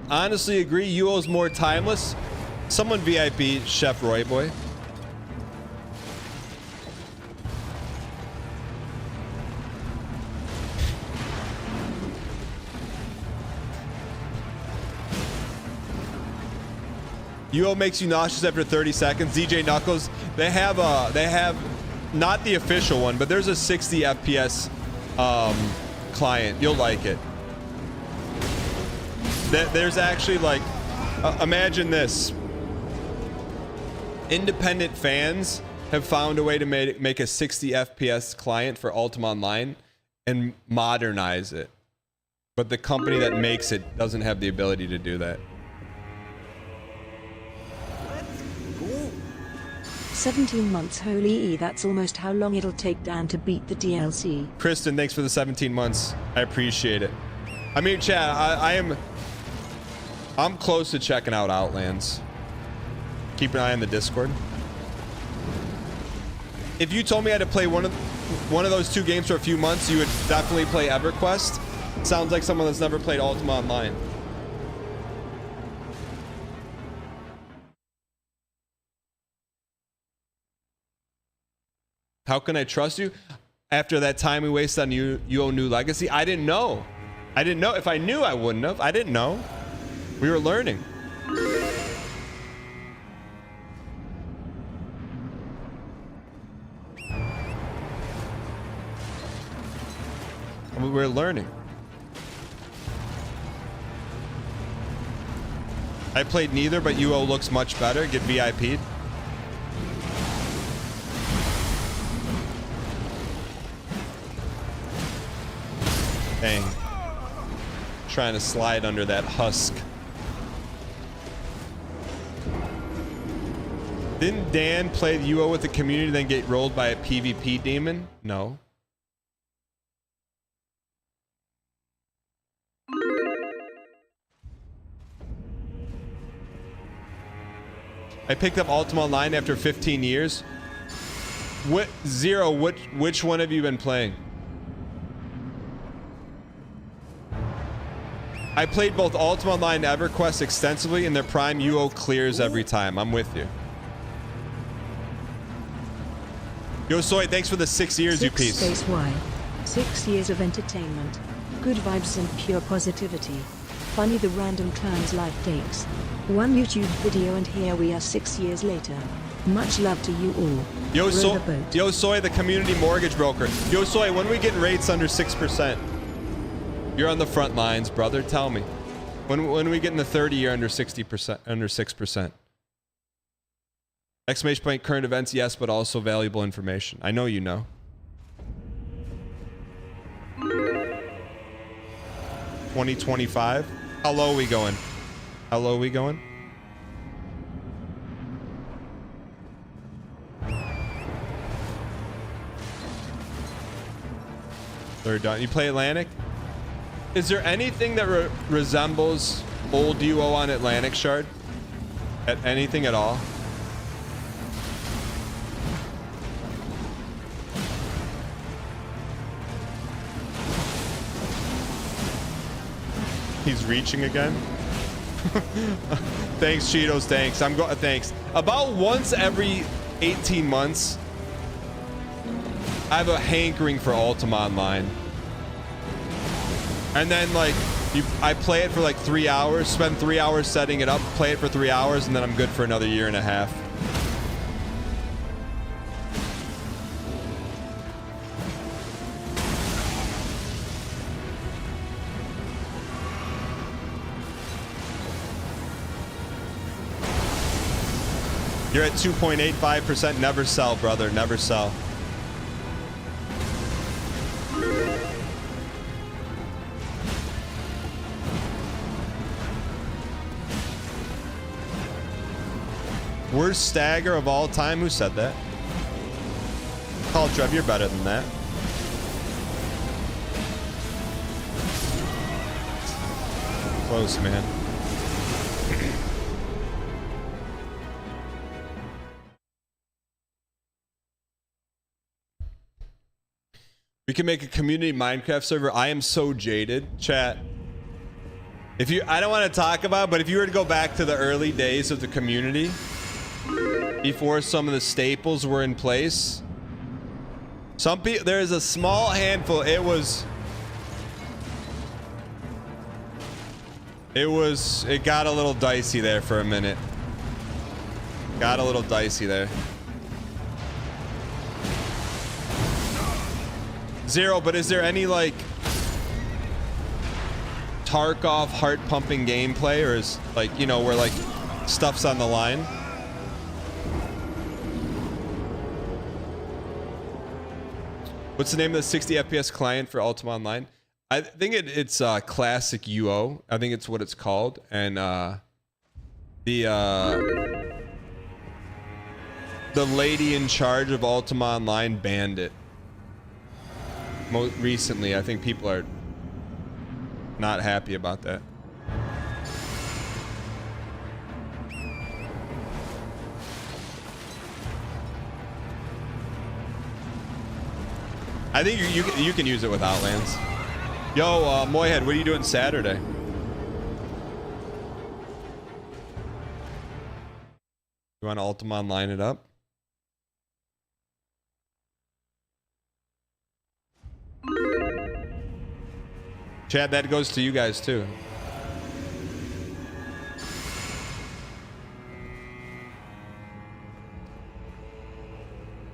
S1: Honestly agree, UO's more timeless. Someone VIP Chef Roy Boy. UO makes you nauseous after 30 seconds. DJ Knuckles, they have not the official one, but there's a 60 FPS client. You'll like it. There's actually like, imagine this. Independent fans have found a way to make a 60 FPS client for Ultima Online and modernize it. But the company that makes it doesn't have the ability to do that.
S5: 17 months, holy that's almost how long it'll take Dan to beat the DLC.
S1: Kristen, thanks for the 17 months. I appreciate it. I mean, chat, I'm close to checking out Outlands. Keep an eye on the Discord. If you told me I had to play one of those 2 games for a few months, you would definitely play EverQuest. Sounds like someone that's never played Ultima Online. How can I trust you? After that time we wasted on UO New Legacy, I didn't know. I didn't know. If I knew, I wouldn't have. I didn't know. We were learning. We're learning. I played neither, but UO looks much better. Get VIP'd. Dang. Trying to slide under that husk. Didn't Dan play UO with the community, then get rolled by a PvP demon? No. I picked up Ultima Online after 15 years. What Zero? Which one have you been playing? I played both Ultima Online and EverQuest extensively. In their prime, UO clears every time. I'm with you. Yo, Soy, thanks for the 6 years, you piece.
S5: Space Y. 6 years of entertainment. Good vibes and pure positivity. Funny the random turns life takes. One YouTube video and here we are 6 years later. Much love to you all.
S1: Yo, Soy, the community mortgage broker. Yo, Soy, when we getting rates under 6%? You're on the front lines, brother. Tell me. When we getting the 30-year under 60%, under 6%? Exclamation point, current events, yes, but also valuable information. I know you know. $20.25. How low are we going? How low are we going? Third done. You play Atlantic? Is there anything that resembles old UO on Atlantic Shard? At anything at all? He's reaching again. Thanks, Cheetos. Thanks. Thanks. About once every 18 months, I have a hankering for Ultima Online. And then, like, I play it for like 3 hours, spend 3 hours setting it up, play it for 3 hours, and then I'm good for another year and a half. You're at 2.85%. Never sell, brother. Never sell. Worst stagger of all time? Who said that? Call Trev, you're better than that. Close, man. We can make a community Minecraft server. I am so jaded, chat. If you, I don't want to talk about, but if you were to go back to the early days of the community, before some of the staples were in place, some people, there is a small handful. It got a little dicey there for a minute. Got a little dicey there. Zero, but is there any like Tarkov heart pumping gameplay, or is like, you know, where like stuff's on the line? What's the name of the 60 FPS client for Ultima Online? I think it's Classic UO. I think it's what it's called. And the lady in charge of Ultima Online banned it. Most recently, I think people are not happy about that. I think you can use it with Outlands. Yo, Moyhead, what are you doing Saturday? You want to Ultima Online it up? Chad, that goes to you guys too.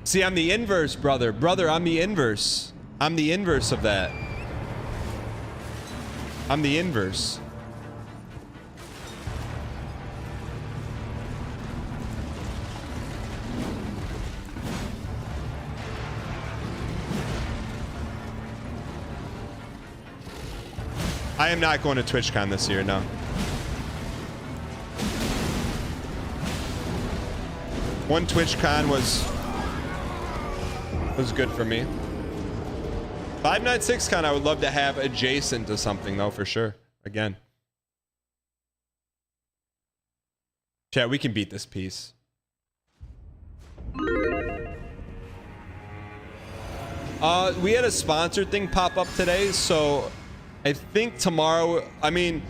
S1: See, I'm the inverse, brother. Brother, I'm the inverse. I'm the inverse of that. I'm the inverse. I am not going to TwitchCon this year, no. One TwitchCon was good for me. 596Con I would love to have adjacent to something though, for sure. Again. Chat, we can beat this piece. We had a sponsored thing pop up today, so I think tomorrow, I mean,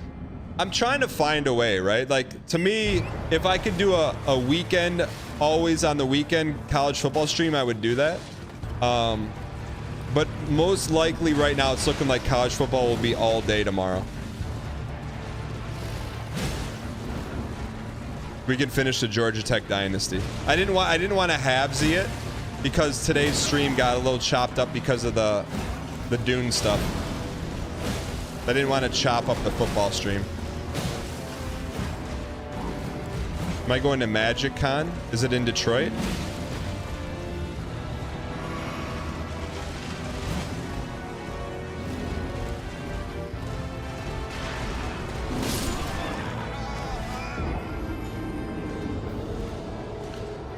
S1: I'm trying to find a way, right? Like, to me, if I could do a weekend, always on the weekend college football stream, I would do that. But most likely right now, it's looking like college football will be all day tomorrow. We can finish the Georgia Tech dynasty. I didn't want to halvesy it because today's stream got a little chopped up because of the Dune stuff. I didn't want to chop up the football stream. Am I going to Magic Con? Is it in Detroit?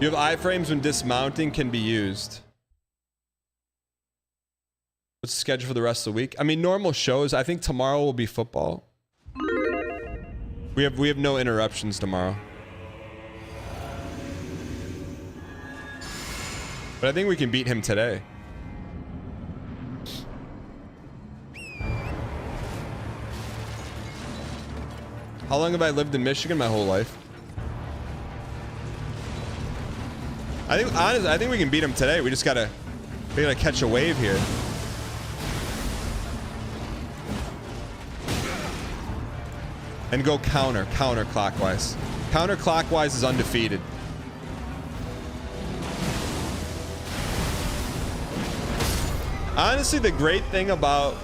S1: You have iframes when dismounting can be used. What's the schedule for the rest of the week? I mean, normal shows. I think tomorrow will be football. We have no interruptions tomorrow. But I think we can beat him today. How long have I lived in Michigan? My whole life. I think, honestly, I think we can beat him today. We gotta catch a wave here. And go counterclockwise. Counterclockwise is undefeated. Honestly, the great thing about,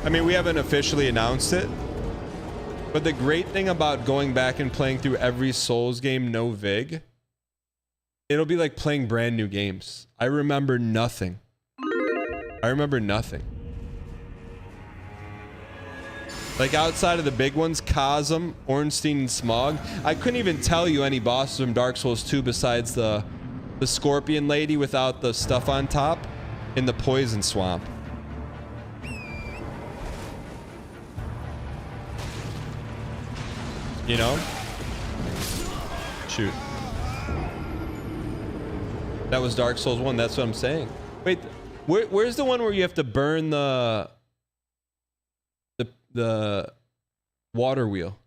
S1: I mean, we haven't officially announced it, but the great thing about going back and playing through every Souls game, no VIG, it'll be like playing brand new games. I remember nothing. Like outside of the big ones, Cosm, Ornstein, and Smog, I couldn't even tell you any bosses from Dark Souls 2 besides the Scorpion Lady without the stuff on top in the Poison Swamp. You know? Shoot. That was Dark Souls 1. That's what I'm saying. Wait, where's the one where you have to burn the water wheel?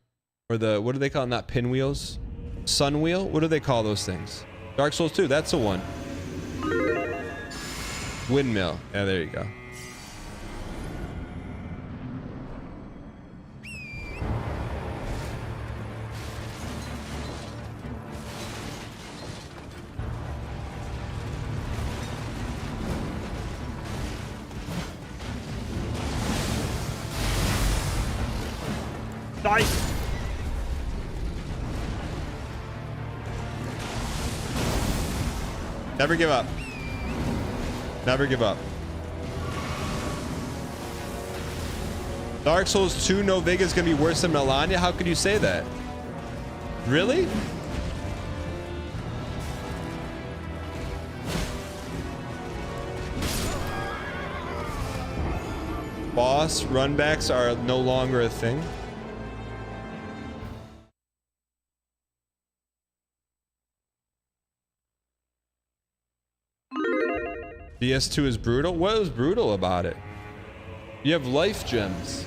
S1: Or the, what do they call it? Not pinwheels? Sun wheel? What do they call those things? Dark Souls 2, that's the one. Windmill. Yeah, there you go.
S20: Nice.
S1: Never give up. Never give up. Dark Souls 2 no VIG is gonna be worse than Melania? How could you say that? Really? Boss runbacks are no longer a thing. DS2 is brutal? What was brutal about it? You have life gems.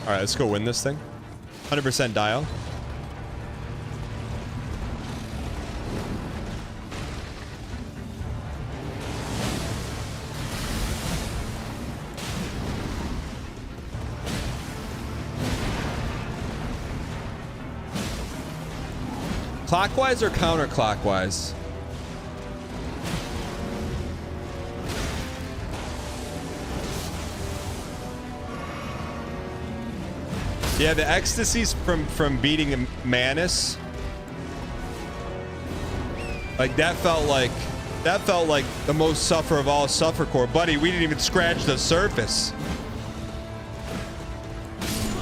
S1: Alright, let's go win this thing. 100% dial. Clockwise or counterclockwise? Yeah, the ecstasies from beating Manus, like that felt like the most suffer of all suffercore. Buddy, we didn't even scratch the surface.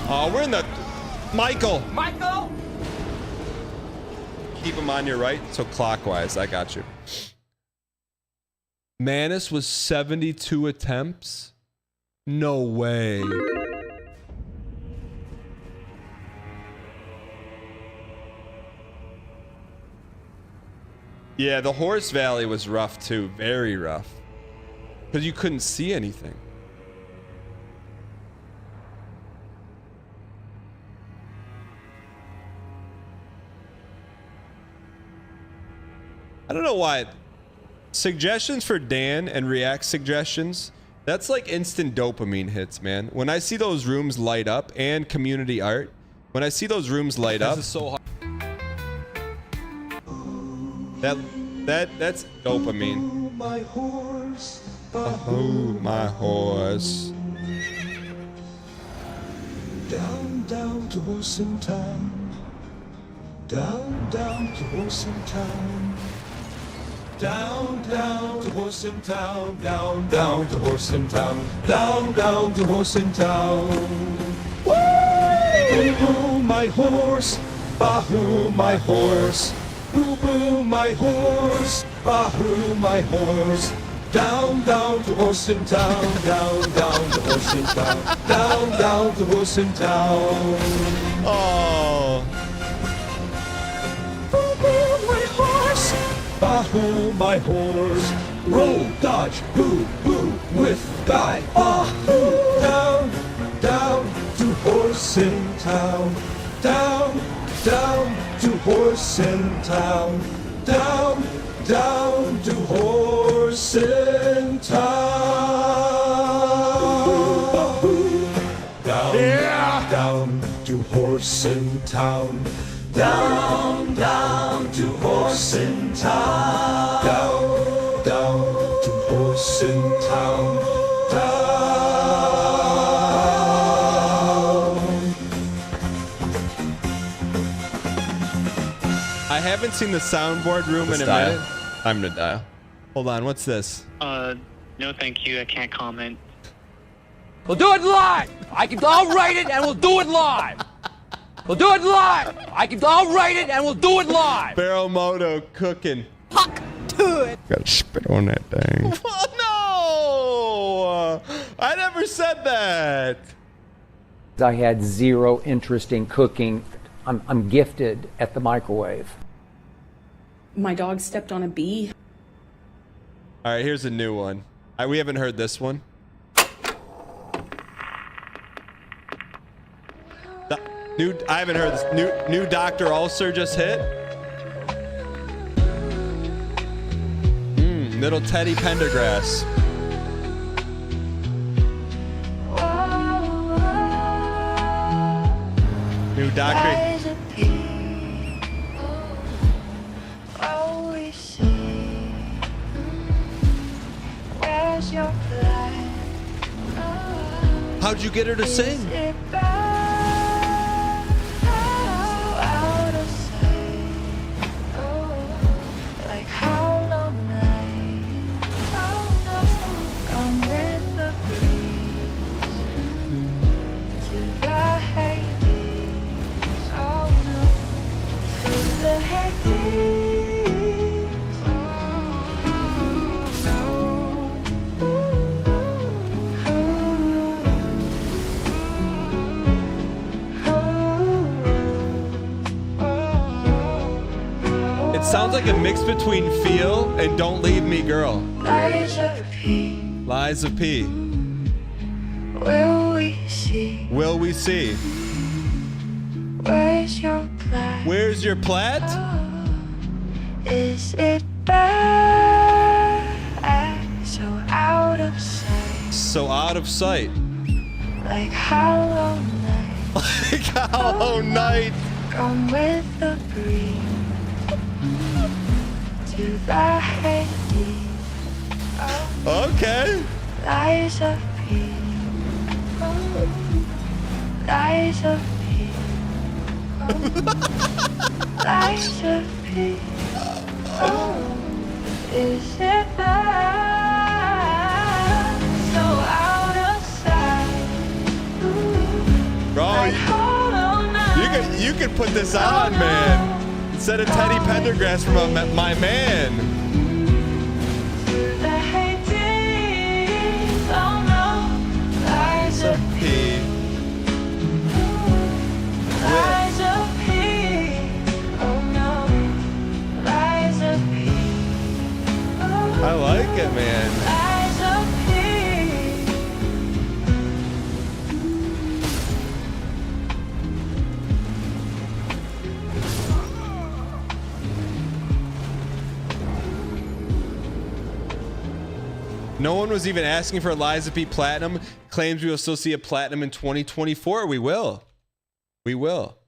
S1: Oh, we're in the Michael. Keep him on your right, so clockwise. I got you. Manus was 72 attempts? No way. Yeah, the Horse Valley was rough too. Very rough. Because you couldn't see anything. I don't know why. Suggestions for Dan and React suggestions, that's like instant dopamine hits, man. When I see those rooms light up, and community art, when I see those rooms light up,
S18: This is so hard.
S1: that's dopamine.
S2: My horse.
S1: Oh, my horse.
S2: Down, down to horse in town. Down, down to horse in town. Down, down to horse in town. Down, down to horse in town. Down, down to horse in town. Boo, my horse. Bahoo, my horse. Boo, boo, my horse. Bahoo, my horse. Down, down to horse in town. Down, down to horse in town. Down, down to horse in town.
S1: Oh.
S2: Boo, boo, my horse. Bahoo, my horse. Roll, dodge, boo, boo, with guy. Bahoo, down, down to horse in town. Down, down to horse in town. Down, down to horse in town. Down, down to horse in town. Down, down to horse in town. Down, down to horse in town. Down.
S1: I haven't seen the soundboard room in a minute. I'm gonna dial. Hold on, what's this?
S21: No thank you, I can't comment.
S22: We'll do it live! I'll write it and we'll do it live! We'll do it live! I'll write it and we'll do it live!
S1: Barrel Moto cooking.
S22: Puck to it!
S1: Gotta spit on that thing. Oh, no! I never said that.
S23: I had zero interest in cooking. I'm gifted at the microwave.
S24: My dog stepped on a bee.
S1: All right, here's a new one. We haven't heard this one. I haven't heard this. New Dr. Ulcer just hit. Little Teddy Pendergrass. New Doctor. How'd you get her to sing? It sounds like a mix between Feel and Don't Leave Me Girl.
S2: Liza P.
S1: Liza P.
S2: Will we see?
S1: Will we see?
S2: Where's your plat?
S1: Where's your plat?
S2: Is it bad? So out of sight.
S1: So out of sight.
S2: Like Hollow Knight.
S1: Like Hollow Knight.
S2: Come with the breeze. To the Hades.
S1: Okay.
S2: Liza P. Liza P. Liza P. Is it bad? So out of sight.
S1: Bro, you can put this on, man. Instead of Teddy Pendergrass from my man.
S2: The Hades. Oh no. Liza P. Liza P. Oh no. Liza P.
S1: it, man. No one was even asking for Eliza P. Platinum. Claims we will still see a platinum in 2024. We will. We will.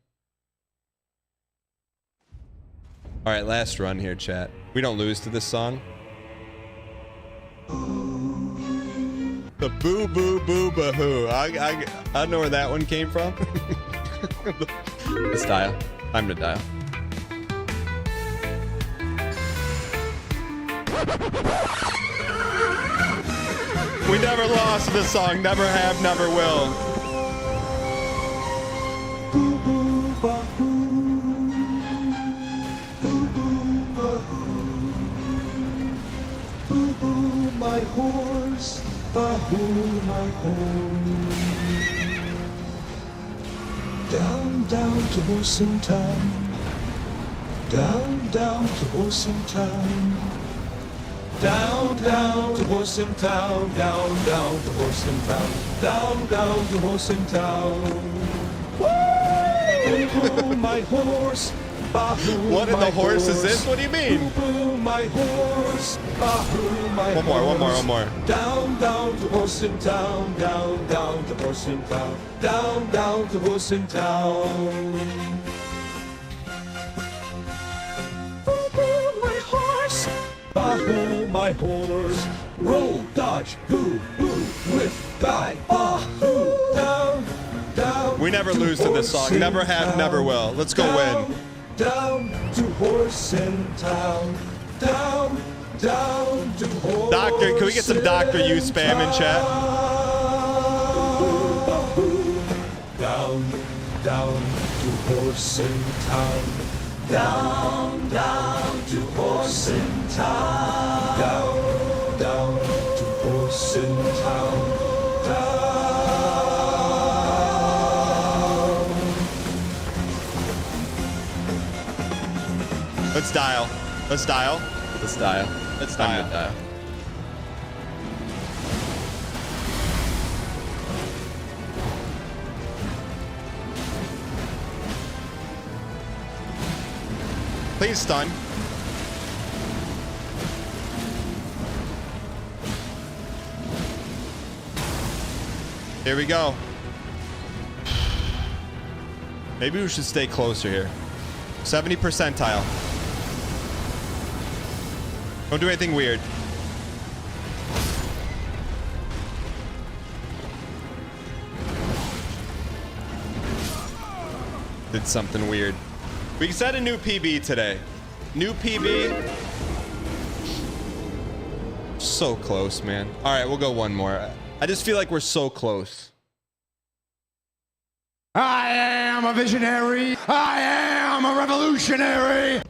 S1: All right, last run here, chat. We don't lose to this song. The boo boo boo bahoo. I don't know where that one came from. Let's dial. Time to dial. We never lost to this song. Never have, never will.
S2: Boo boo bahoo. Boo boo bahoo. Boo boo my horse. Bahoo my horse. Down, down to horse in town. Down, down to horse in town. Down, down to horse in town. Down, down to horse in town. Down, down to horse in town. Boo-boo, my horse. Bahoo,
S1: what in the horse is this? What do you mean?
S2: Boo-boo, my horse. Bahoo, my
S1: one more, one more.
S2: Down, down to horse in town. Down, down to horse in town. Down, down to horse in town. Boo-boo, my horse. Bahoo, my horse. Roll, dodge, boo, boo, with guy. Bahoo, down, down.
S1: We never lose to this song. Never have, never will. Let's go win.
S2: Down to horse in town. Down, down to horse.
S1: Doctor, can we get some Doctor You spam in chat?
S2: Down, down to horse in town. Down, down to horse in town. Down, down to horse in town. Down.
S1: Let's dial. Let's dial. Let's dial. It's time to dial. Please stun. Here we go. Maybe we should stay closer here. 70 percentile. Don't do anything weird. Did something weird. We set a new PB today. New PB. So close, man. All right, we'll go one more. I just feel like we're so close.
S3: I am a visionary. I am a revolutionary.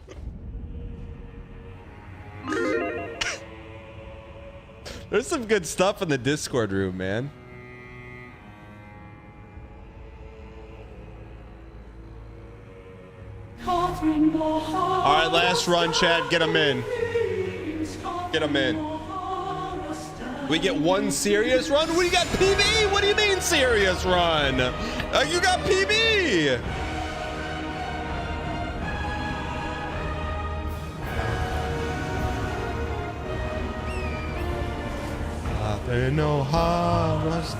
S1: There's some good stuff in the Discord room, man. All right, last run, Chad. Get them in. Get them in. We get one serious run? We got PB? What do you mean serious run? You got PB. No harvest.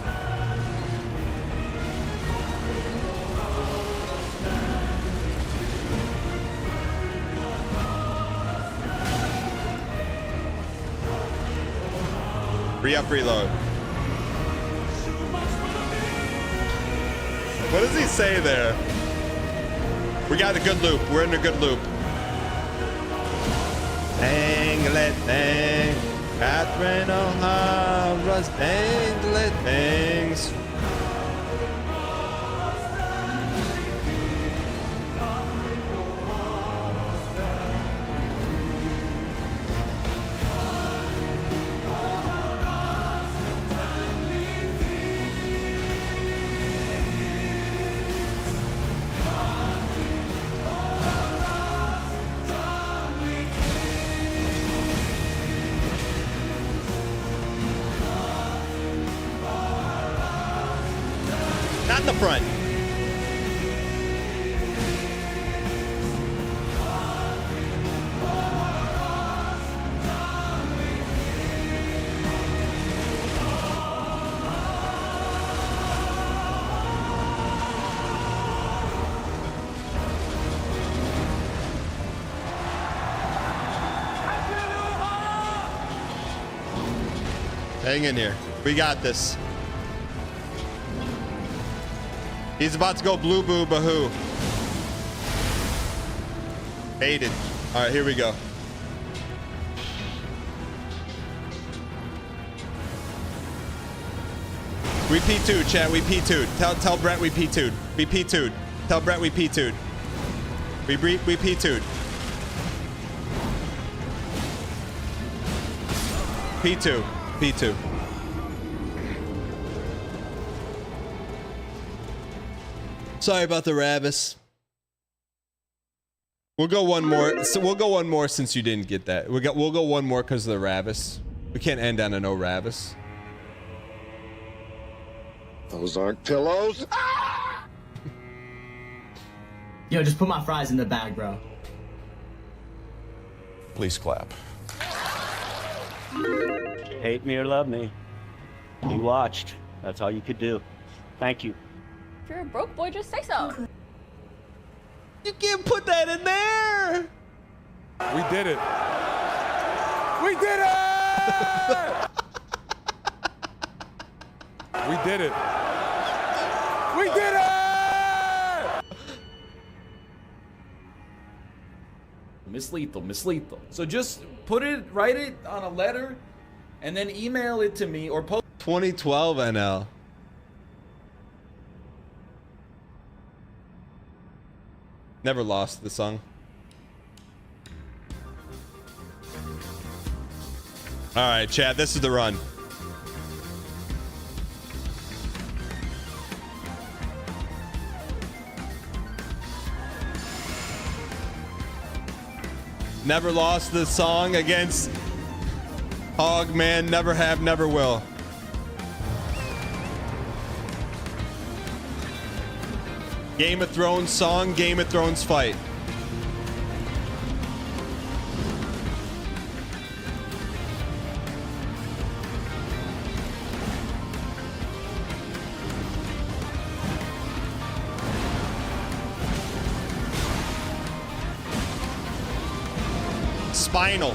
S1: Re-up, reload. What does he say there? We got a good loop. We're in a good loop. Dang-a-lit, dang. Catherine O'Hara's dangly things. the front. Hang in here. We got this. He's about to go blue boo bahoo. Aided. All right, here we go. We P2'd, chat. We P2'd. Tell Brett we P2'd. We P2'd. Tell Brett we P2'd. We P2'd. P2. P2. Sorry about the Ravis. We'll go one more. So we'll go one more since you didn't get that. We'll go one more because of the Ravis. We can't end on a no Ravis.
S4: Those aren't pillows.
S6: Yo, just put my fries in the bag, bro.
S4: Please clap.
S7: Hate me or love me, you watched. That's all you could do. Thank you.
S12: If you're a broke boy, just say so.
S1: You can't put that in there.
S25: We did it. We did it! We did it. We did it!
S26: Miss Lethal. So just write it on a letter and then email it to me or post.
S1: 2012 NL. Never lost the song. All right, chat, this is the run. Never lost the song against Hogman. Never have, never will. Game of Thrones song, Game of Thrones fight. Spinal.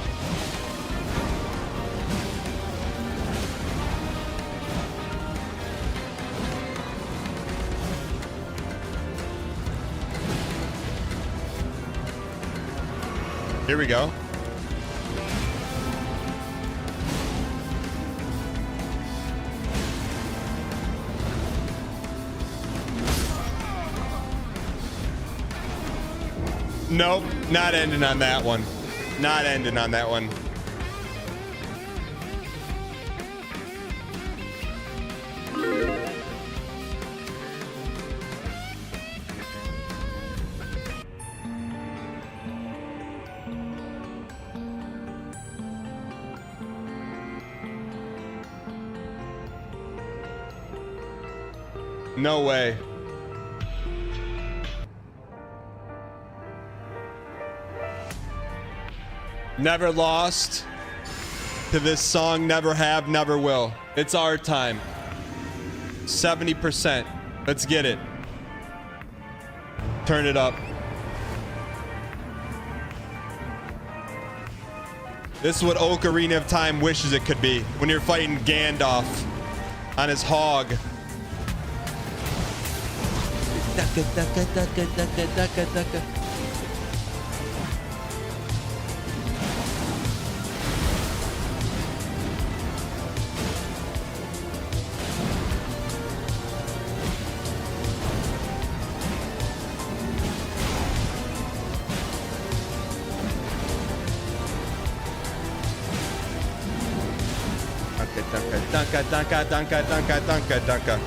S1: Here we go. Nope, not ending on that one. Not ending on that one. No way. Never lost to this song, never have, never will. It's our time. 70%. Let's get it. Turn it up. This is what Ocarina of Time wishes it could be when you're fighting Gandalf on his hog. Dunka.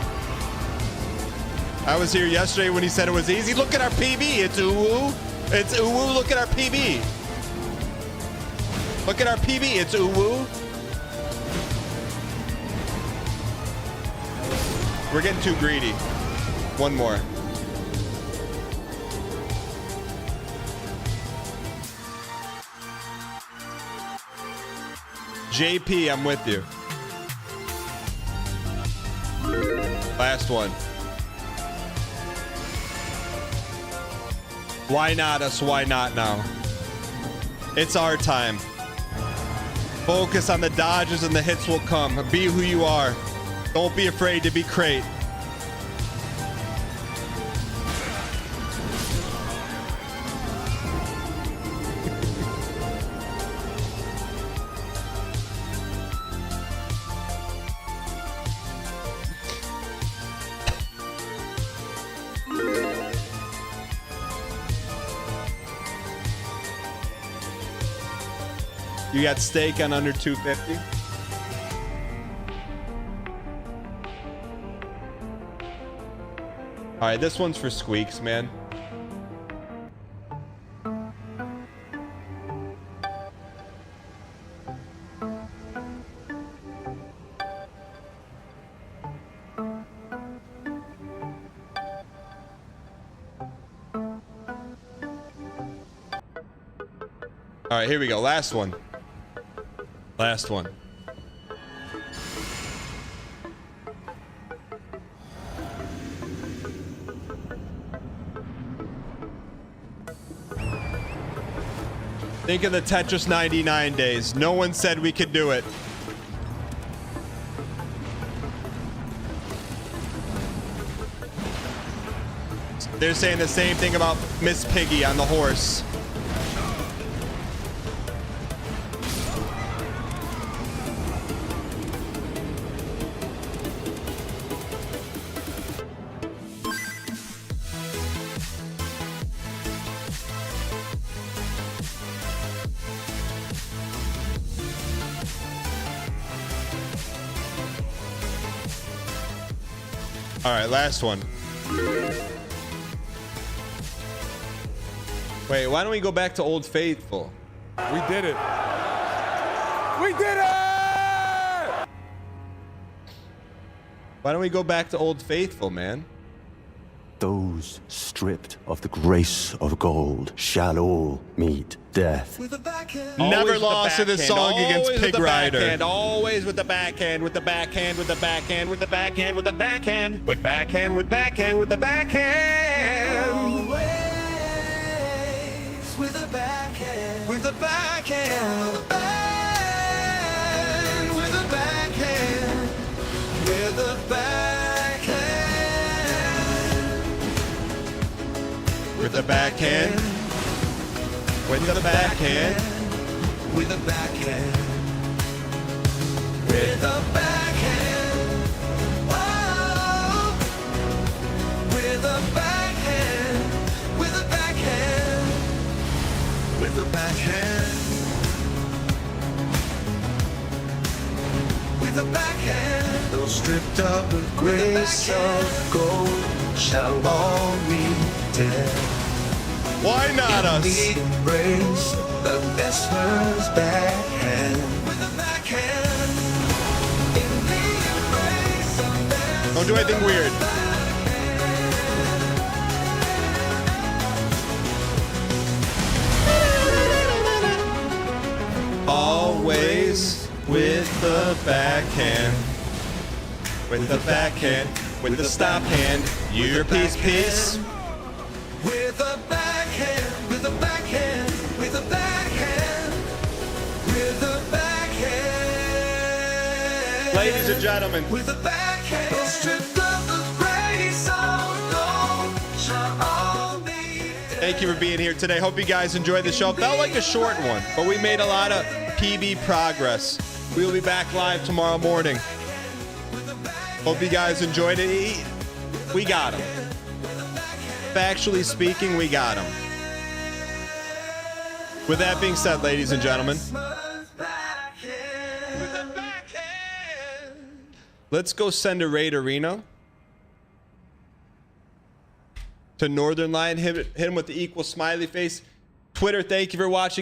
S1: I was here yesterday when he said it was easy. Look at our PB. It's uwu. It's uwu. Look at our PB. Look at our PB. It's uwu. We're getting too greedy. One more. JP, I'm with you. Last one. Why not us? Why not now? It's our time. Focus on the dodges and the hits will come. Be who you are. Don't be afraid to be crate. You got steak on under 250? All right, this one's for Squeaks, man. All right, here we go. Last one. Last one. Think of the Tetris 99 days. No one said we could do it. They're saying the same thing about Miss Piggy on the horse. All right, last one. Wait, why don't we go back to Old Faithful?
S25: We did it. We did it!
S1: Why don't we go back to Old Faithful, man?
S10: Those stripped of the grace of gold shall all meet death.
S1: Never lost to this song against
S18: Always
S1: Pig
S18: with the
S1: Rider.
S18: backhand, always with the backhand, with the backhand, with the backhand, with the backhand, with the backhand, with backhand, with backhand, with the backhand. Always with the backhand, with the backhand, with the backhand, with the backhand, with the backhand. With the backhand, with the backhand, with the backhand, oh, with the backhand, with the backhand, with the backhand, with the backhand. Those stripped of the grace of gold shall all meet death.
S1: Why not us?
S18: Embrace the best man's backhand. With the backhand. In the embrace of best.
S1: Don't do anything weird. Always with the backhand. With the backhand. With the stop hand. Your piece.
S18: With the backhand, with the backhand, with the backhand, with the backhand.
S1: Ladies and gentlemen.
S18: With the backhand. Stripped of the grace of gold shall all be.
S1: Thank you for being here today. Hope you guys enjoyed the show. Felt like a short one, but we made a lot of PB progress. We will be back live tomorrow morning. Hope you guys enjoyed it. We got them. Factually speaking, we got them. With that being said, ladies and gentlemen, let's go send a raid arena to Northern Lion. Hit him with the equal smiley face. Twitter, thank you for watching.